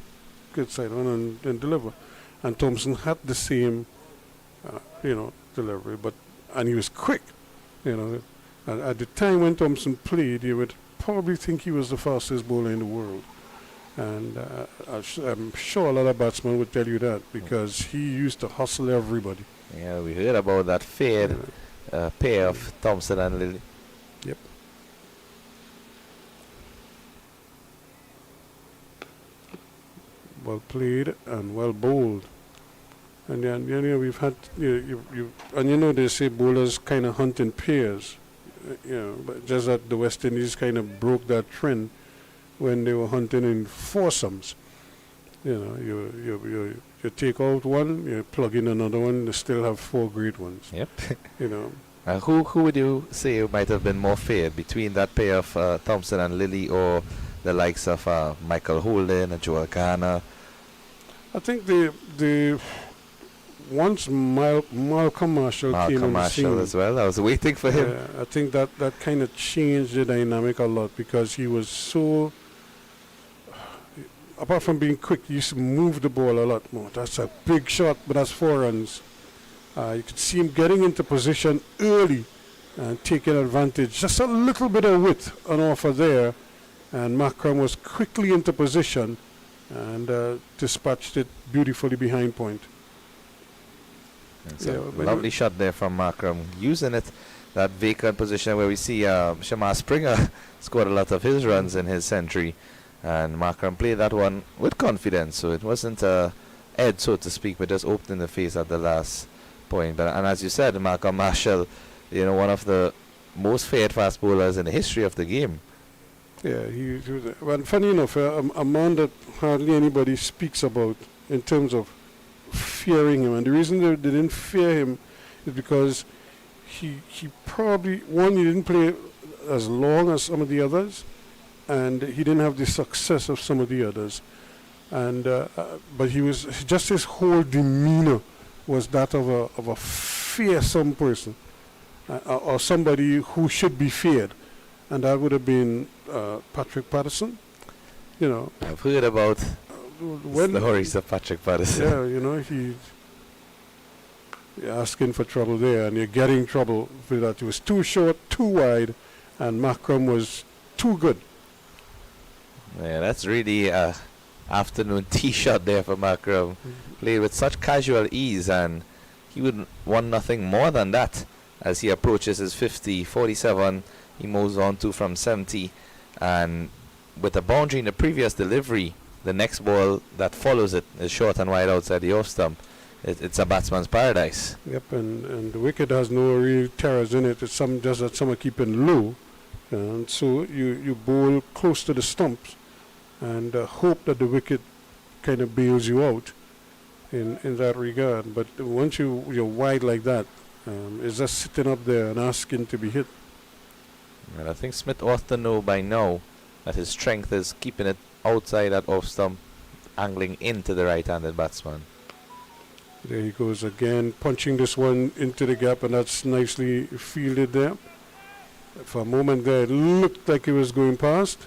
get side on and deliver. And Thompson had the same delivery. And he was quick, you know. At the time when Thompson played, you would probably think he was the fastest bowler in the world. And I'm sure a lot of batsmen would tell you that because he used to hustle everybody. Yeah, we heard about that failed pair of Thompson and Lilly. Yep. Well played and well bowled. And then we've had they say bowlers kind of hunt in pairs. But just that the West Indies kind of broke that trend when they were hunting in foursomes. You take out one, you plug in another one, they still have 4 great ones. Yep. Who Who would you say might have been more fair between that pair of Thompson and Lilly or the likes of Michael Holden and Joel Garner? I think the once Malcolm Marshall came on the scene as well. I was waiting for him. I think that kind of changed the dynamic a lot because he was so. Apart from being quick, he used to move the ball a lot more. That's a big shot, but that's 4 runs. You could see him getting into position early and taking advantage. Just a little bit of width on offer there, and Markram was quickly into position and dispatched it beautifully behind point. It's a lovely shot there from Markram, using that vacant position where we see Shamar Springer scored a lot of his runs in his century, and Markram played that one with confidence, so it wasn't Ed, so to speak, but just opened in the face at the last point. And as you said, Malcolm Marshall, one of the most feared fast bowlers in the history of the game. Yeah, he was. Well, funny enough, a man that hardly anybody speaks about in terms of fearing him, and the reason they didn't fear him is because he probably, one, he didn't play as long as some of the others, and he didn't have the success of some of the others, and but he was just, his whole demeanor was that of a fearsome person, or somebody who should be feared, and that would have been Patrick Patterson. I've heard about the stories of Patrick Patterson. Yeah, you're asking for trouble there, and you're getting trouble for that. He was too short, too wide, and Markram was too good. Yeah, that's really afternoon tee shot there for Markram. Played with such casual ease, and he would want nothing more than that as he approaches his 50, 47. He moves on to from 70, and with a boundary in the previous delivery, the next ball that follows it is short and wide outside the off stump. It's a batsman's paradise. Yep, and the wicket has no real terrors in it. It's just that some are keeping low, and so you bowl close to the stumps and hope that the wicket kind of bails you out in that regard. But once you're wide like that, it's just sitting up there and asking to be hit. And I think Smith ought to know by now that his strength is keeping it outside that off stump, angling into the right-handed batsman. There he goes again, punching this one into the gap, and that's nicely fielded there. For a moment there, it looked like he was going past.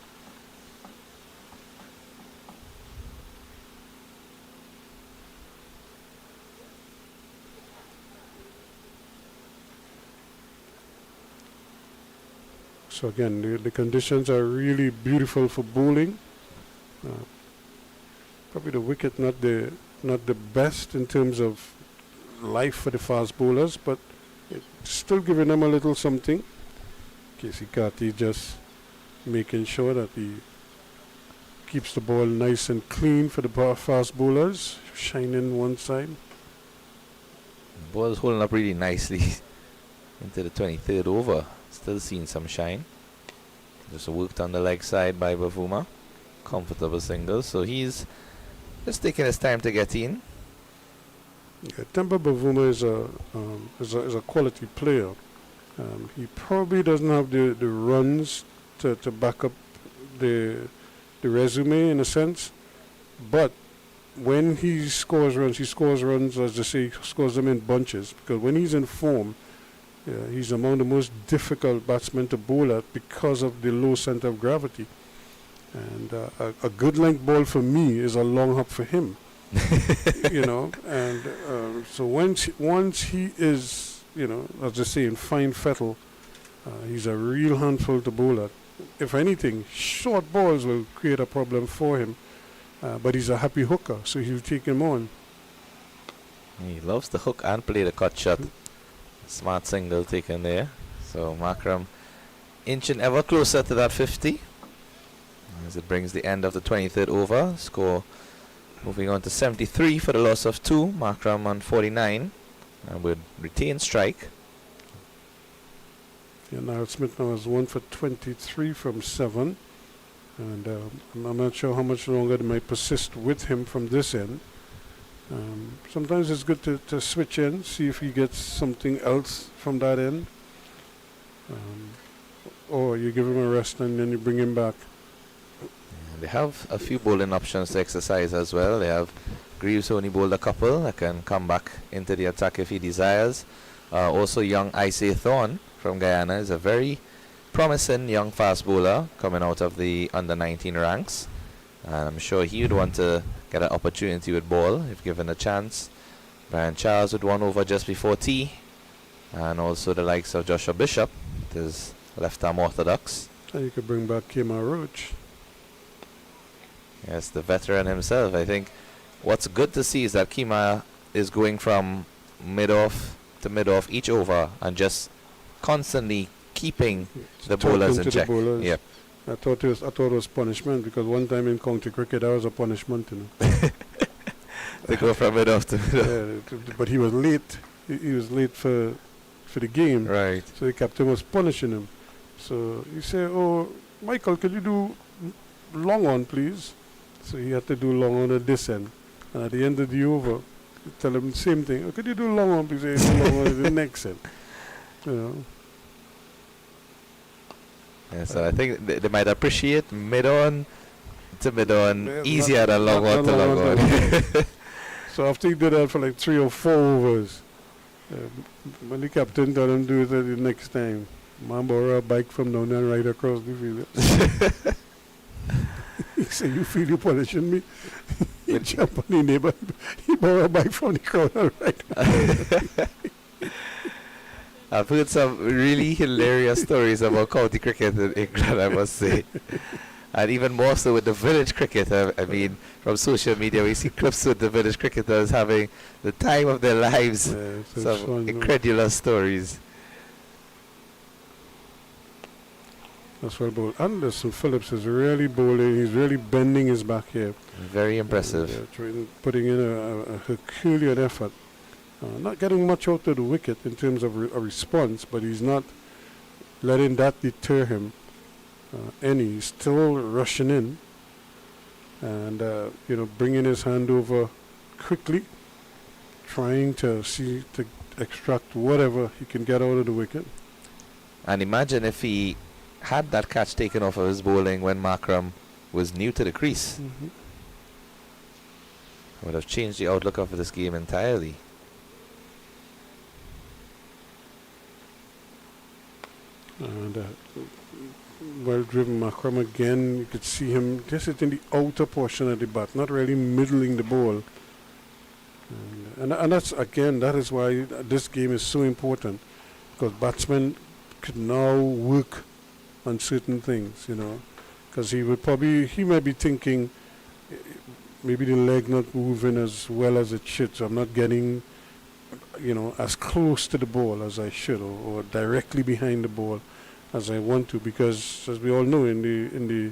So again, the conditions are really beautiful for bowling. Probably the wicket not the best in terms of life for the fast bowlers, but it's still giving them a little something. Casey Carty just making sure that he keeps the ball nice and clean for the fast bowlers, shining one side. The ball is holding up really nicely into the 23rd over. Still seeing some shine. Just worked on the leg side by Bavuma. Comfortable single, so he's just taking his time to get in. Yeah, Temba Bavuma is a quality player. He probably doesn't have the runs to back up the resume in a sense, but when he scores runs, as they say, he scores them in bunches, because when he's in form, he's among the most difficult batsmen to bowl at because of the low center of gravity. And a good length ball for me is a long hop for him. you know, and so once he is, you know, as I say, in fine fettle, he's a real handful to bowl at. If anything, short balls will create a problem for him, but he's a happy hooker, so he'll take him on. He loves the hook and play the cut shot. Smart single taken there. So Markram inching ever closer to that 50 as it brings the end of the 23rd over. Score moving on to 73 for the loss of 2. Markram on 49 and would retain strike. Yeah, now Smith now has 1 for 23 from 7, and I'm not sure how much longer they might persist with him from this end. Sometimes it's good to switch in, see if he gets something else from that end, or you give him a rest and then you bring him back. They have a few bowling options to exercise as well. They have Greaves only bowled a couple that can come back into the attack if he desires. Also young Isay Thorne from Guyana is a very promising young fast bowler coming out of the under-19 ranks. And I'm sure he would want to get an opportunity with ball if given a chance. Brian Charles with one over just before tea. And also the likes of Joshua Bishop, his left-arm orthodox. And you could bring back Kemar Roach. Yes, the veteran himself. I think what's good to see is that Kemar is going from mid-off to mid-off each over and just constantly keeping the bowlers in check. Yeah. I thought it was punishment, because one time in county cricket that was a punishment, you know. They go from mid-off to mid-off. But he was late. He was late for the game. Right. So the captain was punishing him. So he said, "Oh, Michael, could you do long on, please?" So he had to do long on at this end. And at the end of the over, you tell him the same thing. "Oh, could you do long on, please?" He said, "Long on at the next end." You know. Yeah, so I think they might appreciate mid-on to mid-on easier than long on to long on. So after he did that for like 3 or 4 overs, when the captain told him to do it the next time, man borrowed a bike from down there right across the field. He said, "You feel you punishing me?" He jumped on the neighbor. He borrowed a bike from the crowd and right. I've heard some really hilarious stories about county cricket in England, I must say. And even more so with the village cricket. I mean, from social media, we see clips with the village cricketers having the time of their lives. Some incredulous stories. That's well bowled. Anderson Phillips is really bowling. He's really bending his back here. Very impressive. Putting in a Herculean effort. Not getting much out of the wicket in terms of a response, but he's not letting that deter him any. He's still rushing in and, you know, bringing his hand over quickly, trying to extract whatever he can get out of the wicket. And imagine if he had that catch taken off of his bowling when Markram was new to the crease. Mm-hmm. Would have changed the outlook of this game entirely. And well driven Markram again. You could see him just in the outer portion of the bat, not really middling the ball. And that's, again, that is why this game is so important, because batsmen could now work on certain things, you know, because he might be thinking maybe the leg not moving as well as it should, so I'm not getting, you know, as close to the ball as I should, or directly behind the ball as I want to, because as we all know, in the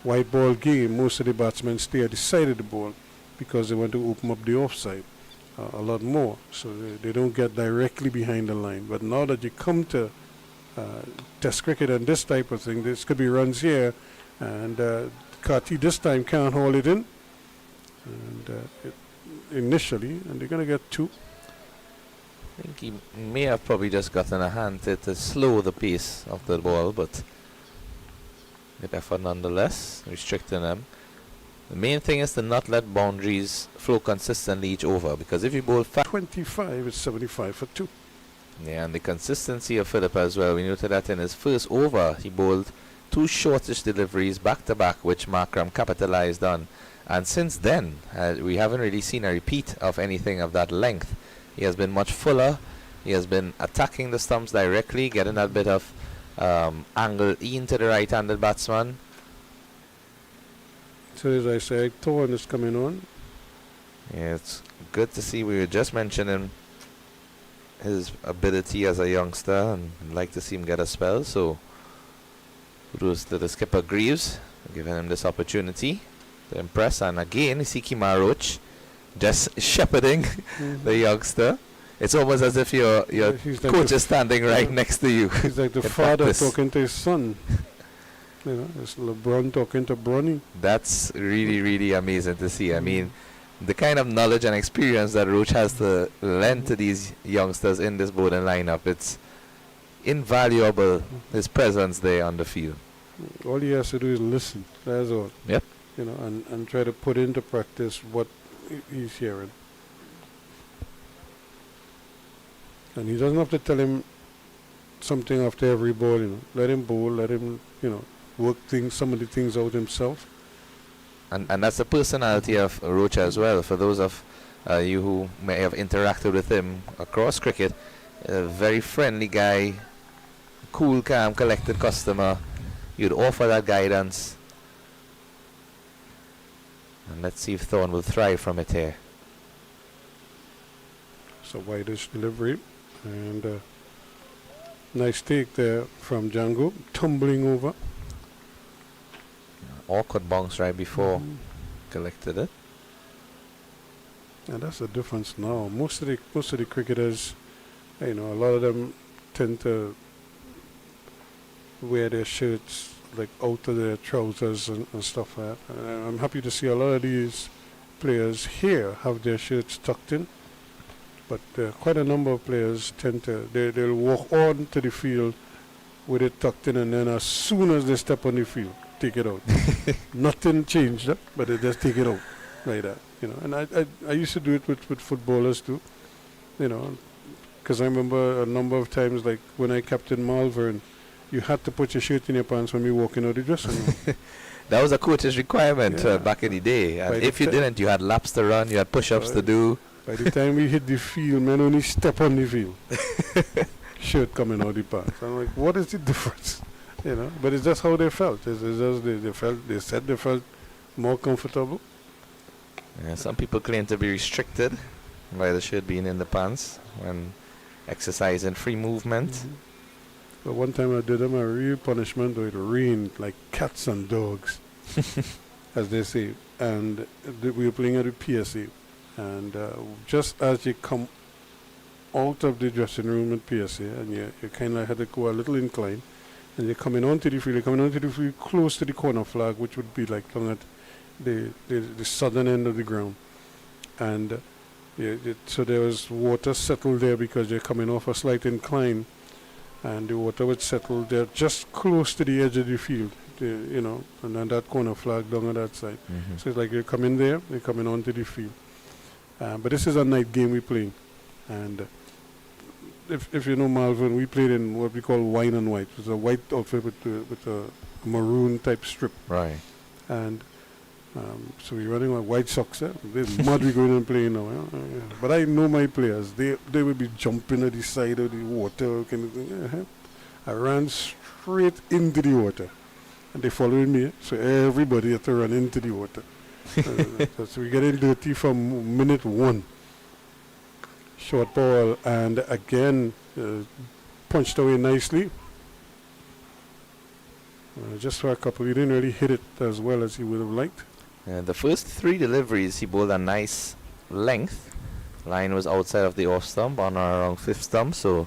white ball game, most of the batsmen stay at the side of the ball because they want to open up the offside a lot more, so they don't get directly behind the line. But now that you come to Test cricket and this type of thing, this could be runs here, and Carty this time can't hold it in, and initially, and they're going to get 2. I think he may have probably just gotten a hand to slow the pace of the ball, but good effort nonetheless, restricting them. The main thing is to not let boundaries flow consistently each over, because if you bowl 25, it's 75 for 2. Yeah, and the consistency of Phillips as well. We noted that in his first over, he bowled 2 shortish deliveries back to back, which Markram capitalized on. And since then, we haven't really seen a repeat of anything of that length. He has been much fuller. He has been attacking the stumps directly, getting that bit of angle into the right-handed batsman. So as I say, Thorne is coming on. Yeah, it's good to see. We were just mentioning his ability as a youngster, and I'd like to see him get a spell. So kudos to the skipper Greaves for giving him this opportunity to impress. And again, Isiki Maharaj just shepherding the youngster. It's almost as if your He's like coach is standing right next to you. He's like the in father practice. talking to his son. You know, it's LeBron talking to Bronny. That's really, really amazing to see. I mean, the kind of knowledge and experience that Roach has to lend to these youngsters in this bowling lineup, it's invaluable, his presence there on the field. All he has to do is listen. That's all. Yep. You know, and try to put into practice what he's hearing. And he doesn't have to tell him something after every ball, you know. Let him bowl, let him, you know, work some of the things out himself. And that's the personality of Roach as well. For those of you who may have interacted with him across cricket, a very friendly guy, cool, calm, collected customer. You'd offer that guidance. And let's see if Thorne will thrive from it here. So wideish delivery. And nice take there from Django, tumbling over. Awkward bounce right before collected it. And that's the difference now. Most of the cricketers, you know, a lot of them tend to wear their shirts like out of their trousers and stuff like that. And I'm happy to see a lot of these players here have their shirts tucked in. But quite a number of players tend to, they'll walk on to the field with it tucked in, and then as soon as they step on the field, take it out. Nothing changed, but they just take it out like that. You know, and I used to do it with footballers too. You know, because I remember a number of times, like when I captained Malvern, you had to put your shirt in your pants when you walking out the dressing room. That was a coach's requirement Yeah. Back in the day. And By if the you didn't, you had laps to run, you had push-ups to do. By the time we hit the field, man, only step on the field. Shirt coming out the pants. I'm like, what is the difference? You know, but it's just how they felt. It's just they said they felt more comfortable. Yeah, some people claim to be restricted by the shirt being in the pants when exercising free movement. But one time I did them a real punishment where it rained like cats and dogs, as they say. And we were playing at the PSA. And just as you come out of the dressing room at PSA, and you kind of had to go a little incline, and you're coming onto the field, close to the corner flag, which would be like along at the southern end of the ground. And so there was water settled there because you're coming off a slight incline, and the water would settle there just close to the edge of the field, you know, and then that corner flag down on that side. So it's like you're coming there, you're coming onto the field. But this is a night game we're playing. And if you know Malvern, we played in what we call wine and white. It's a white outfit with a maroon type strip. Right. And so we're running with white socks there. There's mud we going and playing now. Yeah. But I know my players. They will be jumping at the side of the water. Kind of thing. I ran straight into the water. And they followed me. So everybody had to run into the water. So we get in dirty from minute 1. Short ball, and again punched away nicely. Just for a couple, he didn't really hit it as well as he would have liked. The first 3 deliveries, he bowled a nice length. Line was outside of the off stump on or around 5th stump, so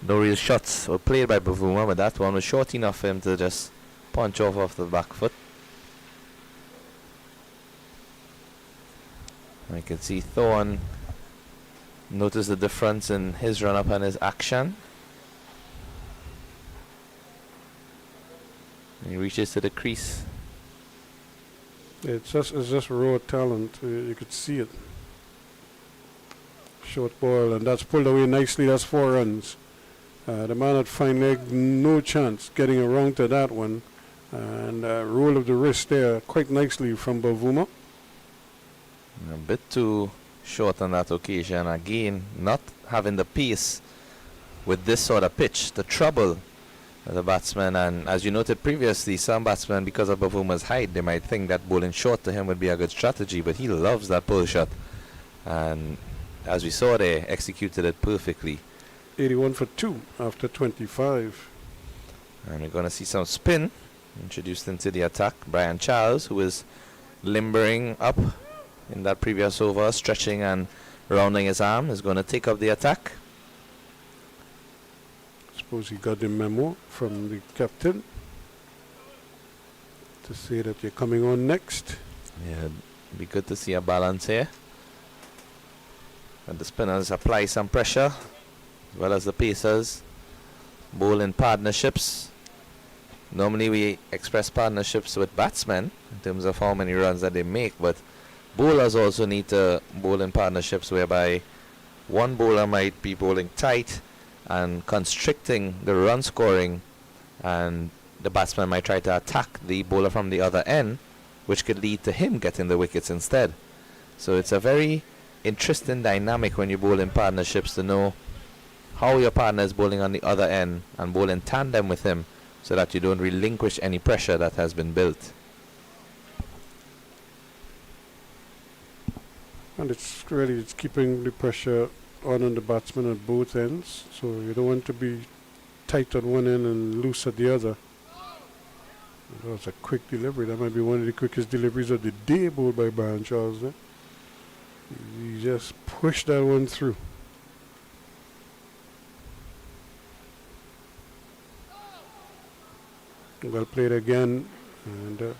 no real shots were played by Bavuma, but that one was short enough for him to just punch off the back foot. I can see Thorne notice the difference in his run-up and his action. He reaches to the crease. It's just raw talent. You could see it. Short ball, and that's pulled away nicely. That's 4 runs. The man at fine leg, no chance getting around to that one. And roll of the wrist there quite nicely from Bavuma. A bit too short on that occasion. Again, not having the pace with this sort of pitch. The trouble with the batsman, and as you noted previously, some batsmen, because of Bavuma's height, they might think that bowling short to him would be a good strategy, but he loves that pull shot. And as we saw there, executed it perfectly. 81 for 2 after 25. And we're going to see some spin introduced into the attack. Brian Charles, who is limbering up in that previous over, stretching and rounding his arm, is going to take up the attack. Suppose he got the memo from the captain to say that you're coming on next. Yeah, it'd be good to see a balance here. And the spinners apply some pressure, as well as the pacers. Bowl in partnerships. Normally we express partnerships with batsmen in terms of how many runs that they make, but bowlers also need to bowl in partnerships whereby one bowler might be bowling tight and constricting the run scoring, and the batsman might try to attack the bowler from the other end, which could lead to him getting the wickets instead. So it's a very interesting dynamic when you bowl in partnerships to know how your partner is bowling on the other end and bowl in tandem with him so that you don't relinquish any pressure that has been built. And it's keeping the pressure on the batsman at both ends, so you don't want to be tight on one end and loose at the other. That was a quick delivery. That might be one of the quickest deliveries of the day bowled by Brian Charles. He just pushed that one through. Well played again, and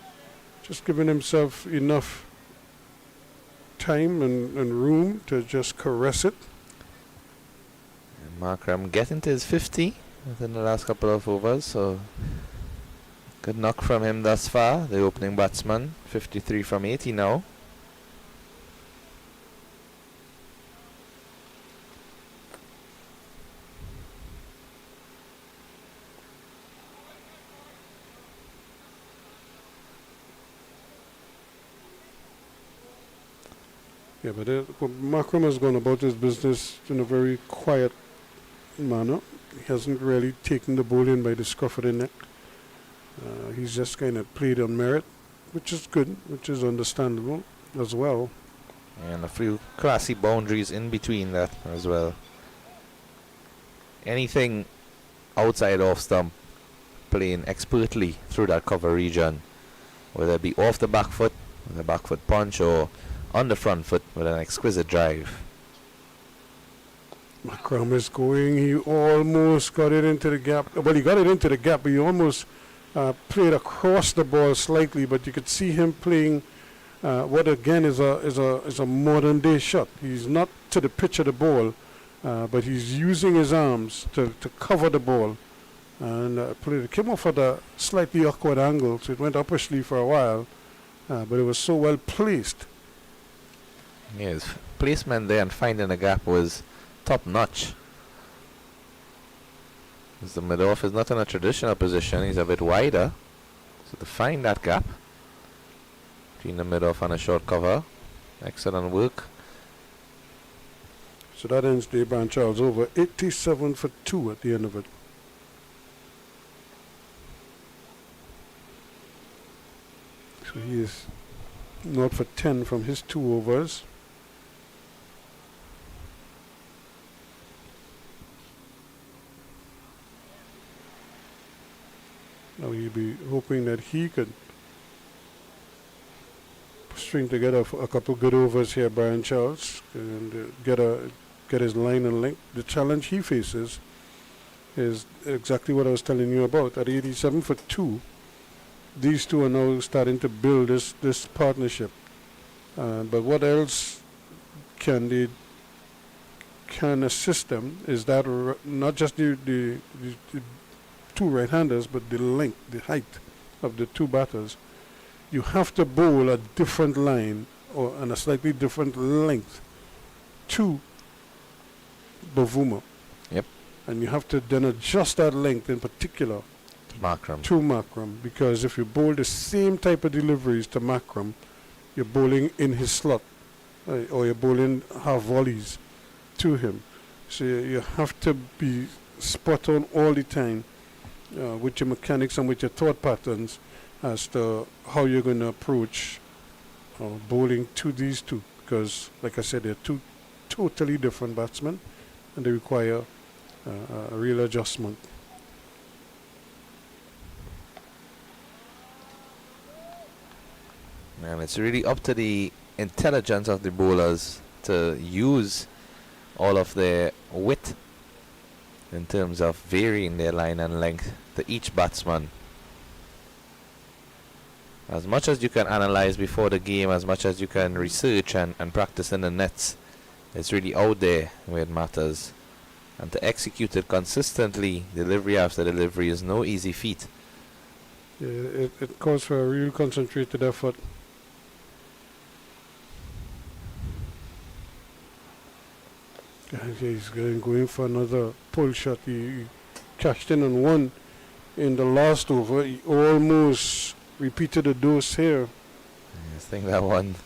just giving himself enough time and room to just caress it. And Markram getting to his 50 within the last couple of overs, so good knock from him thus far, the opening batsman. 53 from 80 now. Yeah, but Markram has gone about his business in a very quiet manner. He hasn't really taken the ball in by the scruff of the neck. He's just kind of played on merit, which is good, which is understandable as well. And a few classy boundaries in between that as well. Anything outside off stump, playing expertly through that cover region, whether it be off the back foot with a back foot punch or on the front foot with an exquisite drive. Markram is going. He almost got it into the gap. Well, he got it into the gap, but he almost played across the ball slightly. But you could see him playing what again is a modern day shot. He's not to the pitch of the ball, but he's using his arms to cover the ball, and it came off at a slightly awkward angle, so it went uppishly for a while, but it was so well placed. Yes, placement there and finding a gap was top notch. As the mid-off is not in a traditional position, he's a bit wider. So to find that gap between the mid-off and a short cover, excellent work. So that ends the Brian Charles over. 87 for 2 at the end of it. So he is 0 for 10 from his 2 overs. Now he'll be hoping that he could string together a couple good overs here, Brian Charles, and get his line and length. The challenge he faces is exactly what I was telling you about. At 87 for 2, these two are now starting to build this partnership. But what else can assist them is that not just the two right-handers, but the length, the height of the two batters. You have to bowl a different line and a slightly different length to Bavuma. Yep. And you have to then adjust that length in particular to Markram, because if you bowl the same type of deliveries to Markram, you're bowling in his slot. or you're bowling half volleys to him. So you have to be spot on all the time with your mechanics and with your thought patterns as to how you're going to approach bowling to these two, because, like I said, they're two totally different batsmen and they require a real adjustment. And it's really up to the intelligence of the bowlers to use all of their wit in terms of varying their line and length to each batsman. As much as you can analyze before the game, as much as you can research and practice in the nets, it's really out there where it matters. And to execute it consistently, delivery after delivery, is no easy feat. Yeah, it calls for a real concentrated effort. He's going for another pull shot. He cashed in on one in the last over. He almost repeated the dose here. I think that one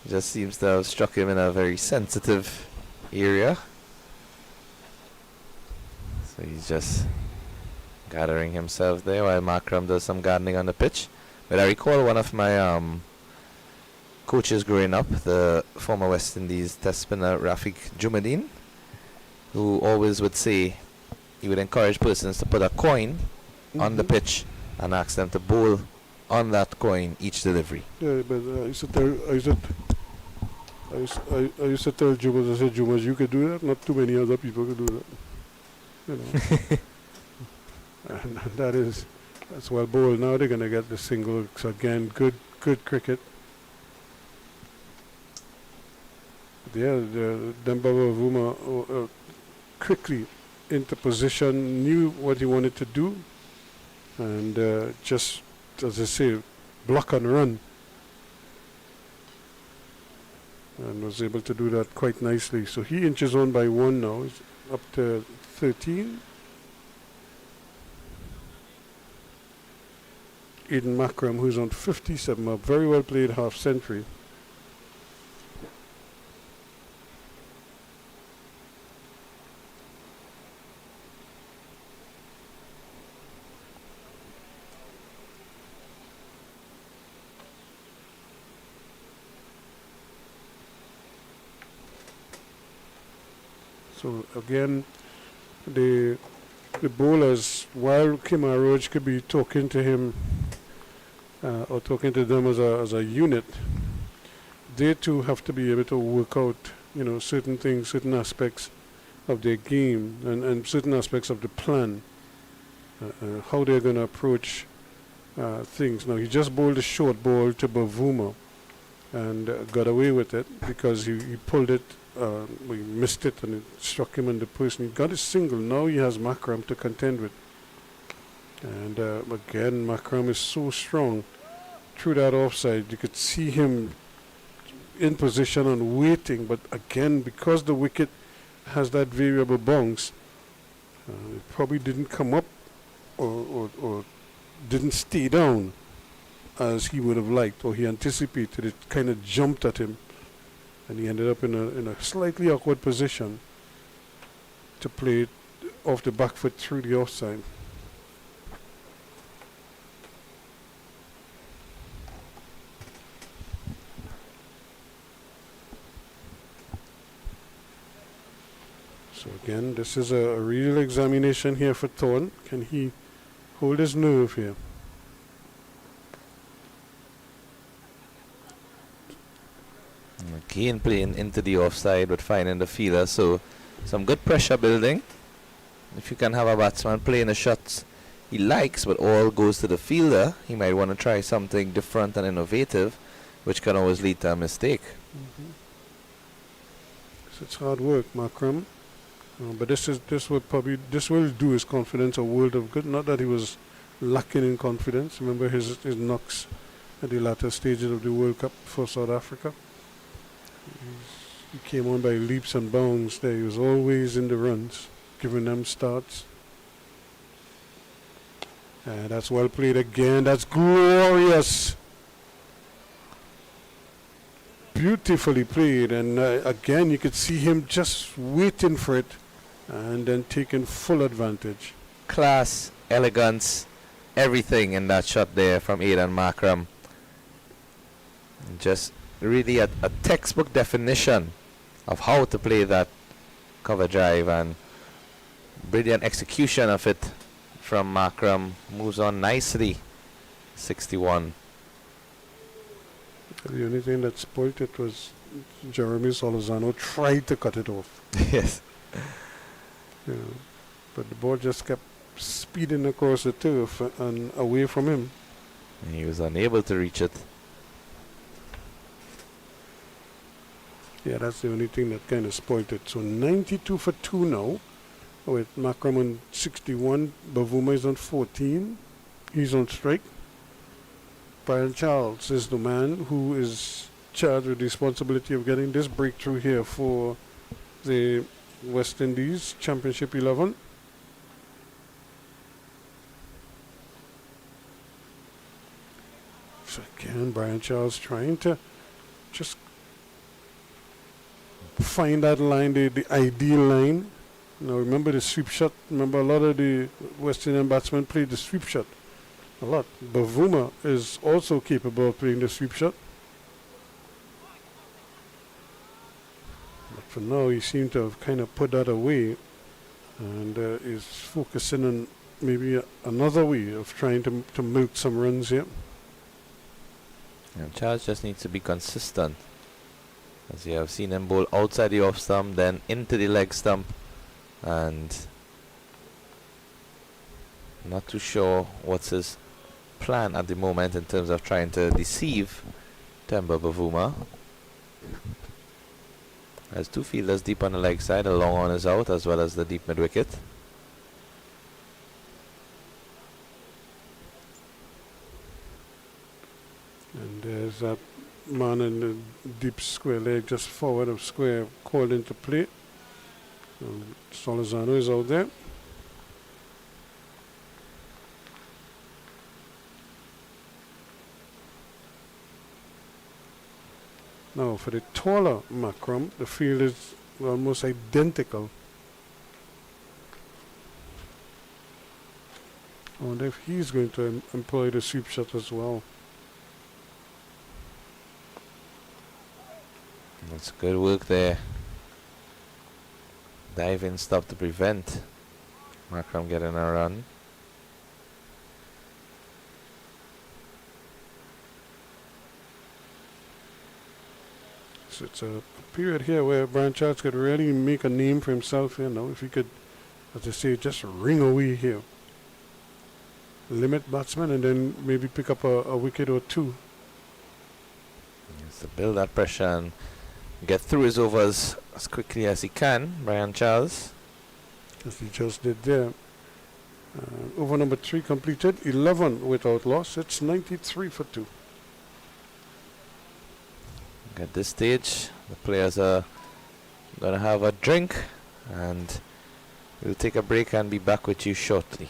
just seems to have struck him in a very sensitive area. So he's just gathering himself there while Markram does some gardening on the pitch. But I recall one of my coaches growing up, the former West Indies test spinner Rafiq Jumadeen, who always would say he would encourage persons to put a coin on the pitch and ask them to bowl on that coin each delivery. Yeah, but I used to tell Jumas, I said, Jumas, you could do that. Not too many other people could do that. You know. And that's well bowled. Now they're gonna get the single. So again, good cricket. Yeah, Bavuma quickly into position, knew what he wanted to do, and just, as I say, block and run, and was able to do that quite nicely. So he inches on by one now. He's up to 13. Aiden Markram, who's on 57, a very well played half century. So again, the bowlers, while Maharaj could be talking to him or talking to them as a unit, they too have to be able to work out, certain things, certain aspects of their game and certain aspects of the plan, how they're going to approach things. Now, he just bowled a short ball to Bavuma and got away with it because he pulled it. He missed it and it struck him in the person. He got a single. Now he has Markram to contend with. And again, Markram is so strong through that offside. You could see him in position and waiting. But again, because the wicket has that variable bounce, it probably didn't come up or didn't stay down as he would have liked or he anticipated. It kind of jumped at him. And he ended up in a slightly awkward position to play it off the back foot through the offside. So again, this is a real examination here for Thorne. Can he hold his nerve here? Again playing into the offside but finding the fielder, so some good pressure building. If you can have a batsman playing the shots he likes but all goes to the fielder, he might want to try something different and innovative, which can always lead to a mistake. So it's hard work, Markram. But this will do his confidence a world of good. Not that he was lacking in confidence. Remember his knocks at the latter stages of the World Cup for South Africa. He came on by leaps and bounds there. He was always in the runs, giving them starts. And that's well played again. That's glorious. beautifully played, and again you could see him just waiting for it and then taking full advantage. Class, elegance, everything in that shot there from Aidan Markram. Just really a textbook definition of how to play that cover drive, and brilliant execution of it from Markram. Moves on nicely. 61. The only thing that spoilt it was Jeremy Solozano tried to cut it off. Yes. Yeah. But the ball just kept speeding across the turf and away from him. And he was unable to reach it. Yeah, that's the only thing that kind of spoilt it. So 92 for 2 now, with Markram on 61. Bavuma is on 14. He's on strike. Brian Charles is the man who is charged with the responsibility of getting this breakthrough here for the West Indies Championship 11. So again, Brian Charles trying to just find that line, the ideal line. Now remember the sweep shot. Remember a lot of the West Indian batsmen played the sweep shot a lot. Bavuma is also capable of playing the sweep shot. But for now, he seemed to have kind of put that away and is focusing on maybe another way of trying to milk some runs here. And Charles just needs to be consistent. As you have seen him bowl outside the off stump, then into the leg stump, and not too sure what's his plan at the moment in terms of trying to deceive Temba Bavuma. Has two fielders deep on the leg side, a long on is out, as well as the deep mid wicket. And there's that man in the deep square leg just forward of square called into play. Solozano is out there. Now for the taller Markram, the field is almost identical. I wonder if he's going to employ the sweep shot as well. That's good work there. Dive in, stop to prevent Markram getting a run. So it's a period here where Brian Charles could really make a name for himself, you know, if he could, as I say, just ring away here. Limit batsmen and then maybe pick up a wicket or two. Yes, to build that pressure and get through his overs as quickly as he can, Brian Charles. As he just did there. Over number 3 completed, 11 without loss. It's 93 for 2. At this stage, the players are going to have a drink, and we'll take a break and be back with you shortly.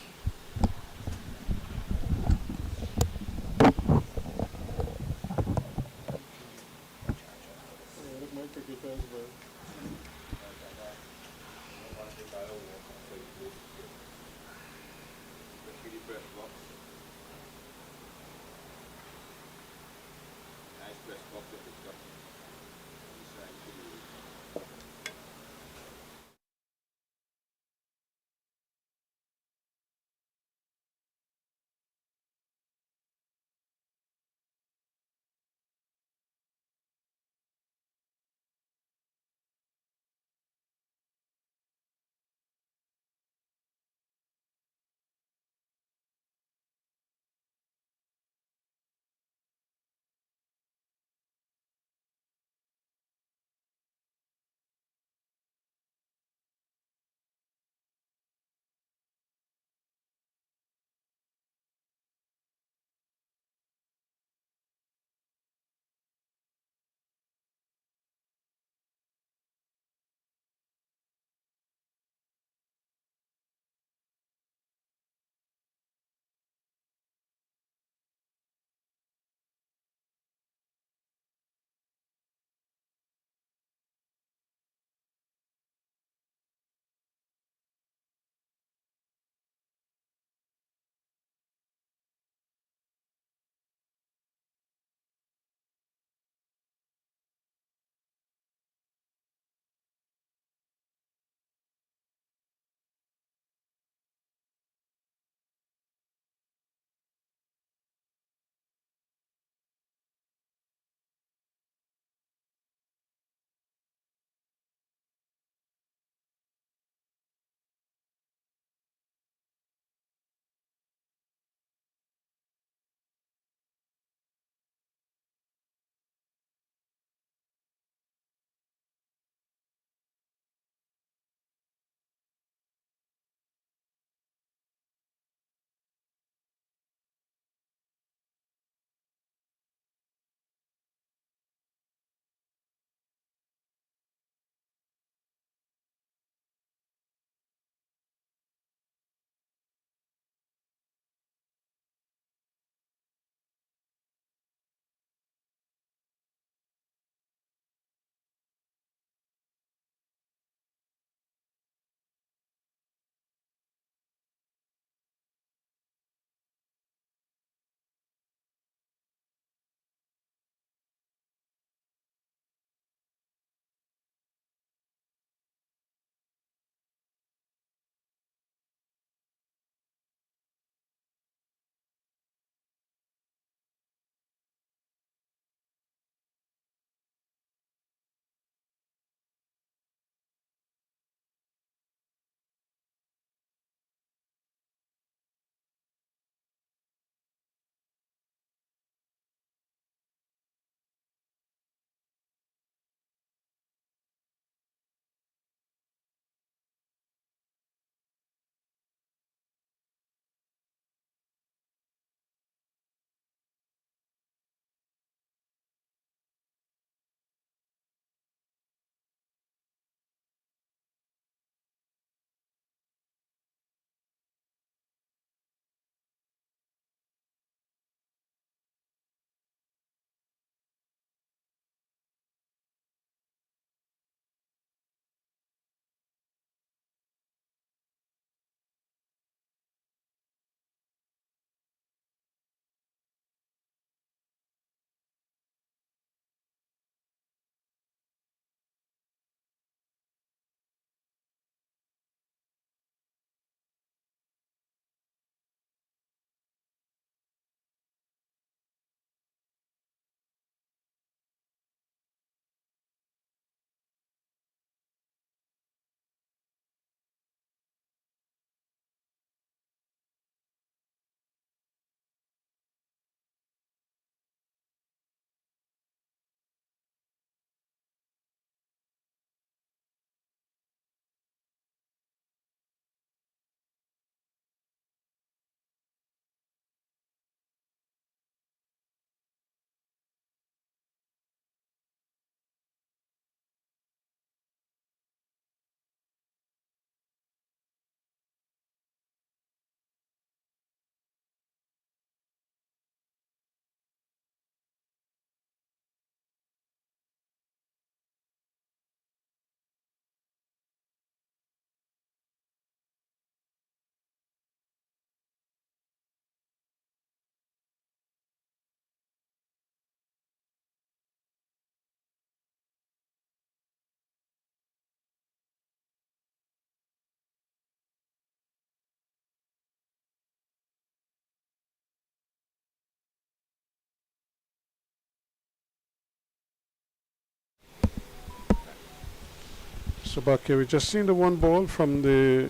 So back here, we just seen the one ball from a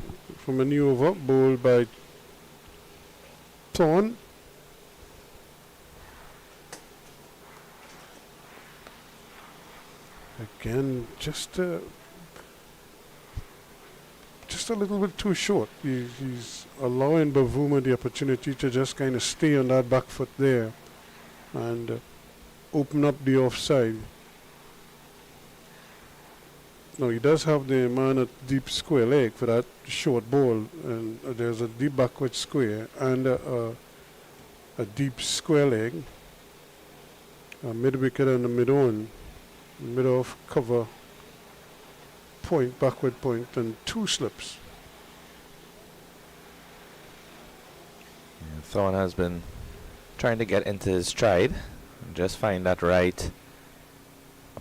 new over, bowled by Thorne. Again, just a little bit too short. He's allowing Bavuma the opportunity to just kind of stay on that back foot there and open up the offside. Now he does have the man at deep square leg for that short ball, and there's a deep backward square and a deep square leg, a mid wicket and a mid on, mid off cover point, backward point, and 2 slips. Yeah, Thorne has been trying to get into his stride and just find that right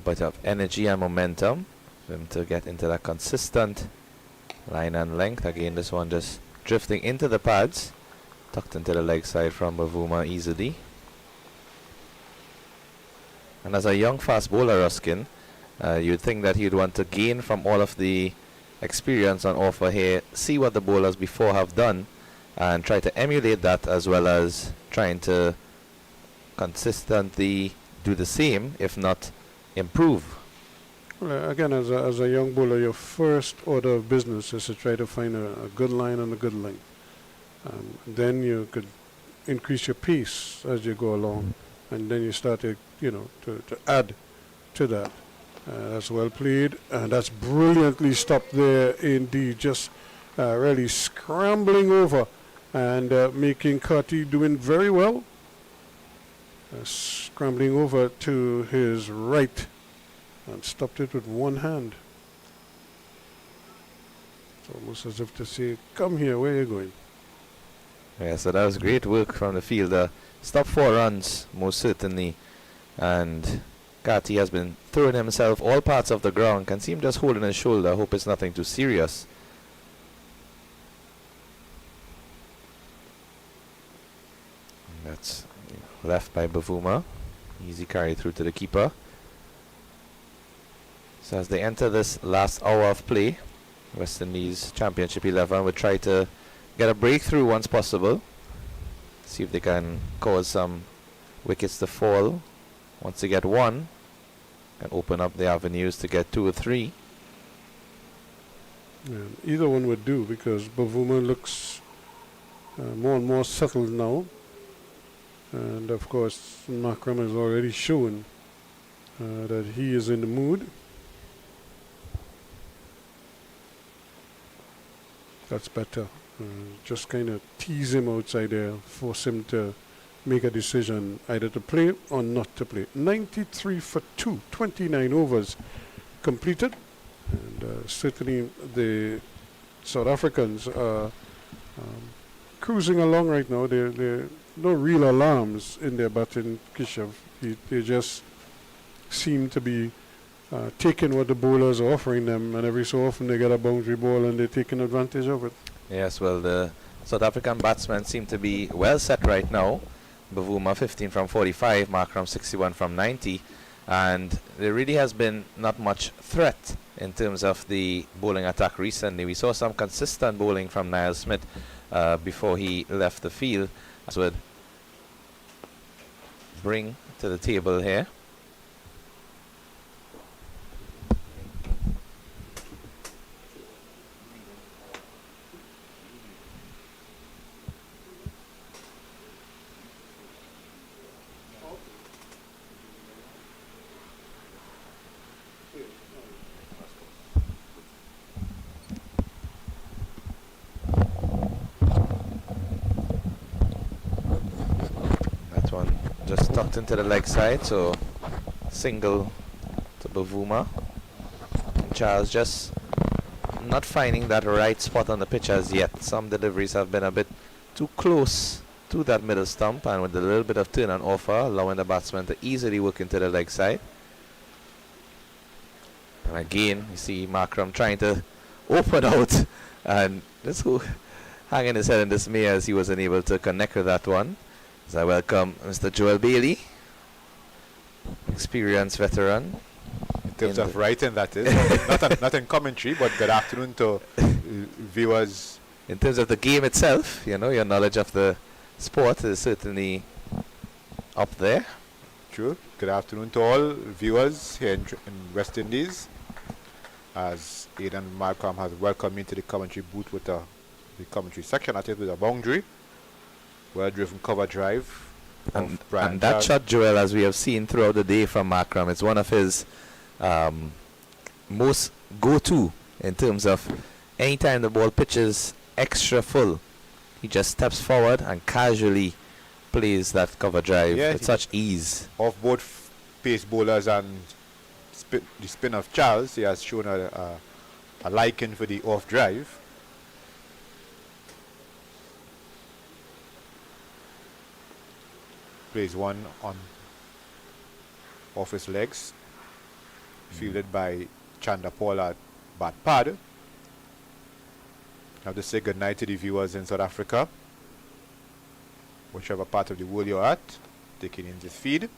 bit of energy and momentum for him to get into that consistent line and length. Again, this one just drifting into the pads, tucked into the leg side from Bavuma easily. And as a young fast bowler, Ruskin, you'd think that he'd want to gain from all of the experience on offer here, see what the bowlers before have done, and try to emulate that, as well as trying to consistently do the same, if not improve. Well, again, as a young bowler, your first order of business is to try to find a good line and a good length. Then you could increase your pace as you go along, and then you start to add to that. That's well played, and that's brilliantly stopped there indeed. Just really scrambling over and making Carty doing very well. Scrambling over to his right and stopped it with one hand. It's almost as if to say, come here, where are you going? Yeah, so that was great work from the fielder. Stopped 4 runs, most certainly. And Carty has been throwing himself all parts of the ground. Can see him just holding his shoulder. I hope it's nothing too serious. And that's left by Bavuma. Easy carry through to the keeper. So as they enter this last hour of play, West Indies Championship 11 will try to get a breakthrough once possible. See if they can cause some wickets to fall. Once they get 1, and open up the avenues to get 2 or 3. Yeah, either one would do, because Bavuma looks more and more settled now. And of course, Markram has already shown that he is in the mood. That's better. Just kind of tease him outside there, force him to make a decision either to play or not to play. 93 for 2, 29 overs completed. And certainly the South Africans are cruising along right now. There no real alarms in their batting, Kishav. They just seem to be taking what the bowlers are offering them, and every so often they get a boundary ball and they're taking advantage of it. Yes, well, the South African batsmen seem to be well set right now. Bavuma 15 from 45, Markram 61 from 90, and there really has been not much threat in terms of the bowling attack recently. We saw some consistent bowling from Niall Smith before he left the field, as would bring to the table here. Just tucked into the leg side, so single to Bavuma. And Charles just not finding that right spot on the pitch as yet. Some deliveries have been a bit too close to that middle stump, and with a little bit of turn on offer, allowing the batsman to easily work into the leg side. And again, you see Markram trying to open out, and just hanging his head in dismay as he wasn't able to connect with that one. So I welcome Mr. Joel Bailey, experienced veteran, terms In of the- writing, that is. Not in commentary, but good afternoon to viewers. In terms of the game itself, you know, your knowledge of the sport is certainly up there. True. Good afternoon to all viewers here in West Indies. As Aidan Markram has welcomed me to the commentary booth with the commentary section. I think with a boundary. Well-driven cover drive. And, of Brian and that Charles. shot, Joel, as we have seen throughout the day from Markram, it's one of his most go-to in terms of anytime the ball pitches extra full, he just steps forward and casually plays that cover drive Yeah, with he- such ease. Off both pace bowlers and the spin of Charles, he has shown a liking for the off drive. Plays one on off his legs, fielded by Chanda Paul at bat pad. I have to say good night to the viewers in South Africa, whichever part of the world you're at, taking in this feed.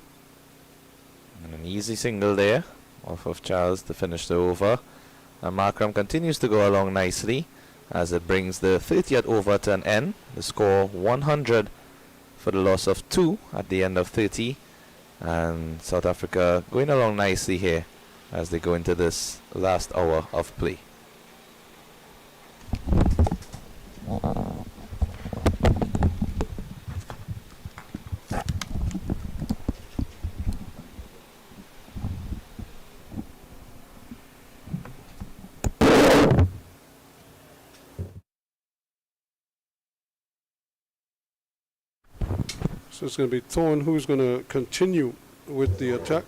And an easy single there off of Charles to finish the over. And Markram continues to go along nicely as it brings the 30th over to an end. The score 100 for the loss of 2 at the end of 30. And South Africa going along nicely here as they go into this last hour of play. So it's going to be Thorne who's going to continue with the attack.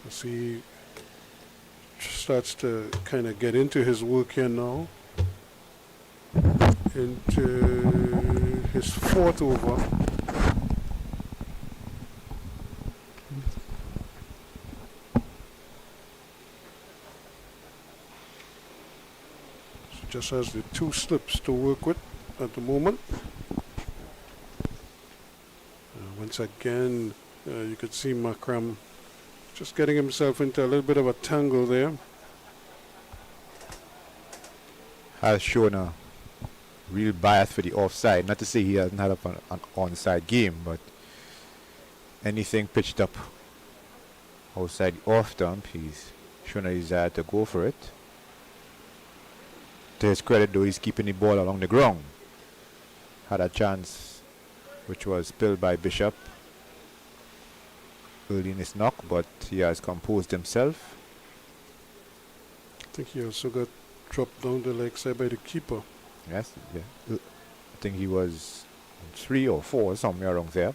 As he starts to kind of get into his work here now. Into his 4th over. So just has the 2 slips to work with at the moment. Once again, you could see Markram just getting himself into a little bit of a tangle there. Has shown a real bias for the offside. Not to say he hasn't had an onside game, but anything pitched up outside the off stump, he's shown a desire to go for it. To his credit, though, he's keeping the ball along the ground. Had a chance, which was spilled by Bishop early in his knock, but he has composed himself. I think he also got dropped down the leg side by the keeper. Yes, yeah. I think he was 3 or 4, somewhere around there.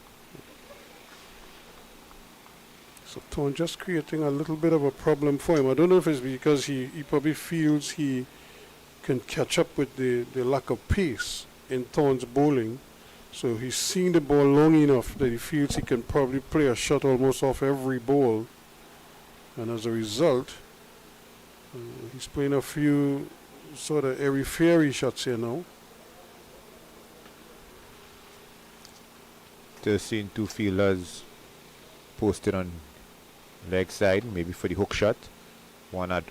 So Thorne just creating a little bit of a problem for him. I don't know if it's because he probably feels he can catch up with the lack of pace in Thorne's bowling. So he's seen the ball long enough that he feels he can probably play a shot almost off every ball. And as a result, he's playing a few sort of airy-fairy shots here now. Still seeing 2 fielders posted on leg side, maybe for the hook shot. One at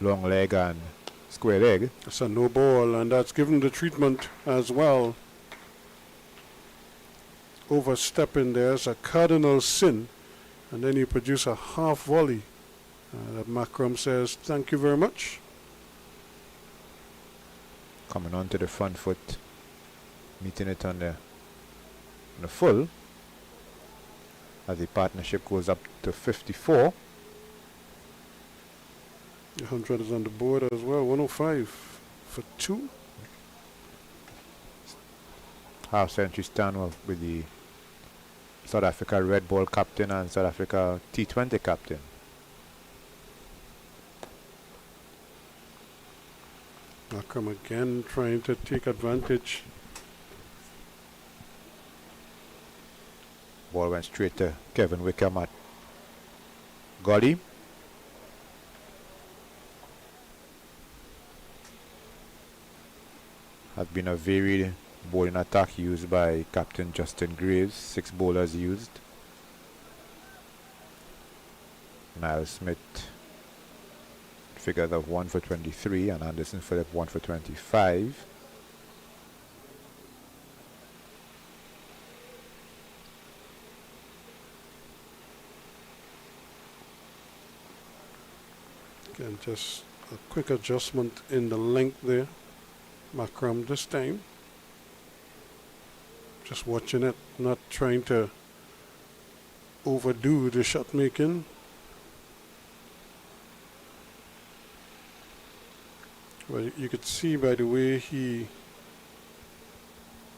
long leg and square leg. It's a no ball, and that's given the treatment as well. Overstepping there is a cardinal sin, and then you produce a half volley. That Markram says, thank you very much. Coming onto the front foot, meeting it on the full. As the partnership goes up to 54. The 100 is on the board as well, 105 for 2. Half century stand with the South Africa red ball captain and South Africa T20 captain. Markram again trying to take advantage. Ball went straight to Kevin Wickham at Golly. Has been a varied bowling attack used by Captain Justin Graves. 6 bowlers used. Miles Smith figures of 1 for 23 and Anderson Phillips 1 for 25. Again, just a quick adjustment in the length there. Markram this time. Just watching it, not trying to overdo the shot making. Well, you could see by the way he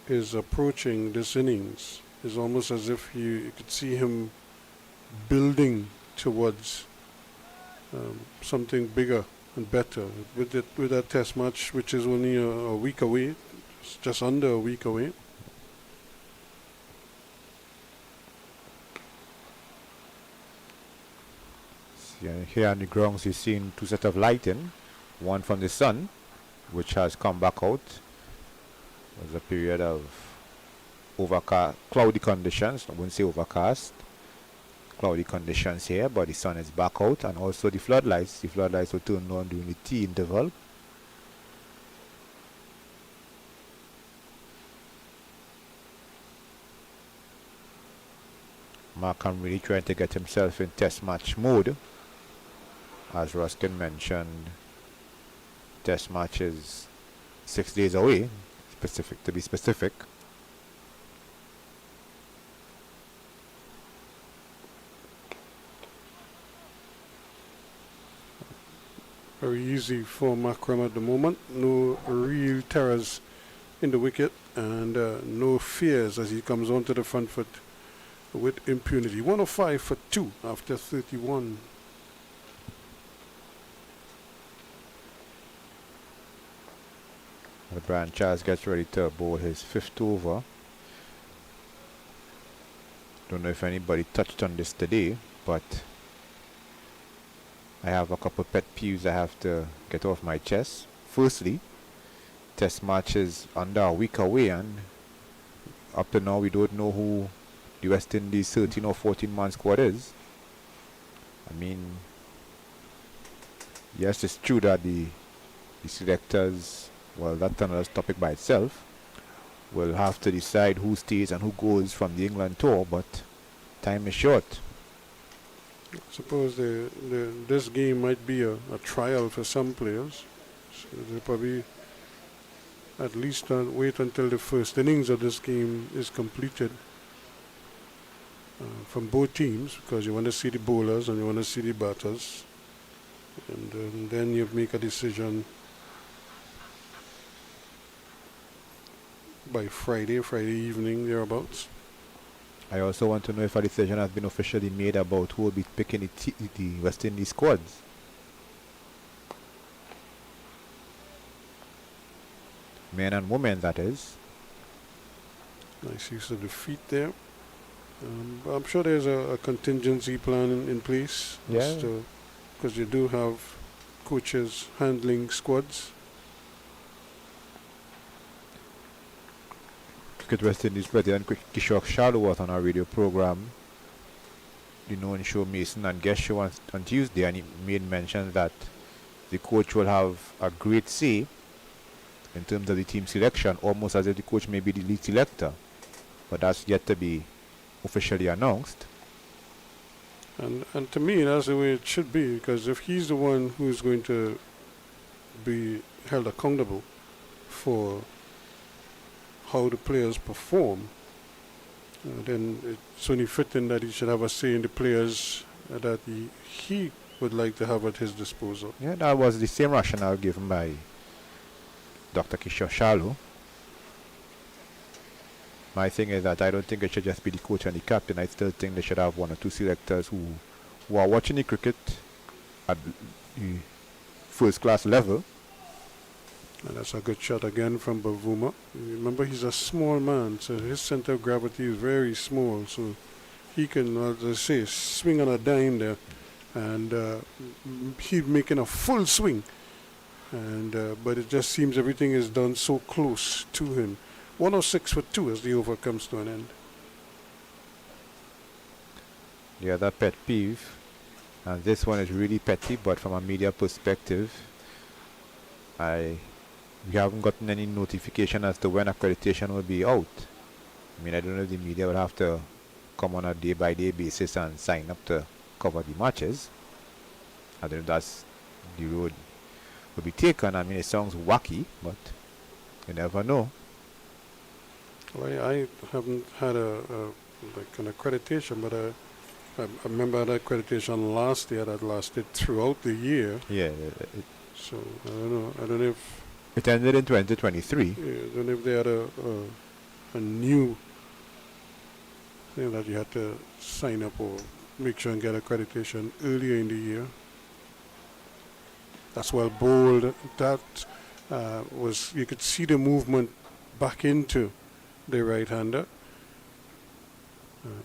is approaching this innings, it's almost as if you could see him building towards something bigger and better with that test match, which is only a week away, just under a week away. Here on the grounds you've seen two sets of lighting, one from the sun, which has come back out. It was a period of overcast, cloudy conditions. I wouldn't say overcast, cloudy conditions here, but the sun is back out, and also the floodlights. The floodlights were turned on during the tea interval. Markram really trying to get himself in test match mode. As Ruskin mentioned, test match is 6 days away, to be specific. Very easy for Markram at the moment. No real terrors in the wicket, and no fears as he comes onto the front foot with impunity. 105 for 2 after 31. Brian Charles gets ready to bowl his 5th over. Don't know if anybody touched on this today, but I have a couple pet peeves I have to get off my chest. Firstly, test match is under a week away, and up to now we don't know who the West Indies 13 or 14 man squad is. I mean, yes, it's true that the selectors, well, that's another topic by itself, will have to decide who stays and who goes from the England tour, but time is short. I suppose this game might be a trial for some players. So they'll probably at least wait until the first innings of this game is completed from both teams, because you want to see the bowlers and you want to see the batters, and then you make a decision by Friday evening, thereabouts. I also want to know if a decision has been officially made about who will be picking the West Indies squads. Men and women, that is. Nice use of the feet there. I'm sure there's a contingency plan in place. Yeah. Because you do have coaches handling squads. Cricket West Indies President Kishore Sharma was on our radio program, the known show Mason and Guest show on Tuesday, and he made mention that the coach will have a great say in terms of the team selection, almost as if the coach may be the lead selector, but that's yet to be officially announced. And to me, that's the way it should be, because if he's the one who's going to be held accountable for how the players perform, then it's only fitting that he should have a say in the players that he would like to have at his disposal. Yeah, that was the same rationale given by Dr. Kishore Sharma. My thing is that I don't think it should just be the coach and the captain. I still think they should have one or two selectors who are watching the cricket at the first class level. And that's a good shot again from Bavuma. Remember, he's a small man, so his center of gravity is very small, so he can, as I say, swing on a dime there, and he's making a full swing. And but it just seems everything is done so close to him. 106 for 2 as the over comes to an end. The other pet peeve And this one is really petty, but from a media perspective, we haven't gotten any notification as to when accreditation will be out. I mean, I don't know if the media will have to come on a day-by-day basis and sign up to cover the matches. I don't know if that's the road will be taken. I mean, it sounds wacky, but you never know. Well, I haven't had like an accreditation, but I remember that accreditation last year that lasted throughout the year. Yeah, So I don't know. I don't know if it ended in 2023. I don't know if they had a new thing that you had to sign up or make sure and get accreditation earlier in the year. That's well bowled. That was, you could see the movement back into the right-hander.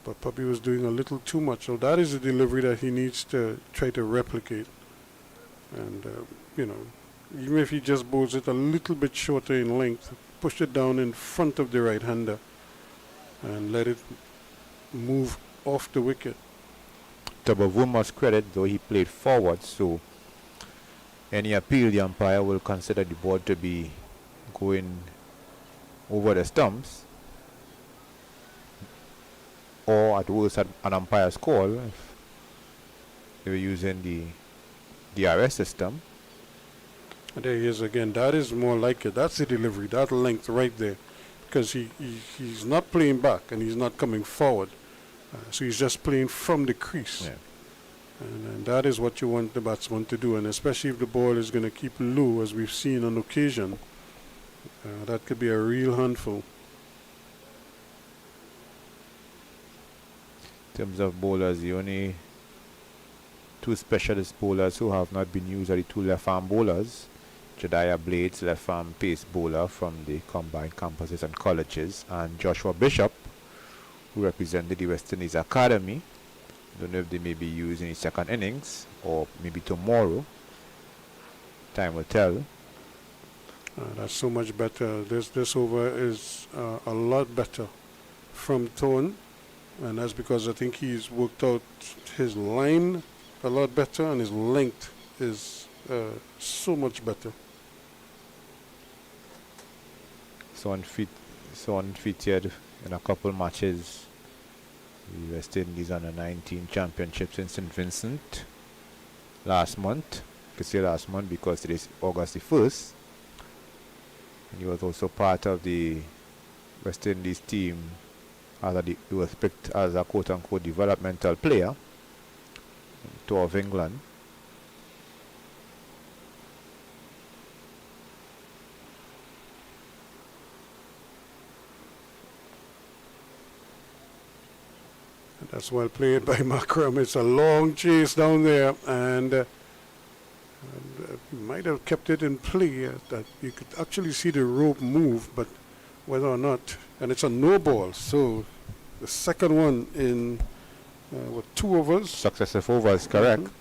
But Puppy was doing a little too much. So that is a delivery that he needs to try to replicate. And, you know, even if he just bowls it a little bit shorter in length, push it down in front of the right-hander and let it move off the wicket. To Bavuma's credit, though, he played forward, so any appeal the umpire will consider the ball to be going over the stumps, or at worst an umpire's call if they were using the DRS system. And there he is again. That is more like it. That's the delivery, that length right there. Because he's not playing back and he's not coming forward. So he's just playing from the crease. Yeah. And that is what you want the batsman to do. And especially if the ball is going to keep low, as we've seen on occasion, that could be a real handful. In terms of bowlers, the only two specialist bowlers who have not been used are the two left-arm bowlers. Jediah Blades, left-arm pace bowler from the combined campuses and colleges, and Joshua Bishop, who represented the West Indies Academy. Don't know if they may be used in the second innings or maybe tomorrow. Time will tell. That's so much better. This over is a lot better from tone, and that's because I think he's worked out his line a lot better, and his length is so much better. So unfeatured in a couple matches. The West Indies under 19 championships in St. Vincent last month. I could say last month because it is August the 1st. And he was also part of the West Indies team he was picked as a quote-unquote developmental player in the Tour of England. That's well played by Markram. It's a long chase down there, and might have kept it in play. That you could actually see the rope move, but whether or not, and it's a no ball. So the second one in 2 overs. Successive overs, correct. Mm-hmm.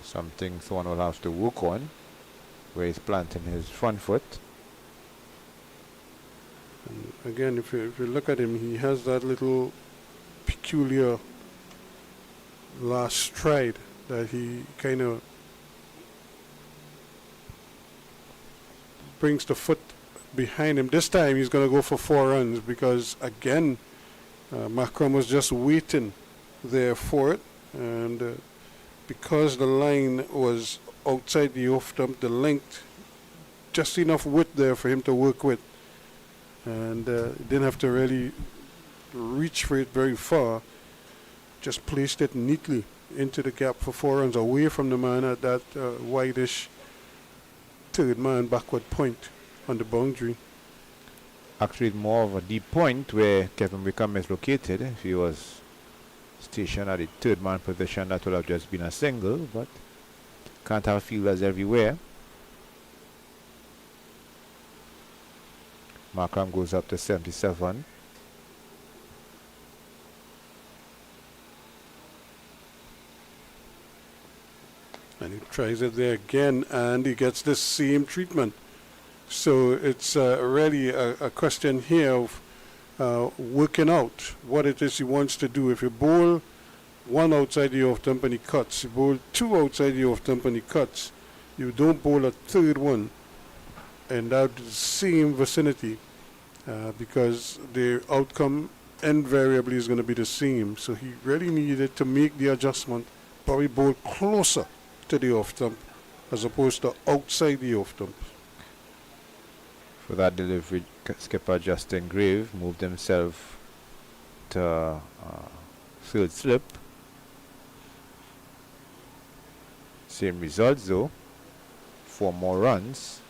Something someone will have to work on, where he's planting his front foot. And again, if you look at him, he has that little peculiar last stride that he kind of brings the foot behind him. This time he's going to go for 4 runs because, again, Markram was just waiting there for it, and because the line was outside the off stump, the length, just enough width there for him to work with, and didn't have to really reach for it very far, just placed it neatly into the gap for 4 runs away from the man at that wideish third man backward point on the boundary. Actually, more of a deep point where Kevin Wickham is located. If he was stationed at the third man position, that would have just been a single, but can't have fielders everywhere. Markram goes up to 77. And he tries it there again, and he gets the same treatment. So it's really a question here of working out what it is he wants to do. If you bowl one outside the off stump and he cuts, you bowl two outside the off stump and he cuts, you don't bowl a third one in that same vicinity because the outcome invariably is going to be the same. So he really needed to make the adjustment, probably bowl closer to the off stump as opposed to outside the off stump. For that delivery, skipper Justin Grave moved himself to third slip. Same results though. 4 more runs.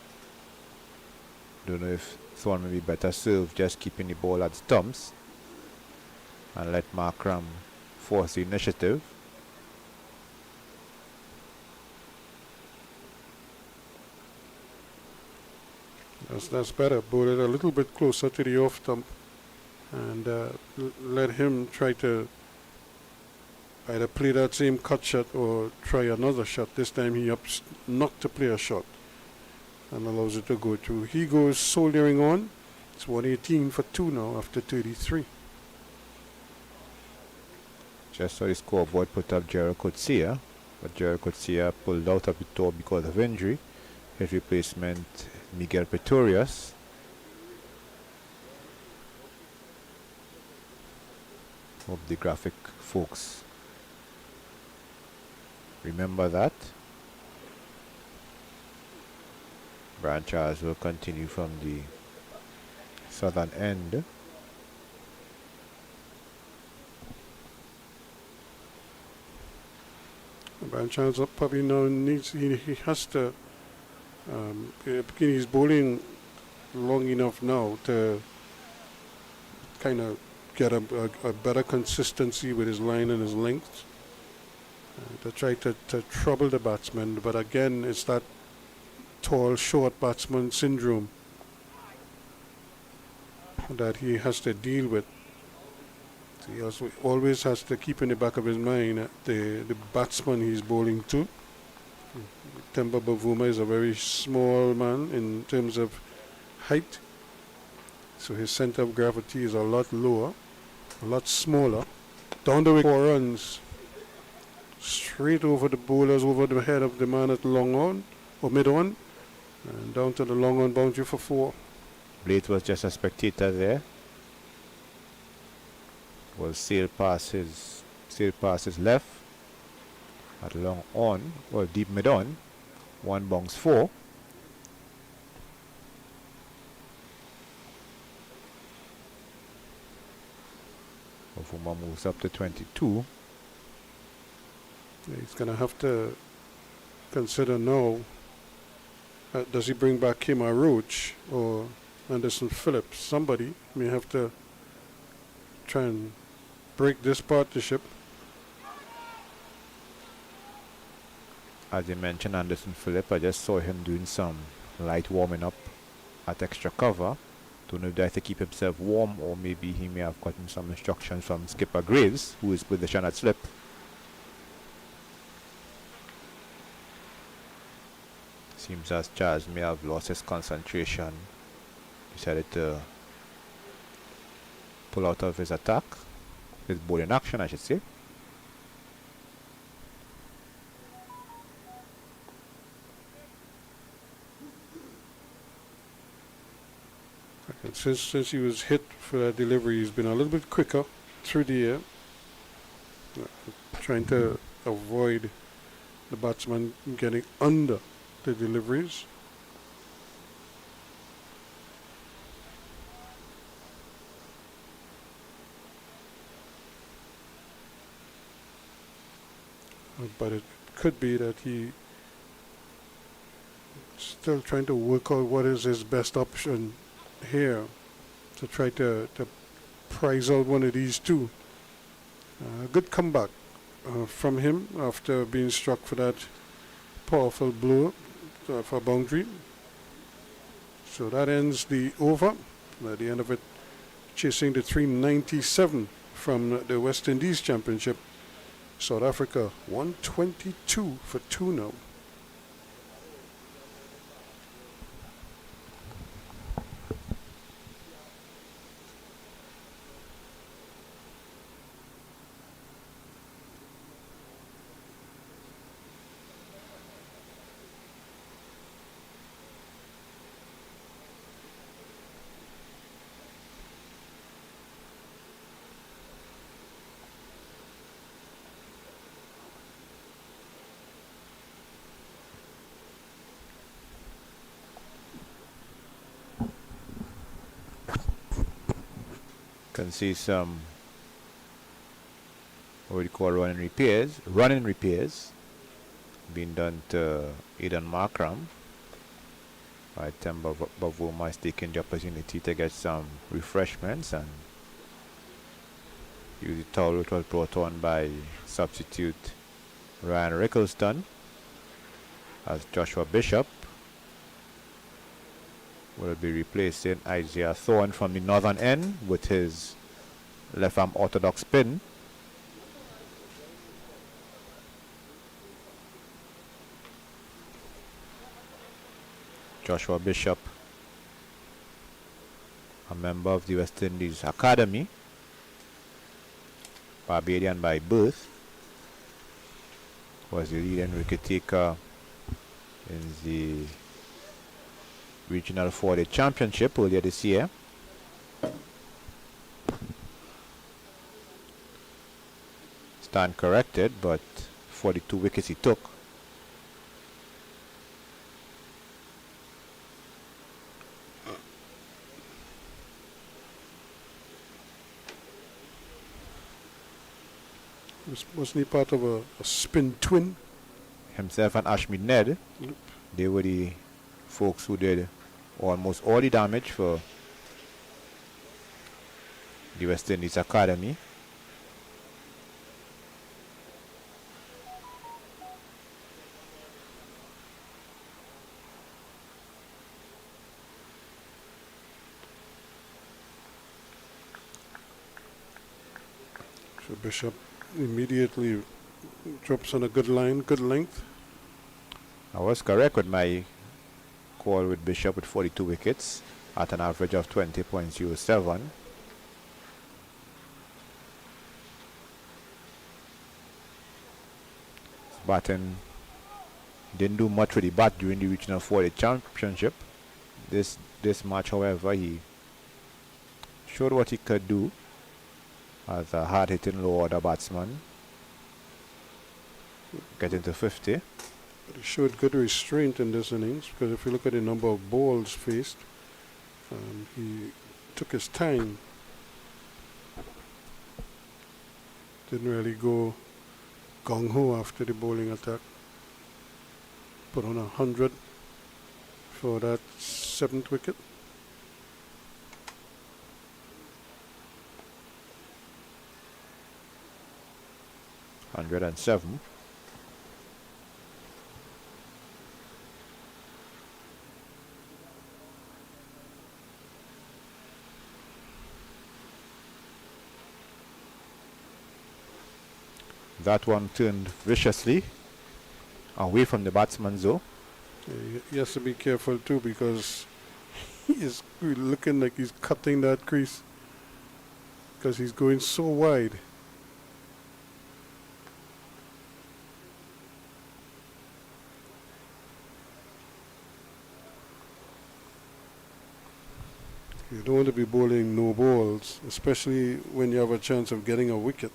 Don't know if someone may be better served just keeping the ball at stumps and let Markram force the initiative. That's better. Bowl it a little bit closer to the off stump and let him try to either play that same cut shot or try another shot. This time he opts not to play a shot and allows it to go through. He goes soldiering on. It's 118 for 2 now after 33. Just saw the scoreboard put up Gerald Kutsia, but Gerald Kutsia pulled out of the tour because of injury. His replacement, Miguel Pretorius. Hope the graphic folks remember that. Brian Charles will continue from the southern end. Brian Charles probably now needs, he has to, he's bowling long enough now to kind of get a better consistency with his line and his length to try to trouble the batsman. But again, it's that tall, short batsman syndrome that he has to deal with. So he also always has to keep in the back of his mind the batsman he's bowling to. Temba Bavuma is a very small man in terms of height, so his center of gravity is a lot lower, a lot smaller. Down the wicket, 4 runs, straight over the bowlers, over the head of the man at long on or mid on, and down to the long on boundary for 4. Blade was just a spectator there. Was sailed past his left at long on, or deep mid on. 1 bounce 4. Bavuma moves up to 22. He's going to have to consider now, does he bring back Kima Roach or Anderson Phillips? Somebody may have to try and break this partnership. As you mentioned, Anderson Phillips, I just saw him doing some light warming up at extra cover. Don't know if that's to keep himself warm, or maybe he may have gotten some instructions from skipper Graves, who is positioned at slip. Seems as Charles may have lost his concentration. Decided to pull out of his attack, his bowling action, I should say. And since he was hit for that delivery, he's been a little bit quicker through the air, trying to avoid the batsman getting under the deliveries. But it could be that he still trying to work out what is his best option here to try to prize out one of these two. Good comeback from him after being struck for that powerful blow for boundary. So that ends the over. At the end of it, chasing the 397 from the West Indies Championship. South Africa 122 for 2 now. Can see some what we call running repairs being done to Eden Markram. By the time Bavuma is taking the opportunity to get some refreshments and use the towel which was brought on by substitute Ryan Rickleston, as Joshua Bishop will be replacing Isaiah Thorne from the northern end with his left arm orthodox spin. Joshua Bishop, a member of the West Indies Academy, Barbadian by birth, was the leading wicket taker in the Regional 40 Championship earlier this year. Stand corrected, but 42 wickets he took. Wasn't he part of a spin twin? Himself and Ashmead Ned, Yep. they were the folks who did almost all the damage for the West Indies Academy. So Bishop immediately drops on a good line, good length. I was correct with my call with Bishop with 42 wickets at an average of 20.07. Batting didn't do much with the bat during the Regional 40 Championship. This match, however, he showed what he could do as a hard-hitting low-order batsman, getting to 50. But he showed good restraint in this innings, because if you look at the number of balls faced, he took his time. Didn't really go gung-ho after the bowling attack. Put on 100 for that 7th wicket. .107. That one turned viciously away from the batsman though. He has to be careful too, because he is looking like he's cutting that crease, because he's going so wide. You don't want to be bowling no balls, especially when you have a chance of getting a wicket.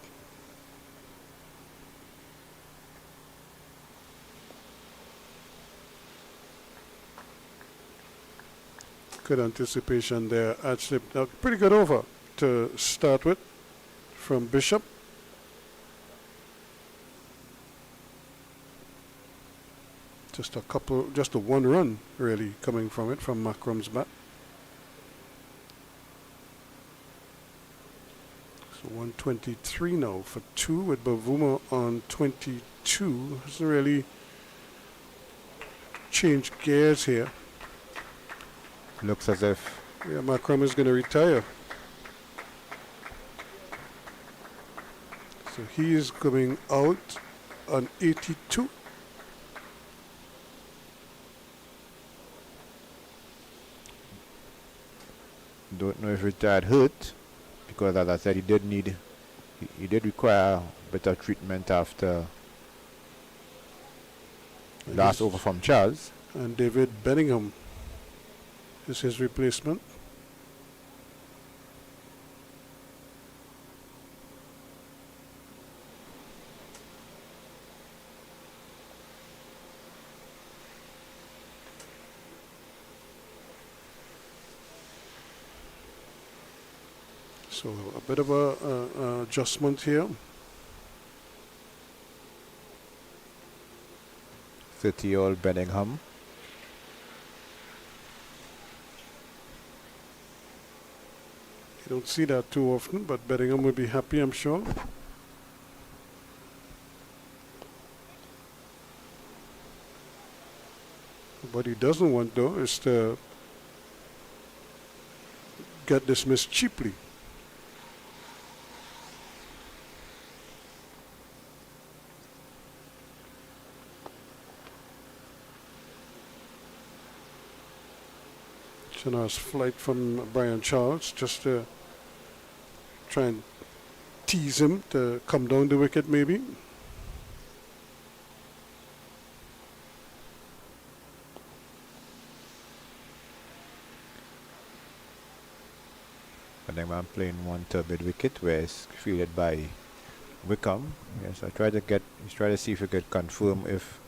Good anticipation there at slip. Now, pretty good over to start with from Bishop. Just a one run really coming from it, from Markram's bat. So 123 now for 2 with Bavuma on 22. Hasn't really changed gears here. Looks as if Markram is going to retire. So he is coming out on 82. don't know if retired hurt, because as I said, he did require better treatment after last over from Charles. And David Bingham is his replacement. So a bit of a adjustment here. 30-year-old Bingham. You don't see that too often, but Bellingham will be happy, I'm sure. What he doesn't want, though, is to get dismissed cheaply. So nice flight from Brian Charles, just to try and tease him to come down the wicket, maybe. Bingham playing one turbid wicket where it's fielded by Wickham. Yes, I tried to see if we could confirm if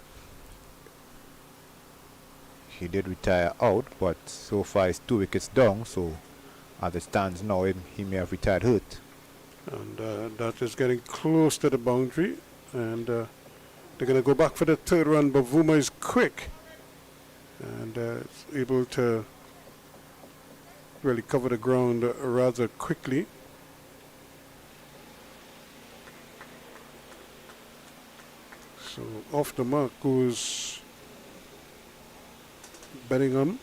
he did retire out, but so far it's 2 wickets down, so as it stands now, he may have retired hurt. And that is getting close to the boundary, and they're going to go back for the third run. Bavuma is quick and is able to really cover the ground rather quickly. So off the mark goes Bellingham.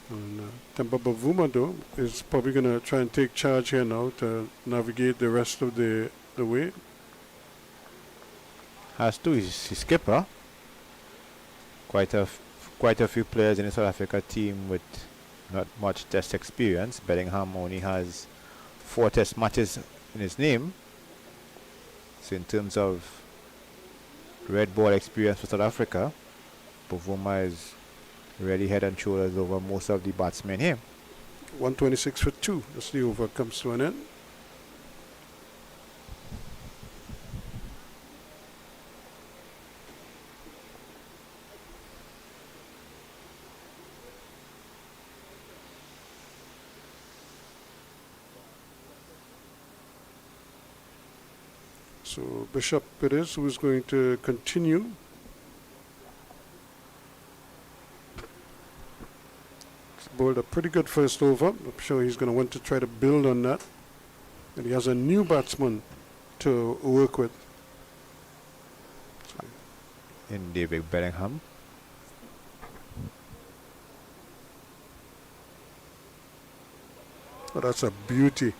And Temba Bavuma, though, is probably going to try and take charge here now to navigate the rest of the way. Has to, he's his skipper. Quite a few players in the South Africa team with not much test experience. Bellingham only has 4 test matches in his name. So in terms of red ball experience for South Africa, Bavuma is really head and shoulders over most of the batsmen here. 126 for 2 as the over comes to an end. So Bishop it is who is going to continue. He's bowled a pretty good first over. I'm sure he's going to want to try to build on that. And he has a new batsman to work with. In David Bellingham. Oh, that's a beauty.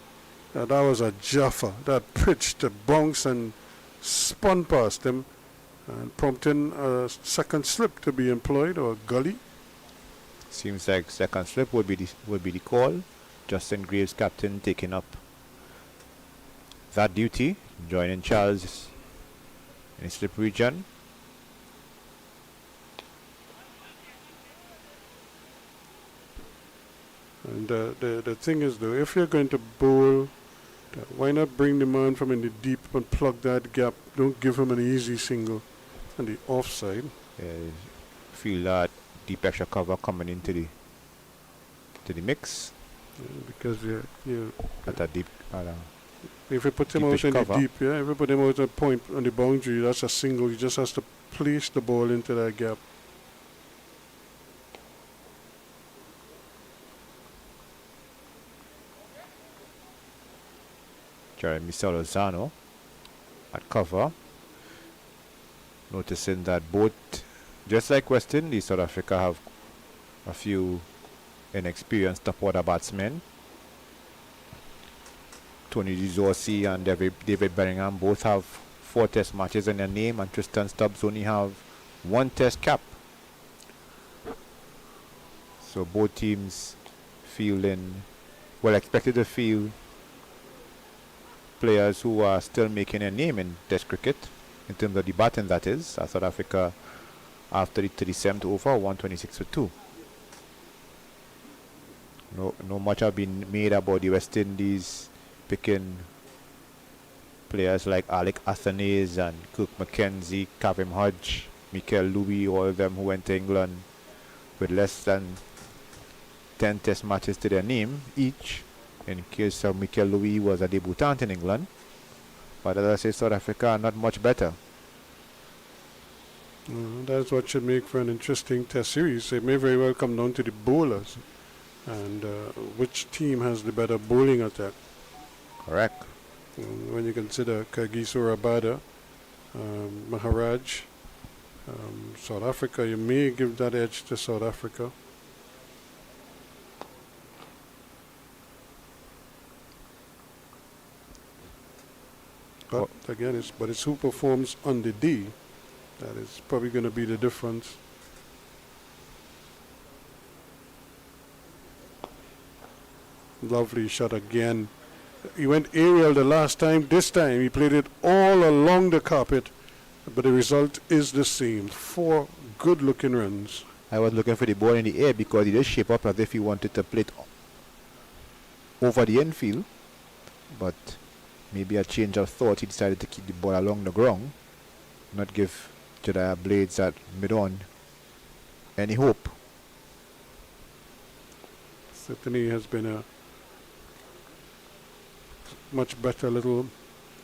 That was a jaffa. That pitched a bounce and spun past him and prompting a second slip to be employed, or gully. Seems like second slip would be the call. Justin Graves, captain, taking up that duty, joining Charles in slip region. And the thing is, though, if you're going to bowl, why not bring the man from in the deep and plug that gap? Don't give him an easy single on the offside. Feel that deep extra cover coming into the mix. Because you At a deep, if you put him out deepish in the cover. deep, if you put him out a point on the boundary, that's a single. He just has to place the ball into that gap. Jeremy Salazano at cover. Noticing that both, just like West Indies, South Africa have a few inexperienced top order batsmen. Tony Dizorsi and David Bellingham both have 4 test matches in their name, and Tristan Stubs only have 1 test cap. So both teams expected to field players who are still making a name in test cricket, in terms of the batting, that is. South Africa, after the 37th over, 126 for 2. No much have been made about the West Indies picking players like Alec Athanaze and Kirk McKenzie, Kavim Hodge, Michael Louis, all of them who went to England with less than 10 test matches to their name each. In case of Mikel Louis was a debutant in England. But as I say, South Africa are not much better. That's what should make for an interesting test series. It may very well come down to the bowlers and which team has the better bowling attack. Correct. When you consider Kagiso Rabada, Maharaj, South Africa, you may give that edge to South Africa. But again, it's who performs on the D. That is probably going to be the difference. Lovely shot again. He went aerial the last time. This time he played it all along the carpet. But the result is the same. 4 good-looking runs. I was looking for the ball in the air because he did shape up as if he wanted to play it over the infield. But maybe a change of thought, he decided to keep the ball along the ground, not give Jediah Blades at mid-on any hope. Certainly has been a much better little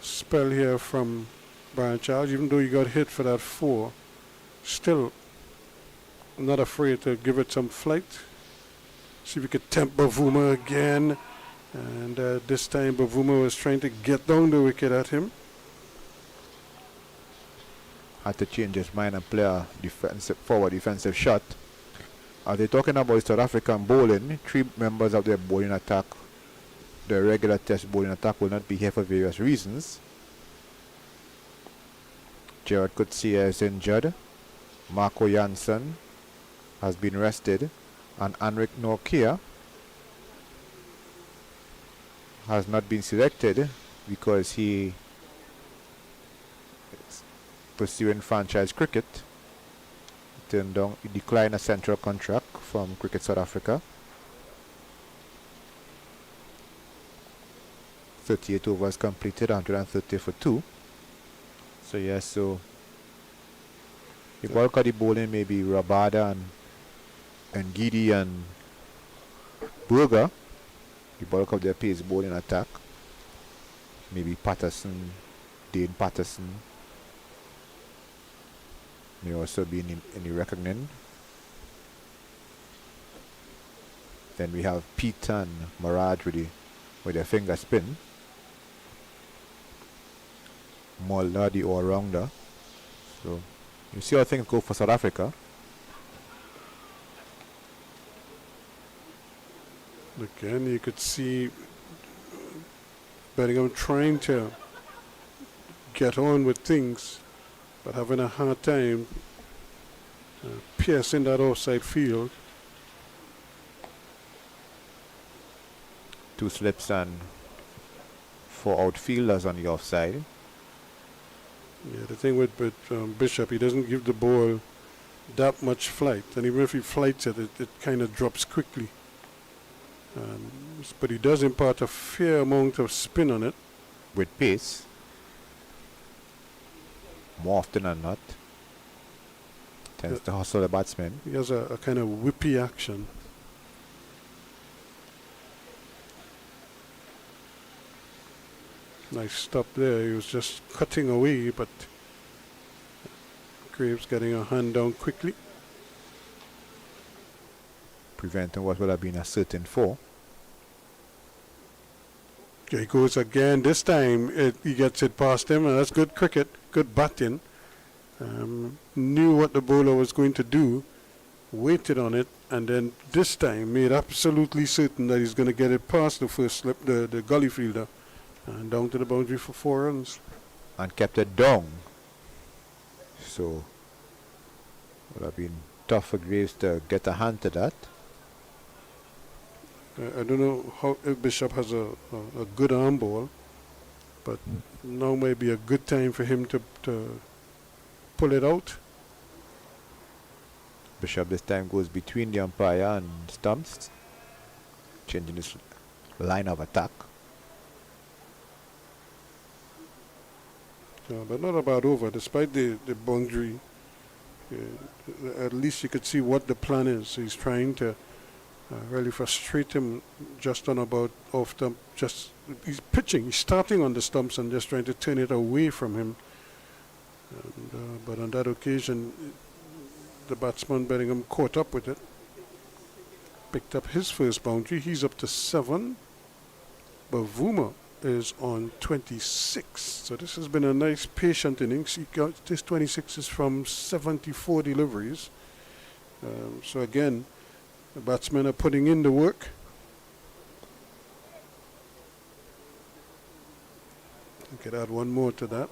spell here from Brian Charles, even though he got hit for that 4. Still not afraid to give it some flight. See if we could tempt Bavuma again. And this time Bavuma was trying to get down the wicket at him. Had to change his mind and play a forward defensive shot. Are they talking about South African bowling? 3 members of their bowling attack, the regular test bowling attack, will not be here for various reasons. Gerard Coetzee is injured. Marco Jansen has been rested. And Anrik Norkia has not been selected because he is pursuing franchise cricket. Turned down, he declined a central contract from Cricket South Africa. 38 overs completed, 130 for 2. So yes, so the bulk of the bowling may be Rabada and Gidi and Burger. The bulk of their pace bowling attack. Maybe Patterson, Dane Patterson may also be in the reckoning. Then we have Pete and Maharaj with their finger spin. Mulder, the all-rounder. So you see how things go for South Africa. Again, you could see Bingham trying to get on with things, but having a hard time piercing that offside field. 2 slips and 4 outfielders on the offside. Yeah, the thing with Bishop, he doesn't give the ball that much flight, and even if he flights it, it kind of drops quickly. But he does impart a fair amount of spin on it. With pace. More often than not. Tends to hustle the batsman. He has a kind of whippy action. Nice stop there. He was just cutting away, but Graves getting a hand down quickly. Preventing what would have been a certain 4. Here he goes again. This time he gets it past him, and that's good cricket, good batting. Knew what the bowler was going to do, waited on it, and then this time made absolutely certain that he's going to get it past the first slip, the gully fielder, and down to the boundary for 4 runs. And kept it down. So would have been tough for Graves to get a hand to that. I don't know how if Bishop has a good arm ball, but now may be a good time for him to pull it out. Bishop this time goes between the umpire and Stumps, changing his line of attack. But not a bad over, despite the boundary. At least you could see what the plan is. He's trying to really frustrate him just on about off the just he's pitching, he's starting on the stumps and just trying to turn it away from him. And, but on that occasion, the batsman Bingham caught up with it, picked up his first boundary. He's up to 7. Bavuma is on 26. So this has been a nice patient innings. He got this 26 is from 74 deliveries. So again, the batsmen are putting in the work. I could add one more to that.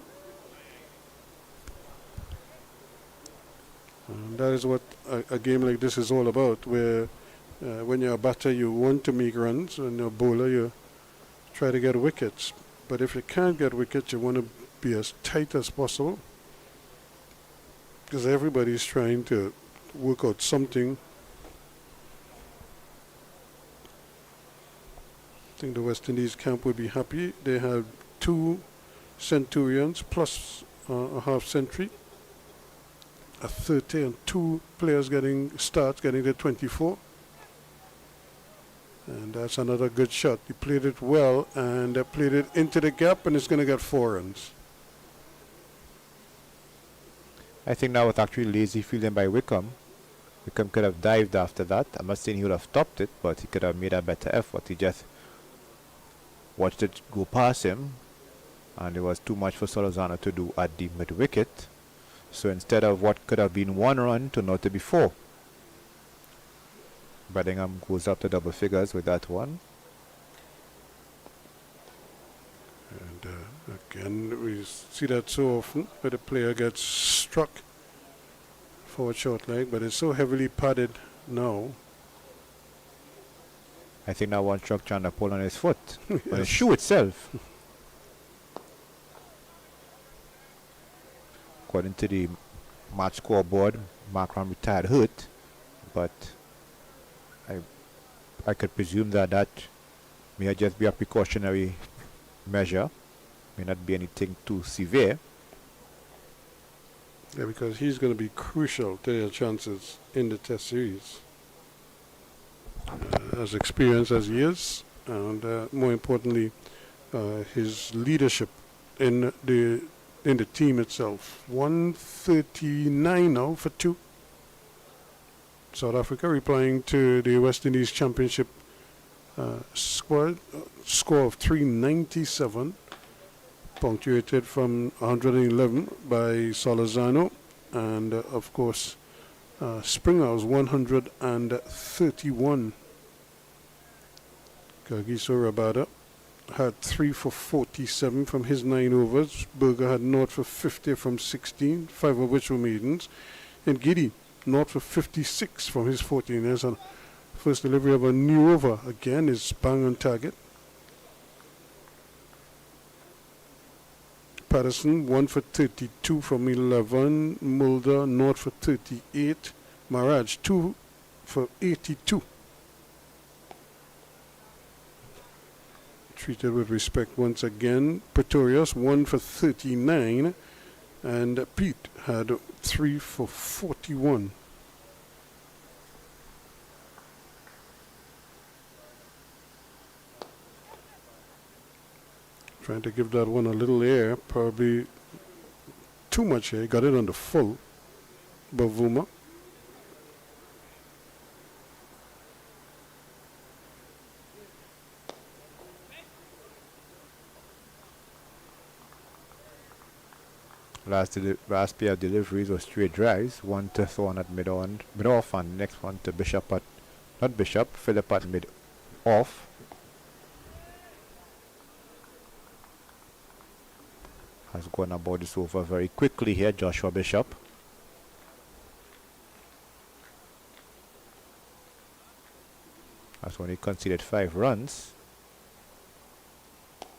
And that is what a game like this is all about, where when you're a batter you want to make runs, and you're a bowler you try to get wickets. But if you can't get wickets, you want to be as tight as possible, because everybody's trying to work out something. I think the West Indies camp would be happy. They have 2 centurions plus a half century, a 30, and 2 players getting starts, getting to 24. And that's another good shot. He played it well, and they played it into the gap, and it's going to get 4 runs. I think that was actually lazy fielding by Wickham. Wickham could have dived after that. I'm not saying he would have stopped it, but he could have made a better effort. He just watched it go past him, and it was too much for Solozano to do at the mid-wicket. So instead of what could have been 1 run, turned out to be 4. Bingham goes up to double figures with that one. And again, we see that so often, where the player gets struck forward short leg, but it's so heavily padded now. I think that one struck Chandler Paul on his foot, on Yes. his shoe itself. According to the match scoreboard, Markram retired hurt, but I could presume that may just be a precautionary measure, may not be anything too severe. Yeah, because he's going to be crucial to their chances in the Test series. As experienced as he is, and more importantly, his leadership in the team itself. 139 now for 2. South Africa replying to the West Indies Championship score of 397, punctuated from 111 by Solozano, and of course Springer's 131. Kagiso Rabada had 3 for 47 from his 9 overs. Berger had 0 for 50 from 16, 5 of which were maidens. And Giddy 0 for 56 from his 14. There's a first delivery of a new over. Again, is bang on target. Patterson 1 for 32 from 11. Mulder 0 for 38. Maharaj 2 for 82. Treated with respect once again. Pretorius 1 for 39, and Pete had 3 for 41. Trying to give that one a little air, probably too much air. Got it on the full. Bavuma. Last pair of deliveries were straight drives. One to Thorne at mid-off, and the next one to Bishop at, not Bishop, Phillips at mid-off. Has gone about this over very quickly here, Joshua Bishop. Has only conceded 5 runs.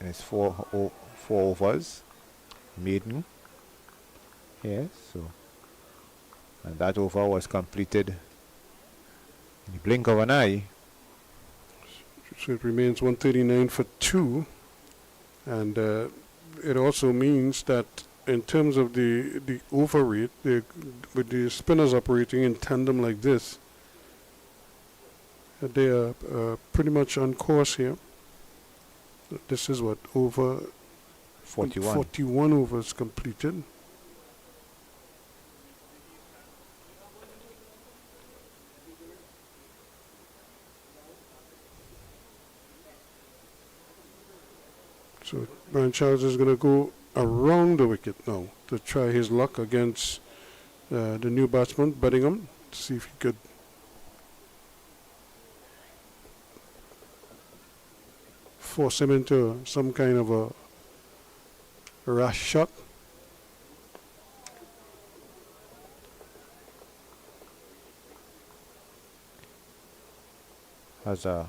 And it's 4 overs. Maiden. Yes, so, and that over was completed in the blink of an eye. So it remains 139 for 2, and it also means that in terms of the over rate, with the spinners operating in tandem like this, They are pretty much on course here. This is what, over 41. 41 overs completed. So Brian Charles is going to go around the wicket now to try his luck against the new batsman, Bingham, to see if he could force him into some kind of a rash shot. Has a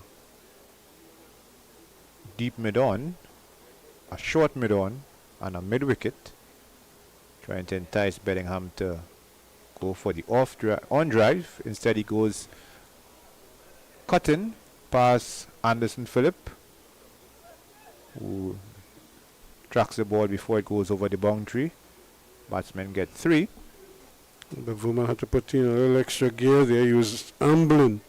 deep mid-on, a short mid-on, and a mid-wicket, trying to entice Bingham to go for the on drive. Instead he goes cutting past Anderson Phillips, who tracks the ball before it goes over the boundary. Batsmen get 3. Bavuma had to put in a little extra gear there. He was ambling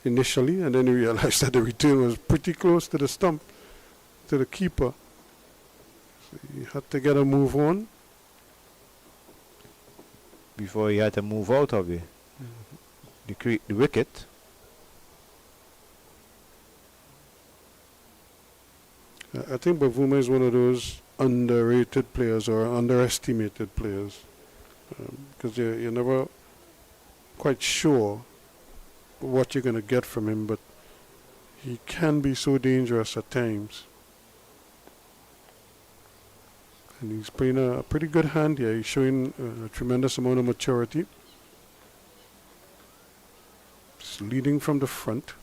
initially, and then he realized that the return was pretty close to the stump, to the keeper. So he had to get a move on. Before he had to move out of the wicket. I think Bavuma is one of those underrated players or underestimated players, because you're never quite sure what you're going to get from him, but he can be so dangerous at times. And he's playing a pretty good hand here. He's showing a tremendous amount of maturity. He's leading from the front.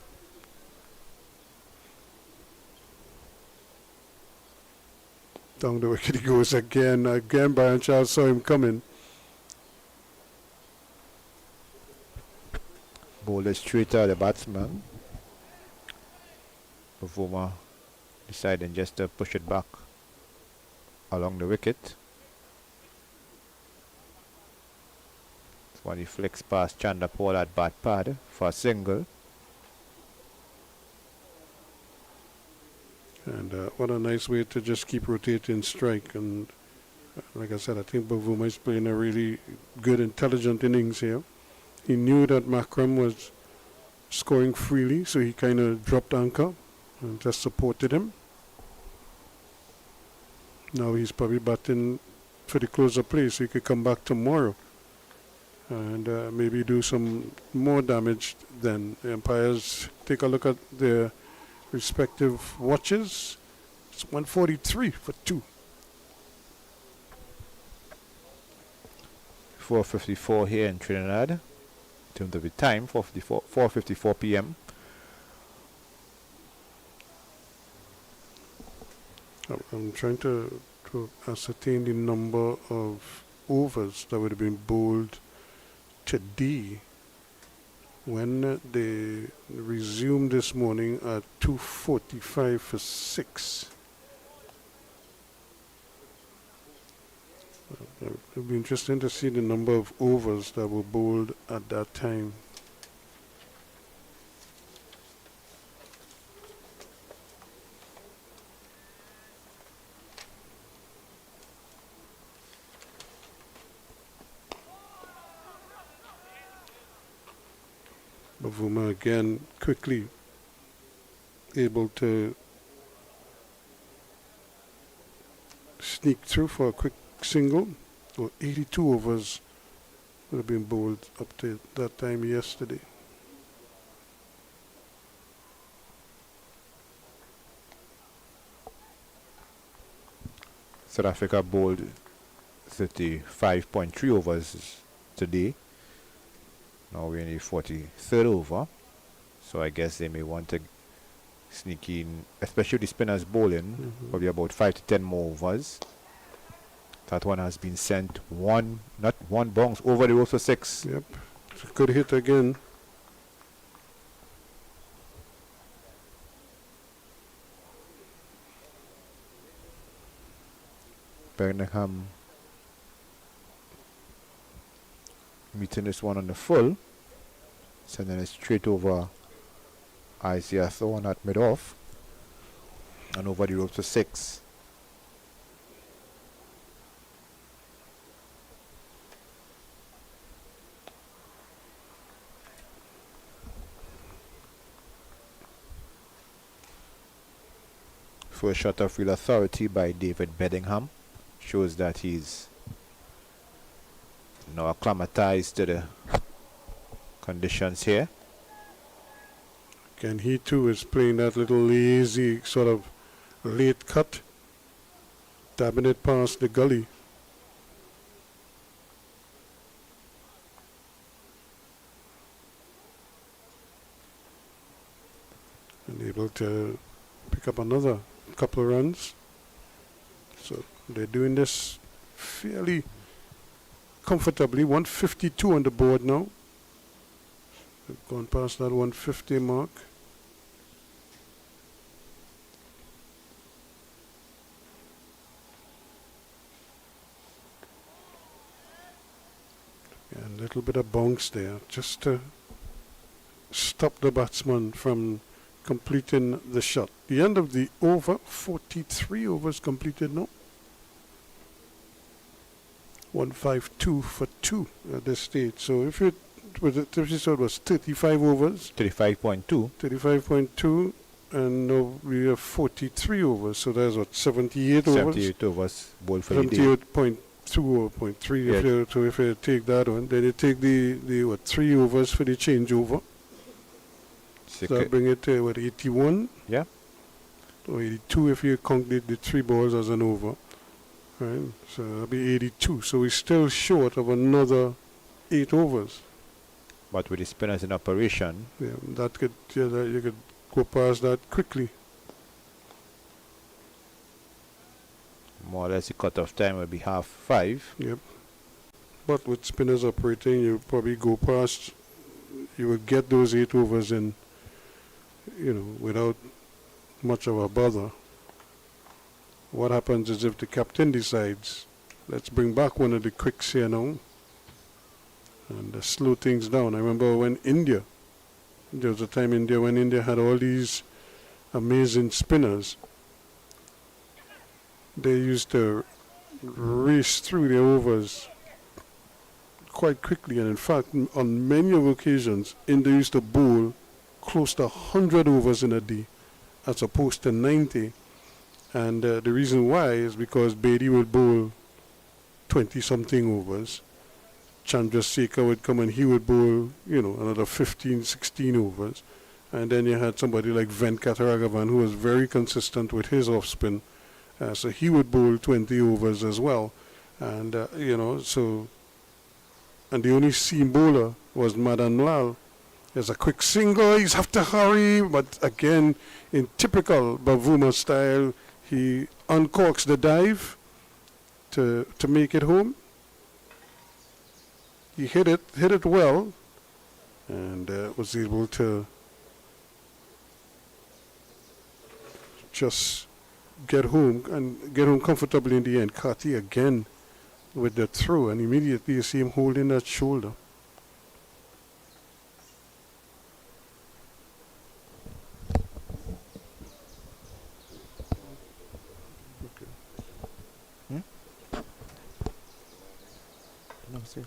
Down the wicket he goes again. Again, Brian Charles saw him coming. Bowled straight at the batsman. Bavuma deciding just to push it back along the wicket. When he flicks past Chandapal at bat pad for a single. And what a nice way to just keep rotating strike. And like I said, I think Bavuma is playing a really good, intelligent innings here. He knew that Markram was scoring freely, so he kind of dropped anchor and just supported him. Now he's probably batting for the closer play, so he could come back tomorrow and maybe do some more damage. Then the umpires take a look at their respective watches. It's 143 for 2. 4:54 here in Trinidad. In terms of the time, 4:54 p.m. I'm trying to ascertain the number of overs that would have been bowled today when they resumed this morning at 2:45 for 6. It'll be interesting to see the number of overs that were bowled at that time. Bavuma again quickly able to sneak through for a quick single. Well, 82 overs would have been bowled up to that time yesterday. South Africa bowled 35.3 overs today. Now we're in the 43rd over. So I guess they may want to sneak in, especially the spinners bowling, probably about 5 to 10 more overs. That one has been sent not one bounce over the rows for 6. Yep, good hit again. Bingham meeting this one on the full, sending it straight over Isaiah Thorne at mid-off. And over the ropes for 6. First shot of real authority by David Bingham. Shows that he's now acclimatized to the conditions here. And he too is playing that little lazy sort of late cut, dabbing it past the gully. And able to pick up another couple of runs. So they're doing this fairly comfortably. 152 on the board now. They've gone past that 150 mark. And a little bit of bounce there just to stop the batsman from completing the shot. The end of the over, 43 overs completed now. 152 for 2 at this stage. So if it was, it was 35 overs. 35.2. 35.2, and now we have 43 overs. So that's what, 78 overs. 78 overs bowled for the day. 78.2 or 0.3. Yeah. So if you take that one, then you take the what, 3 overs for the changeover. So that bring it to what, 81? Yeah. Or 82 if you count the 3 balls as an over. Right, so that'll be 82. So we're still short of another 8 overs. But with the spinners in operation, Yeah, that could, that you could go past that quickly. more or less the cut-off time will be 5:30. Yep. But with spinners operating, you probably go past. You will get those 8 overs in, without much of a bother. What happens is if the captain decides, let's bring back one of the quicks here now, and slow things down. I remember when there was a time when India had all these amazing spinners. They used to race through their overs quite quickly, and in fact, on many of occasions, India used to bowl close to 100 overs in a day, as opposed to 90. And the reason why is because Bedi would bowl 20-something overs. Chandrasekhar would come and he would bowl, another 15, 16 overs. And then you had somebody like Venkataragavan who was very consistent with his off-spin. So he would bowl 20 overs as well. And, and the only seam bowler was Madan Lal. There's a quick single, he's have to hurry, but again, in typical Bavuma style, he uncorks the dive to make it home. He hit it well, and was able to just get home comfortably in the end. Kati again with the throw, and immediately you see him holding that shoulder. No, sir.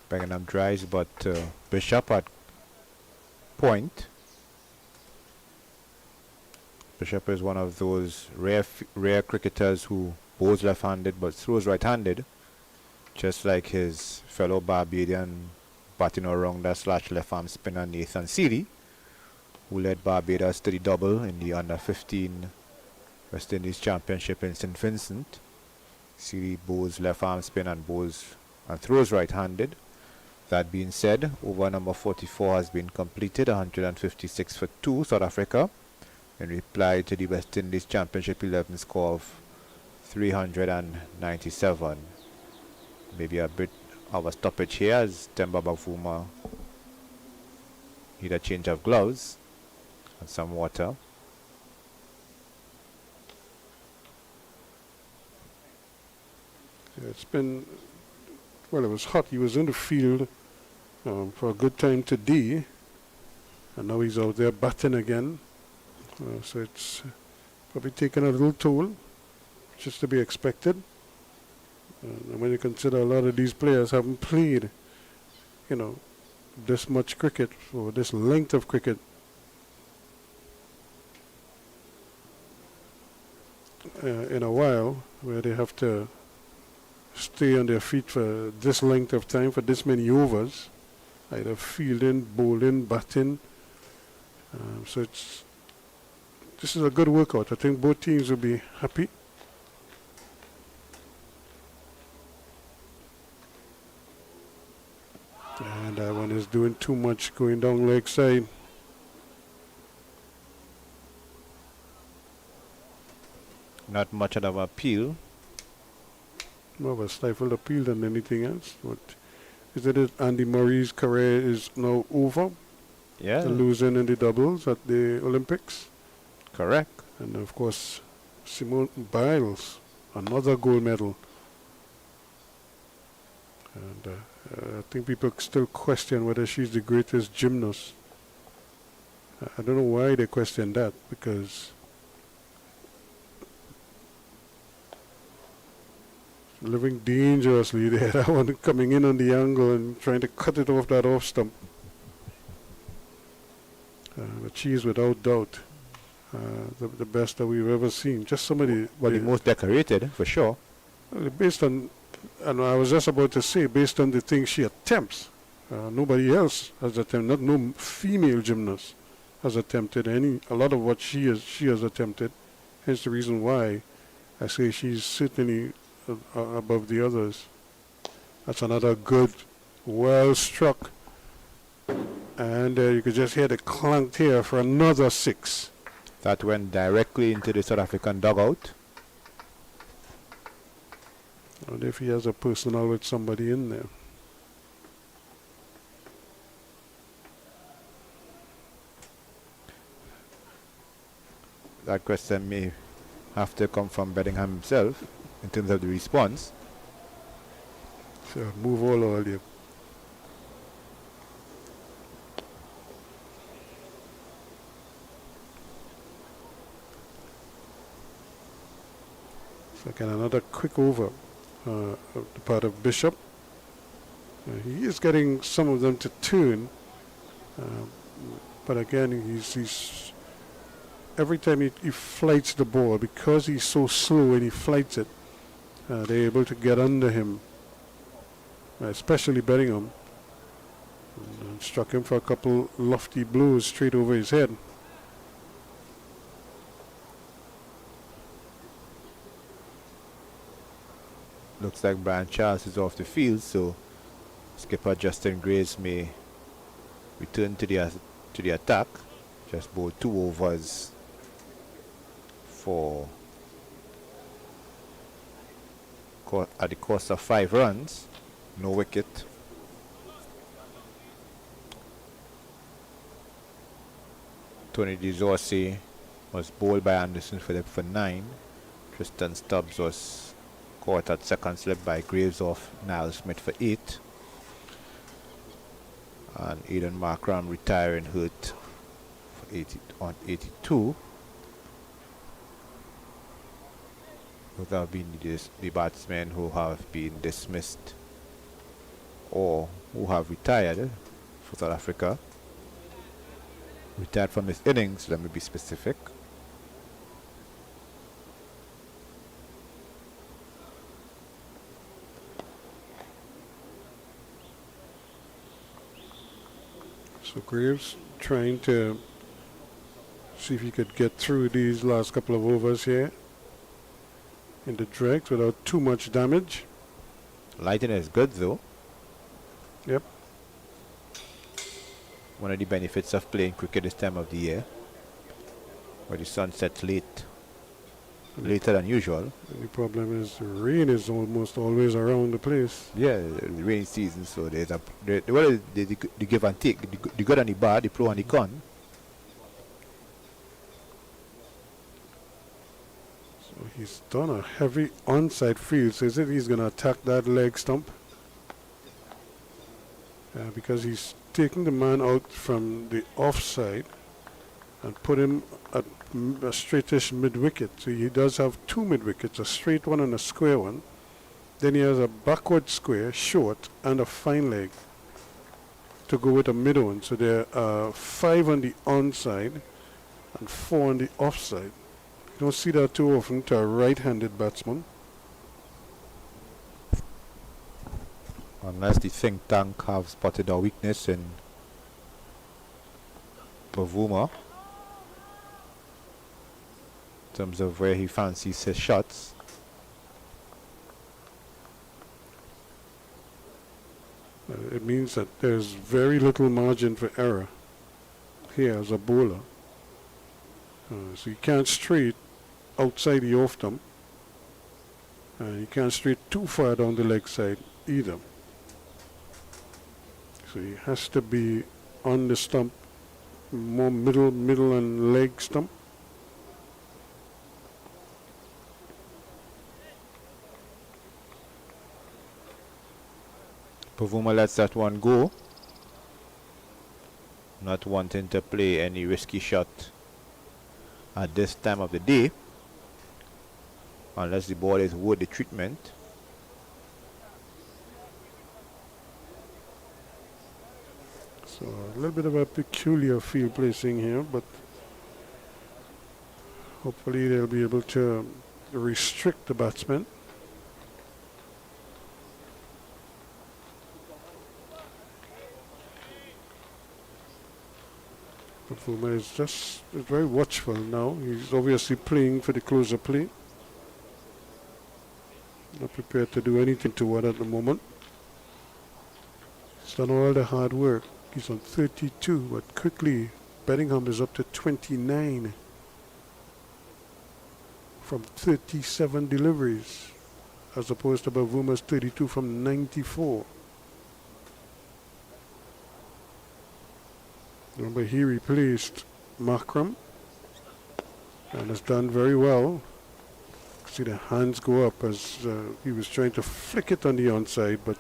Bingham drives, but Bishop at point. Bishop is one of those rare cricketers who bowls left-handed but throws right-handed, just like his fellow Barbadian batting all-rounder / left-arm spinner Nathan Seeley, who led Barbados to the double in the under-15 West Indies Championship in St. Vincent. Seeley bowls left-arm spin and throws right-handed. That being said, over number 44 has been completed, 156 for 2, South Africa, in reply to the West Indies Championship 11 score of 397. Maybe a bit of a stoppage here as Temba Bavuma need a change of gloves and some water. Yeah, It's been, well, it was hot. He was in the field for a good time today, and now he's out there batting again. So it's probably taken a little toll, just to be expected. And when you consider a lot of these players haven't played, this much cricket or this length of cricket, in a while, where they have to stay on their feet for this length of time, for this many overs, either fielding, bowling, batting. So this is a good workout. I think both teams will be happy. And that one is doing too much, going down leg side. Not much of an appeal. More of a stifled appeal than anything else. What is it? Andy Murray's career is now over. Yeah. Losing in the doubles at the Olympics. Correct. And of course, Simone Biles, another gold medal. And I think people still question whether she's the greatest gymnast. I don't know why they question that, because living dangerously there, that one coming in on the angle and trying to cut it off that off stump. But she is without doubt the best that we've ever seen. Just somebody, Well, the most decorated, for sure. based on, and I was just about to say, based on the things she attempts, nobody else has attempted, no female gymnast has attempted a lot of what she has attempted. Hence the reason why I say she's certainly above the others. That's another good, well struck. And you could just hear the clank here for another 6. That went directly into the South African dugout. I wonder if he has a personal with somebody in there. That question may have to come from Bingham himself in terms of the response. So move all earlier. So again, another quick over of the part of Bishop. He is getting some of them to turn, but again, he's every time he flights the ball, because he's so slow and he flights it, they're able to get under him, especially Bingham. And struck him for a couple lofty blows straight over his head. Looks like Brian Charles is off the field, so skipper Justin Grace may return to the attack. Just bowled 2 overs at the cost of 5 runs, no wicket. Tony DeZorsi was bowled by Anderson Phillips for 9. Tristan Stubs was caught at second slip by Graves off Niall Smith for 8. And Aidan Markram retiring hurt for 82. Those have been the batsmen who have been dismissed or who have retired for South Africa. Retired from his innings, let me be specific. So Graves trying to see if he could get through these last couple of overs here in the dregs without too much damage. Lighting is good though. Yep. One of the benefits of playing cricket this time of the year, where the sun sets later than usual. The problem is the rain is almost always around the place. Yeah, the rainy season, so there's the give and take, the good and the bad, the pro and the con. So He's done a heavy onside field, so is it he's going to attack that leg stump? Because he's taking the man out from the offside and put him at a straightish mid-wicket. So he does have two mid-wickets, a straight one and a square one. Then he has a backward square, short, and a fine leg to go with a mid one. So there are 5 on the onside and 4 on the offside. You don't see that too often to a right-handed batsman. Unless the think tank have spotted a weakness in Bavuma in terms of where he fancies his shots. It means that there's very little margin for error here as a bowler. So you can't straight outside the off stump. You can't straight too far down the leg side either. So he has to be on the stump, more middle and leg stump. Bavuma lets that one go, not wanting to play any risky shot at this time of the day, unless the ball is worth the treatment. So a little bit of a peculiar field placing here, but hopefully they'll be able to restrict the batsman. Bavuma is just very watchful now. He's obviously playing for the closer play. Not prepared to do anything toward at the moment. He's done all the hard work. He's on 32, but quickly Bingham is up to 29 from 37 deliveries, as opposed to Bavuma's 32 from 94. Remember, he replaced Markram and has done very well. See the hands go up as he was trying to flick it on the onside, but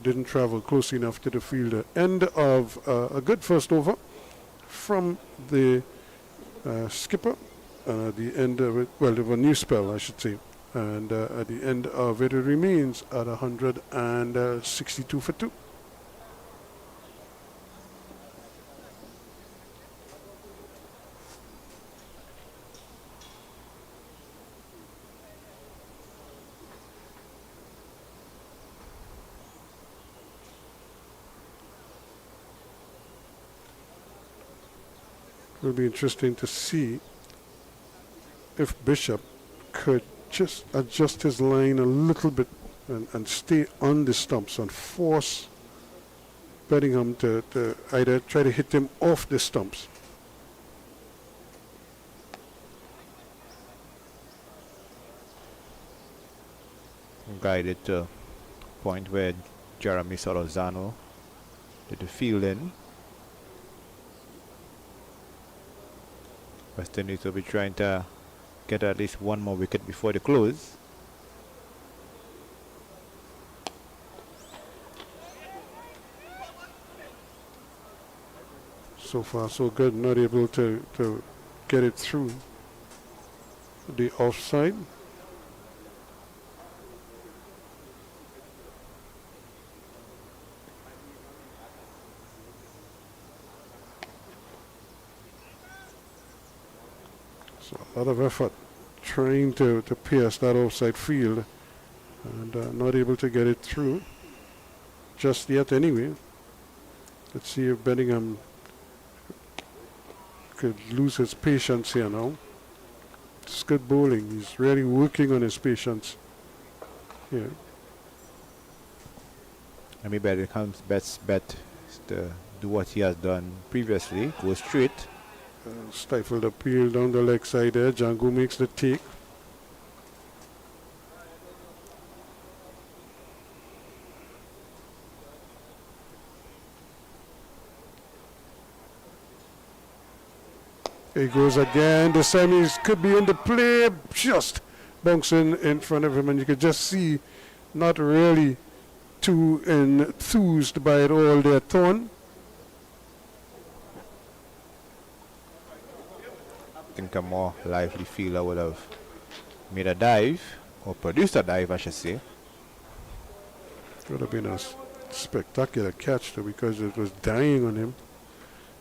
didn't travel close enough to the fielder. End of a good first over from the skipper. At the end of it, well, of a new spell, I should say. And at the end of it, it remains at 162 for 2. It'll be interesting to see if Bishop could just adjust his line a little bit and stay on the stumps and force Bingham to either try to hit him off the stumps. Guided to a point where Jeremy Solozano did the fielding. West Indies will be trying to get at least one more wicket before the close. So far so good, not able to get it through the offside. So a lot of effort trying to pierce that offside field and not able to get it through just yet anyway. Let's see if Bingham could lose his patience here now. It's good bowling. He's really working on his patience here. I mean, it comes best bet to do what he has done previously, go straight. Stifled appeal down the leg side there. Django makes the take. He goes again. The semis could be in the play. Just bouncing in front of him, and you could just see not really too enthused by it all there, Thorn. I think a more lively fielder would have made a dive, or produced a dive, I should say. Would have been a spectacular catch though, because it was dying on him.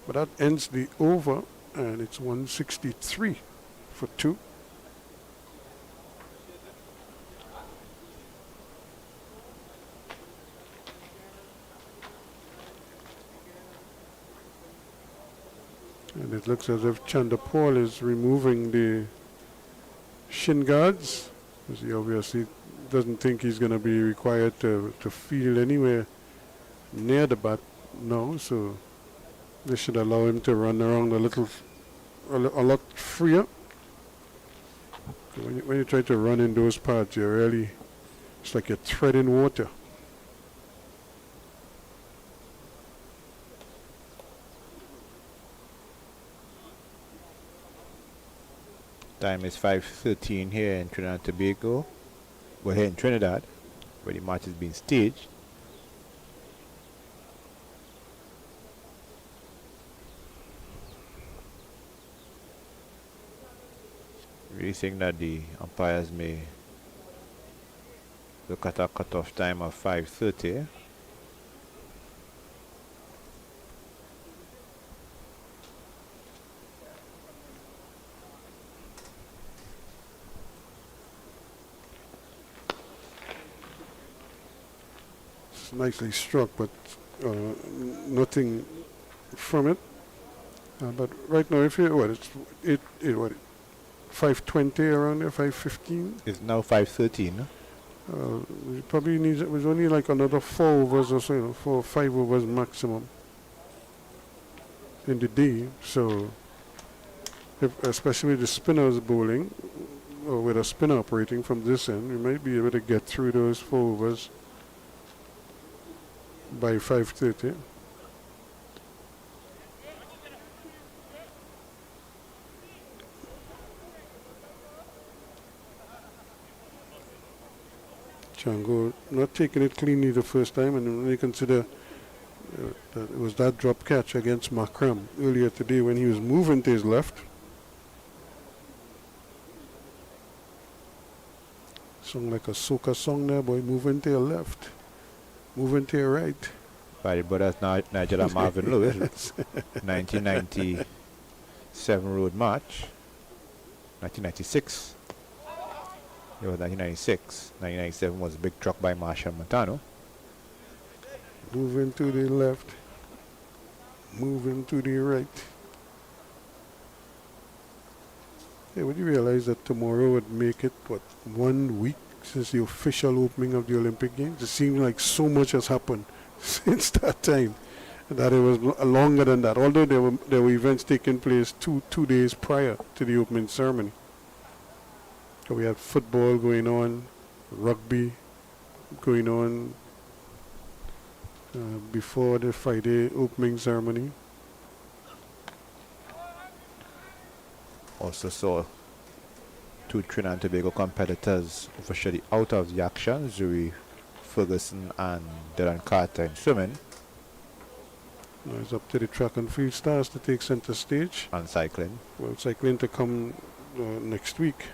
But that ends the over, and it's 163 for 2. And it looks as if Chandapal is removing the shin guards, because he obviously doesn't think he's going to be required to field anywhere near the bat now, so this should allow him to run around a lot freer. So when you try to run in those parts, it's like you're treading water. Time is 5:13 here in Trinidad and Tobago. We're here in Trinidad, where the match is being staged. Really think that the umpires may look at a cutoff time of 5:30. Nicely struck, but nothing from it. But right now, if you what 5:20 around there, 5:15. It's now 5:13. We probably need. It was only like another 4 overs or so, 4 or 5 overs maximum in the day. So, especially with the spinners bowling, or with a spinner operating from this end, we might be able to get through those 4 overs by 5:30. Chango not taking it cleanly the first time, and when you consider that it was that drop catch against Markram earlier today when he was moving to his left. Song like a soca song there, boy, moving to your left. Moving to your right. By the brothers Nigel and Marvin Lewis. 1997 road match. 1996. It was 1996. 1997 was a big truck by Marshall Montano. Moving to the left. Moving to the right. Hey, would you realize that tomorrow would make it, 1 week since the official opening of the Olympic Games? It seems like so much has happened since that time, that it was longer than that, although there were events taking place two days prior to the opening ceremony. So we had football going on, rugby going on before the Friday opening ceremony. Also saw 2 Trinidad and Tobago competitors officially out of the action, Zuri Ferguson and Dylan Carter in swimming. Now it's up to the track and field stars to take center stage. And cycling. Well, cycling to come next week.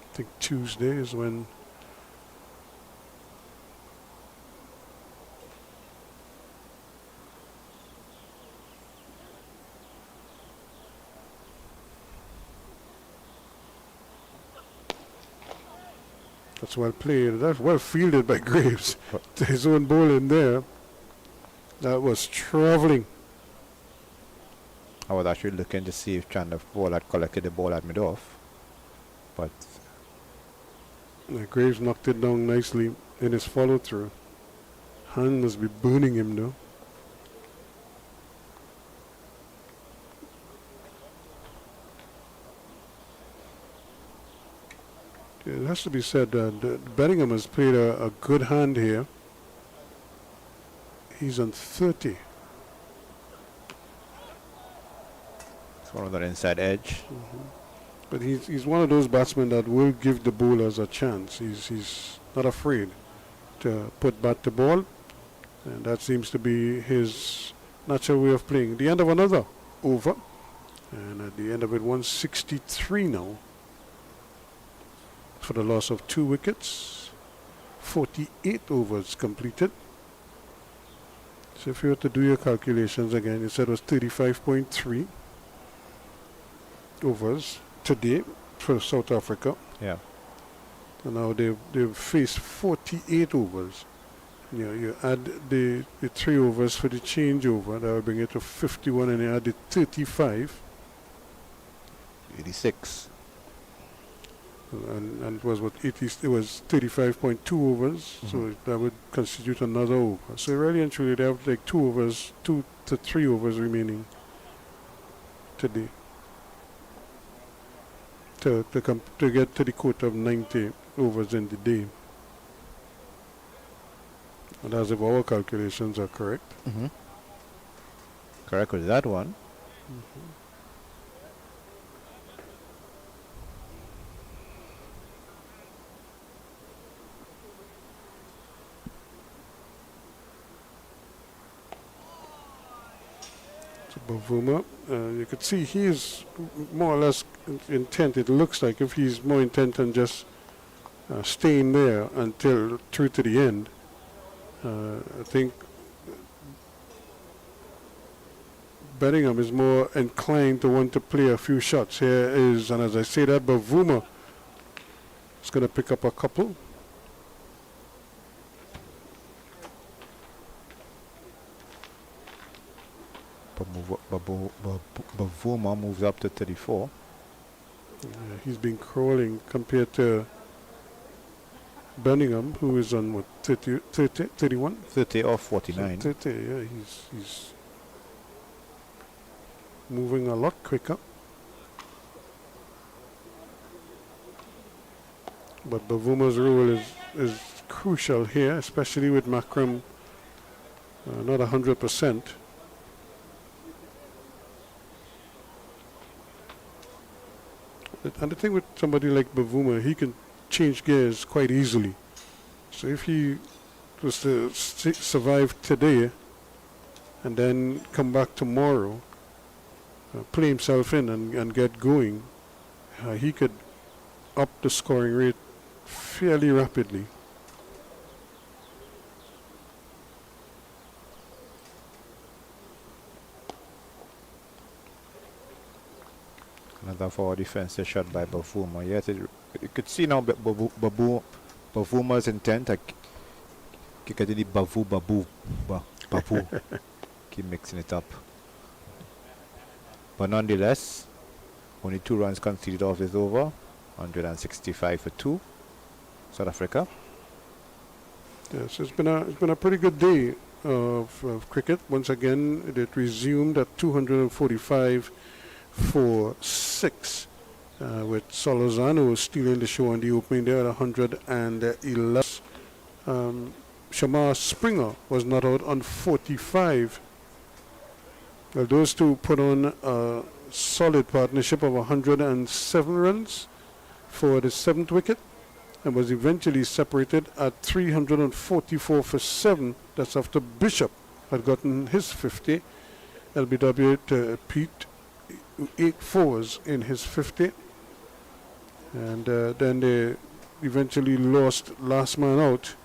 I think Tuesday is when that's well played. That's well fielded by Graves. To his own ball in there. That was traveling. I was actually looking to see if Chandler Paul had collected the ball at mid-off. But Graves knocked it down nicely in his follow-through. Hand must be burning him though. It has to be said that Bingham has played a good hand here. He's on 30. it's one on the inside edge. But he's one of those batsmen that will give the bowlers a chance. He's not afraid to put bat to ball, and that seems to be his natural way of playing. The end of another over, and at the end of it, 163 now for the loss of 2 wickets. 48 overs completed. So if you were to do your calculations again, you said it was 35.3 overs today for South Africa. Yeah. And now they've faced 48 overs. You add the 3 overs for the changeover, that will bring it to 51, and you add the 35. 86. And it was what 80, it was 35.2 overs, so that would constitute another over. So really and truly they have like 2 to 3 overs remaining today to get to the quota of 90 overs in the day. And as if our calculations are correct. Correct with that one. Bavuma, you could see he is more or less intent. It looks like if he's more intent on just staying there until through to the end. I think Bingham is more inclined to want to play a few shots. Here is, and as I say that, Bavuma is going to pick up a couple. Bavuma moves up to 34. He's been crawling compared to Bingham, who is on what, 31? 30 or 49. 30, yeah, he's moving a lot quicker. But Bavuma's role is crucial here, especially with Markram not 100%. And the thing with somebody like Bavuma, he can change gears quite easily. So if he was to survive today and then come back tomorrow, play himself in and get going, he could up the scoring rate fairly rapidly. Another forward defensive shot by Bavuma. Yes, you could see now Bavuma's intent. Bavu. Keep mixing it up. But nonetheless, only 2 runs conceded off this over. 165 for 2. South Africa. Yes, it's been a pretty good day of cricket. Once again, it resumed at 245 for 6, with Solozano stealing the show on the opening there at 111. Shamar Springer was not out on 45. Well, those two put on a solid partnership of 107 runs for the 7th wicket, and was eventually separated at 344 for 7. That's after Bishop had gotten his 50. LBW to Pete 8 fours in his 50, and then they eventually lost. Last man out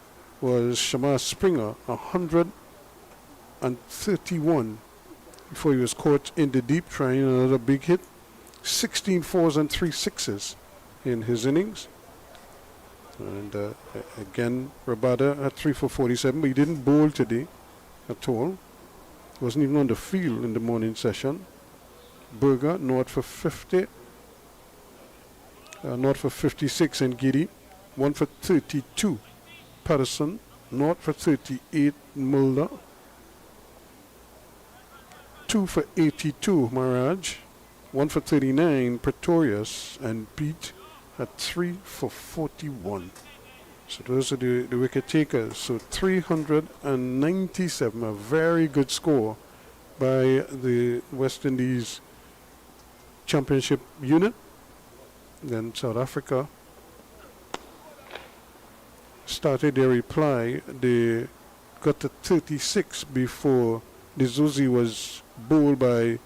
was Shamar Springer, 131, before he was caught in the deep trying another big hit. 16 fours and 3 sixes in his innings. And again, Rabada had 3 for 47, but he didn't bowl today at all. Wasn't even on the field in the morning session. Berger, not for 50. Not for 56 and Giddy. 1 for 32. Patterson, not for 38. Mulder. 2 for 82. Maharaj. 1 for 39. Pretorius. And Pete at 3 for 41. So those are the wicket takers. So 397. A very good score by the West Indies Championship unit. Then South Africa started their reply. They got to 36 before the Zuzi was bowled by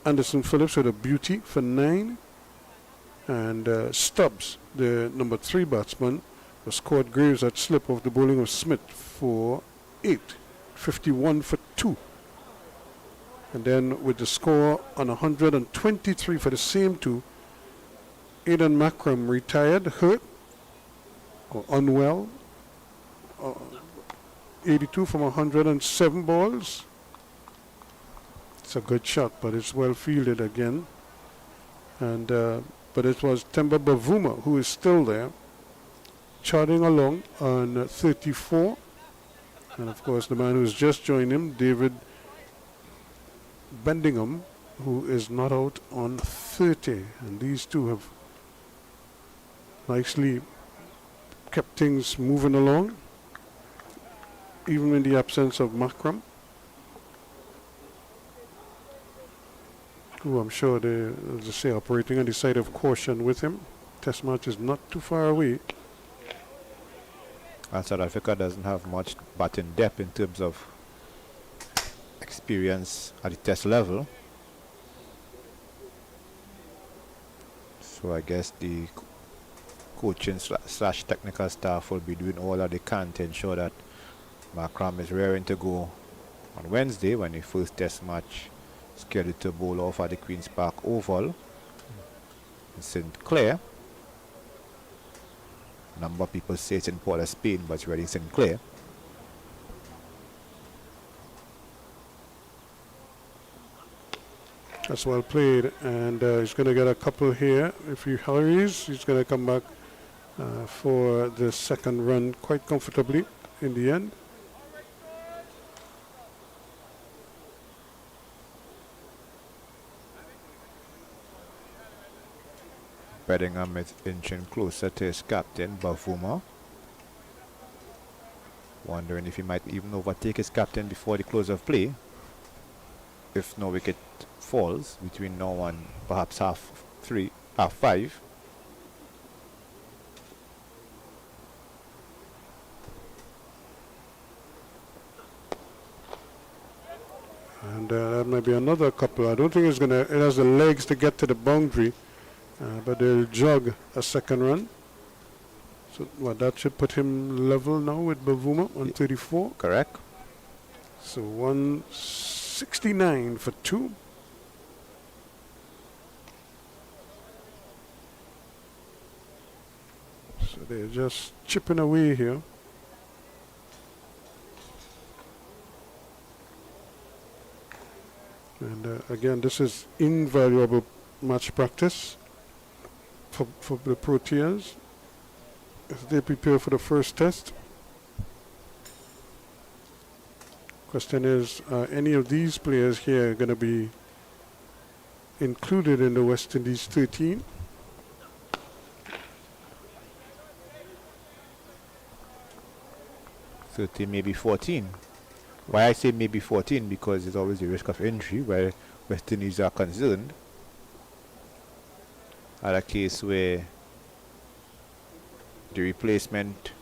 Anderson Phillips with a beauty for 9. And Stubs, the number 3 batsman, was caught Graves at slip of the bowling of Smith for 8, 51 for 2. And then with the score on 123 for the same 2, Aidan Markram retired, hurt or unwell. 82 from 107 balls. It's a good shot, but it's well fielded again. And but it was Temba Bavuma who is still there, charting along on 34. And of course the man who's just joined him, David Bingham, who is not out on 30. And these two have nicely kept things moving along, even in the absence of Markram, who I'm sure they, as I say, operating on the side of caution with him. Test match is not too far away. And South Africa doesn't have much batting depth in terms of experience at the test level. So I guess the coaching slash technical staff will be doing all that they can to ensure that Markram is raring to go on Wednesday when the first test match scheduled to bowl off at the Queen's Park Oval in St. Clair. A number of people say it's in Port of Spain, but it's really in St. Clair. That's well played, and he's going to get a couple here. If he hurries, he's going to come back for the second run quite comfortably in the end. Bingham is inching closer to his captain, Bavuma. Wondering if he might even overtake his captain before the close of play, if no wicket falls between now and perhaps half 5. And that might be another couple. I don't think it's it has the legs to get to the boundary, but they'll jog a second run. So that should put him level now with Bavuma on 34. Correct. So 169 for 2. So they're just chipping away here. And again, this is invaluable match practice for the Proteas as they prepare for the first test. Question is, are any of these players here going to be included in the West Indies 13? Maybe 14. Why I say maybe 14? Because there's always a risk of injury where West Indies are concerned. At a case where the replacement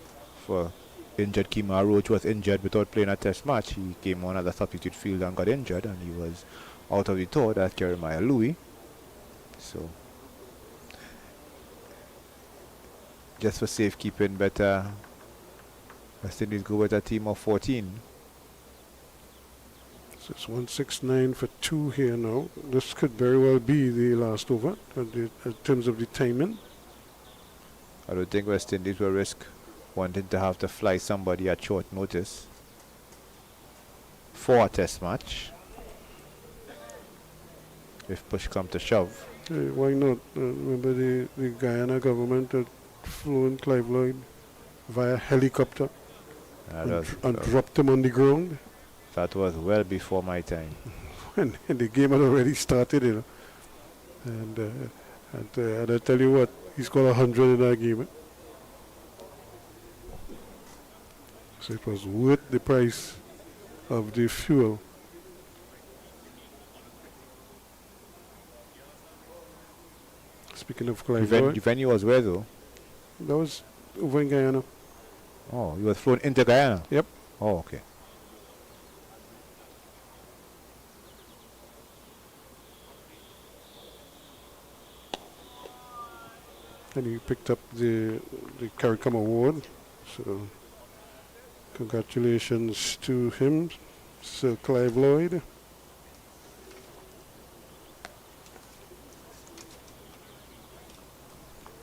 for injured Kemar Roach was injured without playing a test match. He came on as a substitute fielder and got injured, and he was out of the tour. That's Jeremiah Louis. So just for safekeeping, better West Indies go with a team of 14. So it's 169 for 2 here now. This could very well be the last over in terms of the timing. I don't think West Indies will risk wanting to have to fly somebody at short notice for a test match if push comes to shove. Hey, why not? Remember the Guyana government had flown Clive Lloyd via helicopter and dropped him on the ground. That was well before my time. And the game had already started, you know. And I tell you what, he scored 100 in that game. So it was worth the price of the fuel. Speaking of Clive The Lloyd, venue was where though? that was over in Guyana. Oh, you was flown into Guyana? Yep. Oh, okay. And he picked up the CARICOM award. So congratulations to him, Sir Clive Lloyd.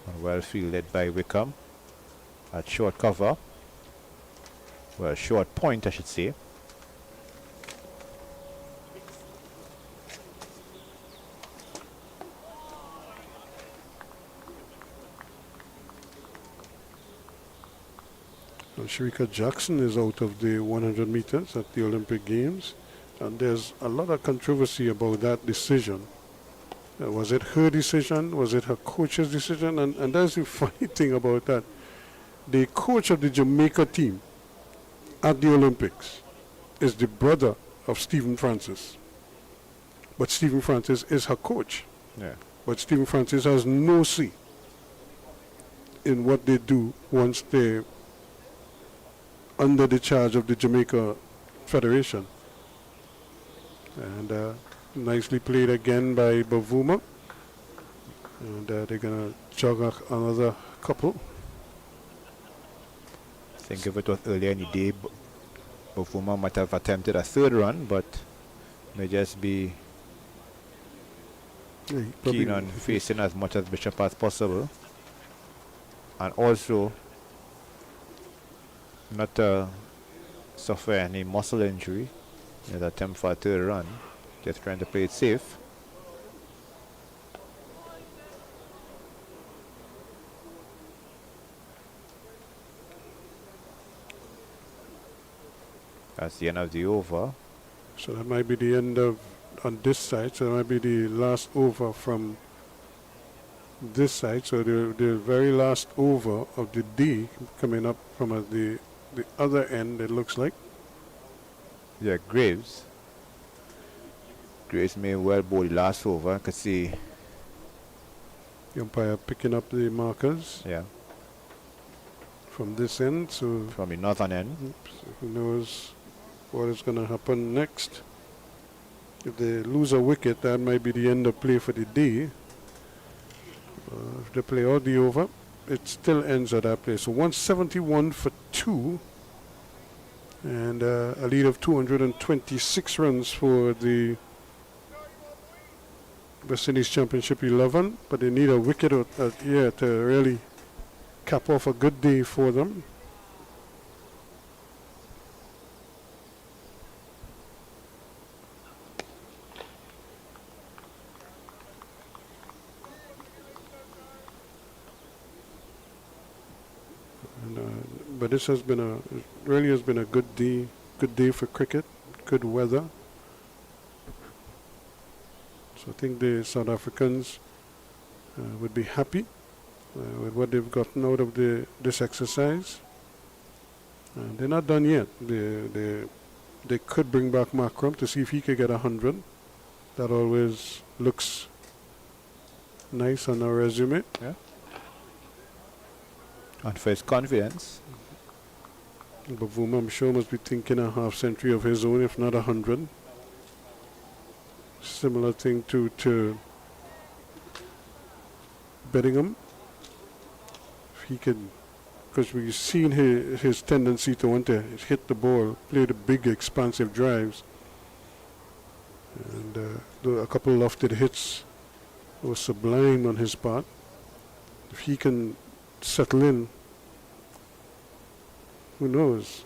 And well fielded by Wickham at short cover. Well, short point, I should say. Well, Sharika Jackson is out of the 100 meters at the Olympic Games, and there's a lot of controversy about that decision. Was it her decision? Was it her coach's decision? And that's the funny thing about that. The coach of the Jamaica team at the Olympics is the brother of Stephen Francis. But Stephen Francis is her coach. Yeah. But Stephen Francis has no say in what they do once they're under the charge of the Jamaica Federation. And nicely played again by Bavuma. And they're going to jog another couple. I think if it was earlier in the day, Bavuma might have attempted a third run, but may just be Yeah, he probably- keen on facing as much as Bishop as possible. And also not suffer any muscle injury in his attempt for a third run. Just trying to play it safe. That's the end of the over. So that might be the end of on this side. So that might be the last over from this side. So the very last over of the day coming up from the other end, it looks like. Yeah, Graves. Graves may well bowl the last over. I could see, The umpire picking up the markers yeah, from this end. So from the northern end. oops, who knows what is going to happen next. If they lose a wicket, that might be the end of play for the day. If they play all the over, it still ends at that place. So 171 for 2. And a lead of 226 runs for the West Indies Championship 11. But they need a wicket here to really cap off a good day for them. But this has been really has been a good day for cricket, good weather. So I think the South Africans would be happy with what they've gotten out of this exercise. They're not done yet. They could bring back Markram to see if he could get 100. That always looks nice on our resume. Yeah. And for his confidence. Bavuma, I'm sure, must be thinking a half century of his own, if not 100. Similar thing to Bingham. If he could, because we've seen his tendency to want to hit the ball, play the big, expansive drives. And a couple lofted hits was sublime on his part. If he can settle in, who knows?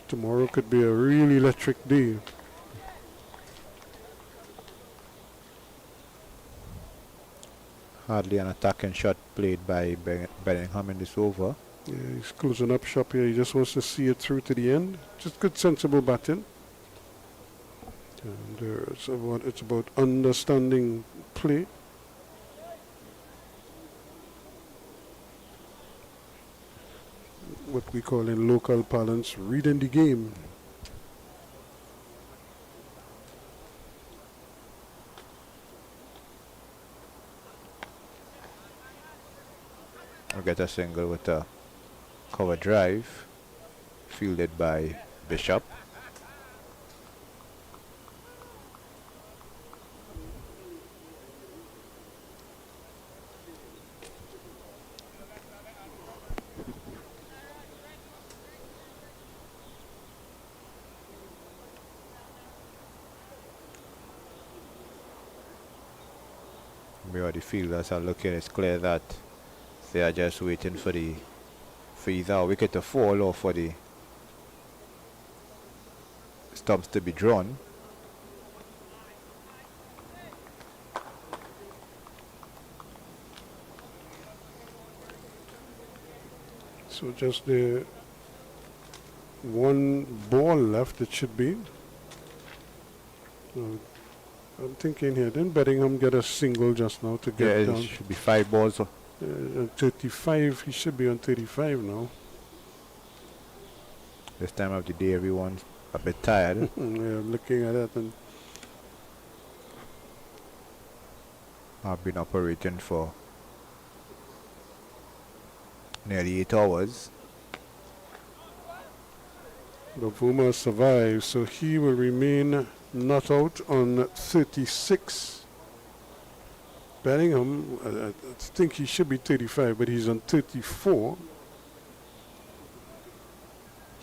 Tomorrow could be a really electric day. Hardly an attacking shot played by Bingham in this over. Yeah, he's closing up shop here. He just wants to see it through to the end. Just good, sensible batting. And it's about understanding play. What we call in local parlance, reading the game. get a single with a cover drive, fielded by Bishop. Where the fielders are looking, it's clear that they are just waiting for either a wicket to fall or for the stumps to be drawn. So just the one ball left, it should be. I'm thinking here, didn't Bingham get a single just now to get down? It should be 5 balls. 35, he should be on 35 now. This time of the day, everyone's a bit tired. Yeah, looking at that, and I've been operating for nearly 8 hours. Bavuma survives, so he will remain not out on 36. Bingham, I think he should be 35, but he's on 34.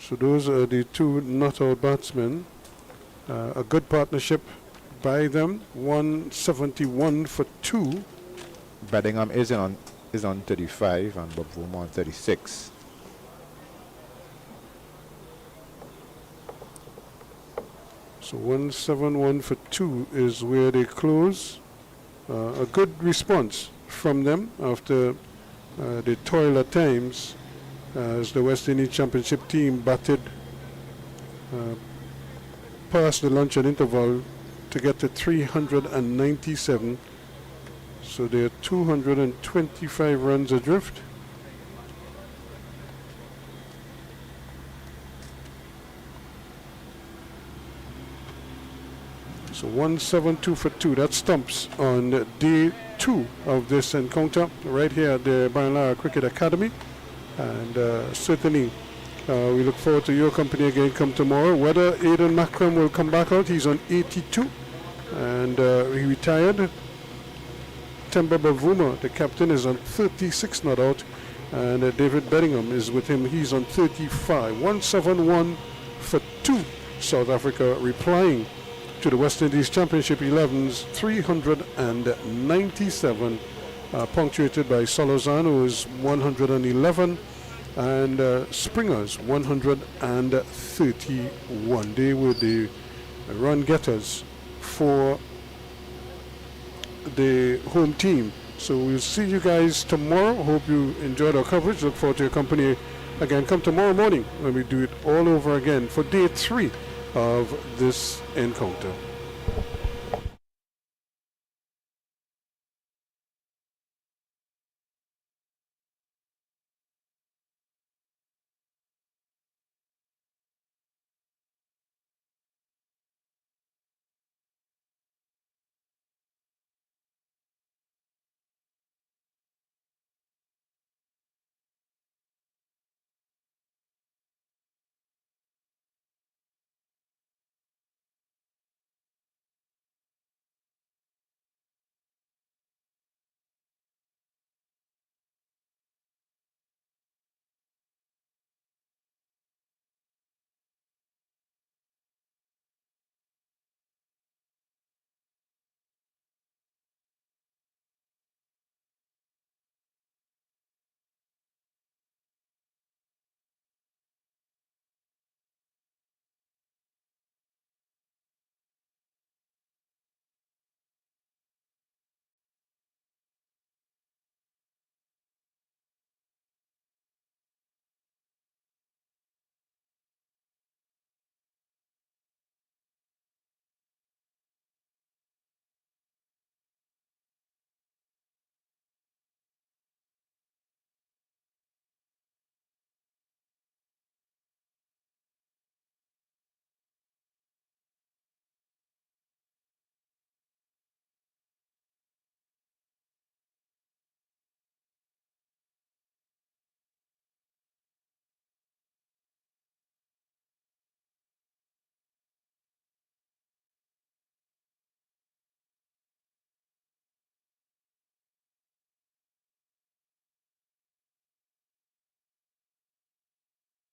So those are the two not out batsmen. A good partnership by them. 171 for 2. Bingham is on 35 and Bavuma on 36. So 171 for 2 is where they close. A good response from them after the toil at times as the West Indies Championship team batted past the luncheon interval to get to 397. So they're 225 runs adrift. So 172 for 2. That's Stumps on day 2 of this encounter right here at the Bavuma Cricket Academy. And certainly we look forward to your company again come tomorrow. Whether Aiden Markram will come back out, he's on 82. And he retired. Temba Bavuma, the captain, is on 36 not out. And David Bingham is with him. He's on 35. 171 for 2. South Africa replying to the West Indies Championship 11's 397, punctuated by Salazar, who is 111, and Springer's 131. They were the run getters for the home team. So we'll see you guys tomorrow. Hope you enjoyed our coverage. Look forward to your company again. Come tomorrow morning when we do it all over again for day 3 of this encounter.